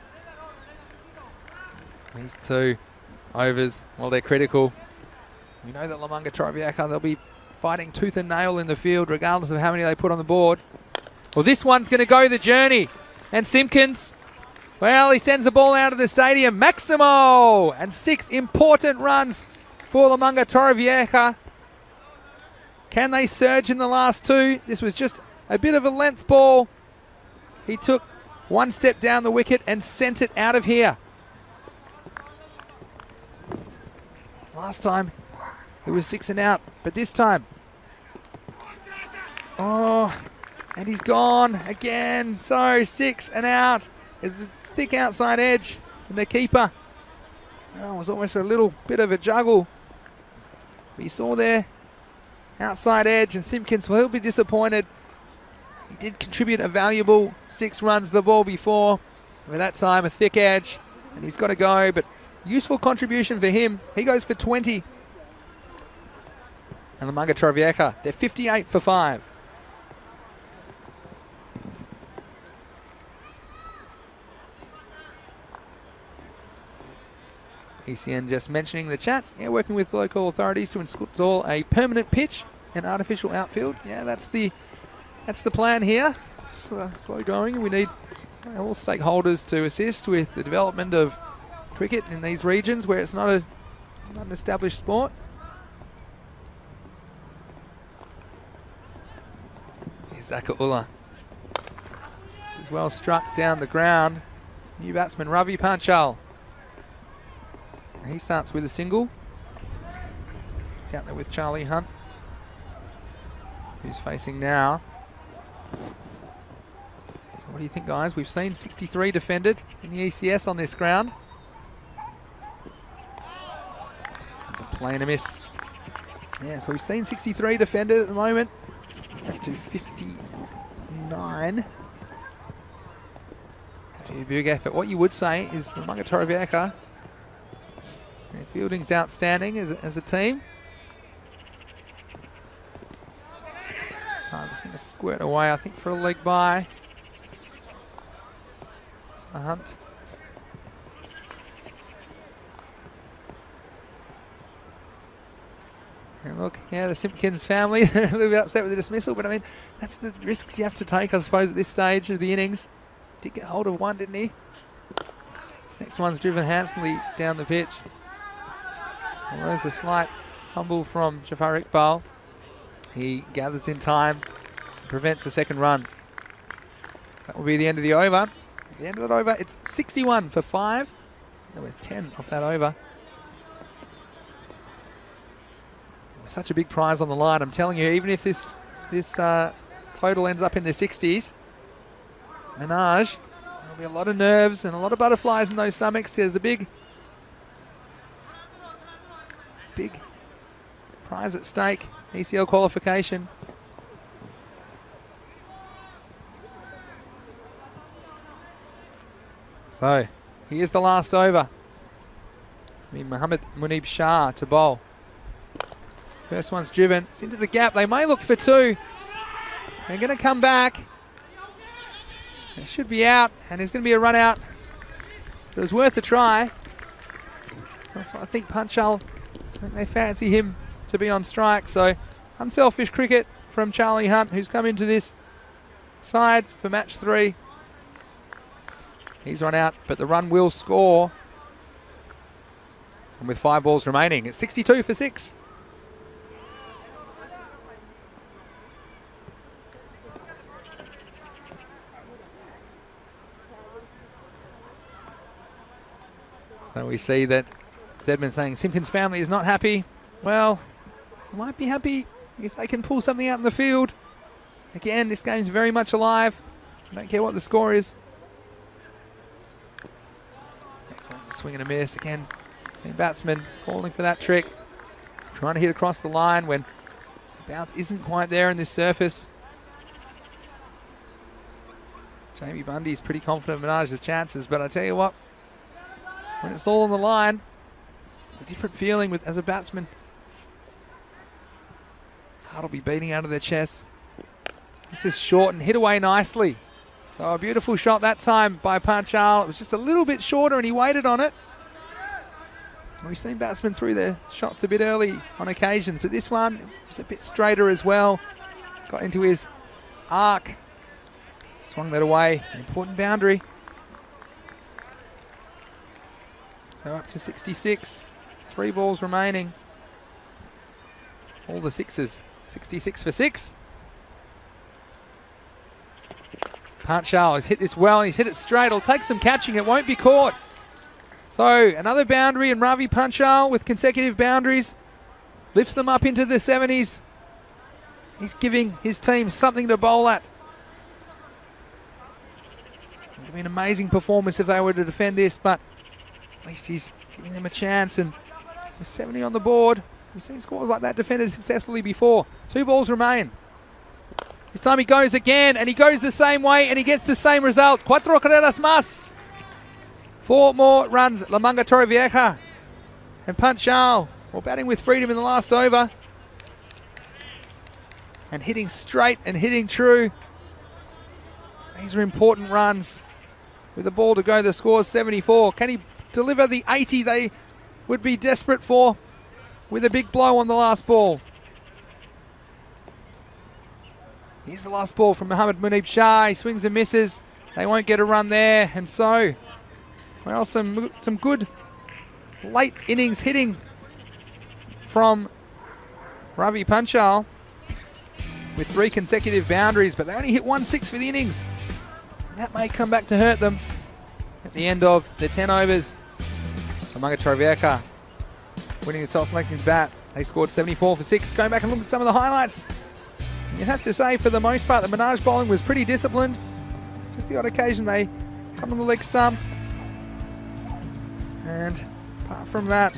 These 2 overs, well, they're critical. We know that Lamanga Torrevieja, they'll be fighting tooth and nail in the field regardless of how many they put on the board. Well, this one's going to go the journey. And Simpkins, well, he sends the ball out of the stadium. Maximo! And 6 important runs for Lamanga Torrevieja. Can they surge in the last 2? This was just a bit of a length ball. He took 1 step down the wicket and sent it out of here. Last time it was 6 and out, but this time, oh, and he's gone again. So 6 and out. There's a thick outside edge, and the keeper, oh, it was almost a little bit of a juggle. But you saw there, outside edge, and Simpkins, well, he'll be disappointed. He did contribute a valuable 6 runs the ball before, but that time a thick edge, and he's got to go, but useful contribution for him. He goes for 20. And Lamanga Torrevieja, they're 58 for 5. ECN just mentioning the chat. Yeah, working with local authorities to install a permanent pitch and artificial outfield. Yeah, that's the plan here. Slow going. We need all stakeholders to assist with the development of cricket in these regions where it's not an established sport. Here's Zakaullah. He's well struck down the ground. New batsman Ravi Panchal. And he starts with a single. He's out there with Charlie Hunt, who's facing now. So what do you think, guys? We've seen 63 defended in the ECS on this ground. Playing a miss. Yeah, so we've seen 63 defended at the moment. Up to 59. Actually, a big effort. What you would say is the Lamonga Torrevieja, their fielding's outstanding as a team. Time just going to squirt away, I think, for a leg by a Hunt. And look, yeah, the Simpkins family are a little bit upset with the dismissal, but I mean, that's the risks you have to take, I suppose, at this stage of the innings. Did get hold of one, didn't he? This next one's driven handsomely down the pitch. Well, there's a slight fumble from Jafar Iqbal. He gathers in time, prevents a second run. That will be the end of the over. At the end of that over, it's 61 for 5. There were 10 off that over. Such a big prize on the line. I'm telling you, even if this total ends up in the 60s, Menage, there'll be a lot of nerves and a lot of butterflies in those stomachs. There's a big prize at stake. ECL qualification. So, here's the last over. It's going to be Mohamed Munib Shah to bowl. First one's driven. It's into the gap. They may look for 2. They're going to come back. It should be out, and there's going to be a run out. It was worth a try. Also, I think Punchal, they fancy him to be on strike. So, unselfish cricket from Charlie Hunt, who's come into this side for match 3. He's run out, but the run will score. And with 5 balls remaining, it's 62 for 6. So we see that Zedman saying Simpkins family is not happy. Well, they might be happy if they can pull something out in the field. Again, this game's very much alive. I don't care what the score is. Next one's a swing and a miss. Again, same batsman falling for that trick. Trying to hit across the line when the bounce isn't quite there in this surface. Jamie Bundy's pretty confident of Menage's chances, but I tell you what, when it's all on the line, it's a different feeling with as a batsman. Heart will be beating out of their chest. This is short and hit away nicely. So a beautiful shot that time by Panchal. It was just a little bit shorter and he waited on it. We've seen batsmen through their shots a bit early on occasions, but this one was a bit straighter as well. Got into his arc. Swung that away. An important boundary. So up to 66. 3 balls remaining. All the 6s. 66 for 6. Panchal has hit this well and he's hit it straight. It'll take some catching. It won't be caught. So another boundary, and Ravi Panchal with consecutive boundaries lifts them up into the 70s. He's giving his team something to bowl at. It would be an amazing performance if they were to defend this, but at least he's giving them a chance. And with 70 on the board, we've seen scores like that defended successfully before. 2 balls remain. This time he goes again, and he goes the same way, and he gets the same result. 4 carreras más. 4 more runs. Lamonga Torrevieja and Panchal, well, batting with freedom in the last over. And hitting straight and hitting true. These are important runs. With the ball to go, the score's 74. Can he deliver the 80 they would be desperate for with a big blow on the last ball? Here's the last ball from Mohamed Munib Shah. He swings and misses. They won't get a run there. And so, well, some good late innings hitting from Ravi Panchal with 3 consecutive boundaries, but they only hit 1 6 for the innings. And that may come back to hurt them at the end of the 10 overs. Lamonga Torrevieja winning the toss, selecting to bat. They scored 74 for 6. Going back and look at some of the highlights, you'd have to say for the most part the Menage bowling was pretty disciplined. Just the odd occasion they come on the leg stump. And apart from that,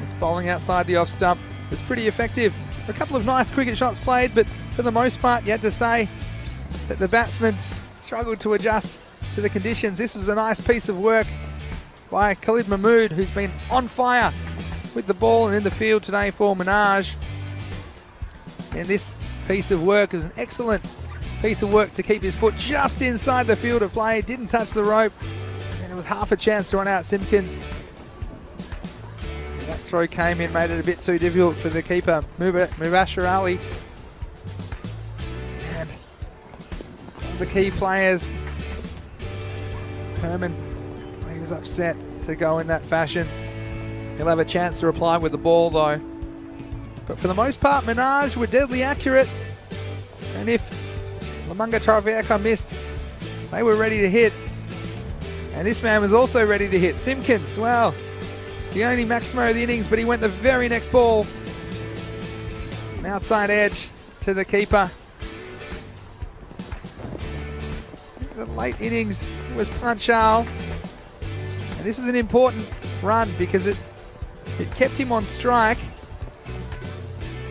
His bowling outside the off stump was pretty effective. A couple of nice cricket shots played, but for the most part, you had to say that the batsman struggled to adjust to the conditions. This was a nice piece of work by Khalid Mahmood, who's been on fire with the ball and in the field today for Minaj. And this piece of work is an excellent piece of work to keep his foot just inside the field of play. Didn't touch the rope, and it was half a chance to run out Simpkins. That throw came in, made it a bit too difficult for the keeper, Mubashir Ali. And the key players, Herman, he was upset to go in that fashion. He'll have a chance to reply with the ball though. But for the most part, Minaj were deadly accurate. And if Lamanga Taraviaka missed, they were ready to hit. And this man was also ready to hit. Simpkins, well, the only Maximo of the innings, but he went the very next ball. An outside edge to the keeper. The late innings was Panchal. And this is an important run because it kept him on strike.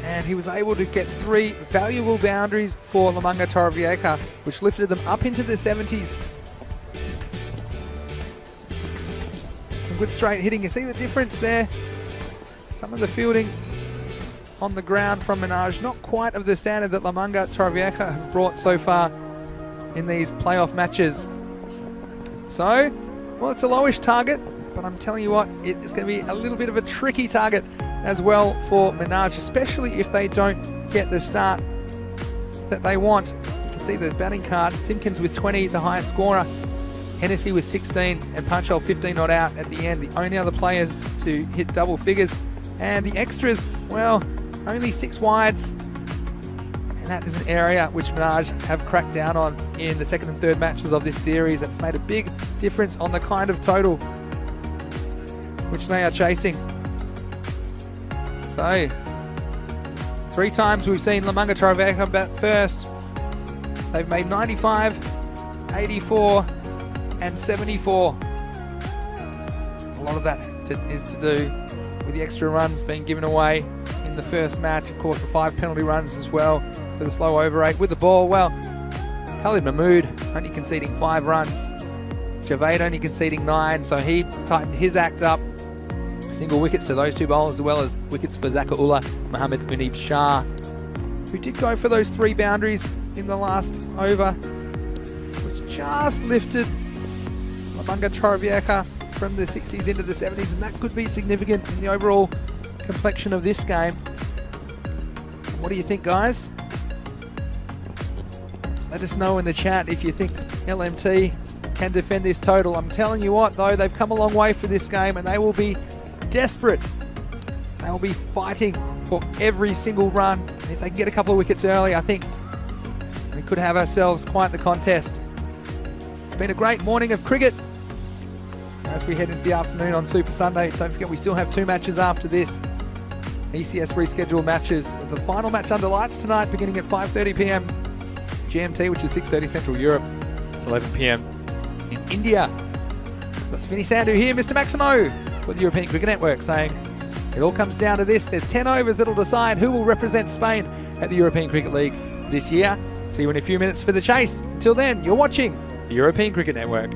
And he was able to get 3 valuable boundaries for Lamanga Taraviaka, which lifted them up into the 70s. Some good straight hitting. You see the difference there? Some of the fielding on the ground from Minaj, not quite of the standard that Lamanga Taraviaka have brought so far in these playoff matches. So, well, it's a lowish target, but I'm telling you what, it's going to be a little bit of a tricky target as well for Minaj, especially if they don't get the start that they want. You can see the batting card. Simpkins with 20, the highest scorer. Hennessy with 16 and Panchal 15 not out at the end. The only other players to hit double figures. And the extras, well, only 6 wides. And that is an area which Minaj have cracked down on in the second and third matches of this series. It's made a big difference on the kind of total which they are chasing. So, 3 times we've seen Lamanga Taraviaka bat first. They've made 95, 84 and 74. A lot of that is to do with the extra runs being given away in the first match. Of course, the 5 penalty runs as well for the slow over 8 with the ball. Well, Khalid Mahmood only conceding 5 runs. Javed only conceding 9, so he tightened his act up. Single wickets to those 2 bowlers, as well as wickets for Zakaullah, Mohammad Munib Shah, who did go for those 3 boundaries in the last over, which just lifted Lamanga Taraviaka from the 60s into the 70s, and that could be significant in the overall complexion of this game. What do you think, guys? Let us know in the chat if you think LMT can defend this total. I'm telling you what, though, they've come a long way for this game, and they will be desperate. They will be fighting for every single run. And if they can get a couple of wickets early, I think we could have ourselves quite the contest. It's been a great morning of cricket as we head into the afternoon on Super Sunday. Don't forget, we still have 2 matches after this. ECS rescheduled matches. The final match under lights tonight, beginning at 5:30 p.m. GMT, which is 6:30 Central Europe. It's 11 p.m. in India. That's Vinny Sandhu here, Mr. Maximo, for the European Cricket Network, saying it all comes down to this. There's 10 overs that'll decide who will represent Spain at the European Cricket League this year. See you in a few minutes for the chase. Until then, you're watching the European Cricket Network.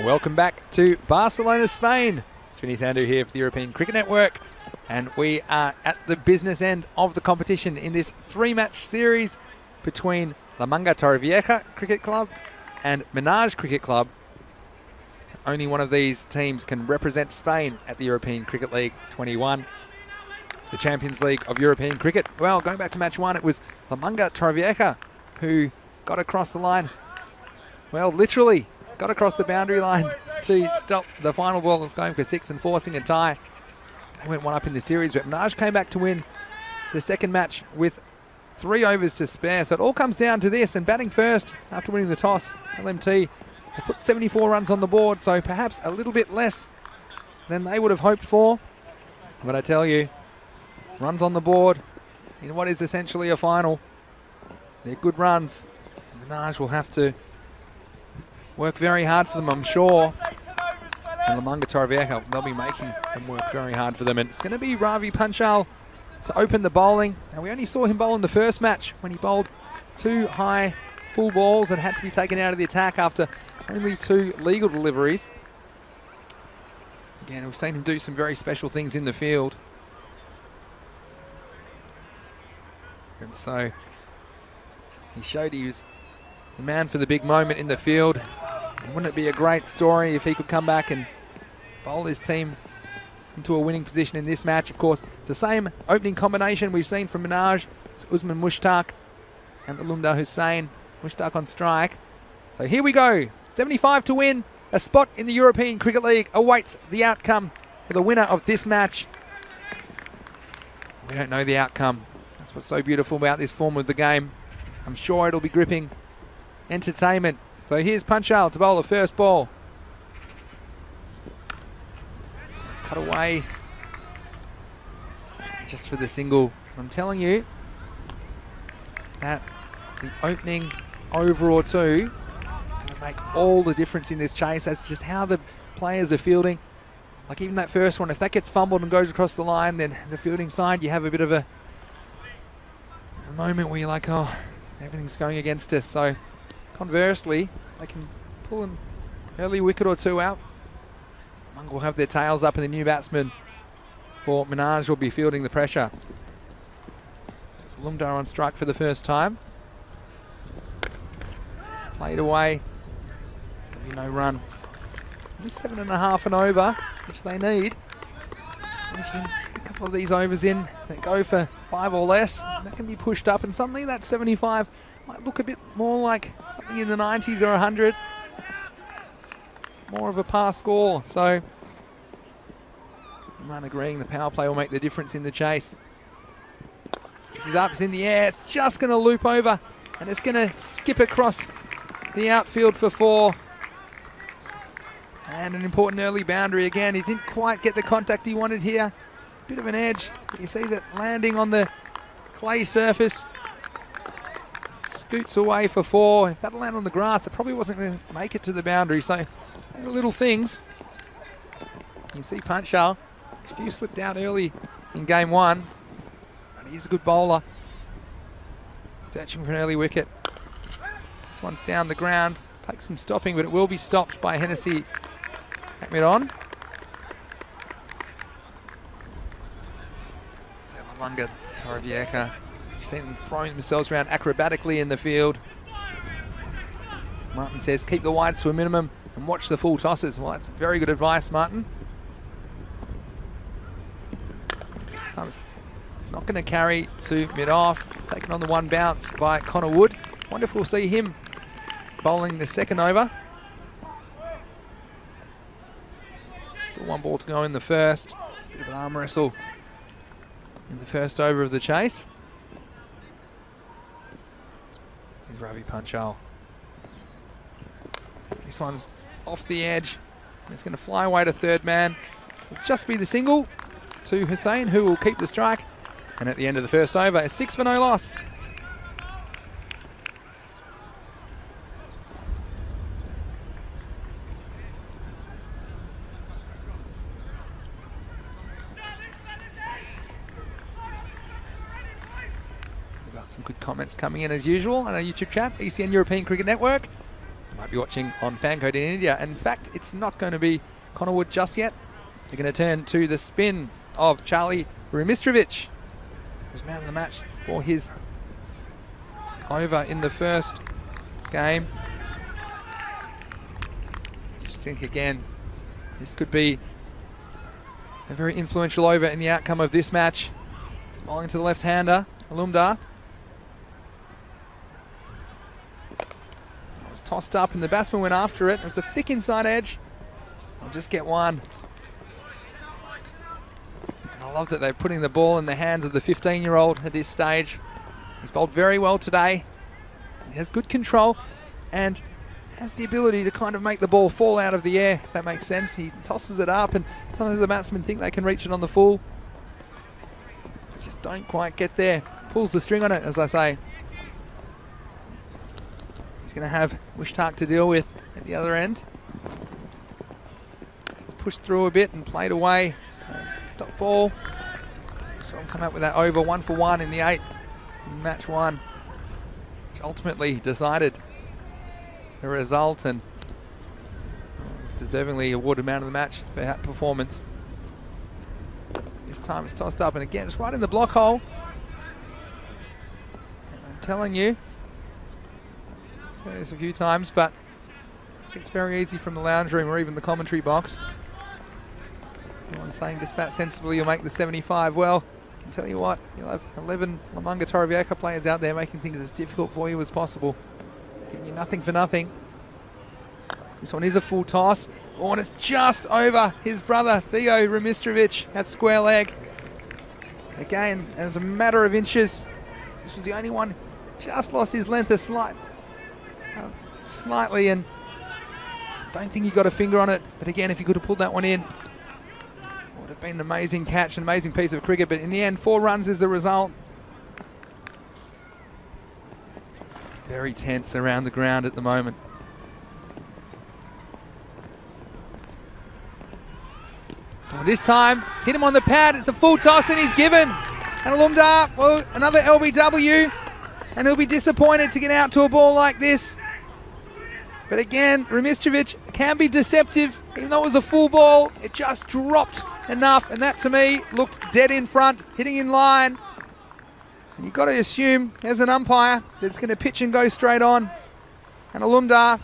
Welcome back to Barcelona, Spain. It's Vinny Sandu here for the European Cricket Network, and we are at the business end of the competition in this 3-match series between La Manga Torrevieja Cricket Club and Menage Cricket Club. Only one of these teams can represent Spain at the European Cricket League 21, the Champions League of European Cricket. Well, going back to match 1, it was La Manga Torrevieja who got across the line. Well, literally got across the boundary line to stop the final ball going for 6 and forcing a tie. They went 1 up in the series, but Menage came back to win the second match with 3 overs to spare. So it all comes down to this, and batting first after winning the toss, LMT has put 74 runs on the board, so perhaps a little bit less than they would have hoped for. But I tell you, runs on the board in what is essentially a final, they're good runs. Menage will have to work very hard for them, I'm sure. And La Manga Torrevieja, they'll be making them work very hard for them. And it's going to be Ravi Panchal to open the bowling. Now, we only saw him bowl in the first match when he bowled 2 high full balls and had to be taken out of the attack after only 2 legal deliveries. Again, we've seen him do some very special things in the field. And so he showed he was the man for the big moment in the field. And wouldn't it be a great story if he could come back and bowl his team into a winning position in this match? Of course, it's the same opening combination we've seen from Menage. It's Usman Mushtaq and Alumda Hussain. Mushtaq on strike. So here we go. 75 to win. A spot in the European Cricket League awaits the outcome for the winner of this match. We don't know the outcome. That's what's so beautiful about this form of the game. I'm sure it'll be gripping entertainment. So here's Panchal to bowl the first ball. Let's cut away just for the single. I'm telling you that the opening over or 2 is going to make all the difference in this chase. That's just how the players are fielding. Like even that first one, if that gets fumbled and goes across the line, then the fielding side, you have a bit of a moment where you're like, oh, everything's going against us. So conversely, they can pull an early wicket or 2 out. Mung will have their tails up, and the new batsman for Menage will be fielding the pressure. Lumdar on strike for the first time. It's played away. There'll be no run. Just 7.5 and over, which they need. And if you can get a couple of these overs in that go for 5 or less, that can be pushed up, and suddenly that 75 might look a bit more like something in the 90s or 100. More of a pass score. So Imran agreeing the power play will make the difference in the chase. This is up, it's in the air, it's just going to loop over, and it's going to skip across the outfield for 4. And an important early boundary again. He didn't quite get the contact he wanted here. Bit of an edge. But you see that landing on the clay surface. Scoots away for 4. If that'll land on the grass, it probably wasn't going to make it to the boundary. So, little things. You can see Panchal. A few slipped out early in game 1. But he's a good bowler. Searching for an early wicket. This one's down the ground. Takes some stopping, but it will be stopped by Hennessy Ahmed. So La Manga Torrevieja. You've seen them throwing themselves around acrobatically in the field. Martin says keep the wides to a minimum and watch the full tosses. Well, that's very good advice, Martin. This time it's not going to carry to mid-off. It's taken on the 1 bounce by Connor Wood. Wonder if we'll see him bowling the second over. Still 1 ball to go in the first. Bit of an arm wrestle in the first over of the chase. Here's Ravi Panchal. This one's off the edge. It's going to fly away to third man. It'll just be the single to Hussain, who will keep the strike. And at the end of the first over, a 6 for no loss. We've got some good comments coming in as usual on our YouTube chat, ECN European Cricket Network. might be watching on fan code in India. In fact, it's not going to be Connor Wood just yet. They're going to turn to the spin of Charlie Rumistrovic, who's man of the match for his over in the first game. Just think again, this could be a very influential over in the outcome of this match. It's bowling to the left-hander, Alumdar. It was tossed up and the batsman went after it. It was a thick inside edge. I'll just get one. And I love that they're putting the ball in the hands of the 15-year-old at this stage. He's bowled very well today. He has good control and has the ability to kind of make the ball fall out of the air, if that makes sense. He tosses it up and sometimes the batsmen think they can reach it on the full. But just don't quite get there. Pulls the string on it, as I say. He's going to have Wishtak to deal with at the other end. He's pushed through a bit and played away. Top ball. So I'll come up with that over 1 for 1 in the 8th in match 1, which ultimately decided the result and deservingly awarded man of the match for that performance. This time it's tossed up and again it's right in the block hole. And I'm telling you, I've said this a few times, but it's very easy from the lounge room or even the commentary box. Everyone's saying just bat sensibly, you'll make the 75. Well, I can tell you what, you'll have 11 Lamanga Torrevieja players out there making things as difficult for you as possible. Giving you nothing for nothing. This one is a full toss. Oh, and it's just over his brother, Theo Rumistrovic, at square leg. Again, as a matter of inches. This was the only one. Just lost his length slightly, and don't think he got a finger on it. But again, if he could have pulled that one in, it would have been an amazing catch, an amazing piece of cricket. But in the end, 4 runs is the result. Very tense around the ground at the moment. Well, this time, it's hit him on the pad. It's a full toss and he's given. And Alumdar, well, another LBW. And he'll be disappointed to get out to a ball like this. But again, Rumistrovic can be deceptive. Even though it was a full ball, it just dropped enough. And that, to me, looked dead in front, hitting in line. And you've got to assume, as an umpire, that it's going to pitch and go straight on. And Alumdar,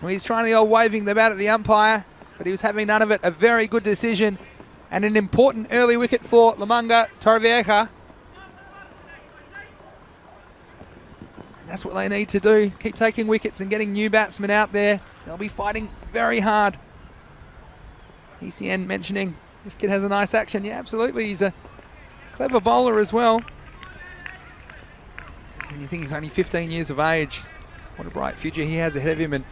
well, he's trying the old waving the bat at the umpire, but he was having none of it. A very good decision and an important early wicket for Lamanga Torrevieja. And that's what they need to do. Keep taking wickets and getting new batsmen out there. They'll be fighting very hard. ECN mentioning this kid has a nice action. Yeah, absolutely. He's a clever bowler as well. And you think he's only 15 years of age. What a bright future he has ahead of him. And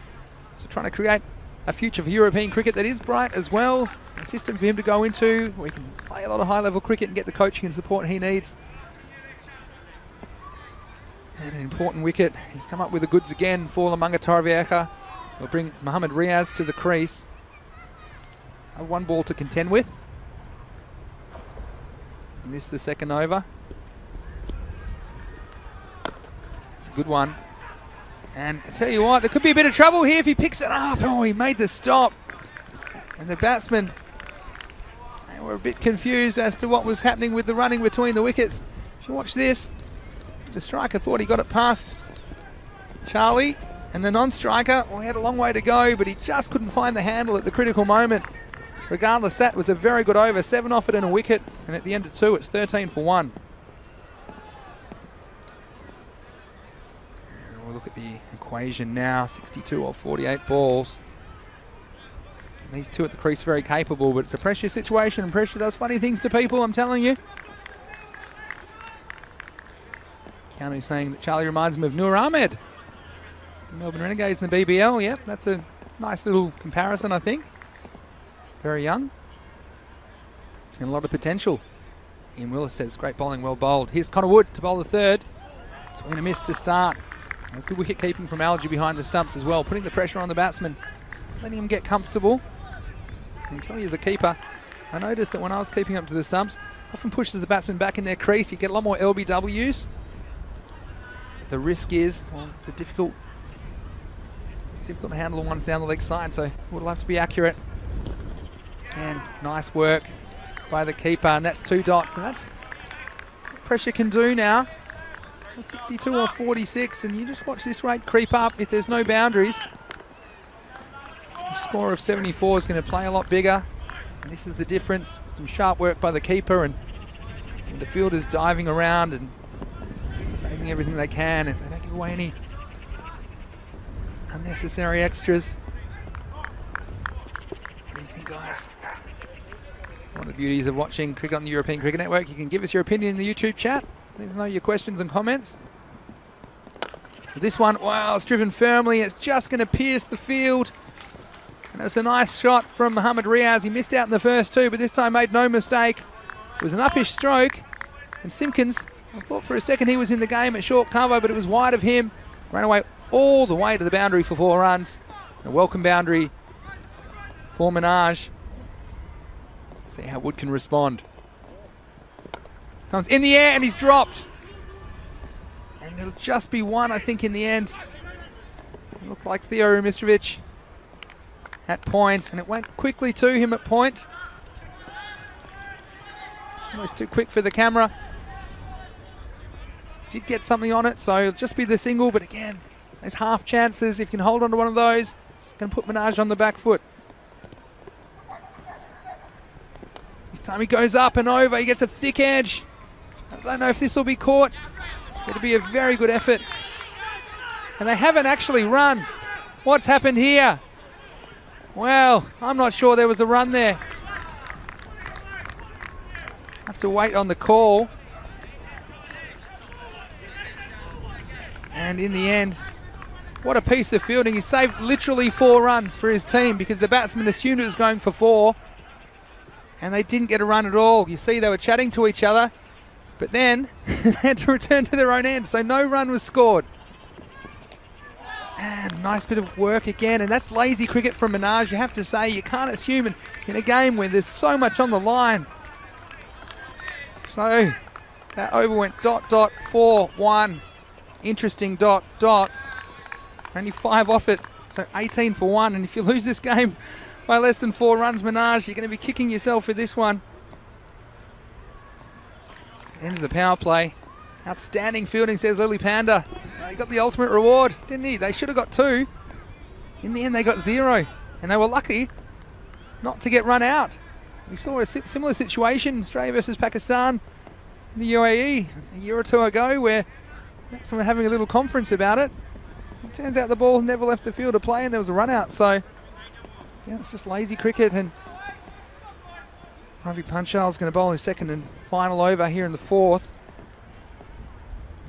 so trying to create a future for European cricket that is bright as well. A system for him to go into where he can play a lot of high-level cricket and get the coaching and support he needs. And an important wicket. He's come up with the goods again for Lamanga Torrevieja. He'll bring Mohammad Riaz to the crease. Have 1 ball to contend with. And this is the second over. It's a good one. And I tell you what, there could be a bit of trouble here if he picks it up. Oh, he made the stop. And the batsmen, they were a bit confused as to what was happening with the running between the wickets. If you watch this, the striker thought he got it past Charlie. And the non-striker, well, he had a long way to go, but he just couldn't find the handle at the critical moment. Regardless, that was a very good over. 7 off it and a wicket. And at the end of 2, it's 13 for 1. We'll look at the equation now. 62 off 48 balls. And these 2 at the crease very capable, but it's a pressure situation, and pressure does funny things to people, I'm telling you. Keanu saying that Charlie reminds him of Noor Ahmed. The Melbourne Renegades in the BBL. Yep, that's a nice little comparison, I think. Very young. And a lot of potential. Ian Willis says, great bowling, well bowled. Here's Connor Wood to bowl the third. Swing and a miss to start. There's good wicket keeping from Algie behind the stumps as well, putting the pressure on the batsman, letting him get comfortable. I can tell you as a keeper, I noticed that when I was keeping up to the stumps, often pushes the batsman back in their crease. You get a lot more LBWs. The risk is, well, it's a difficult difficult to handle the ones down the leg side, so would love to be accurate. And nice work by the keeper, and that's 2 dots, and that's what pressure can do now. 62 or 46, and you just watch this rate creep up if there's no boundaries. A score of 74 is going to play a lot bigger, and this is the difference. Some sharp work by the keeper, and the fielders diving around and saving everything they can if they don't give away any unnecessary extras. What do you think, guys? One of the beauties of watching cricket on the European Cricket Network, you can give us your opinion in the YouTube chat. Let us know your questions and comments. But this one, wow, it's driven firmly. It's just going to pierce the field. And it's a nice shot from Mohammad Riaz. He missed out in the first 2, but this time made no mistake. It was an uppish stroke. And Simpkins, I thought for a second he was in the game at short cover, but it was wide of him. Ran away all the way to the boundary for 4 runs. A welcome boundary for Minaj. See how Wood can respond. Comes in the air and he's dropped. And it'll just be 1, I think, in the end. It looked like Theo Rumistrovic at point, and it went quickly to him at point. Almost too quick for the camera. Did get something on it, so it'll just be the single, but again, there's half chances. If you can hold on to one of those, it's going to put Minaj on the back foot. This time he goes up and over, he gets a thick edge. I don't know if this will be caught. It'll be a very good effort. And they haven't actually run. What's happened here? Well, I'm not sure there was a run there. Have to wait on the call. And in the end, what a piece of fielding. He saved literally 4 runs for his team because the batsman assumed it was going for 4. And they didn't get a run at all. You see they were chatting to each other, but then they had to return to their own end, so no run was scored. And nice bit of work again, and that's lazy cricket from Minaj. You have to say, you can't assume in a game where there's so much on the line. So that over went dot, dot, 4-1. Interesting dot, dot. Only 5 off it, so 18 for 1. And if you lose this game by less than 4 runs, Minaj, you're going to be kicking yourself for this one. Ends the power play. Outstanding fielding, says Lily Panda. He got the ultimate reward, didn't he? They should have got 2. In the end, they got 0. And they were lucky not to get run out. We saw a similar situation, Australia versus Pakistan in the UAE a year or 2 ago, where we were having a little conference about it. It turns out the ball never left the field to play and there was a run out. So, yeah, it's just lazy cricket. And Ravi Panchal's going to bowl his second and final over here in the 4th.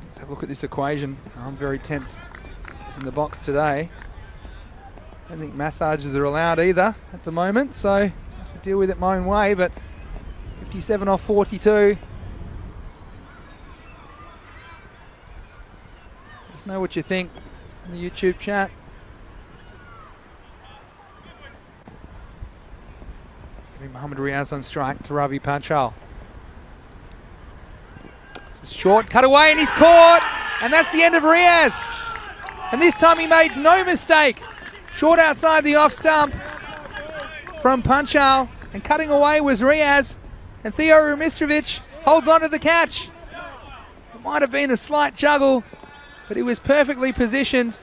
Let's have a look at this equation. I'm very tense in the box today. I don't think massages are allowed either at the moment, so I have to deal with it my own way, but 57 off 42. Let us know what you think in the YouTube chat. Mohammad Riaz on strike to Ravi Panchal. It's a short cut away and he's caught, and that's the end of Riaz. And this time he made no mistake. Short outside the off stump from Panchal, and cutting away was Riaz, and Theo Rumistrovic holds on to the catch. It might have been a slight juggle, but he was perfectly positioned.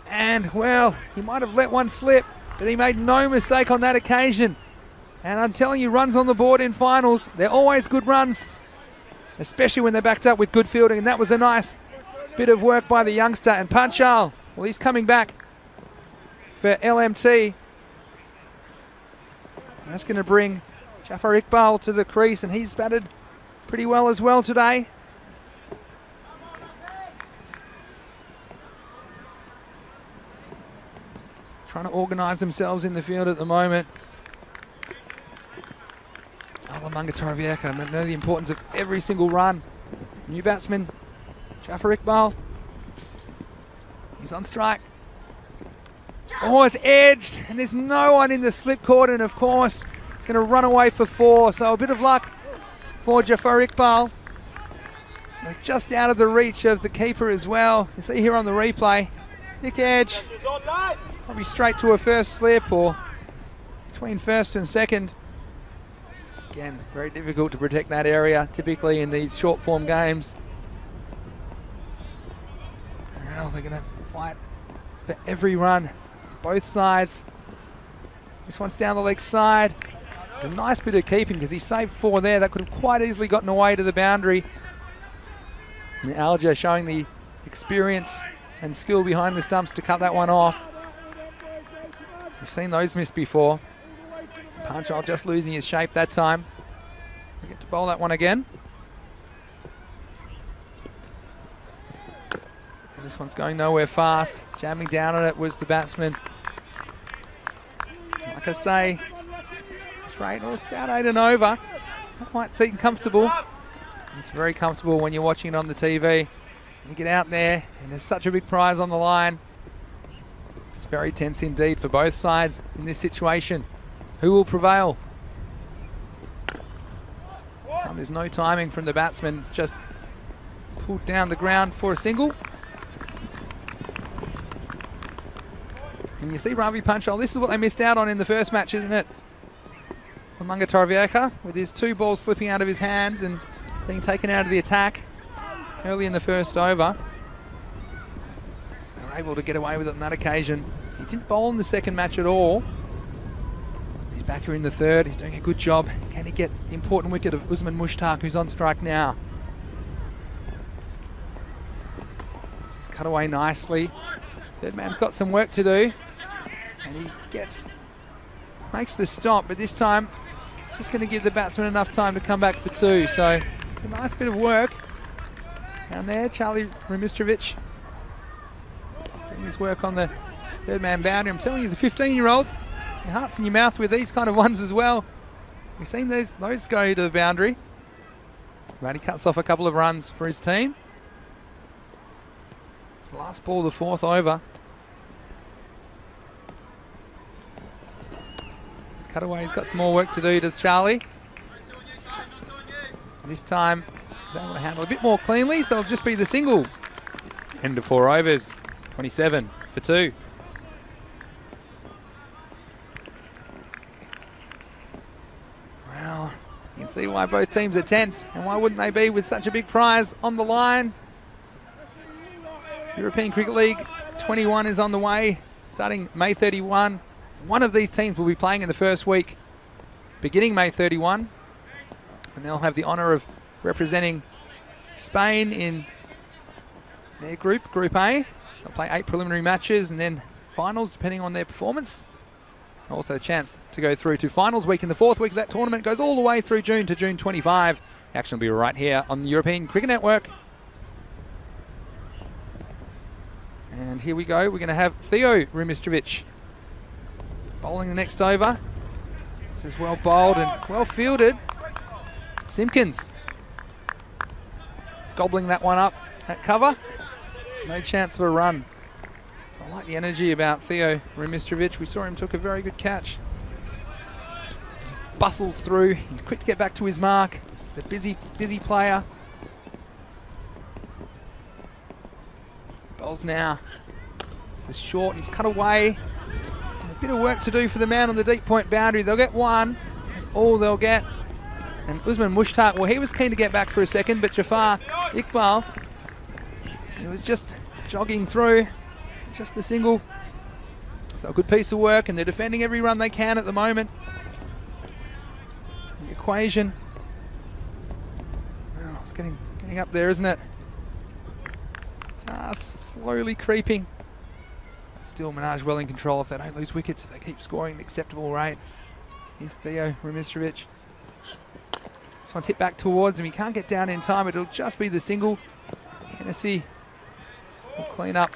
And, well, he might have let one slip, but he made no mistake on that occasion. And I'm telling you, runs on the board in finals, they're always good runs, especially when they're backed up with good fielding. And that was a nice bit of work by the youngster. And Panchal, well, he's coming back for LMT. And that's going to bring Jafar Iqbal to the crease, and he's batted pretty well as well today. Trying to organise themselves in the field at the moment. Alamanga Taravieka, know the importance of every single run. New batsman, Jafar Iqbal. He's on strike. Oh, it's edged, and there's no one in the slip court, and of course, it's going to run away for 4. So a bit of luck for Jafar Iqbal. It's just out of the reach of the keeper as well. You see here on the replay, thick edge, probably straight to a first slip or between first and second. Again, very difficult to protect that area, typically in these short form games. Well, they're going to fight for every run, both sides. This one's down the leg side. It's a nice bit of keeping because he saved 4 there. That could have quite easily gotten away to the boundary. And Alger showing the experience and skill behind the stumps to cut that one off. We've seen those miss before. Panchal just losing his shape that time. We get to bowl that one again. And this one's going nowhere fast. Jamming down on it was the batsman. Like I say, it's right, it's about 8 and over. That might seem comfortable. It's very comfortable when you're watching it on the TV. You get out there and there's such a big prize on the line. It's very tense indeed for both sides in this situation. Who will prevail? There's no timing from the batsman. It's just pulled down the ground for a single. And you see Ravi Panchal, this is what they missed out on in the first match, isn't it? Manga Torvieka with his 2 balls slipping out of his hands and being taken out of the attack early in the first over. They were able to get away with it on that occasion. He didn't bowl in the second match at all. He's back here in the third. He's doing a good job. Can he get the important wicket of Usman Mushtaq, who's on strike now? This is cut away nicely. Third man's got some work to do. And he makes the stop, but this time it's just going to give the batsman enough time to come back for 2. So it's a nice bit of work down there. Charlie Remistrovic doing his work on the third man boundary. I'm telling you, he's a 15-year-old. Your heart's in your mouth with these kind of ones as well. We've seen those go to the boundary. But he cuts off a couple of runs for his team. Last ball, the 4th over. He's cut away. He's got some more work to do, does Charlie. This time, he's able to handle a bit more cleanly, so it'll just be the single. End of 4 overs. 27 for 2. Well, you can see why both teams are tense, and why wouldn't they be with such a big prize on the line? European Cricket League 21 is on the way, starting May 31. One of these teams will be playing in the first week, beginning May 31. And they'll have the honour of representing Spain in their group, Group A. They'll play 8 preliminary matches and then finals, depending on their performance. Also a chance to go through to finals week in the 4th week of that tournament. Goes all the way through June to June 25. The action will be right here on the European Cricket Network. And here we go. We're going to have Theo Remistrovic bowling the next over. This is well bowled and well fielded. Simpkins gobbling that one up at cover. No chance of a run. So I like the energy about Theo Remistrovic. We saw him took a very good catch. He bustles through. He's quick to get back to his mark. The busy player. Bowls now. It's short and it's cut away. And a bit of work to do for the man on the deep point boundary. They'll get 1. That's all they'll get. And Usman Mushtaq, well, he was keen to get back for a second, but Jafar Iqbal, he was just jogging through. Just the single. So a good piece of work, and they're defending every run they can at the moment. The equation. Oh, it's getting up there, isn't it? Just slowly creeping. Still Minaj well in control if they don't lose wickets, if they keep scoring an acceptable rate. Here's Theo Remistrovic. This one's hit back towards him. He can't get down in time. It'll just be the single. Hennessy will clean up.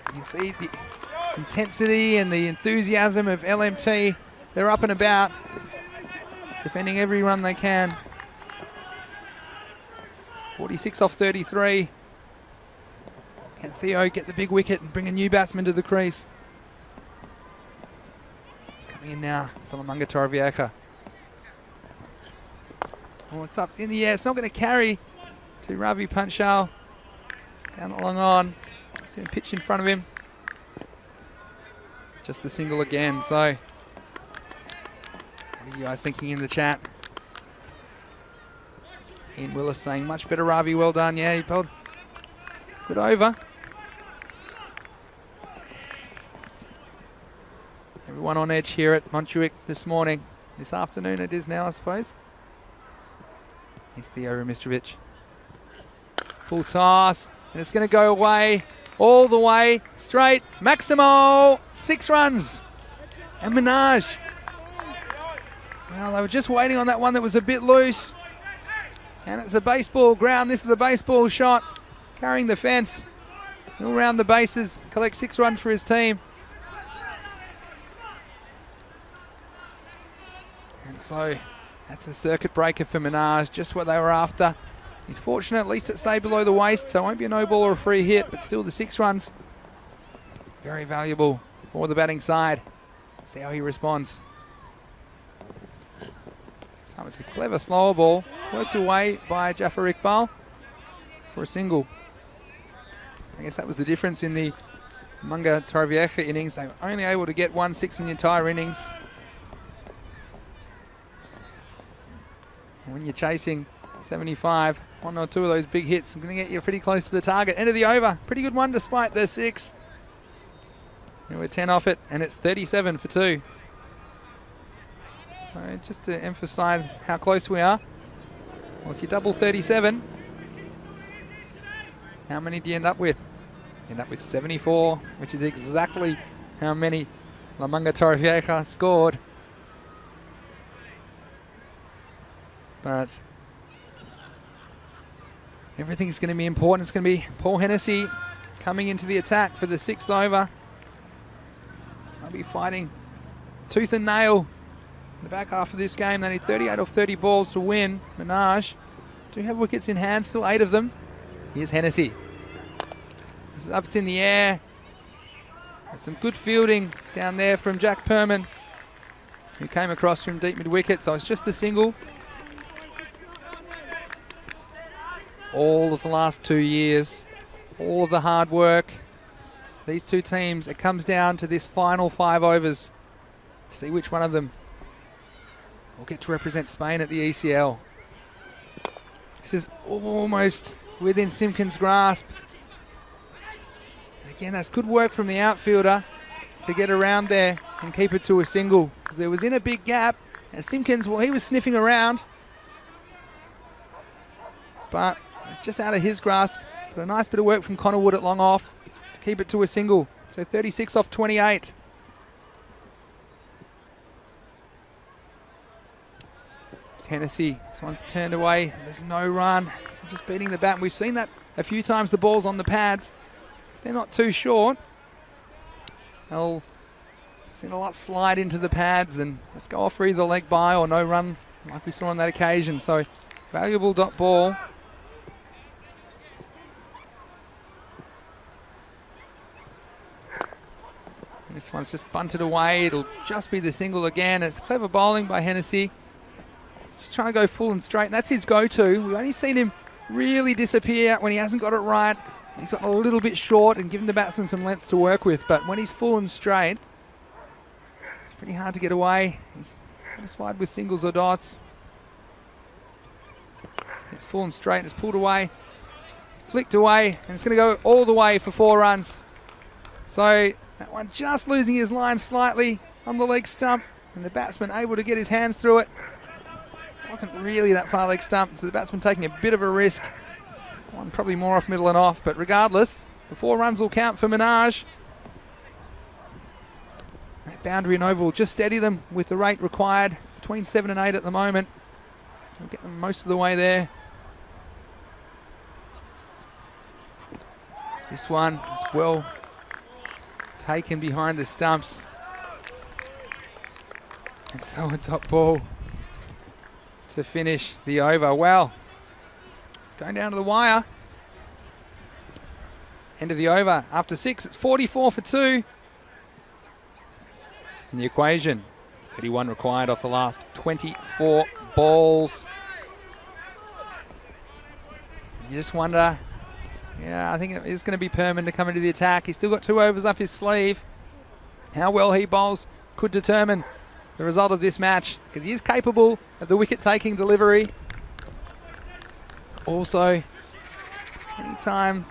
You can see the intensity and the enthusiasm of LMT. They're up and about, defending every run they can. 46 off 33. Can Theo get the big wicket and bring a new batsman to the crease? Coming in now for Lamanga Torvieka. Oh, it's up in the air. It's not going to carry. to Ravi Panchal. Down the long on. See him pitch in front of him. Just the single again. So, what are you guys thinking in the chat? Ian Willis saying, much better, Ravi. Well done. Yeah, he pulled good over. Everyone on edge here at Montjuic this morning. This afternoon it is now, I suppose. Here's Theo Remitrovic. Full toss. And it's going to go away. All the way. Straight. Maximo. 6 runs. And Minaj. Well, they were just waiting on that one that was a bit loose. And it's a baseball ground. This is a baseball shot. Carrying the fence. He'll round the bases. Collect 6 runs for his team. And so that's a circuit breaker for Minaj. Just what they were after. He's fortunate, at least it stayed below the waist, so it won't be a no ball or a free hit, but still the 6 runs. Very valuable for the batting side. See how he responds. So it's a clever slower ball, worked away by Jafar Iqbal for a single. I guess that was the difference in the Munga Torrevieja innings. They were only able to get 1 6 in the entire innings. And when you're chasing 75, 1 or 2 of those big hits are going to get you pretty close to the target. End of the over. Pretty good one despite the 6. And we're 10 off it, and it's 37 for 2. So just to emphasise how close we are. Well, if you double 37, how many do you end up with? You end up with 74, which is exactly how many La Munga Torrevieja scored. But everything's going to be important. It's going to be Paul Hennessy coming into the attack for the 6th over. They'll be fighting tooth and nail in the back half of this game. They need 38 off 30 balls to win. Minaj do have wickets in hand, still 8 of them. Here's Hennessy. This is up, it's in the air. There's some good fielding down there from Jack Perman, who came across from deep mid-wicket, so it's just a single. All of the last 2 years, all of the hard work, these 2 teams, it comes down to this final 5 overs to see which one of them will get to represent Spain at the ECL. This is almost within Simpkins' grasp. And again, that's good work from the outfielder to get around there and keep it to a single. There was in a big gap, and Simpkins, well, he was sniffing around, but it's just out of his grasp. But a nice bit of work from Connor Wood at long off to keep it to a single. So 36 off 28. It's Hennessy. This one's turned away. There's no run. They're just beating the bat. And we've seen that a few times. The ball's on the pads. If they're not too short, they'll seen a lot slide into the pads and let's go off for either leg by or no run, like we saw on that occasion. So valuable dot ball. This one's just bunted away. It'll just be the single again. It's clever bowling by Hennessy. Just trying to go full and straight. And that's his go-to. We've only seen him really disappear when he hasn't got it right. He's gotten a little bit short and given the batsman some length to work with. But when he's full and straight, it's pretty hard to get away. He's satisfied with singles or dots. It's full and straight. It's pulled away. Flicked away. And it's going to go all the way for 4 runs. So that one just losing his line slightly on the leg stump, and the batsman able to get his hands through it. It wasn't really that far leg stump, so the batsman taking a bit of a risk. One probably more off middle and off, but regardless, the 4 runs will count for Minaj. That boundary and oval just steady them with the rate required, between 7 and 8 at the moment. We'll get them most of the way there. This one is well taken behind the stumps. And so a top ball to finish the over. Well, going down to the wire. End of the over. After 6, it's 44 for 2. In the equation, 31 required off the last 24 balls. You just wonder, yeah, I think it is going to be Perman to come into the attack. He's still got 2 overs up his sleeve. How well he bowls could determine the result of this match, because he is capable of the wicket-taking delivery. Also, anytime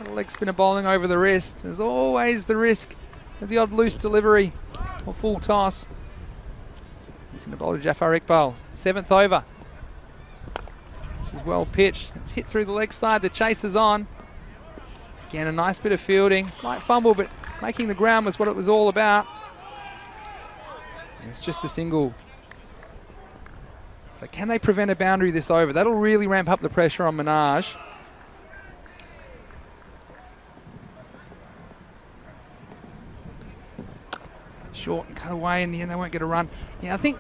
a leg spinner bowling over the wrist, there's always the risk of the odd loose delivery or full toss. He's going to bowl to Jafar Iqbal. 7th over. This is well pitched. It's hit through the leg side. The chase is on. Again, a nice bit of fielding. Slight fumble, but making the ground was what it was all about. And it's just the single. So can they prevent a boundary this over? That'll really ramp up the pressure on Minaj. Short and cut away. In the end, they won't get a run. Yeah, I think,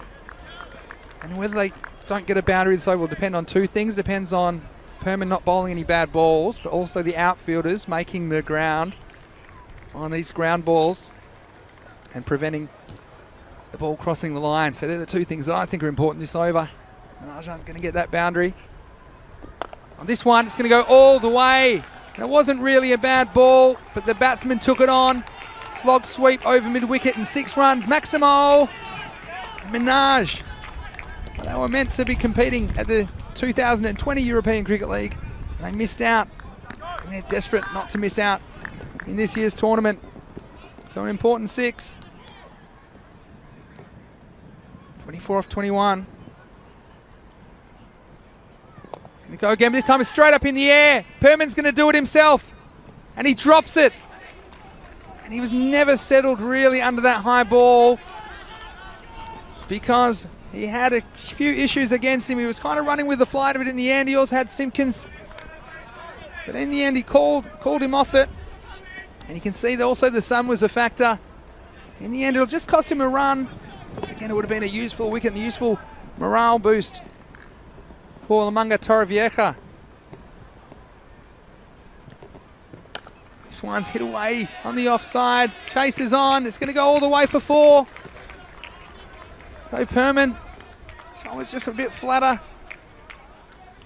and whether they don't get a boundary this over will depend on 2 things. Depends on Perman not bowling any bad balls, but also the outfielders making the ground on these ground balls and preventing the ball crossing the line. So they're the 2 things that I think are important this over. Minaj aren't going to get that boundary. On this one, it's going to go all the way. And it wasn't really a bad ball, but the batsman took it on. Slog sweep over mid-wicket and 6 runs. Maximo and Minaj. They were meant to be competing at the 2020 European Cricket League. And they missed out. And they're desperate not to miss out in this year's tournament. So an important 6. 24 off 21. He's going to go again, but this time it's straight up in the air. Perman's going to do it himself. And he drops it. And he was never settled really under that high ball, because he had a few issues against him. He was kind of running with the flight of it in the end. He also had Simpkins. But in the end, he called him off it. And you can see that also the sun was a factor. In the end, it'll just cost him a run. Again, it would have been a useful wicket and a useful morale boost for Lamanga Torrevieja. This one's hit away on the offside. Chase is on. It's going to go all the way for 4. So Perman, this one was just a bit flatter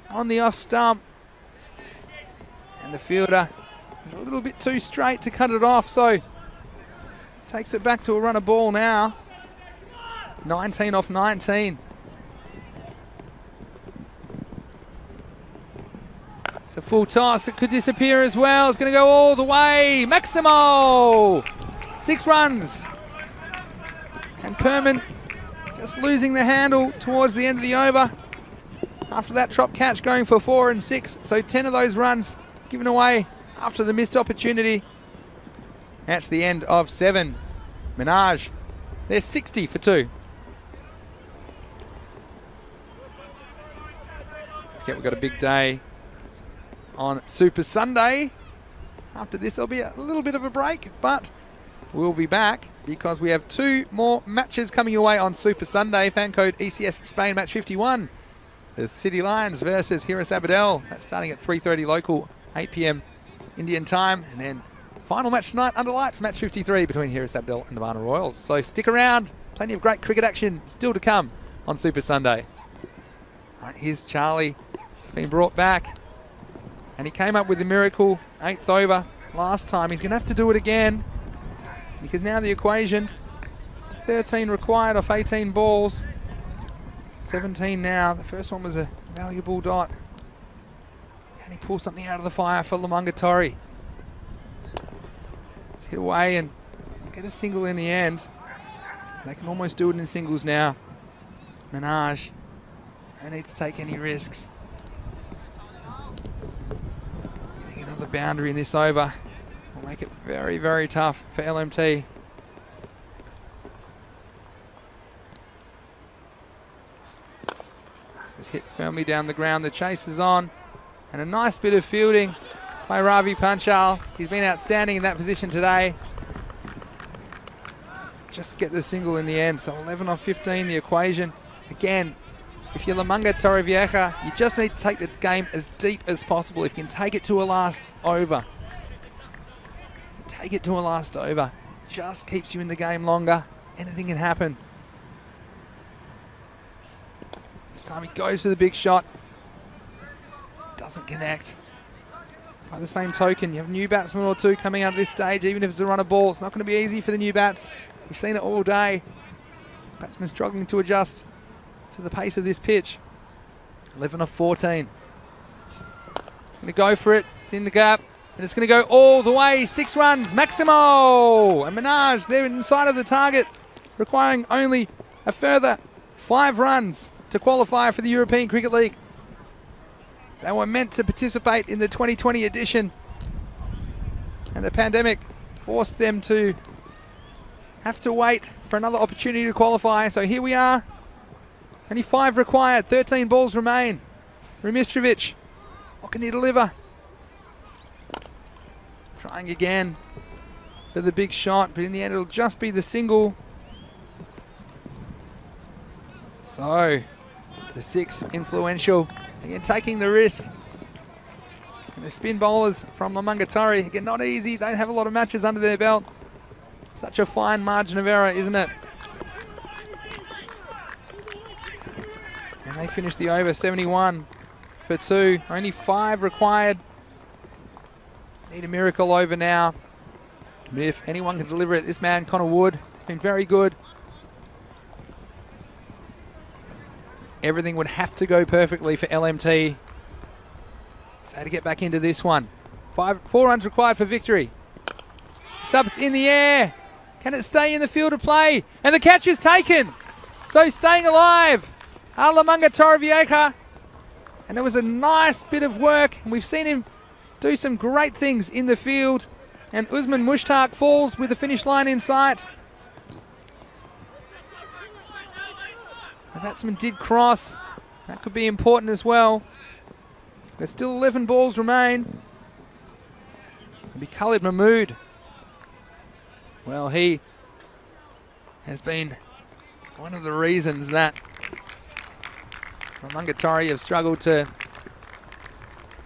on the off stump. And the fielder is a little bit too straight to cut it off, so takes it back to a run of ball now. 19 off 19. It's a full toss. It could disappear as well. It's going to go all the way. Maximo! 6 runs. And Perman just losing the handle towards the end of the over. After that drop catch going for 4 and 6. So 10 of those runs given away after the missed opportunity. That's the end of 7. Minaj, they're 60 for 2. Okay, we've got a big day on Super Sunday. After this, there'll be a little bit of a break, but we'll be back because we have 2 more matches coming your way on Super Sunday. Fan code ECS Spain match 51. The City Lions versus Hiras Abadel. That's starting at 3:30 local, 8 p.m. Indian time. And then final match tonight under lights, match 53 between Hiras Abadel and the Varna Royals. So stick around. Plenty of great cricket action still to come on Super Sunday. Right, here's Charlie. He's been brought back. And he came up with a miracle 8th over last time. He's going to have to do it again, because now the equation, 13 required off 18 balls. 17 now. The first one was a valuable dot. Can he pull something out of the fire for Lamanga Torre? Let's hit away and get a single in the end. They can almost do it in singles now. Minaj, don't need to take any risks. I think another boundary in this over will make it very, very tough for LMT. This is hit firmly down the ground. The chase is on. And a nice bit of fielding by Ravi Panchal. He's been outstanding in that position today. Just to get the single in the end. So 11 off 15, the equation. Again, if you're Lamanga Torrevieja, you just need to take the game as deep as possible. If you can take it to a last over. Take it to a last over. Just keeps you in the game longer. Anything can happen. This time he goes for the big shot. doesn't connect. By the same token, you have a new batsman or two coming out at this stage, even if it's a run of ball. It's not going to be easy for the new bats. We've seen it all day. Batsmen struggling to adjust to the pace of this pitch. 11 of 14. It's going to go for it. It's in the gap. And it's going to go all the way. 6 runs. Maximo! And Minaj, they're inside of the target, requiring only a further 5 runs to qualify for the European Cricket League. They were meant to participate in the 2020 edition, and the pandemic forced them to have to wait for another opportunity to qualify. So here we are. Only 5 required. 13 balls remain. Rumistrovic, what can he deliver? Trying again for the big shot, but in the end it'll just be the single. So the 6 influential. Again, taking the risk. And the spin bowlers from Lamungatari, again, not easy. Don't have a lot of matches under their belt. Such a fine margin of error, isn't it? And they finished the over 71 for 2. Only 5 required. Need a miracle over now. But if anyone can deliver it, this man, Connor Wood, has been very good. Everything would have to go perfectly for LMT. So how to get back into this one. 4 runs required for victory. It's up, it's in the air. Can it stay in the field of play? And the catch is taken. So staying alive. Alamanga Torrevieja. And there was a nice bit of work. And we've seen him do some great things in the field. And Usman Mushtaq falls with the finish line in sight. The batsman did cross. That could be important as well. But still 11 balls remain. It'll be Khalid Mahmood. Well, he has been one of the reasons that Mungatari have struggled to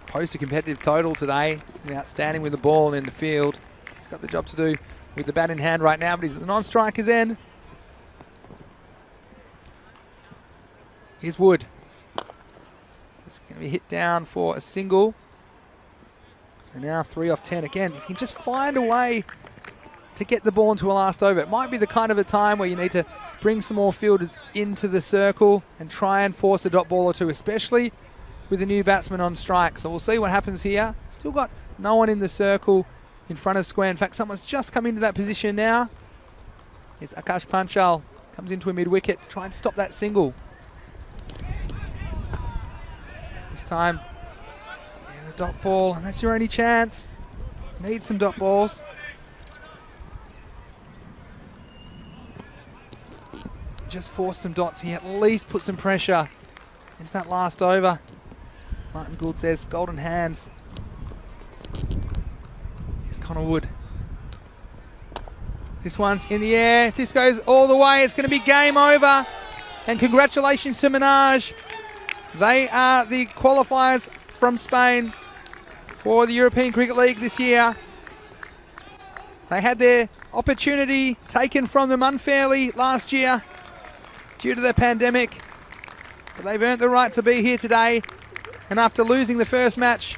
post a competitive total today. He's been outstanding with the ball and in the field. He's got the job to do with the bat in hand right now, but he's at the non-striker's end. Here's Wood. It's going to be hit down for a single. So now 3 off 10 again. If you can just find a way to get the ball into a last over. It might be the kind of a time where you need to bring some more fielders into the circle and try and force a dot ball or two, especially with a new batsman on strike. So we'll see what happens here. Still got no one in the circle in front of square. In fact, someone's just come into that position now. Here's Akash Panchal. Comes into a mid-wicket to try and stop that single. This time, yeah, the dot ball, and that's your only chance. Need some dot balls. Just force some dots here, at least put some pressure into that last over. Martin Gould says, golden hands. Here's Connor Wood. This one's in the air. If this goes all the way, it's going to be game over. And congratulations to Minaj. They are the qualifiers from Spain for the European Cricket League this year. They had their opportunity taken from them unfairly last year due to the pandemic. But they've earned the right to be here today. And after losing the first match,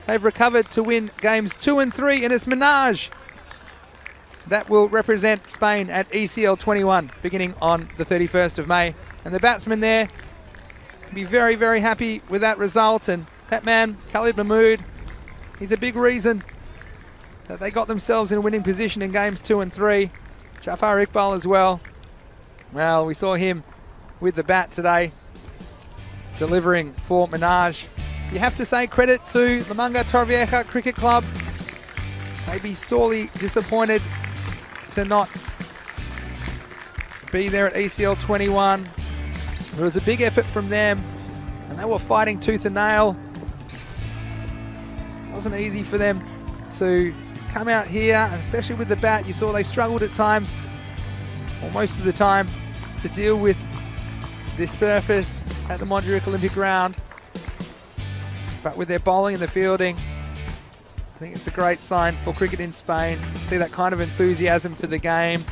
they've recovered to win games 2 and 3. And it's Minaj that will represent Spain at ECL 21 beginning on the 31st of May. And the batsman there will be very, very happy with that result. And that man, Khalid Mahmood, he's a big reason that they got themselves in a winning position in games 2 and 3. Jafar Iqbal as well. Well, we saw him with the bat today, delivering for Minaj. You have to say credit to Lamanga Torrevieja Cricket Club. They'd be sorely disappointed to not be there at ECL 21. It was a big effort from them, and they were fighting tooth and nail. It wasn't easy for them to come out here, and especially with the bat, you saw they struggled at times, or most of the time, to deal with this surface at the Montjuic Olympic Ground. But with their bowling and the fielding, I think it's a great sign for cricket in Spain. See that kind of enthusiasm for the game.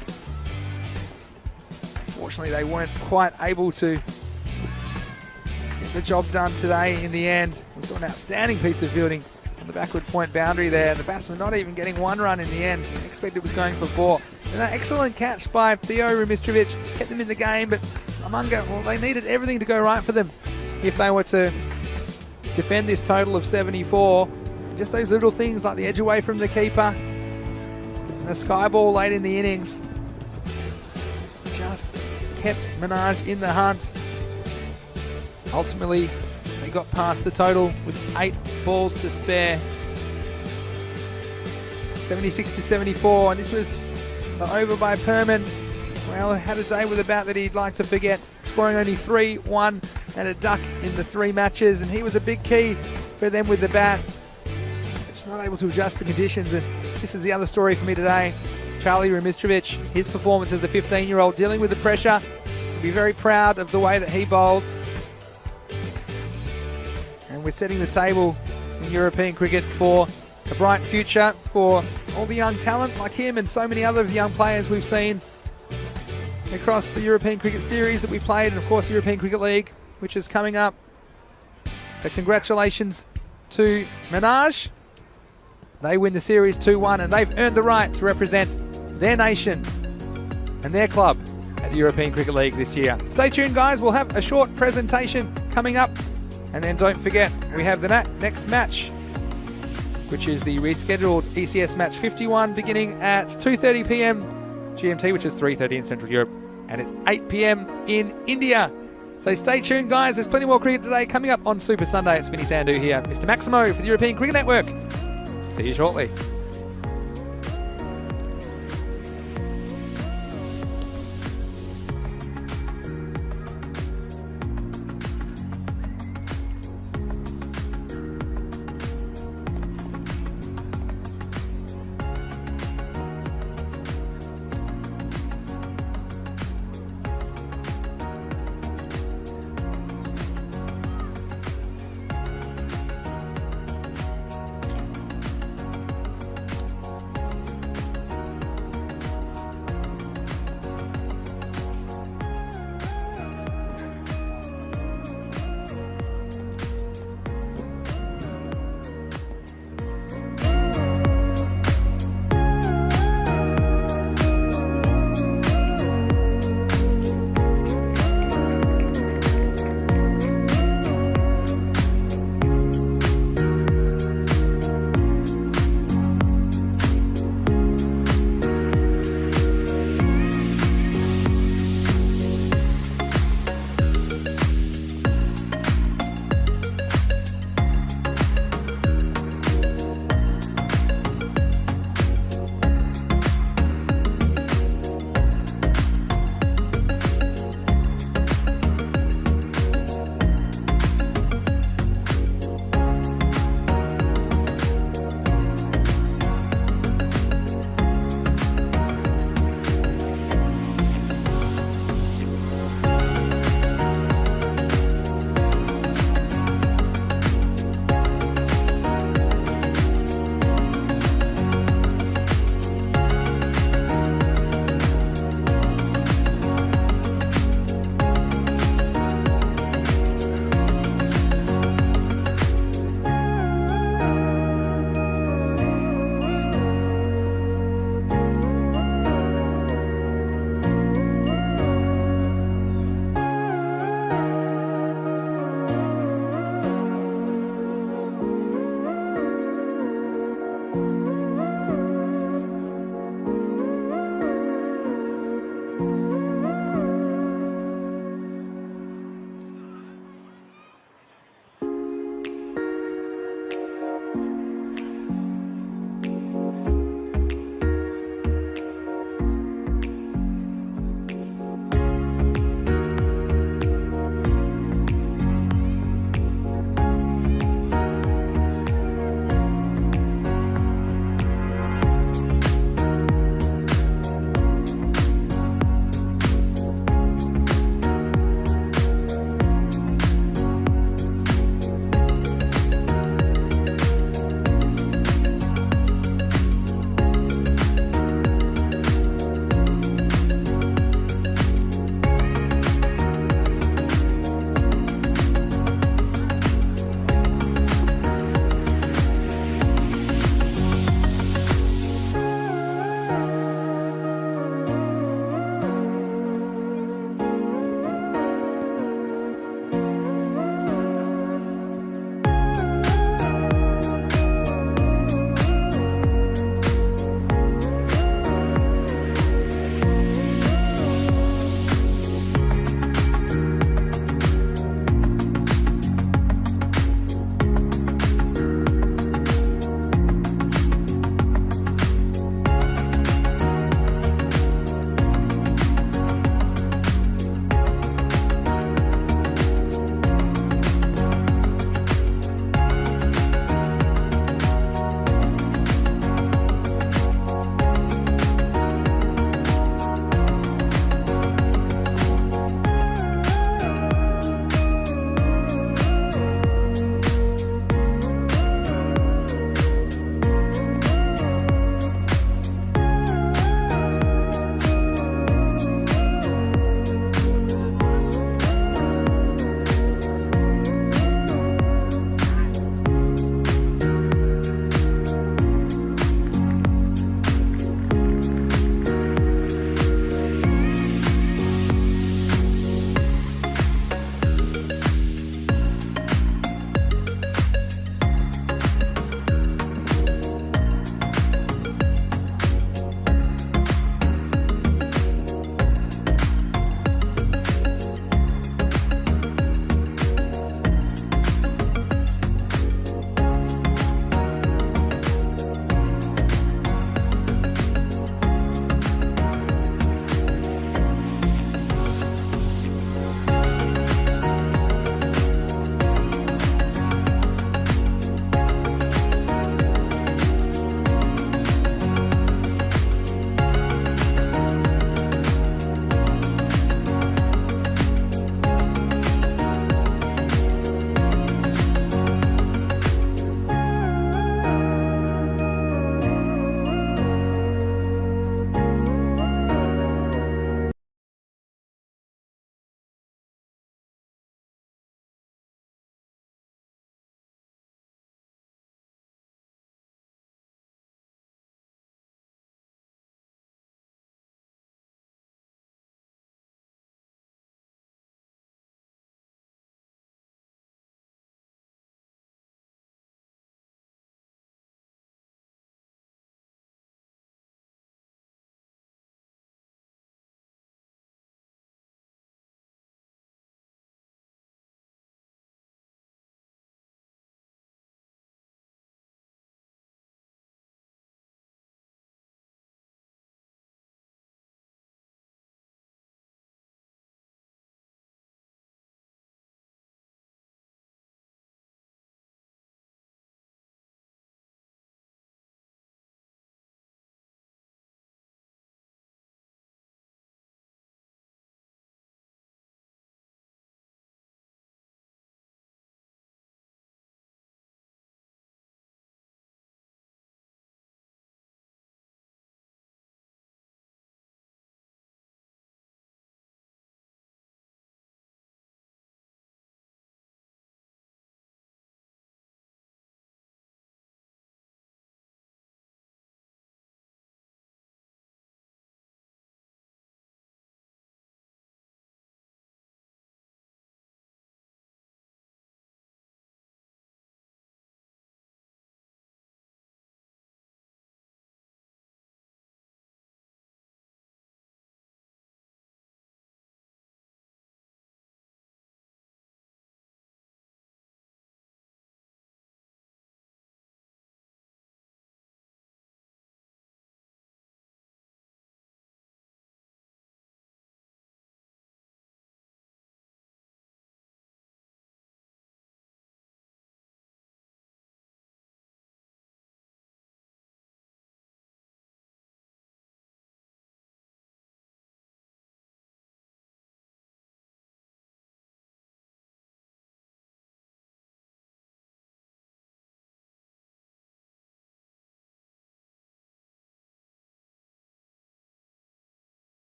Fortunately, they weren't quite able to get the job done today in the end. Also an outstanding piece of fielding on the backward point boundary there. The batsman not even getting one run in the end. Expected was going for 4. And that excellent catch by Theo Remitrovic kept them in the game, but Amunga, well, they needed everything to go right for them if they were to defend this total of 74. Just those little things like the edge away from the keeper and the sky ball late in the innings just kept Minaj in the hunt. Ultimately, they got past the total with 8 balls to spare. 76-74, and this was the over by Perman. Well, had a day with a bat that he'd like to forget, scoring only 3, 1 and a duck in the 3 matches, and he was a big key for them with the bat. It's not able to adjust the conditions, and this is the other story for me today. Charlie Remitrovic, his performance as a 15-year-old, dealing with the pressure. He'll be very proud of the way that he bowled. And we're setting the table in European cricket for a bright future for all the young talent like him and so many other young players we've seen across the European Cricket Series that we played, and of course the European Cricket League, which is coming up. So congratulations to Minaj. They win the series 2-1, and they've earned the right to represent their nation and their club at the European Cricket League this year. Stay tuned, guys. We'll have a short presentation coming up, and then don't forget we have the next match, which is the rescheduled ECS match 51, beginning at 2:30 p.m. GMT, which is 3:30 in Central Europe, and it's 8 p.m. in India. So stay tuned, guys. There's plenty more cricket today coming up on Super Sunday. It's Vinny Sandhu here, Mr. Maximo for the European Cricket Network. See you shortly.